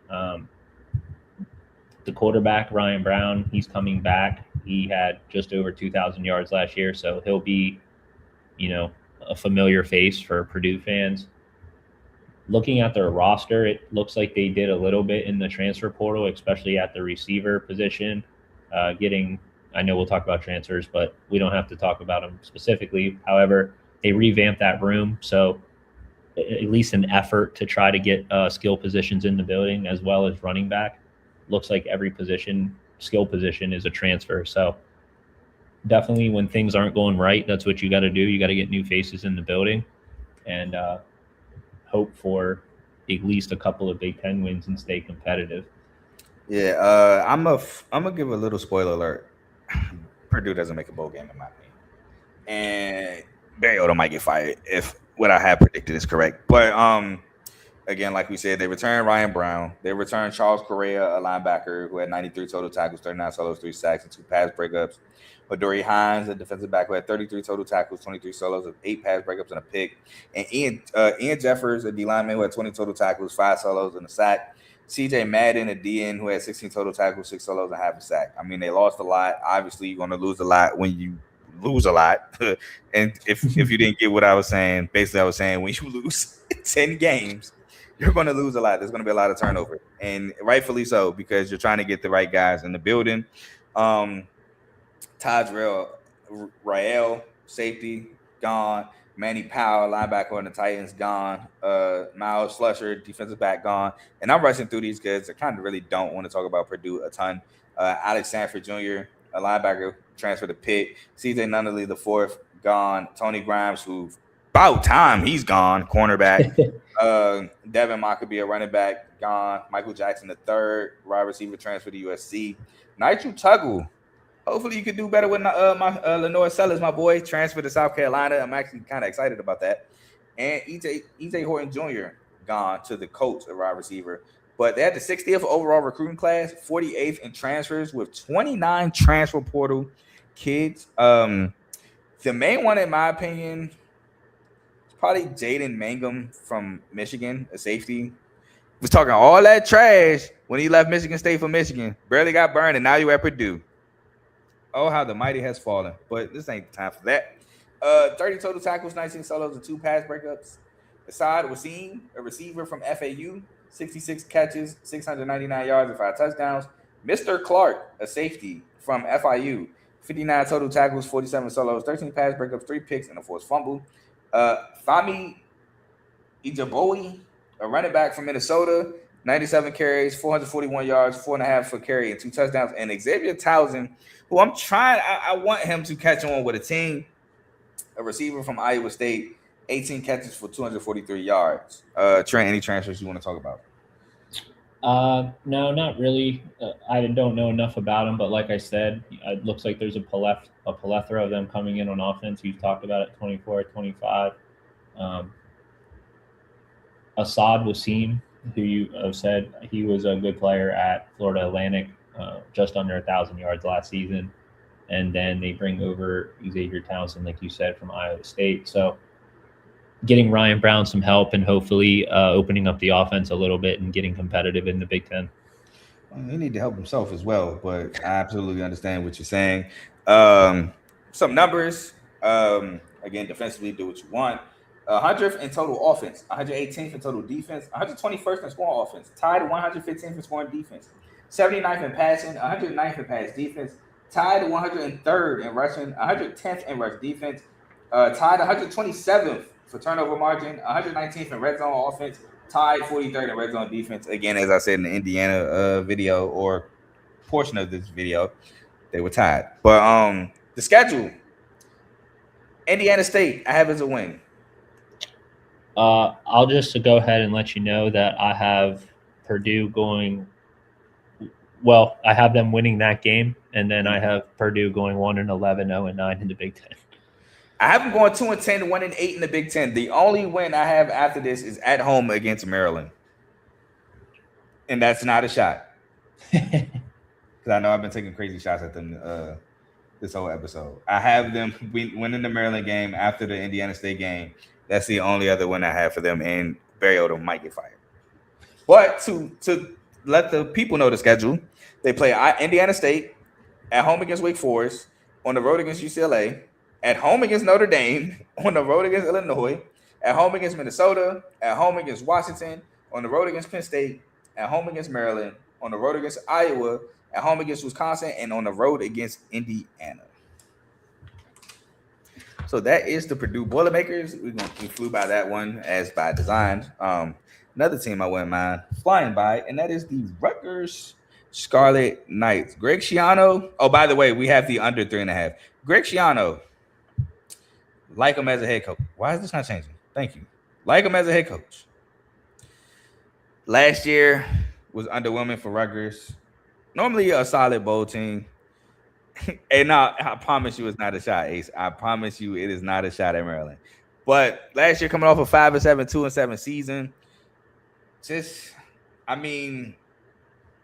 The quarterback, Ryan Brown, he's coming back. He had just over 2,000 yards last year, so he'll be, a familiar face for Purdue fans. Looking at their roster, it looks like they did a little bit in the transfer portal, especially at the receiver position. I know we'll talk about transfers, but we don't have to talk about them specifically. However, they revamped that room, so at least an effort to try to get skill positions in the building as well as running back. Looks like every skill position is a transfer. So definitely when things aren't going right, that's what you got to do. You got to get new faces in the building and hope for at least a couple of Big Ten wins and stay competitive. Yeah, I'm gonna give a little spoiler alert. Purdue doesn't make a bowl game in my opinion, and Barry Odom might get fired if what I had predicted is correct. But again, like we said, they returned Ryan Brown. They returned Charles Correa, a linebacker who had 93 total tackles, 39 solos, 3 sacks, and 2 pass breakups. Adoree Hines, a defensive back who had 33 total tackles, 23 solos, 8 pass breakups, and a pick. And Ian Jeffers, a D lineman who had 20 total tackles, 5 solos, and a sack. CJ Madden, a DN who had 16 total tackles, 6 solos, and half a sack. I mean, they lost a lot. Obviously, you're going to lose a lot when you lose a lot. And if you didn't get what I was saying, basically I was saying when you lose 10 games, you're going to lose a lot. There's going to be a lot of turnover, and rightfully so, because you're trying to get the right guys in the building. Taj Rael, safety, gone. Manny Powell, linebacker on the Titans, gone. Miles Slusher, defensive back, gone. And I'm rushing through these because I kind of really don't want to talk about Purdue a ton. Alex Sanford Jr., a linebacker, transferred to Pitt. CJ Nunnally, the fourth, gone. Tony Grimes, who about time he's gone, cornerback. Devin Maccabee, a running back, gone. Michael Jackson, the third, wide receiver, transferred to USC. Nitro Tuggle. Hopefully you can do better with Lenore Sellers, my boy, transferred to South Carolina. I'm actually kind of excited about that. And EJ Horton Jr. gone to the Colts, a wide receiver. But they had the 60th overall recruiting class, 48th in transfers with 29 transfer portal kids. The main one, in my opinion, is probably Jaden Mangum from Michigan, a safety. Was talking all that trash when he left Michigan State for Michigan. Barely got burned, and now you're at Purdue. Oh, how the mighty has fallen. But this ain't the time for that. 30 total tackles, 19 solos, and 2 pass breakups. Asad Wasim, a receiver from FAU, 66 catches, 699 yards, and 5 touchdowns. Mr. Clark, a safety from FIU, 59 total tackles, 47 solos, 13 pass breakups, 3 picks, and a forced fumble. Fami Ijaboe, a running back from Minnesota, 97 carries, 441 yards, 4.5 for carry, and 2 touchdowns. And Xavier Townsend, who I want him to catch on with a team, a receiver from Iowa State, 18 catches for 243 yards. Trent, any transfers you want to talk about? No, not really. I don't know enough about him, but like I said, it looks like there's a plethora of them coming in on offense. You've talked about it, 24, 25. Asad Wasim, who you have said he was a good player at Florida Atlantic, just under 1,000 yards last season. And then they bring over Xavier Townsend, like you said, from Iowa State. So getting Ryan Brown some help and hopefully opening up the offense a little bit and getting competitive in the Big Ten. Well, he need to help himself as well, but I absolutely understand what you're saying. Some numbers. Again, defensively, do what you want. 100th in total offense, 118th in total defense, 121st in scoring offense, tied 115th in scoring defense, 79th in passing, 109th in pass defense, tied 103rd in rushing, 110th in rush defense, tied 127th for turnover margin, 119th in red zone offense, tied 43rd in red zone defense. Again, as I said in the Indiana video or portion of this video, They were tied. But the schedule. Indiana State, I have as a win. I'll just go ahead and let you know that I have Purdue going. Well, I have them winning that game, and then I have Purdue going 1-11, 0-9 in the Big Ten. I have them going 2-10, 1-8 in the Big Ten. The only win I have after this is at home against Maryland, and that's not a shot. Because I know I've been taking crazy shots at them this whole episode. I have them winning the Maryland game after the Indiana State game. That's the only other win I have for them, and Barry Odom might get fired. But to let the people know the schedule, they play Indiana State, at home against Wake Forest, on the road against UCLA, at home against Notre Dame, on the road against Illinois, at home against Minnesota, at home against Washington, on the road against Penn State, at home against Maryland, on the road against Iowa, at home against Wisconsin, and on the road against Indiana. So that is the Purdue Boilermakers. We flew by that one as by design. Another team I wouldn't mind flying by, and that is the Rutgers Scarlet Knights. Greg Schiano. Oh, by the way, we have the under 3.5. Greg Schiano. Like him as a head coach. Why is this not changing? Thank you. Like him as a head coach. Last year was underwhelming for Rutgers. Normally a solid bowl team. And now I promise you it's not a shot, Ace. I promise you it is not a shot at Maryland. But last year coming off a 5-7, 2-7 season.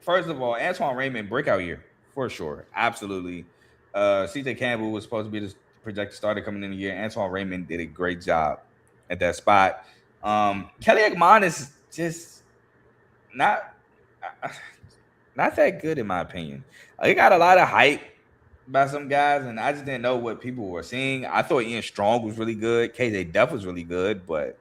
First of all, Antoine Raymond breakout year for sure, absolutely. CJ Campbell was supposed to be the projected starter coming in the year. Antoine Raymond did a great job at that spot. Kelly Ekman is just not that good in my opinion. He got a lot of hype by some guys, and I just didn't know what people were seeing. I thought Ian Strong was really good. KJ Duff was really good, but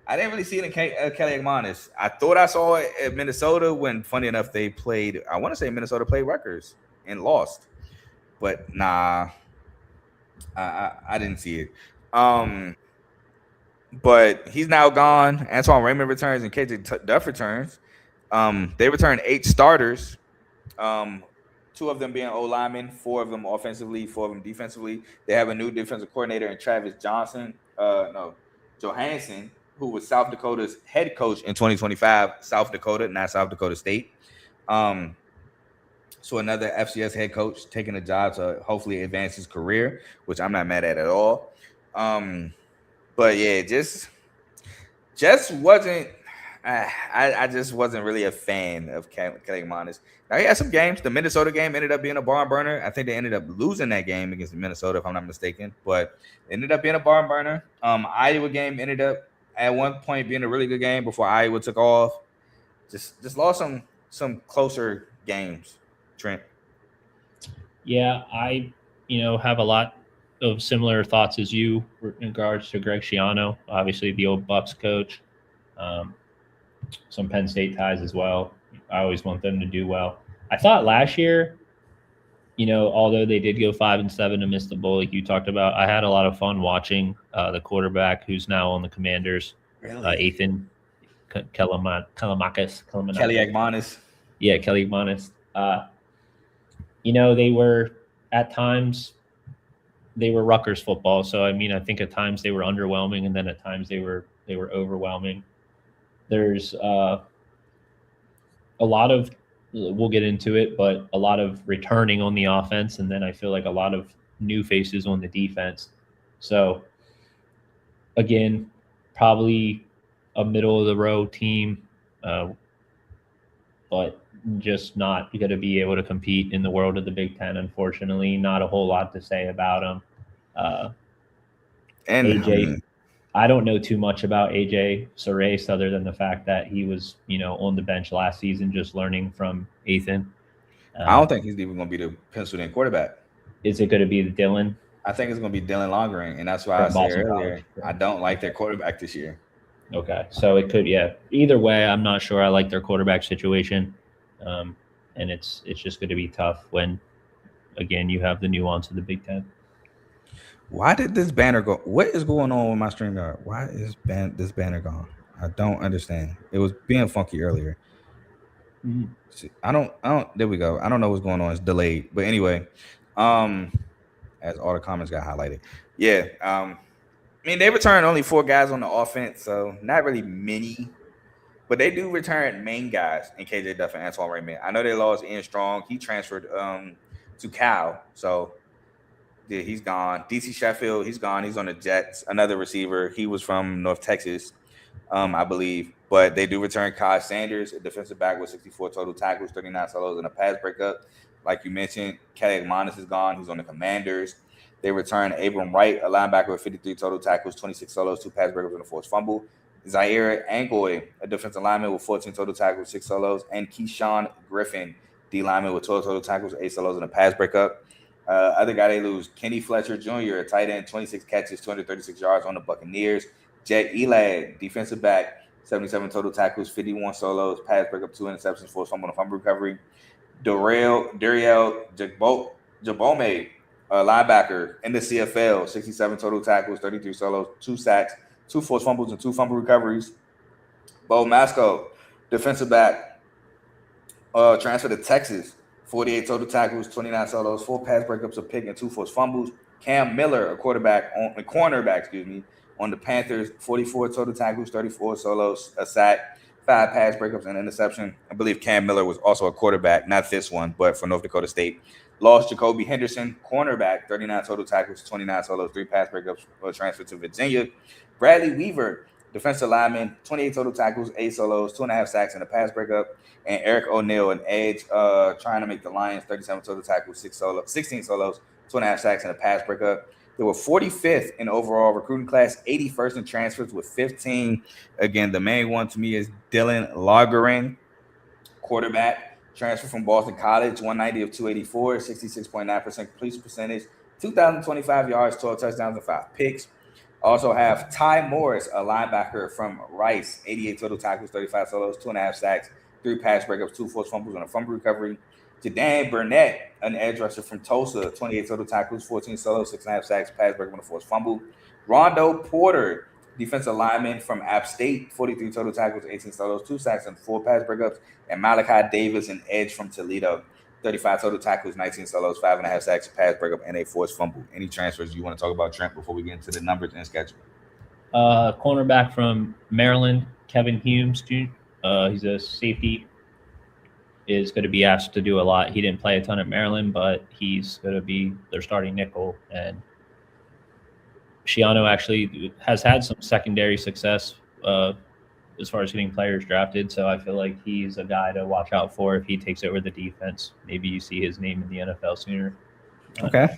I didn't really see it in Kelly Ekman. I thought I saw it at Minnesota when, funny enough, they played. I want to say Minnesota played Rutgers and lost, but nah, I didn't see it. But he's now gone. Antoine Raymond returns and KJ Duff returns. They returned 8 starters. 2 of them being O-linemen, 4 of them offensively, 4 of them defensively. They have a new defensive coordinator in Travis Johansson, who was South Dakota's head coach in 2025, South Dakota, not South Dakota State. So another FCS head coach taking a job to hopefully advance his career, which I'm not mad at all. But yeah, just wasn't. I just wasn't really a fan of Kelly Ekman. Now he had some games. The Minnesota game ended up being a barn burner. I think they ended up losing that game against Minnesota, if I'm not mistaken. But it ended up being a barn burner. Iowa game ended up at one point being a really good game before Iowa took off. Just lost some closer games. Trent. Yeah, I have a lot of similar thoughts as you in regards to Greg Schiano, obviously the old Bucks coach. Some Penn State ties as well. I always want them to do well. I thought last year, although they did go 5-7 and miss the bowl, like you talked about, I had a lot of fun watching the quarterback who's now on the Commanders, Ethan Kalimakis. Kelly Ekman. Yeah, Kelly Ekman. They were at times they were Rutgers football. So I think at times they were underwhelming, and then at times they were overwhelming. There's a lot of, we'll get into it, but a lot of returning on the offense, and then I feel like a lot of new faces on the defense. So again, probably a middle of the road team, but just not going to be able to compete in the world of the Big Ten. Unfortunately, not a whole lot to say about them. And AJ. I don't know too much about AJ Sorace other than the fact that he was, on the bench last season, just learning from Ethan. I don't think he's even going to be the penciled in quarterback. Is it going to be Dylan? I think it's going to be Dylan Longren, and that's why I said earlier, I don't like their quarterback this year. Okay, so it could, yeah. Either way, I'm not sure I like their quarterback situation, and it's just going to be tough when, again, you have the nuance of the Big Ten. Why did this banner go? What is going on with my stream guard? Why is this banner gone? I don't understand. It was being funky earlier. I don't. There we go. I don't know what's going on. It's delayed. But anyway, as all the comments got highlighted. Yeah. I mean, they returned only 4 guys on the offense, so not really many. But they do return main guys in KJ Duff and Antoine Raymond. I know they lost Ian Strong. He transferred to Cal, so yeah, he's gone. DC Sheffield, he's gone. He's on the Jets. Another receiver. He was from North Texas, I believe. But they do return Kai Sanders, a defensive back with 64 total tackles, 39 solos, and a pass breakup. Like you mentioned, Kelly Monis is gone. He's on the Commanders. They return Abram Wright, a linebacker with 53 total tackles, 26 solos, 2 pass breakups, and a forced fumble. Zaire Angoy, a defensive lineman with 14 total tackles, 6 solos, and Keyshawn Griffin, D lineman with 12 total tackles, 8 solos, and a pass breakup. Other guy they lose, Kenny Fletcher Jr., a tight end, 26 catches, 236 yards on the Buccaneers. Jet Elad, defensive back, 77 total tackles, 51 solos, pass breakup, 2 interceptions, forced fumble, and fumble recovery. Dariel Jabome, linebacker in the CFL, 67 total tackles, 33 solos, 2 sacks, 2 forced fumbles, and 2 fumble recoveries. Bo Masco, defensive back, transferred to Texas, 48 total tackles, 29 solos, 4 pass breakups, a pick, and 2 forced fumbles. Cam Miller, a cornerback, on the Panthers, 44 total tackles, 34 solos, a sack, 5 pass breakups, and an interception. I believe Cam Miller was also a quarterback, not this one, but for North Dakota State. Lost Jacoby Henderson, cornerback, 39 total tackles, 29 solos, 3 pass breakups, transferred to Virginia. Bradley Weaver, defensive lineman, 28 total tackles, 8 solos, 2.5 sacks, and a pass breakup. And Eric O'Neal, an edge, trying to make the Lions, 37 total tackles, 16 solos, 2.5 sacks, and a pass breakup. They were 45th in overall recruiting class, 81st in transfers with 15. Again, the main one to me is Dylan Lagerin, quarterback, transfer from Boston College, 190 of 284, 66.9% completion percentage, 2,025 yards, 12 touchdowns, and 5 picks. Also have Ty Morris, a linebacker from Rice, 88 total tackles, 35 solos, 2.5 sacks, 3 pass breakups, 2 forced fumbles, and a fumble recovery. Jadan Burnett, an edge rusher from Tulsa, 28 total tackles, 14 solos, 6.5 sacks, pass breakup, and a forced fumble. Rondo Porter, defensive lineman from App State, 43 total tackles, 18 solos, 2 sacks, and 4 pass breakups. And Malachi Davis, an edge from Toledo, 35 total tackles, 19 solos, 5.5 sacks, pass breakup, and a forced fumble. Any transfers you want to talk about, Trent, before we get into the numbers and schedule? Cornerback from Maryland, Kevin Humes, he's a safety, is going to be asked to do a lot. He didn't play a ton at Maryland, but he's going to be their starting nickel. And Shiano actually has had some secondary success as far as getting players drafted. So I feel like he's a guy to watch out for if he takes over the defense. Maybe you see his name in the NFL sooner. Okay.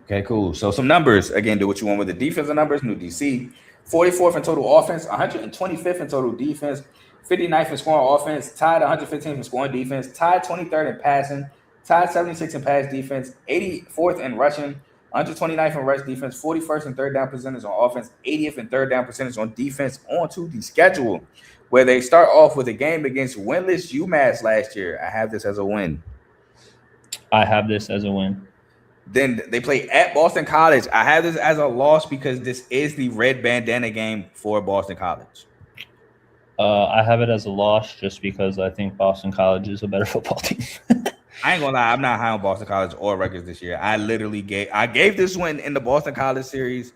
Okay, cool. So some numbers. Again, do what you want with the defensive numbers. New DC, 44th in total offense, 125th in total defense, 59th in scoring offense, tied 115th in scoring defense, tied 23rd in passing, tied 76th in pass defense, 84th in rushing, 129th in rush defense, 41st in third down percentage on offense, 80th in third down percentage on defense. On to the schedule, where they start off with a game against winless UMass last year. I have this as a win. I have this as a win. Then they play at Boston College. I have this as a loss because this is the red bandana game for Boston College. I have it as a loss just because I think Boston College is a better football team. I ain't gonna lie, I'm not high on Boston College or Rutgers this year. I literally gave this win in the Boston College series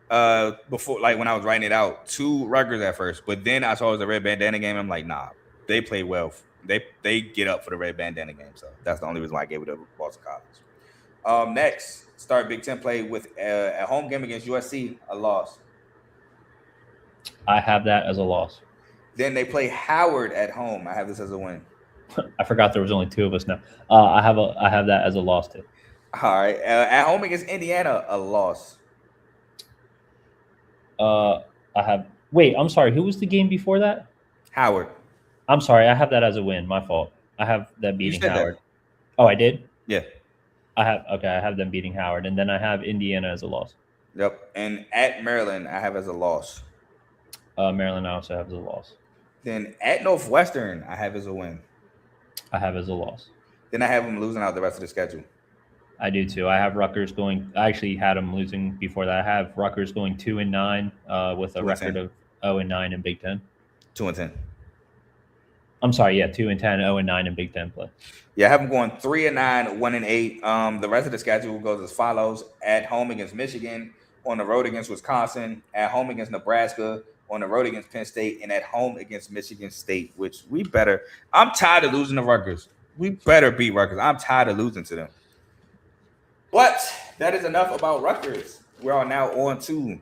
before, like when I was writing it out, to Rutgers at first, but then I saw it was a red bandana game. I'm like, nah, they play well. They get up for the red bandana game, so that's the only reason why I gave it to Boston College. Next, start Big Ten play with a home game against USC, a loss. I have that as a loss. Then they play Howard at home. I have this as a win. I forgot there was only 2 of us now. I have that as a loss too. All right, at home against Indiana, a loss. I'm sorry. Who was the game before that? Howard. I'm sorry. I have that as a win. My fault. I have that beating Howard. That. Oh, I did? Yeah. I have them beating Howard, and then I have Indiana as a loss. Yep. And at Maryland, I have as a loss. Maryland I also have as a loss. Then at Northwestern, I have as a win. I have as a loss. Then I have them losing out the rest of the schedule. I do too. I have Rutgers going. I actually had them losing before that. I have Rutgers going 2-9 with a record of 0-9 in Big Ten. 2-10. I'm sorry, yeah, 2-10, 0-9 in Big Ten play. Yeah, I have them going 3-9, 1-8. The rest of the schedule goes as follows: at home against Michigan, on the road against Wisconsin, at home against Nebraska, on the road against Penn State, and at home against Michigan State. Which we better. I'm tired of losing to Rutgers. We better beat Rutgers. I'm tired of losing to them. But that is enough about Rutgers. We are now on to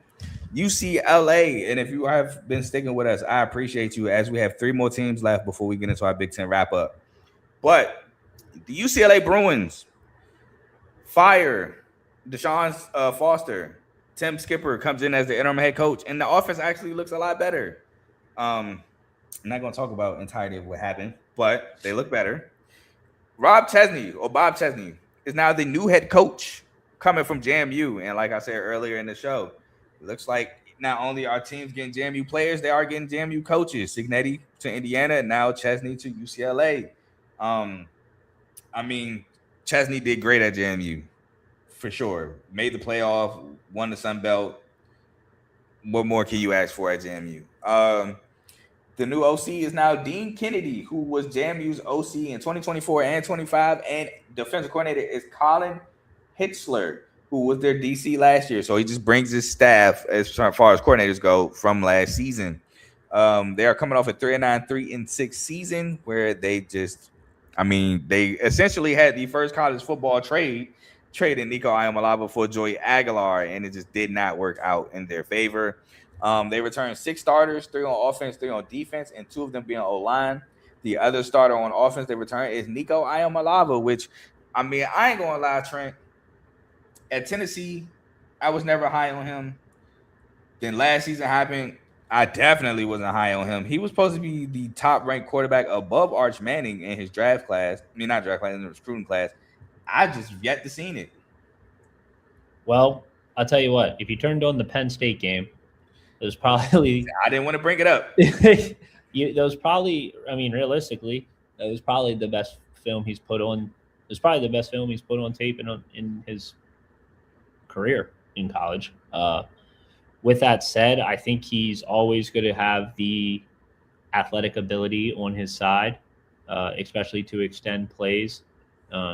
UCLA. And if you have been sticking with us, I appreciate you, as we have 3 more teams left before we get into our Big Ten wrap up. But the UCLA Bruins fire Deshaun Foster. Tim Skipper comes in as the interim head coach, and the offense actually looks a lot better. I'm not going to talk about entirety of what happened, but they look better. Bob Chesney is now the new head coach coming from JMU. And like I said earlier in the show, it looks like not only are teams getting JMU players, they are getting JMU coaches. Signetti to Indiana, and now Chesney to UCLA. I mean, Chesney did great at JMU, for sure. Made the playoff, won the Sun Belt. What more can you ask for at JMU? The new OC is now Dean Kennedy, who was JMU's OC in 2024 and 25, and defensive coordinator is Colin Hitchler, who was their DC last year. So he just brings his staff, as far as coordinators go, from last season. They are coming off a 3-9, 3-6 season where they essentially had the first college football trading Nico Iamaleava for Joey Aguilar, and it just did not work out in their favor. They returned 6 starters, 3 on offense, 3 on defense, and 2 of them being O-line. The other starter on offense they returned is Nico Iamaleava, which, I ain't going to lie, Trent. At Tennessee, I was never high on him. Then last season happened, I definitely wasn't high on him. He was supposed to be the top-ranked quarterback above Arch Manning in his draft class. Not draft class, in the recruiting class. I just yet to seen it. Well, I'll tell you what. If you turned on the Penn State game, it was probably... I didn't want to bring it up. Realistically, it was probably the best film he's put on. It was probably the best film he's put on tape in his career in college. With that said, I think he's always going to have the athletic ability on his side, especially to extend plays,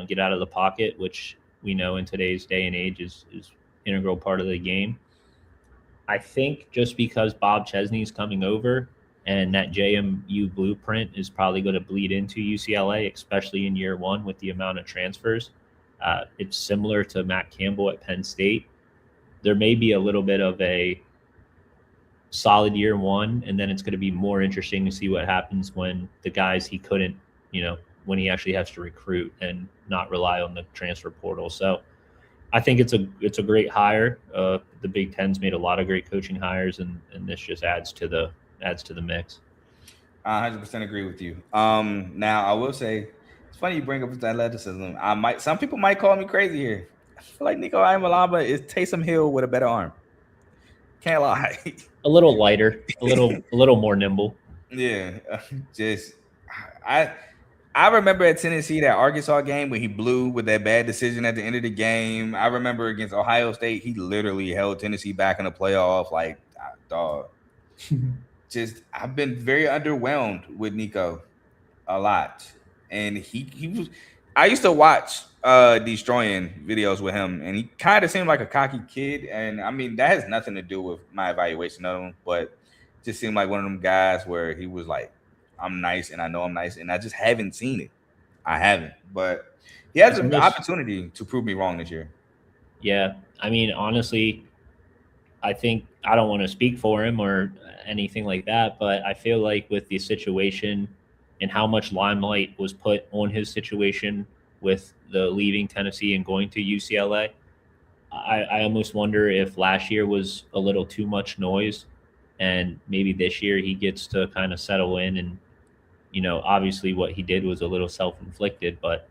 get out of the pocket, which we know in today's day and age is integral part of the game. I think just because Bob Chesney is coming over and that JMU blueprint is probably going to bleed into UCLA, especially in year 1 with the amount of transfers. It's similar to Matt Campbell at Penn State. There may be a little bit of a solid year 1, and then it's going to be more interesting to see what happens when the guys he couldn't, when he actually has to recruit and not rely on the transfer portal. So I think it's a great hire. The Big Ten's made a lot of great coaching hires, and this just adds to the mix. I 100% agree with you. Now I will say, it's funny you bring up this athleticism. Some people might call me crazy here. I feel like Nico Iamaleava is Taysom Hill with a better arm. Can't lie. A little lighter, a little more nimble. Yeah, I remember at Tennessee that Arkansas game when he blew with that bad decision at the end of the game. I remember against Ohio State, he literally held Tennessee back in the playoff. Like, dog. I've been very underwhelmed with Nico a lot, and he was. I used to watch destroying videos with him, and he kind of seemed like a cocky kid. And that has nothing to do with my evaluation of him, but just seemed like one of them guys where he was like, I'm nice, and I know I'm nice, and I just haven't seen it. I haven't, but he has an opportunity to prove me wrong this year. Yeah, honestly, I think I don't want to speak for him or anything like that, but I feel like with the situation and how much limelight was put on his situation with the leaving Tennessee and going to UCLA, I almost wonder if last year was a little too much noise, and maybe this year he gets to kind of settle in. And obviously what he did was a little self-inflicted, but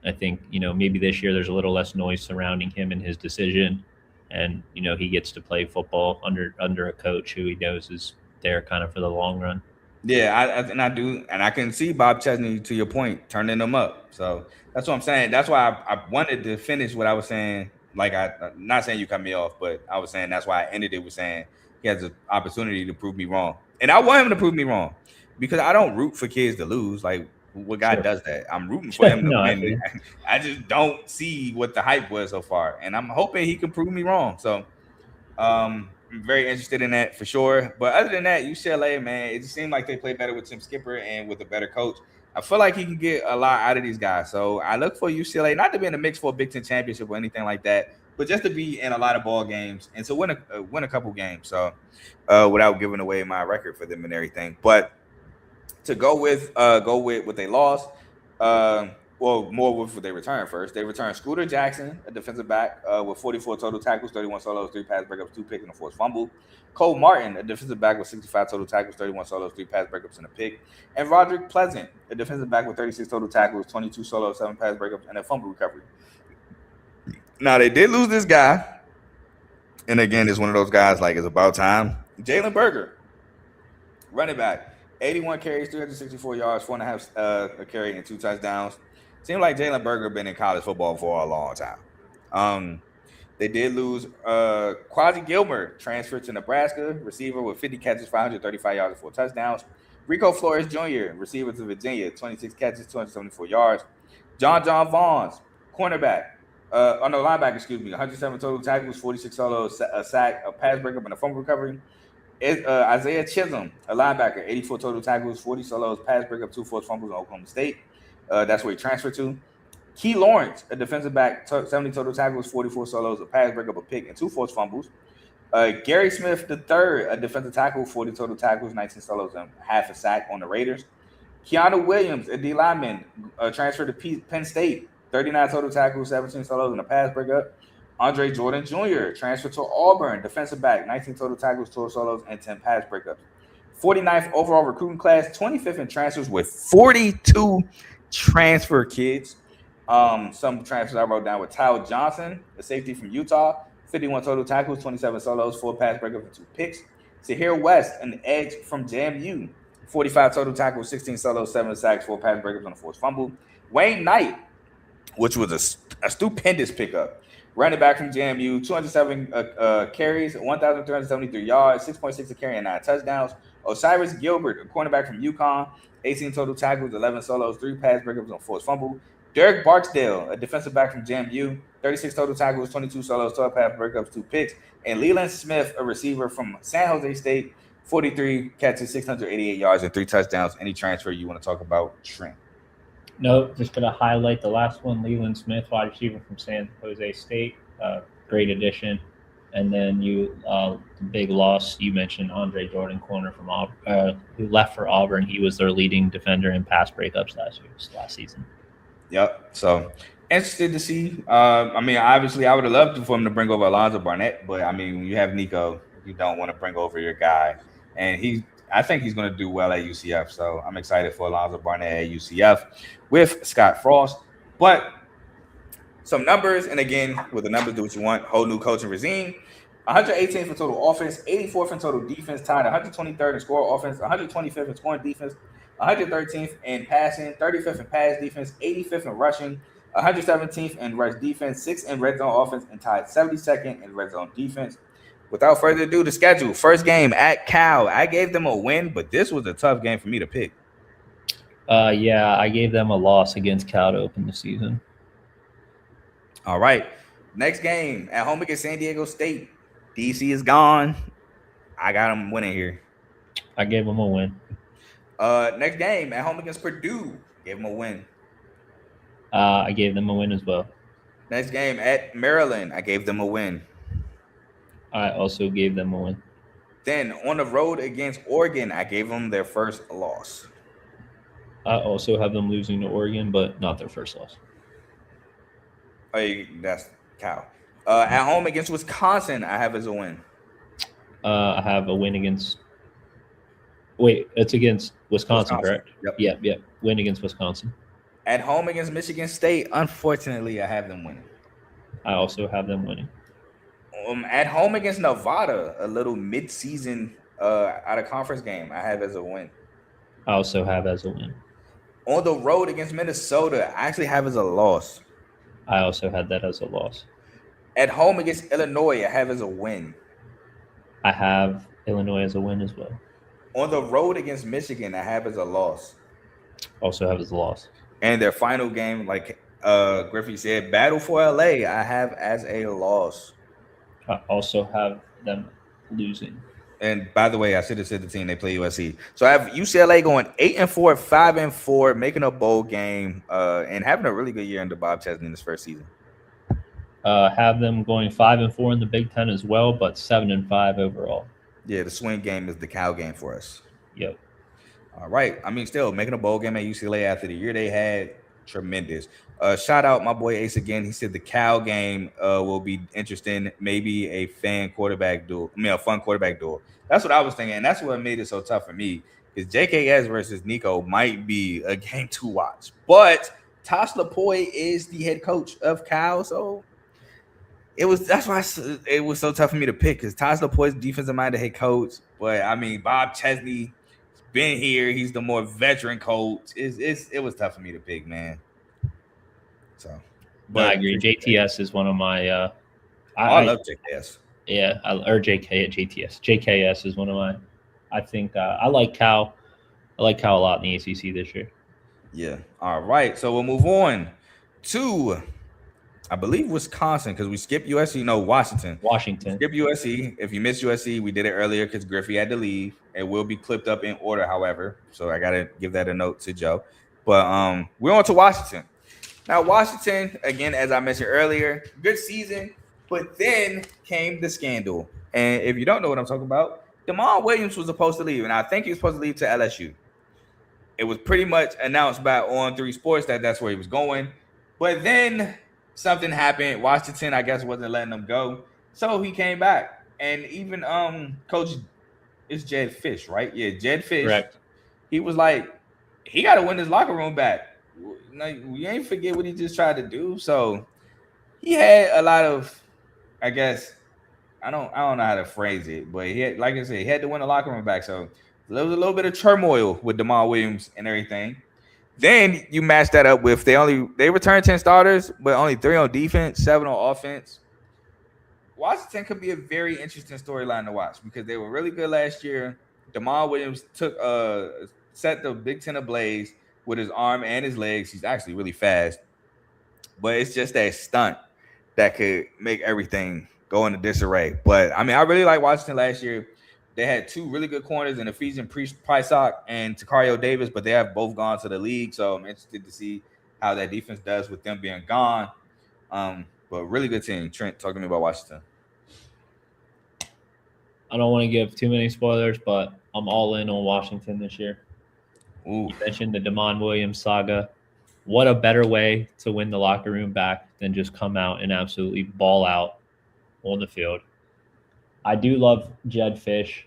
I think maybe this year there's a little less noise surrounding him and his decision, and he gets to play football under a coach who he knows is there kind of for the long run. Yeah, I do, and I can see Bob Chesney, to your point, turning them up. So that's what I'm saying. That's why I wanted to finish what I was saying. Like, I'm not saying you cut me off, but I was saying that's why I ended it with saying he has an opportunity to prove me wrong, and I want him to prove me wrong. because I don't root for kids to lose. Like, what guy does that? I'm rooting for him to win. I just don't see what the hype was so far, and I'm hoping he can prove me wrong. So, I'm very interested in that for sure. But other than that, UCLA, man, it just seemed like they played better with Tim Skipper and with a better coach. I feel like he can get a lot out of these guys. So I look for UCLA not to be in the mix for a Big Ten championship or anything like that, but just to be in a lot of ball games and to win a couple games. So without giving away my record for them and everything, but to go with what they lost. Well, more with what they returned first. They returned Scooter Jackson, a defensive back, with 44 total tackles, 31 solos, 3 pass breakups, 2 picks, and a forced fumble. Cole Martin, a defensive back with 65 total tackles, 31 solos, 3 pass breakups, and a pick. And Roderick Pleasant, a defensive back with 36 total tackles, 22 solos, 7 pass breakups, and a fumble recovery. Now, they did lose this guy. And again, it's one of those guys like it's about time. Jalen Berger, running back, 81 carries, 364 yards, 4.5 a carry, and 2 touchdowns. Seemed like Jalen Berger been in college football for a long time. They did lose Quasi Gilmer, transferred to Nebraska, receiver with 50 catches, 535 yards, and 4 touchdowns. Rico Flores Jr., receiver to Virginia, 26 catches, 274 yards. John Vaughns, linebacker, 107 total tackles, 46 solos, a sack, a pass breakup, and a fumble recovery. Isaiah Chisholm, a linebacker, 84 total tackles, 40 solos, pass breakup, 2 forced fumbles in Oklahoma State. That's where he transferred to. Key Lawrence, a defensive back, 70 total tackles, 44 solos, a pass breakup, a pick, and 2 forced fumbles. Gary Smith III, a defensive tackle, 40 total tackles, 19 solos, and half a sack on the Raiders. Keanu Williams, a D lineman, transferred to Penn State, 39 total tackles, 17 solos, and a pass breakup. Andre Jordan Jr., transferred to Auburn, defensive back, 19 total tackles, 12 solos, and 10 pass breakups. 49th overall recruiting class, 25th in transfers with 42 transfer kids. Some transfers I wrote down with Tyler Johnson, the safety from Utah, 51 total tackles, 27 solos, 4 pass breakups, and 2 picks. Tahir West, an edge from JMU, 45 total tackles, 16 solos, 7 sacks, 4 pass breakups, and a forced fumble. Wayne Knight, which was a stupendous pickup. Running back from JMU, 207 carries, 1,373 yards, 6.6 a carry, and 9 touchdowns. Osiris Gilbert, a cornerback from UConn, 18 total tackles, 11 solos, 3 pass breakups, and a forced fumble. Derek Barksdale, a defensive back from JMU, 36 total tackles, 22 solos, 12 pass breakups, 2 picks. And Leland Smith, a receiver from San Jose State, 43 catches, 688 yards, and 3 touchdowns. Any transfer you want to talk about, Trent? No, just going to highlight the last one, Leland Smith, wide receiver from San Jose State. Great addition. And then the big loss, you mentioned Andre Jordan, corner from Auburn, who left for Auburn. He was their leading defender in pass breakups last season. Yep. So interested to see. Obviously, I would have loved for him to bring over Alonzo Barnett, but when you have Nico, you don't want to bring over your guy. And I think he's going to do well at UCF. So I'm excited for Alonzo Barnett at UCF with Scott Frost. But some numbers, and again, with the numbers, do what you want. Whole new coaching regime. 118th in total offense, 84th in total defense, tied 123rd in score offense, 125th in scoring defense, 113th in passing, 35th in pass defense, 85th in rushing, 117th in rush defense, 6th in red zone offense, and tied 72nd in red zone defense. Without further ado, the schedule. First game at Cal. I gave them a win, but this was a tough game for me to pick. Yeah, I gave them a loss against Cal to open the season. All right. Next game at home against San Diego State. DC is gone. I got them winning here. I gave them a win. Next game at home against Purdue. Gave them a win. I gave them a win as well. Next game at Maryland. I gave them a win. I also gave them a win. Then on the road against Oregon, I gave them their first loss. I also have them losing to Oregon, but not their first loss. Oh, that's Cal. At home against Wisconsin, I have as a win. I have a win against. Wait, it's against Wisconsin, correct? Yep. Win against Wisconsin. At home against Michigan State, unfortunately, I have them winning. I also have them winning. At home against Nevada, a little mid-season out of conference game, I have as a win. I also have as a win. On the road against Minnesota, I actually have as a loss. I also had that as a loss. At home against Illinois, I have as a win. I have Illinois as a win as well. On the road against Michigan, I have as a loss. Also have as a loss. And their final game, like Griffey said, Battle for LA, I have as a loss. I also have them losing. And by the way, I should have said the team they play USC. So I have UCLA going 8-4, 5-4, making a bowl game, and having a really good year under Bob Chesney in his first season. Have them going 5-4 in the Big Ten as well, but 7-5 overall. Yeah, the swing game is the cow game for us. Yep. All right. I mean, still making a bowl game at UCLA after the year they had, tremendous. Shout out my boy Ace again. He said the cow game will be interesting. Maybe a fun quarterback duel. That's what I was thinking. And that's what made it so tough for me. Because JKS versus Nico might be a game to watch. But Tosh Lapoy is the head coach of Cal. So that's why it was so tough for me to pick. Because Tosh Lapoy's defensive minded head coach. But I mean, Bob Chesney been here. He's the more veteran coach. It was tough for me to pick, man. So, but I agree. JTS is one of my. I love JKS. Yeah, or JK at JTS. JKS is one of my. I think I like Cal. I like Cal a lot in the ACC this year. Yeah. All right. So we'll move on to, I believe, Wisconsin, because we skipped USC. No, Washington. Skip USC. If you missed USC, we did it earlier because Griffey had to leave. It will be clipped up in order, however. So I got to give that a note to Joe. But we're on to Washington. Now, Washington, again, as I mentioned earlier, good season, but then came the scandal. And if you don't know what I'm talking about, Damon Williams was supposed to leave, and I think he was supposed to leave to LSU. It was pretty much announced by On3 Sports that that's where he was going. But then something happened. Washington, I guess, wasn't letting him go. So he came back. And even Coach, it's Jed Fish, right? Yeah, Jed Fish. Correct. He was like, he got to win his locker room back. Like, we ain't forget what he just tried to do. So he had a lot of, I guess, I don't know how to phrase it, but he had, like I said, he had to win the locker room back. So there was a little bit of turmoil with Damon Williams and everything. Then you match that up with they returned 10 starters, but only 3 on defense, 7 on offense. Washington could be a very interesting storyline to watch because they were really good last year. Damon Williams set the Big Ten ablaze with his arm and his legs. He's actually really fast, but it's just that stunt that could make everything go into disarray. But I mean, I really like Washington last year. They had 2 really good corners in Ephesian Prysock and Takario Davis, but they have both gone to the league. So I'm interested to see how that defense does with them being gone. But really good team. Trent, talk to me about Washington. I don't want to give too many spoilers, but I'm all in on Washington this year. Ooh. You mentioned the Damon Williams saga. What a better way to win the locker room back than just come out and absolutely ball out on the field. I do love Jed Fish.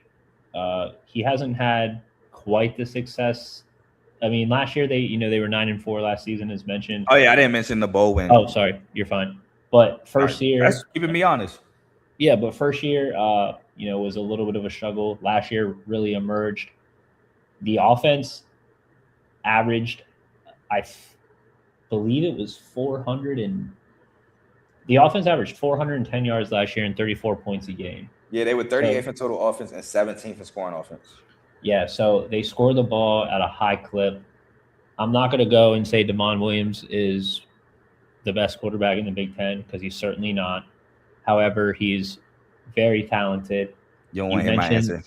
He hasn't had quite the success. I mean, last year they were 9-4 last season, as mentioned. Oh yeah, I didn't mention the bowl win. Oh, sorry, you're fine. But first year, that's keeping me honest. Yeah, but first year, was a little bit of a struggle. Last year really emerged. The offense averaged, I believe it was 400 and the offense averaged 410 yards last year and 34 points a game. Yeah, they were 38th in total offense and 17th in scoring offense. Yeah, so they score the ball at a high clip. I'm not going to go and say Damon Williams is the best quarterback in the Big Ten because he's certainly not. However, he's very talented. You don't want to hear my answer.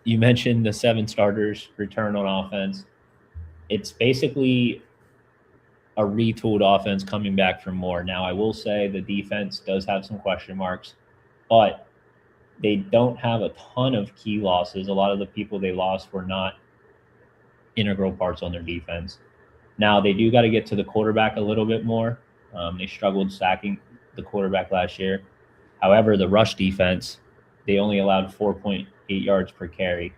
You mentioned the 7 starters return on offense. It's basically a retooled offense coming back from more. Now, I will say the defense does have some question marks, but they don't have a ton of key losses. A lot of the people they lost were not integral parts on their defense. Now, they do got to get to the quarterback a little bit more. They struggled sacking the quarterback last year. However, the rush defense, they only allowed 4.8 yards per carry,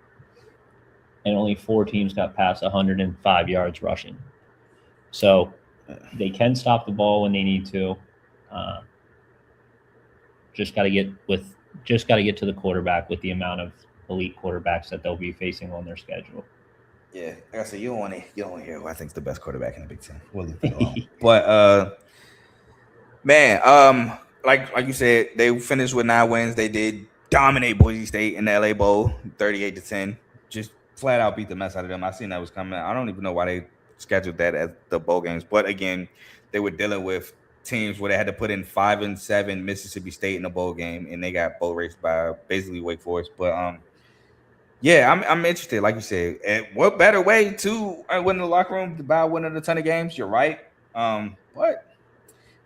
and only 4 teams got past 105 yards rushing. So they can stop the ball when they need to. Just got to get to the quarterback with the amount of elite quarterbacks that they'll be facing on their schedule. Yeah, like I said, you don't want to hear who I think is the best quarterback in the Big Ten. We'll leave it alone. But man, like you said, they finished with 9 wins. They did dominate Boise State in the LA Bowl, 38-10. Just flat out beat the mess out of them. I seen that was coming. I don't even know why they scheduled that as the bowl games. But again, they were dealing with teams where they had to put in 5 and 7 Mississippi State in a bowl game, and they got bowl raced by basically Wake Forest. But yeah, I'm interested. Like you said, and what better way to win the locker room by winning a ton of games? You're right. But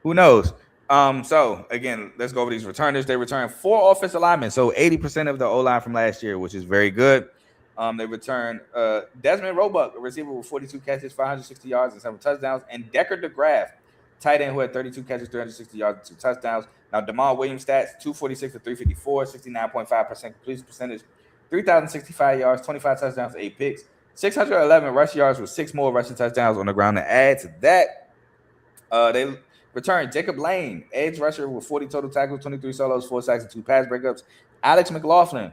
who knows? So again, let's go over these returners. They returned 4 offensive linemen, so 80% of the O-line from last year, which is very good. They returned Desmond Roebuck, a receiver with 42 catches, 560 yards, and 7 touchdowns, and Decker DeGraff, tight end who had 32 catches, 360 yards, and 2 touchdowns. Now, Damon Williams stats, 246 to 354, 69.5% completion percentage, 3,065 yards, 25 touchdowns, 8 picks, 611 rush yards with 6 more rushing touchdowns on the ground. To add to that, they returned Jacob Lane, edge rusher with 40 total tackles, 23 solos, 4 sacks, and 2 pass breakups. Alex McLaughlin,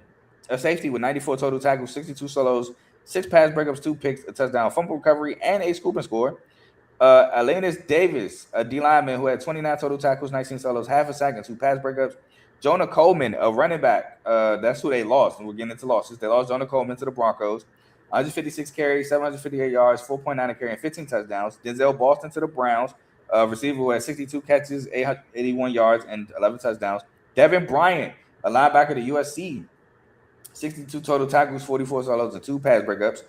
a safety with 94 total tackles, 62 solos, 6 pass breakups, 2 picks, a touchdown, fumble recovery, and a scoop and score. Alanis Davis, a D lineman who had 29 total tackles, 19 solos, half a sack, and 2 pass breakups. Jonah Coleman, a running back. That's who they lost, and we're getting into losses. They lost Jonah Coleman to the Broncos. 156 carries, 758 yards, 4.9 a carry, and 15 touchdowns. Denzel Boston to the Browns, a receiver who had 62 catches, 881 yards, and 11 touchdowns. Devin Bryant, a linebacker to USC, 62 total tackles, 44 solos, and 2 pass breakups.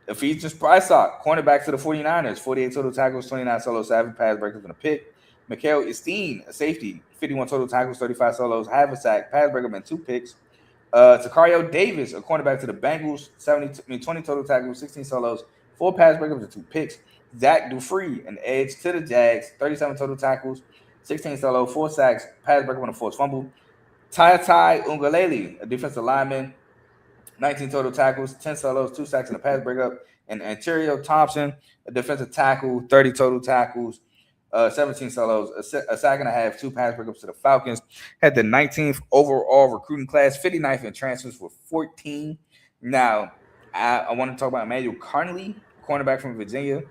Ephesians Prysock, cornerback to the 49ers, 48 total tackles, 29 solos, 7 pass breakups, and a pick. Mikael Esteen, a safety, 51 total tackles, 35 solos, half a sack, pass breakup, and 2 picks. Takario Davis, a cornerback to the Bengals, 20 total tackles, 16 solos, 4 pass breakups, and 2 picks. Zach Dufree, an edge to the Jags, 37 total tackles, 16 solos, 4 sacks, pass breakup, and a forced fumble. Ty Ungalele, a defensive lineman, 19 total tackles, 10 solos, 2 sacks, and a pass breakup. And Antonio Thompson, a defensive tackle, 30 total tackles, 17 solos, a sack and a half, 2 pass breakups to the Falcons. Had the 19th overall recruiting class, 59th in transfers with 14. Now, I want to talk about Emmanuel Carnley, cornerback from Virginia,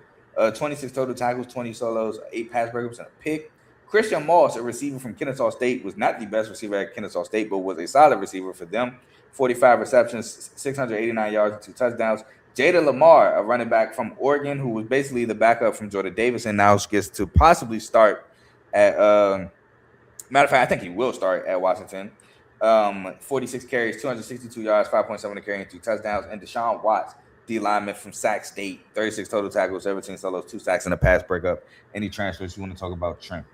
26 total tackles, 20 solos, 8 pass breakups, and a pick. Christian Moss, a receiver from Kennesaw State, was not the best receiver at Kennesaw State, but was a solid receiver for them. 45 receptions, 689 yards, and 2 touchdowns. Jada Lamar, a running back from Oregon, who was basically the backup from Jordan Davis, and now gets to possibly start at matter of fact, I think he will start at Washington. 46 carries, 262 yards, 5.7 a carry, and 2 touchdowns. And Deshaun Watts, D lineman from Sac State, 36 total tackles, 17 solos, 2 sacks, and a pass breakup. Any transfers you want to talk about, Trent?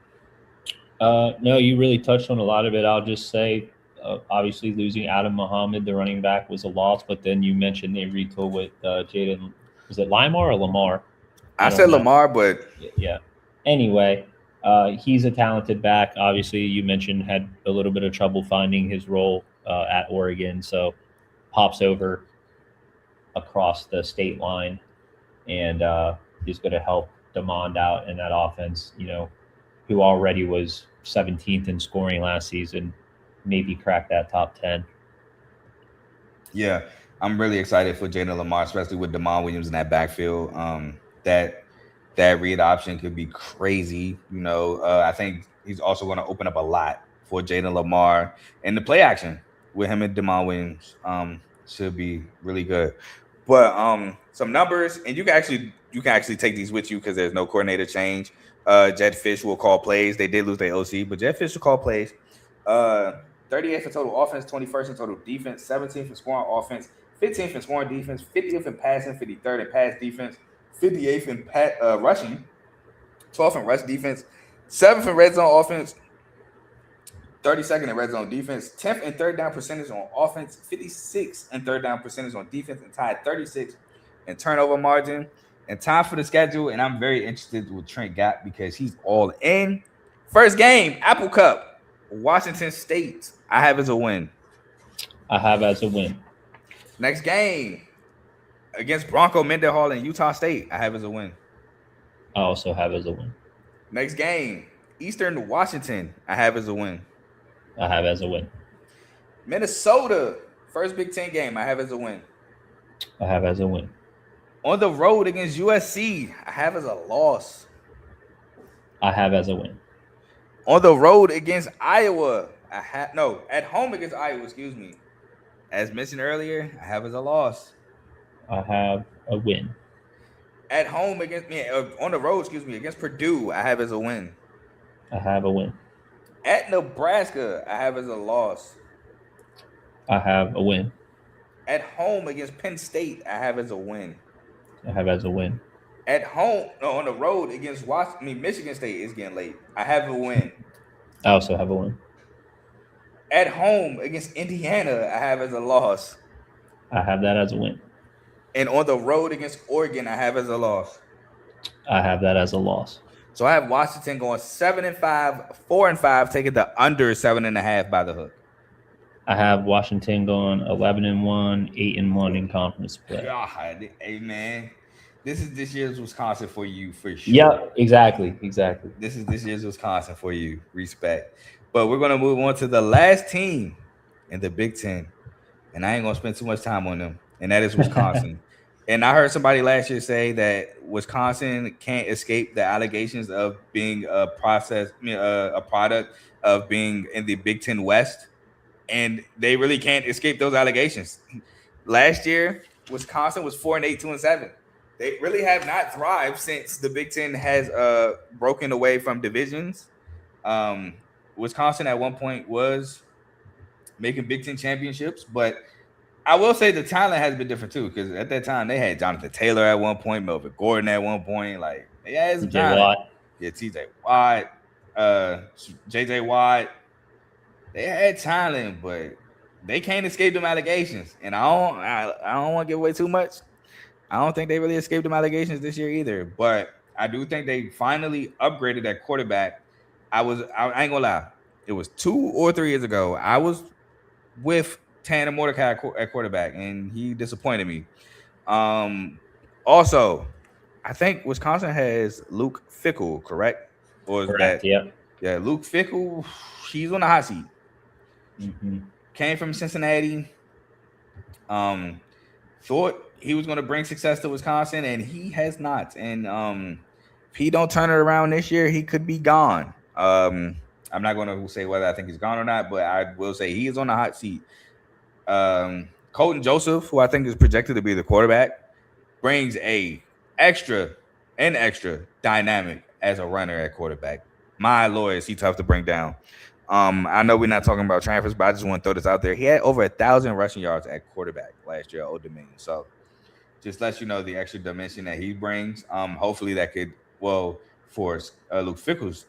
No, you really touched on a lot of it. I'll just say, obviously losing Adam Muhammad, the running back, was a loss. But then you mentioned they retooled with Jaden. Was it Limar or Lamar? I said know. Lamar, but yeah. Anyway, he's a talented back. Obviously, you mentioned had a little bit of trouble finding his role at Oregon, so pops over across the state line and is going to help Demond out in that offense. You know, who already was 17th in scoring last season. Maybe crack that top 10. Yeah, I'm really excited for Jalen Lamar, especially with Damon Williams in that backfield. That read option could be crazy. You know, I think he's also going to open up a lot for Jalen Lamar, and the play action with him and Damon Williams should be really good. But some numbers, and you can actually take these with you because there's no coordinator change. Jed Fish will call plays. They did lose their OC, but Jed Fish will call plays. 38th in total offense, 21st in total defense, 17th in scoring offense, 15th in scoring defense, 50th in passing, 53rd in pass defense, 58th in rushing, 12th in rush defense, 7th in red zone offense, 32nd in red zone defense, 10th in third down percentage on offense, 56th in third down percentage on defense, and tied 36th in turnover margin. And time for the schedule, and I'm very interested with Trent Gap because he's all in. First game, Apple Cup. Washington State, I have as a win. I have as a win. Next game against Bronco Mendenhall and Utah State, I have as a win. I also have as a win. Next game, Eastern Washington, I have as a win. I have as a win. Minnesota, first Big Ten game, I have as a win. I have as a win. On the road against USC, I have as a loss. I have as a win. On the road against Iowa, at home against Iowa, excuse me. As mentioned earlier, I have as a loss. I have a win. At home against on the road, against Purdue, I have as a win. I have a win. At Nebraska, I have as a loss. I have a win. At home against Penn State, I have as a win. I have as a win. At home, on the road against Michigan State is getting late. I have a win. I also have a win. At home against Indiana, I have as a loss. I have that as a win. And on the road against Oregon, I have as a loss. I have that as a loss. So I have Washington going 7-5, 4-5, taking the under 7.5 by the hook. I have Washington going 11-1, 8-1 in conference play. God, hey man, this is this year's Wisconsin for you for sure. Yep, exactly. This is this year's Wisconsin for you. Respect. But we're gonna move on to the last team in the Big Ten, and I ain't gonna spend too much time on them, and that is Wisconsin. And I heard somebody last year say that Wisconsin can't escape the allegations of being a product of being in the Big Ten West. And they really can't escape those allegations. Last year, Wisconsin was 4-8, 2-7. They really have not thrived since the Big Ten has broken away from divisions. Wisconsin at one point was making Big Ten championships, but I will say the talent has been different too, because at that time they had Jonathan Taylor at one point, Melvin Gordon at one point. Like they had some talent. Yeah, TJ Watt, JJ Watt. They had talent, but they can't escape them allegations. And I don't want to give away too much. I don't think they really escaped them allegations this year either. But I do think they finally upgraded at quarterback. I ain't gonna lie. It was 2 or 3 years ago. I was with Tanner Mordecai at quarterback, and he disappointed me. Also, I think Wisconsin has Luke Fickell, correct? Or is correct, that? Yeah, Luke Fickell. He's on the hot seat. Mm-hmm. Came from Cincinnati. Thought he was going to bring success to Wisconsin, and he has not. And if he don't turn it around this year, he could be gone. I'm not going to say whether I think he's gone or not, but I will say he is on the hot seat. Colton Joseph, who I think is projected to be the quarterback, brings a extra dynamic as a runner at quarterback. My Lord, is he tough to bring down. I know we're not talking about transfers, but I just want to throw this out there. He had over 1,000 rushing yards at quarterback last year at Old Dominion. So just let you know the extra dimension that he brings. Hopefully that could, for Luke Fickell's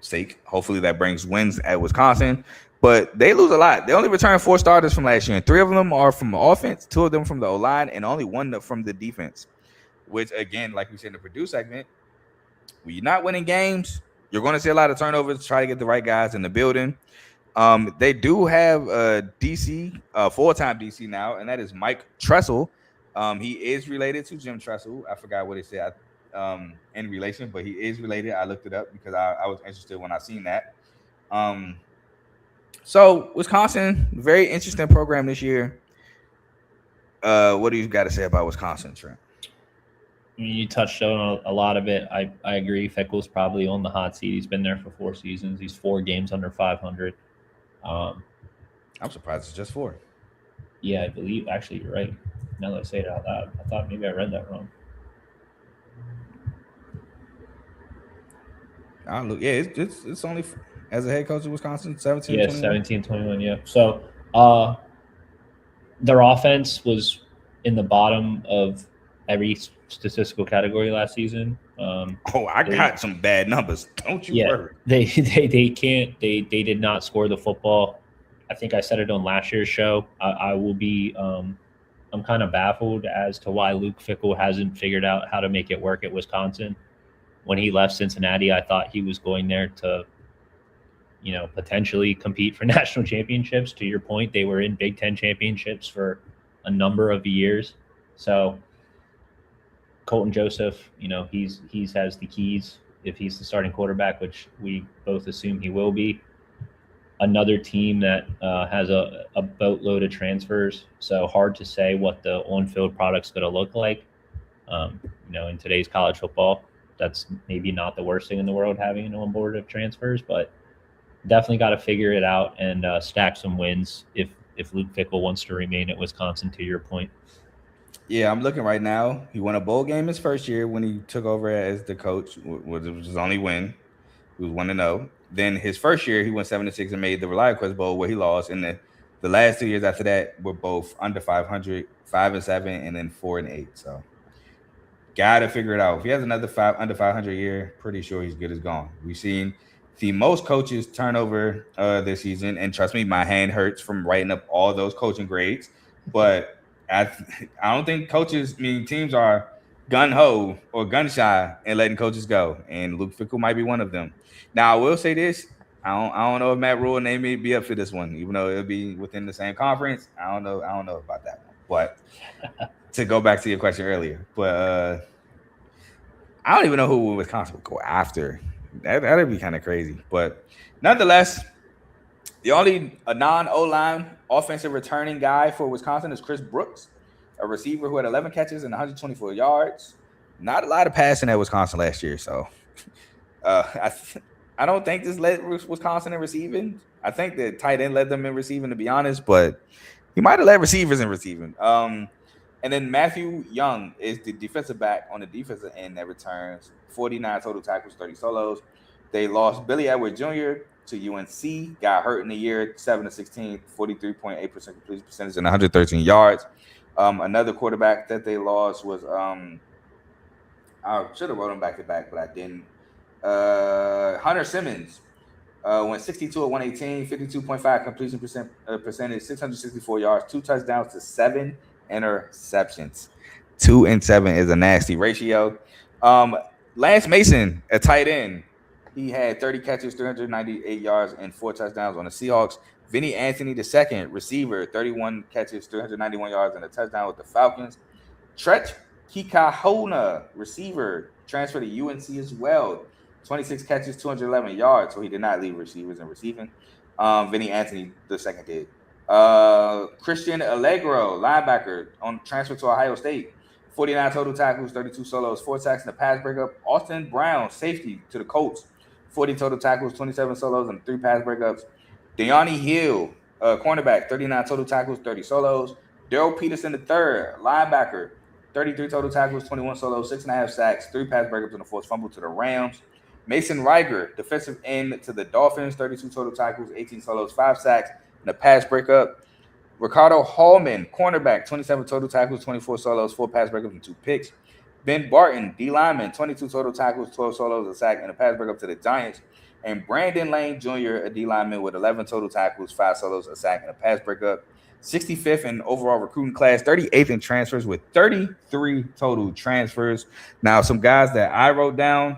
sake, hopefully that brings wins at Wisconsin. But they lose a lot. They only returned 4 starters from last year, and 3 of them are from offense, 2 of them from the O-line, and only 1 from the defense. Which, again, like we said in the Purdue segment, when you're not winning games, you're going to see a lot of turnovers to try to get the right guys in the building. They do have a DC, full-time DC now, and that is Mike Tressel. He is related to Jim Tressel. I forgot what it said in relation, but he is related. I looked it up because I was interested when I seen that. So Wisconsin, very interesting program this year. What do you got to say about Wisconsin, Trent? You touched on a lot of it. I agree. Fickell's probably on the hot seat. He's been there for 4 seasons. He's 4 games under 500. I'm surprised it's just 4. Yeah, I believe. Actually, you're right. Now that I say it out loud, I thought maybe I read that wrong. Look. Yeah, it's only as a head coach of Wisconsin, 17. Yeah, 17-21. Yeah. So, their offense was in the bottom of every statistical category last season. I got some bad numbers. Don't you worry. They did not score the football. I think I said it on last year's show. I will be I'm kind of baffled as to why Luke Fickell hasn't figured out how to make it work at Wisconsin. When he left Cincinnati, I thought he was going there to, potentially compete for national championships. To your point, they were in Big Ten championships for a number of years. So Colton Joseph, he's has the keys if he's the starting quarterback, which we both assume he will be. Another team that has a boatload of transfers, so hard to say what the on-field product's going to look like. In today's college football, that's maybe not the worst thing in the world, having an on-board of transfers, but definitely got to figure it out and stack some wins if Luke Fickell wants to remain at Wisconsin, to your point. Yeah, I'm looking right now. He won a bowl game his first year when he took over as the coach, which was his only win. He was 1-0. Then his first year, he went 7-6 and made the Reliant Quest Bowl where he lost. And the last 2 years after that were both under 500, 5-7, and then 4-8. So gotta figure it out. If he has another under 500 year, pretty sure he's good as gone. We've seen the most coaches turnover this season, and trust me, my hand hurts from writing up all those coaching grades. But I don't think teams are gun ho or gun shy and letting coaches go. And Luke Fickell might be one of them. Now I will say this: I don't know if Matt Rule and they may be up for this one, even though it'll be within the same conference. I don't know about that one. But to go back to your question earlier, but I don't even know who Wisconsin would go after. That'd be kind of crazy. But nonetheless, the only non-O-line offensive returning guy for Wisconsin is Chris Brooks, a receiver who had 11 catches and 124 yards. Not a lot of passing at Wisconsin last year, so I don't think this led Wisconsin in receiving. I think the tight end led them in receiving, to be honest, but he might have led receivers in receiving. And then Matthew Young is the defensive back on the defensive end that returns 49 total tackles, 30 solos. They lost Billy Edwards Jr. to UNC, got hurt in the year, 7-16, 43.8% completion percentage and 113 yards. Another quarterback that they lost was I should have wrote him back to back, but I didn't. Hunter Simmons went 62 at 118, 52.5 completion percentage, 664 yards, 2 touchdowns to 7 interceptions. 2 and 7 is a nasty ratio. Lance Mason, a tight end, he had 30 catches, 398 yards, and 4 touchdowns on the Seahawks. Vinny Anthony, the second receiver, 31 catches, 391 yards, and a touchdown with the Falcons. Tret Kikahona, receiver, transferred to UNC as well. 26 catches, 211 yards, so he did not leave receivers in receiving. Vinny Anthony, the second did. Christian Allegro, linebacker, on transfer to Ohio State. 49 total tackles, 32 solos, 4 sacks, and a pass breakup. Austin Brown, safety to the Colts. 40 total tackles, 27 solos, and 3 pass breakups. De'Ani Hill, cornerback, 39 total tackles, 30 solos. Daryl Peterson III, linebacker, 33 total tackles, 21 solos, 6.5 sacks, 3 pass breakups, and a forced fumble to the Rams. Mason Riger, defensive end to the Dolphins, 32 total tackles, 18 solos, 5 sacks, and a pass breakup. Ricardo Hallman, cornerback, 27 total tackles, 24 solos, 4 pass breakups, and 2 picks. Ben Barton, D lineman, 22 total tackles, 12 solos, a sack, and a pass breakup to the Giants. And Brandon Lane Jr., a D lineman with 11 total tackles, 5 solos, a sack, and a pass breakup. 65th in overall recruiting class, 38th in transfers with 33 total transfers. Now, some guys that I wrote down,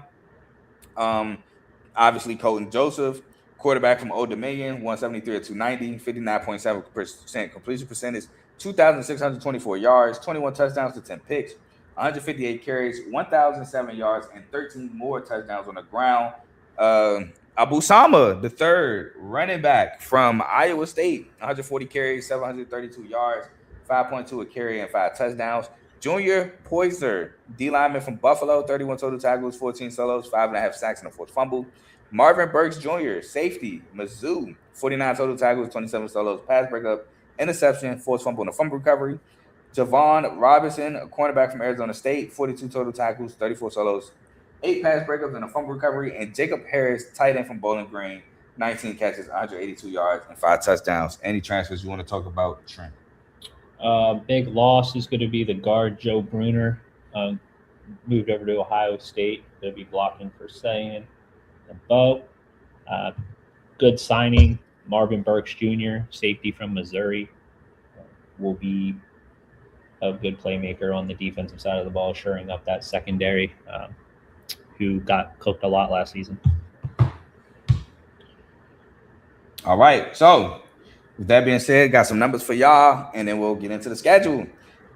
obviously Colton Joseph, quarterback from Old Dominion, 173 at 290, 59.7% completion percentage, 2,624 yards, 21 touchdowns to 10 picks, 158 carries, 1,007 yards, and 13 more touchdowns on the ground. Abu Sama, the third running back from Iowa State, 140 carries, 732 yards, 5.2 a carry, and 5 touchdowns. Junior Poyser, D lineman from Buffalo, 31 total tackles, 14 solos, 5.5 sacks, and a forced fumble. Marvin Burks Jr., safety, Mizzou, 49 total tackles, 27 solos, pass breakup, interception, forced fumble, and a fumble recovery. Javon Robinson, a cornerback from Arizona State, 42 total tackles, 34 solos, 8 pass breakups, and a fumble recovery. And Jacob Harris, tight end from Bowling Green, 19 catches, 182 yards, and 5 touchdowns. Any transfers you want to talk about, Trent? Big loss is going to be the guard Joe Bruner. Moved over to Ohio State. They'll be blocking for Sayan and Bo. Good signing, Marvin Burks Jr., safety from Missouri, will be a good playmaker on the defensive side of the ball, shoring up that secondary, who got cooked a lot last season. All right, so with that being said, got some numbers for y'all, and then we'll get into the schedule.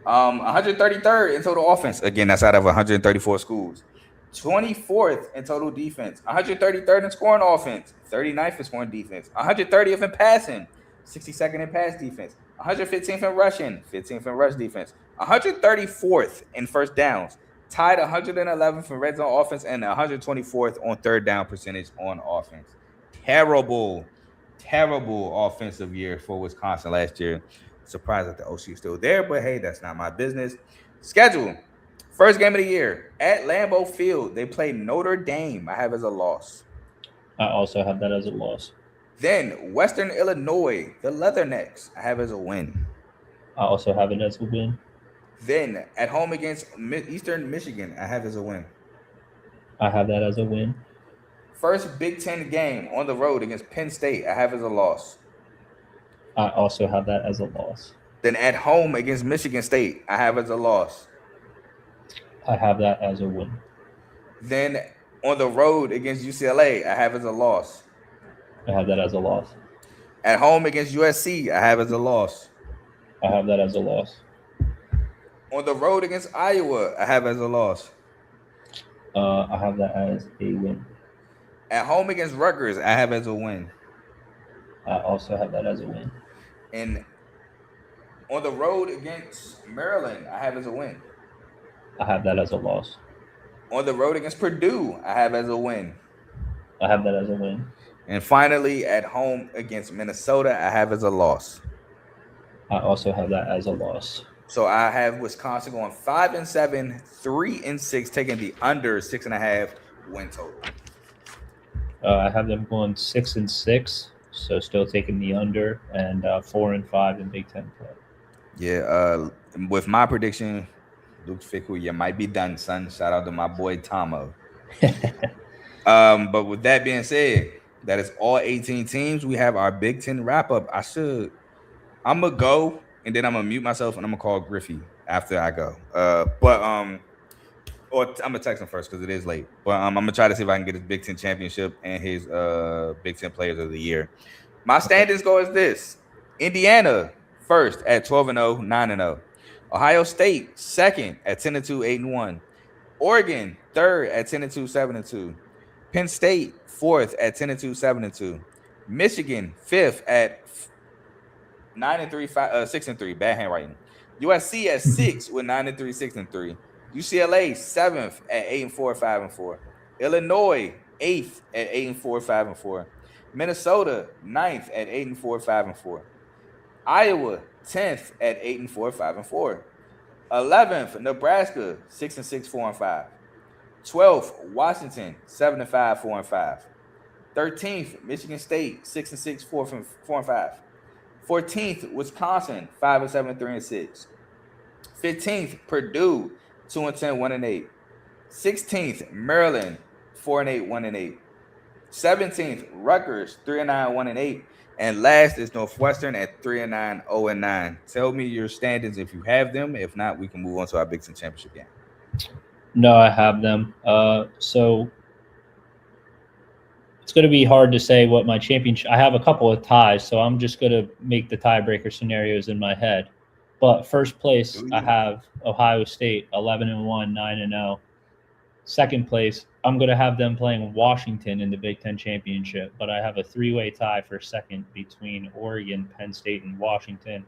133rd in total offense. Again, that's out of 134 schools. 24th in total defense. 133rd in scoring offense. 39th in scoring defense. 130th in passing. 62nd in pass defense. 115th in rushing. 15th in rush defense. 134th in first downs. Tied 111th in red zone offense and 124th on third down percentage on offense. Terrible offensive year for Wisconsin last year. Surprised that the OC is still there, but hey, that's not my business. Schedule. First game of the year at Lambeau Field. They play Notre Dame. I have as a loss. I also have that as a loss. Then Western Illinois, the Leathernecks. I have as a win. I also have it as a win. Then at home against Eastern Michigan, I have as a win. I have that as a win. First Big Ten game on the road against Penn State, I have as a loss. I also have that as a loss. Then at home against Michigan State, I have as a loss. I have that as a win. Then on the road against UCLA, I have as a loss. I have that as a loss. At home against USC, I have as a loss. I have that as a loss. On the road against Iowa, I have as a loss. I have that as a win. At home against Rutgers, I have as a win. I also have that as a win. And on the road against Maryland, I have as a win. I have that as a loss. On the road against Purdue, I have as a win. I have that as a win. And finally, at home against Minnesota, I have as a loss. I also have that as a loss. So I have Wisconsin going 5-7, 3-6, taking the under 6.5 win total. I have them going 6-6, so still taking the under, and 4-5 in Big Ten play. Yeah, with my prediction, Luke Fickle, you might be done, son. Shout out to my boy Tomo. But with that being said, that is all 18 teams. We have our Big Ten wrap up. I'm gonna go and then I'm gonna mute myself and I'm gonna call Griffey after I go. Or I'm gonna text him first because it is late. But I'm gonna try to see if I can get his Big Ten championship and his Big Ten Players of the Year. My standings go as this: Indiana first at 12-0, 9-0. Ohio State second at 10-2, 8-1. Oregon third at 10-2, 7-2. Penn State fourth at 10-2, 7-2. Michigan fifth at 9-3, 6-3. Bad handwriting. USC at 6 with 9-3, 6-3. UCLA 7th at 8-4, 5-4. Illinois 8th at 8-4, 5-4. Minnesota 9th at 8-4, 5-4. Iowa 10th at 8-4, 5-4. 11th Nebraska 6-6, 4-5. 12th Washington 7-5, 4-5. 13th Michigan State 6-6, 4-5. 14th Wisconsin 5-7, 3-6. 15th Purdue 2-10, 1-8. 16th Maryland 4-8, 1-8. 17th Rutgers 3-9, 1-8. And last is Northwestern at 3-9, 0-9. Tell me your standings if you have them. If not, we can move on to our Big Ten championship game. No, I have them. So it's going to be hard to say what my championship. I have a couple of ties, so I'm just going to make the tiebreaker scenarios in my head. But first place, I have Ohio State 11-1, 9-0. Second place, I'm going to have them playing Washington in the Big Ten championship, but I have a three-way tie for second between Oregon, Penn State, and Washington,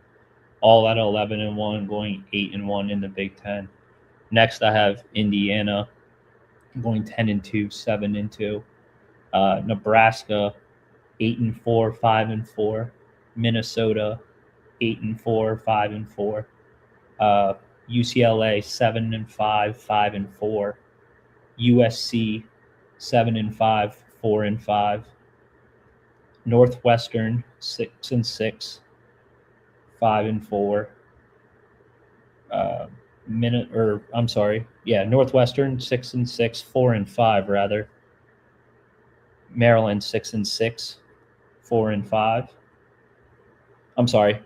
all at 11-1, going 8-1 in the Big Ten. Next, I have Indiana going 10-2, 7-2. Nebraska 8-4, 5-4. Minnesota 8-4, 5-4. UCLA 7-5, 5-4. USC 7-5, 4-5. Northwestern 6-6, 5-4. Northwestern 6-6, 4-5 rather. Maryland 6-6, 4-5.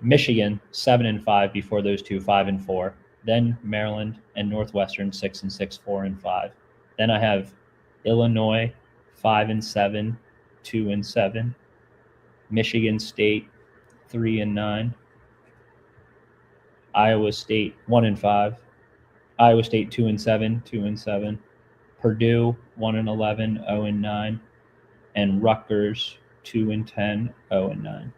Michigan 7-5 before those two, 5-4. Then Maryland and Northwestern 6-6, 4-5. Then I have Illinois 5-7, 2-7. Michigan State 3-9. Iowa State 1-5. Iowa State 2-7, 2-7. Purdue 1-11, 0-9. And Rutgers 2-10, 0-9.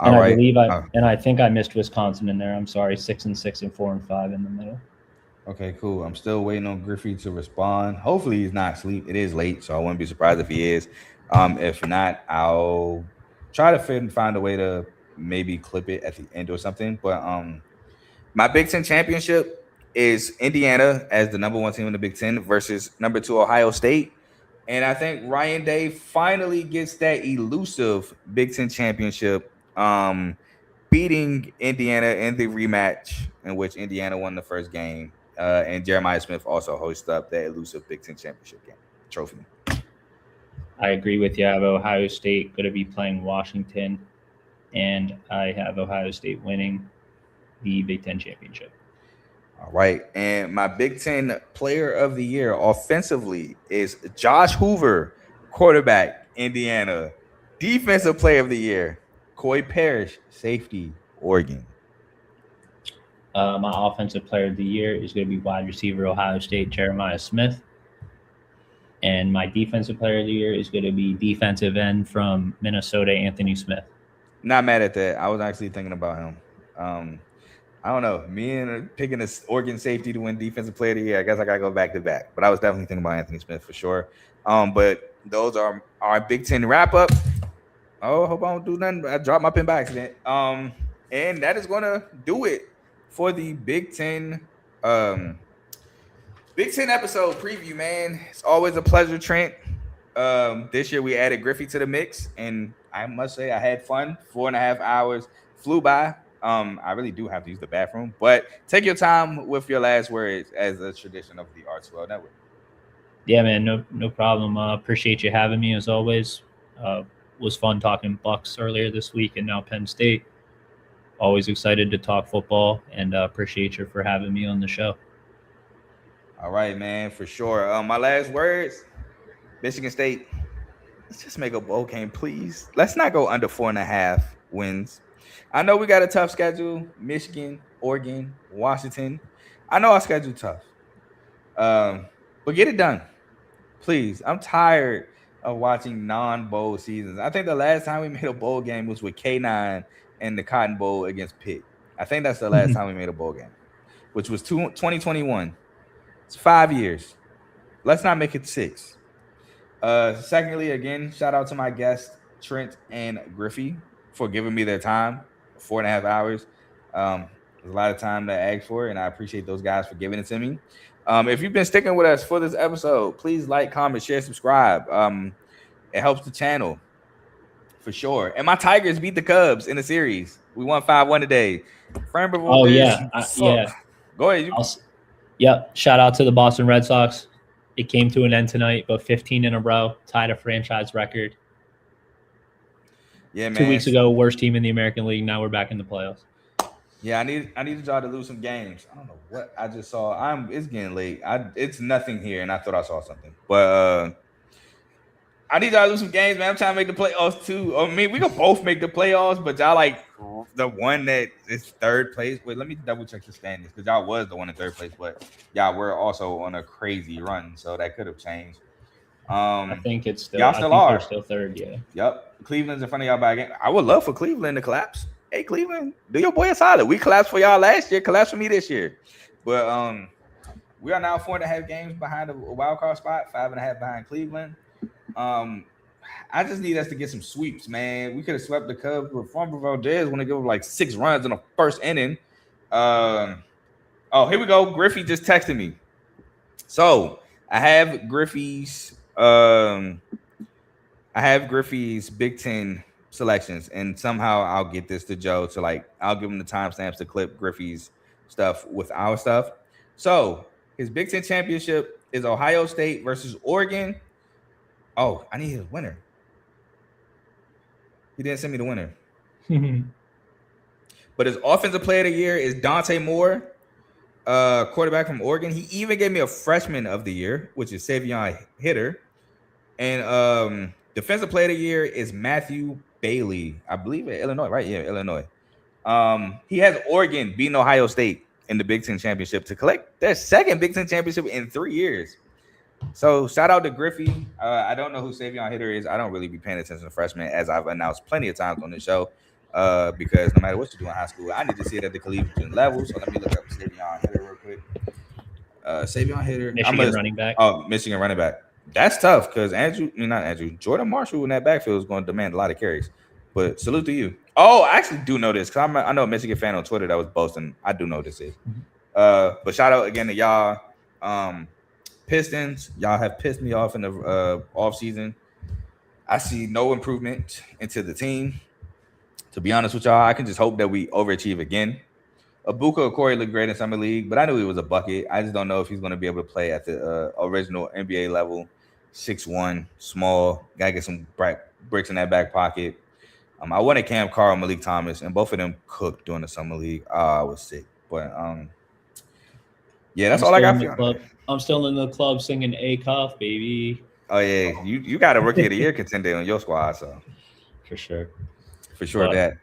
I think I missed Wisconsin in there. I'm sorry, 6-6 and 4-5 in the middle. Okay, cool. I'm still waiting on Griffey to respond. Hopefully he's not asleep. It is late, so I wouldn't be surprised if he is. If not, I'll try to find a way to maybe clip it at the end or something. But My Big Ten championship is Indiana as the number 1 team in the Big Ten versus number 2 Ohio State. And I think Ryan Day finally gets that elusive Big Ten championship, beating Indiana in the rematch in which Indiana won the first game. And Jeremiah Smith also hosts up that elusive Big Ten championship game trophy. I agree with you. I have Ohio State going to be playing Washington, and I have Ohio State winning the Big Ten championship. All right. And my Big Ten player of the year offensively is Josh Hoover, quarterback, Indiana. Defensive player of the year, Coy Parrish, safety, Oregon. My offensive player of the year is going to be wide receiver, Ohio State, Jeremiah Smith. And my defensive player of the year is going to be defensive end from Minnesota, Anthony Smith. Not mad at that. I was actually thinking about him. I don't know. Me and picking this Oregon safety to win defensive player of the year, I guess I got to go back to back. But I was definitely thinking about Anthony Smith for sure. But those are our Big Ten wrap up. Oh, I hope I don't do nothing. I dropped my pen by accident. And that is going to do it for the Big Ten episode preview, man. It's always a pleasure, Trent. This year we added Griffey to the mix, and I must say I had fun. 4.5 hours flew by. I really do have to use the bathroom, but take your time with your last words as a tradition of the R2L Network. Yeah, man, no problem. Appreciate you having me as always. Was fun talking Bucks earlier this week, and now Penn State. Always excited to talk football, and appreciate you for having me on the show. All right, man, for sure. My last words, Michigan State, let's just make a bowl game, please. Let's not go under 4.5 wins. I know we got a tough schedule, Michigan, Oregon, Washington. I know our schedule tough. But get it done, please. I'm tired of watching non-bowl seasons. I think the last time we made a bowl game was with K9 and the Cotton Bowl against Pitt. I think that's the last time we made a bowl game, which was 2021. It's 5 years. Let's not make it 6. Secondly, again, shout out to my guests, Trent and Griffey, for giving me their time, 4.5 hours. There's a lot of time to ask for, and I appreciate those guys for giving it to me. If you've been sticking with us for this episode, please like, comment, share, subscribe. It helps the channel for sure. And my Tigers beat the Cubs in the series. We won 5-1 today. Oh, yeah. Yeah. Go ahead. Yep. Shout out to the Boston Red Sox. It came to an end tonight, but 15 in a row, tied a franchise record. Yeah, man. 2 weeks ago, worst team in the American League. Now we're back in the playoffs. Yeah, I needed y'all to lose some games. I don't know what I just saw. It's getting late. It's nothing here, and I thought I saw something. But I need y'all to lose some games, man. I'm trying to make the playoffs too. I mean, we can both make the playoffs, but y'all like the one that is third place. Wait, let me double check the standings because y'all was the one in third place, but y'all were also on a crazy run, so that could have changed. I think it's still. Y'all still are. They're still third. Yeah. Yep. Cleveland's in front of y'all by a game. I would love for Cleveland to collapse. Hey, Cleveland, do your boy a solid. We collapsed for y'all last year. Collapse for me this year. But we are now 4.5 games behind a wild card spot. 5.5 behind Cleveland. I just need us to get some sweeps, man. We could have swept the Cubs, but Farmer Valdez want to give them like 6 runs in the first inning. Oh, here we go. Griffey just texted me. So I have Griffey's Big Ten selections, and somehow I'll get this to Joe to I'll give him the timestamps to clip Griffey's stuff with our stuff. So his Big Ten championship is Ohio State versus Oregon. Oh, I need his winner. He didn't send me the winner. But his offensive player of the year is Dante Moore, quarterback from Oregon. He even gave me a freshman of the year, which is Savion Hitter. And defensive player of the year is Matthew Bailey, I believe at Illinois, right? Yeah, Illinois. He has Oregon beating Ohio State in the Big Ten championship to collect their second Big Ten championship in 3 years. So shout out to Griffey. I don't know who Savion Hitter is. I don't really be paying attention to freshmen, as I've announced plenty of times on the show, because no matter what you do in high school, I need to see it at the collegiate level. So let me look up Savion Hitter real quick. Savion Hitter. Michigan running back. Oh, Michigan running back. That's tough because Jordan Marshall in that backfield is going to demand a lot of carries. But salute to you. Oh, I actually do know this because I know a Michigan fan on Twitter that was boasting. I do know this is. But shout out again to y'all. Pistons, y'all have pissed me off in the off season. I see no improvement into the team. To be honest with y'all, I can just hope that we overachieve again. Abuka Okori looked great in summer league, but I knew he was a bucket. I just don't know if he's going to be able to play at the original NBA level. 6'1", small, gotta get some bricks in that back pocket. I wanted Cam Carl, Malik Thomas, and both of them cooked during the summer league. I was sick, but yeah, that's all I got for you. I'm still in the club singing A-Cuff, baby. Oh yeah, you got a rookie of the year contender on your squad, so for sure that.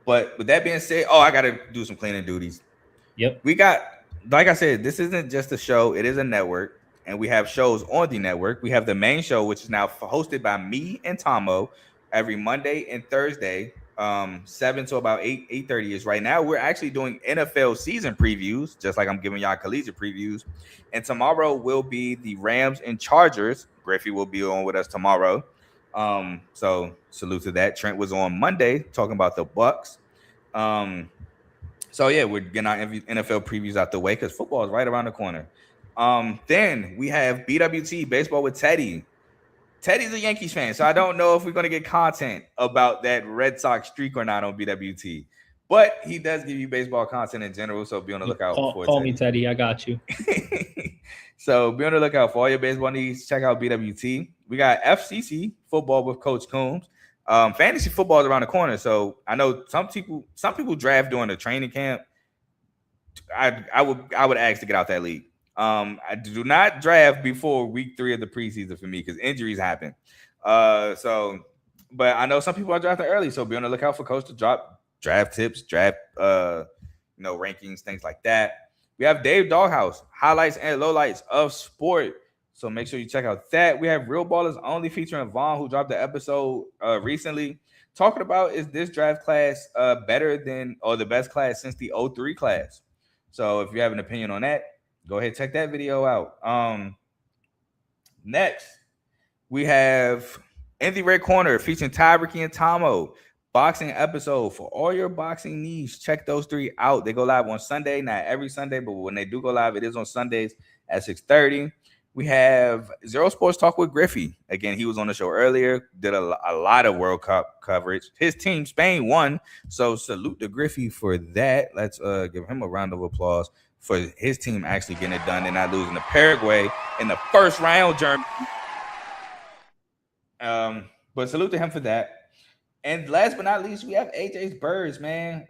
But with that being said, I got to do some cleaning duties. Yep, we got, like I said, this isn't just a show; it is a network. And we have shows on the network. We have the main show, which is now hosted by me and Tomo every Monday and Thursday, 7 to about 8:30 is right now. We're actually doing NFL season previews, just like I'm giving y'all collegiate previews. And tomorrow will be the Rams and Chargers. Griffey will be on with us tomorrow. So salute to that. Trent was on Monday talking about the Bucks. So yeah, we're getting our NFL previews out the way because football is right around the corner. Then we have BWT, Baseball with Teddy. Teddy's a Yankees fan, so I don't know if we're going to get content about that Red Sox streak or not on BWT. But he does give you baseball content in general, so be on the lookout for Call me Teddy, I got you. So be on the lookout for all your baseball needs. Check out BWT. We got FCC, football with Coach Coombs. Fantasy football is around the corner, so I know some people draft during the training camp. I would ask to get out that league. I do not draft before week 3 of the preseason for me because injuries happen. But I know some people are drafting early, so be on the lookout for Coach to drop draft tips, draft rankings, things like that. We have Dave Doghouse, highlights and lowlights of sport. So make sure you check out that. We have Real Ballers Only featuring Vaughn, who dropped the episode recently, talking about is this draft class better than or the best class since the 03 class. So if you have an opinion on that, go ahead, check that video out. Next, we have In the Red Corner featuring Ty, Ricky, and Tomo. Boxing episode for all your boxing needs. Check those 3 out. They go live on Sunday, not every Sunday, but when they do go live, it is on Sundays at 6:30. We have Zero Sports Talk with Griffey. Again, he was on the show earlier, did a lot of World Cup coverage. His team, Spain, won. So salute to Griffey for that. Let's give him a round of applause for his team actually getting it done and not losing to Paraguay in the first round, Germany. But salute to him for that. And last but not least, we have AJ's Birds, man.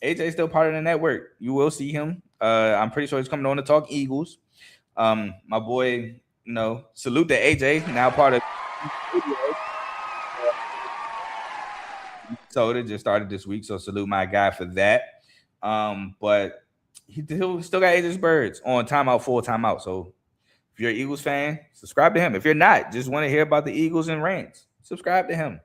AJ's still part of the network. You will see him. I'm pretty sure he's coming on to talk Eagles. My boy, salute to AJ, now part of so it just started this week. So salute my guy for that. But he still got AJ's Birds on Timeout, full timeout. So if you're an Eagles fan, subscribe to him. If you're not, just want to hear about the Eagles and rants, subscribe to him.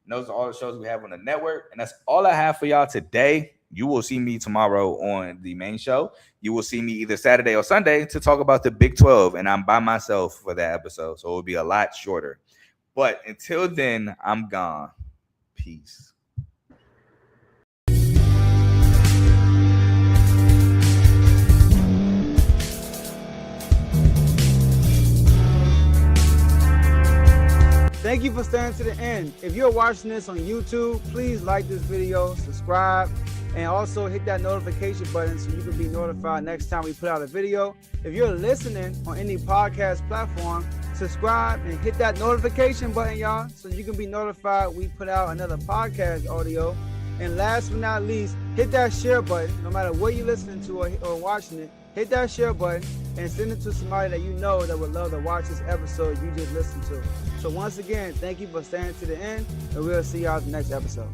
And those are all the shows we have on the network. And that's all I have for y'all today. You will see me tomorrow on the main show. You will see me either Saturday or Sunday to talk about the Big 12. And I'm by myself for that episode. So it will be a lot shorter. But until then, I'm gone. Peace. Thank you for staying to the end. If you're watching this on YouTube, please like this video, subscribe, and also hit that notification button so you can be notified next time we put out a video. If you're listening on any podcast platform, subscribe and hit that notification button, y'all, so you can be notified we put out another podcast audio. And last but not least, hit that share button. No matter what you're listening to or watching it, hit that share button and send it to somebody that you know that would love to watch this episode you just listened to. So once again, thank you for staying to the end, and we'll see y'all in the next episode.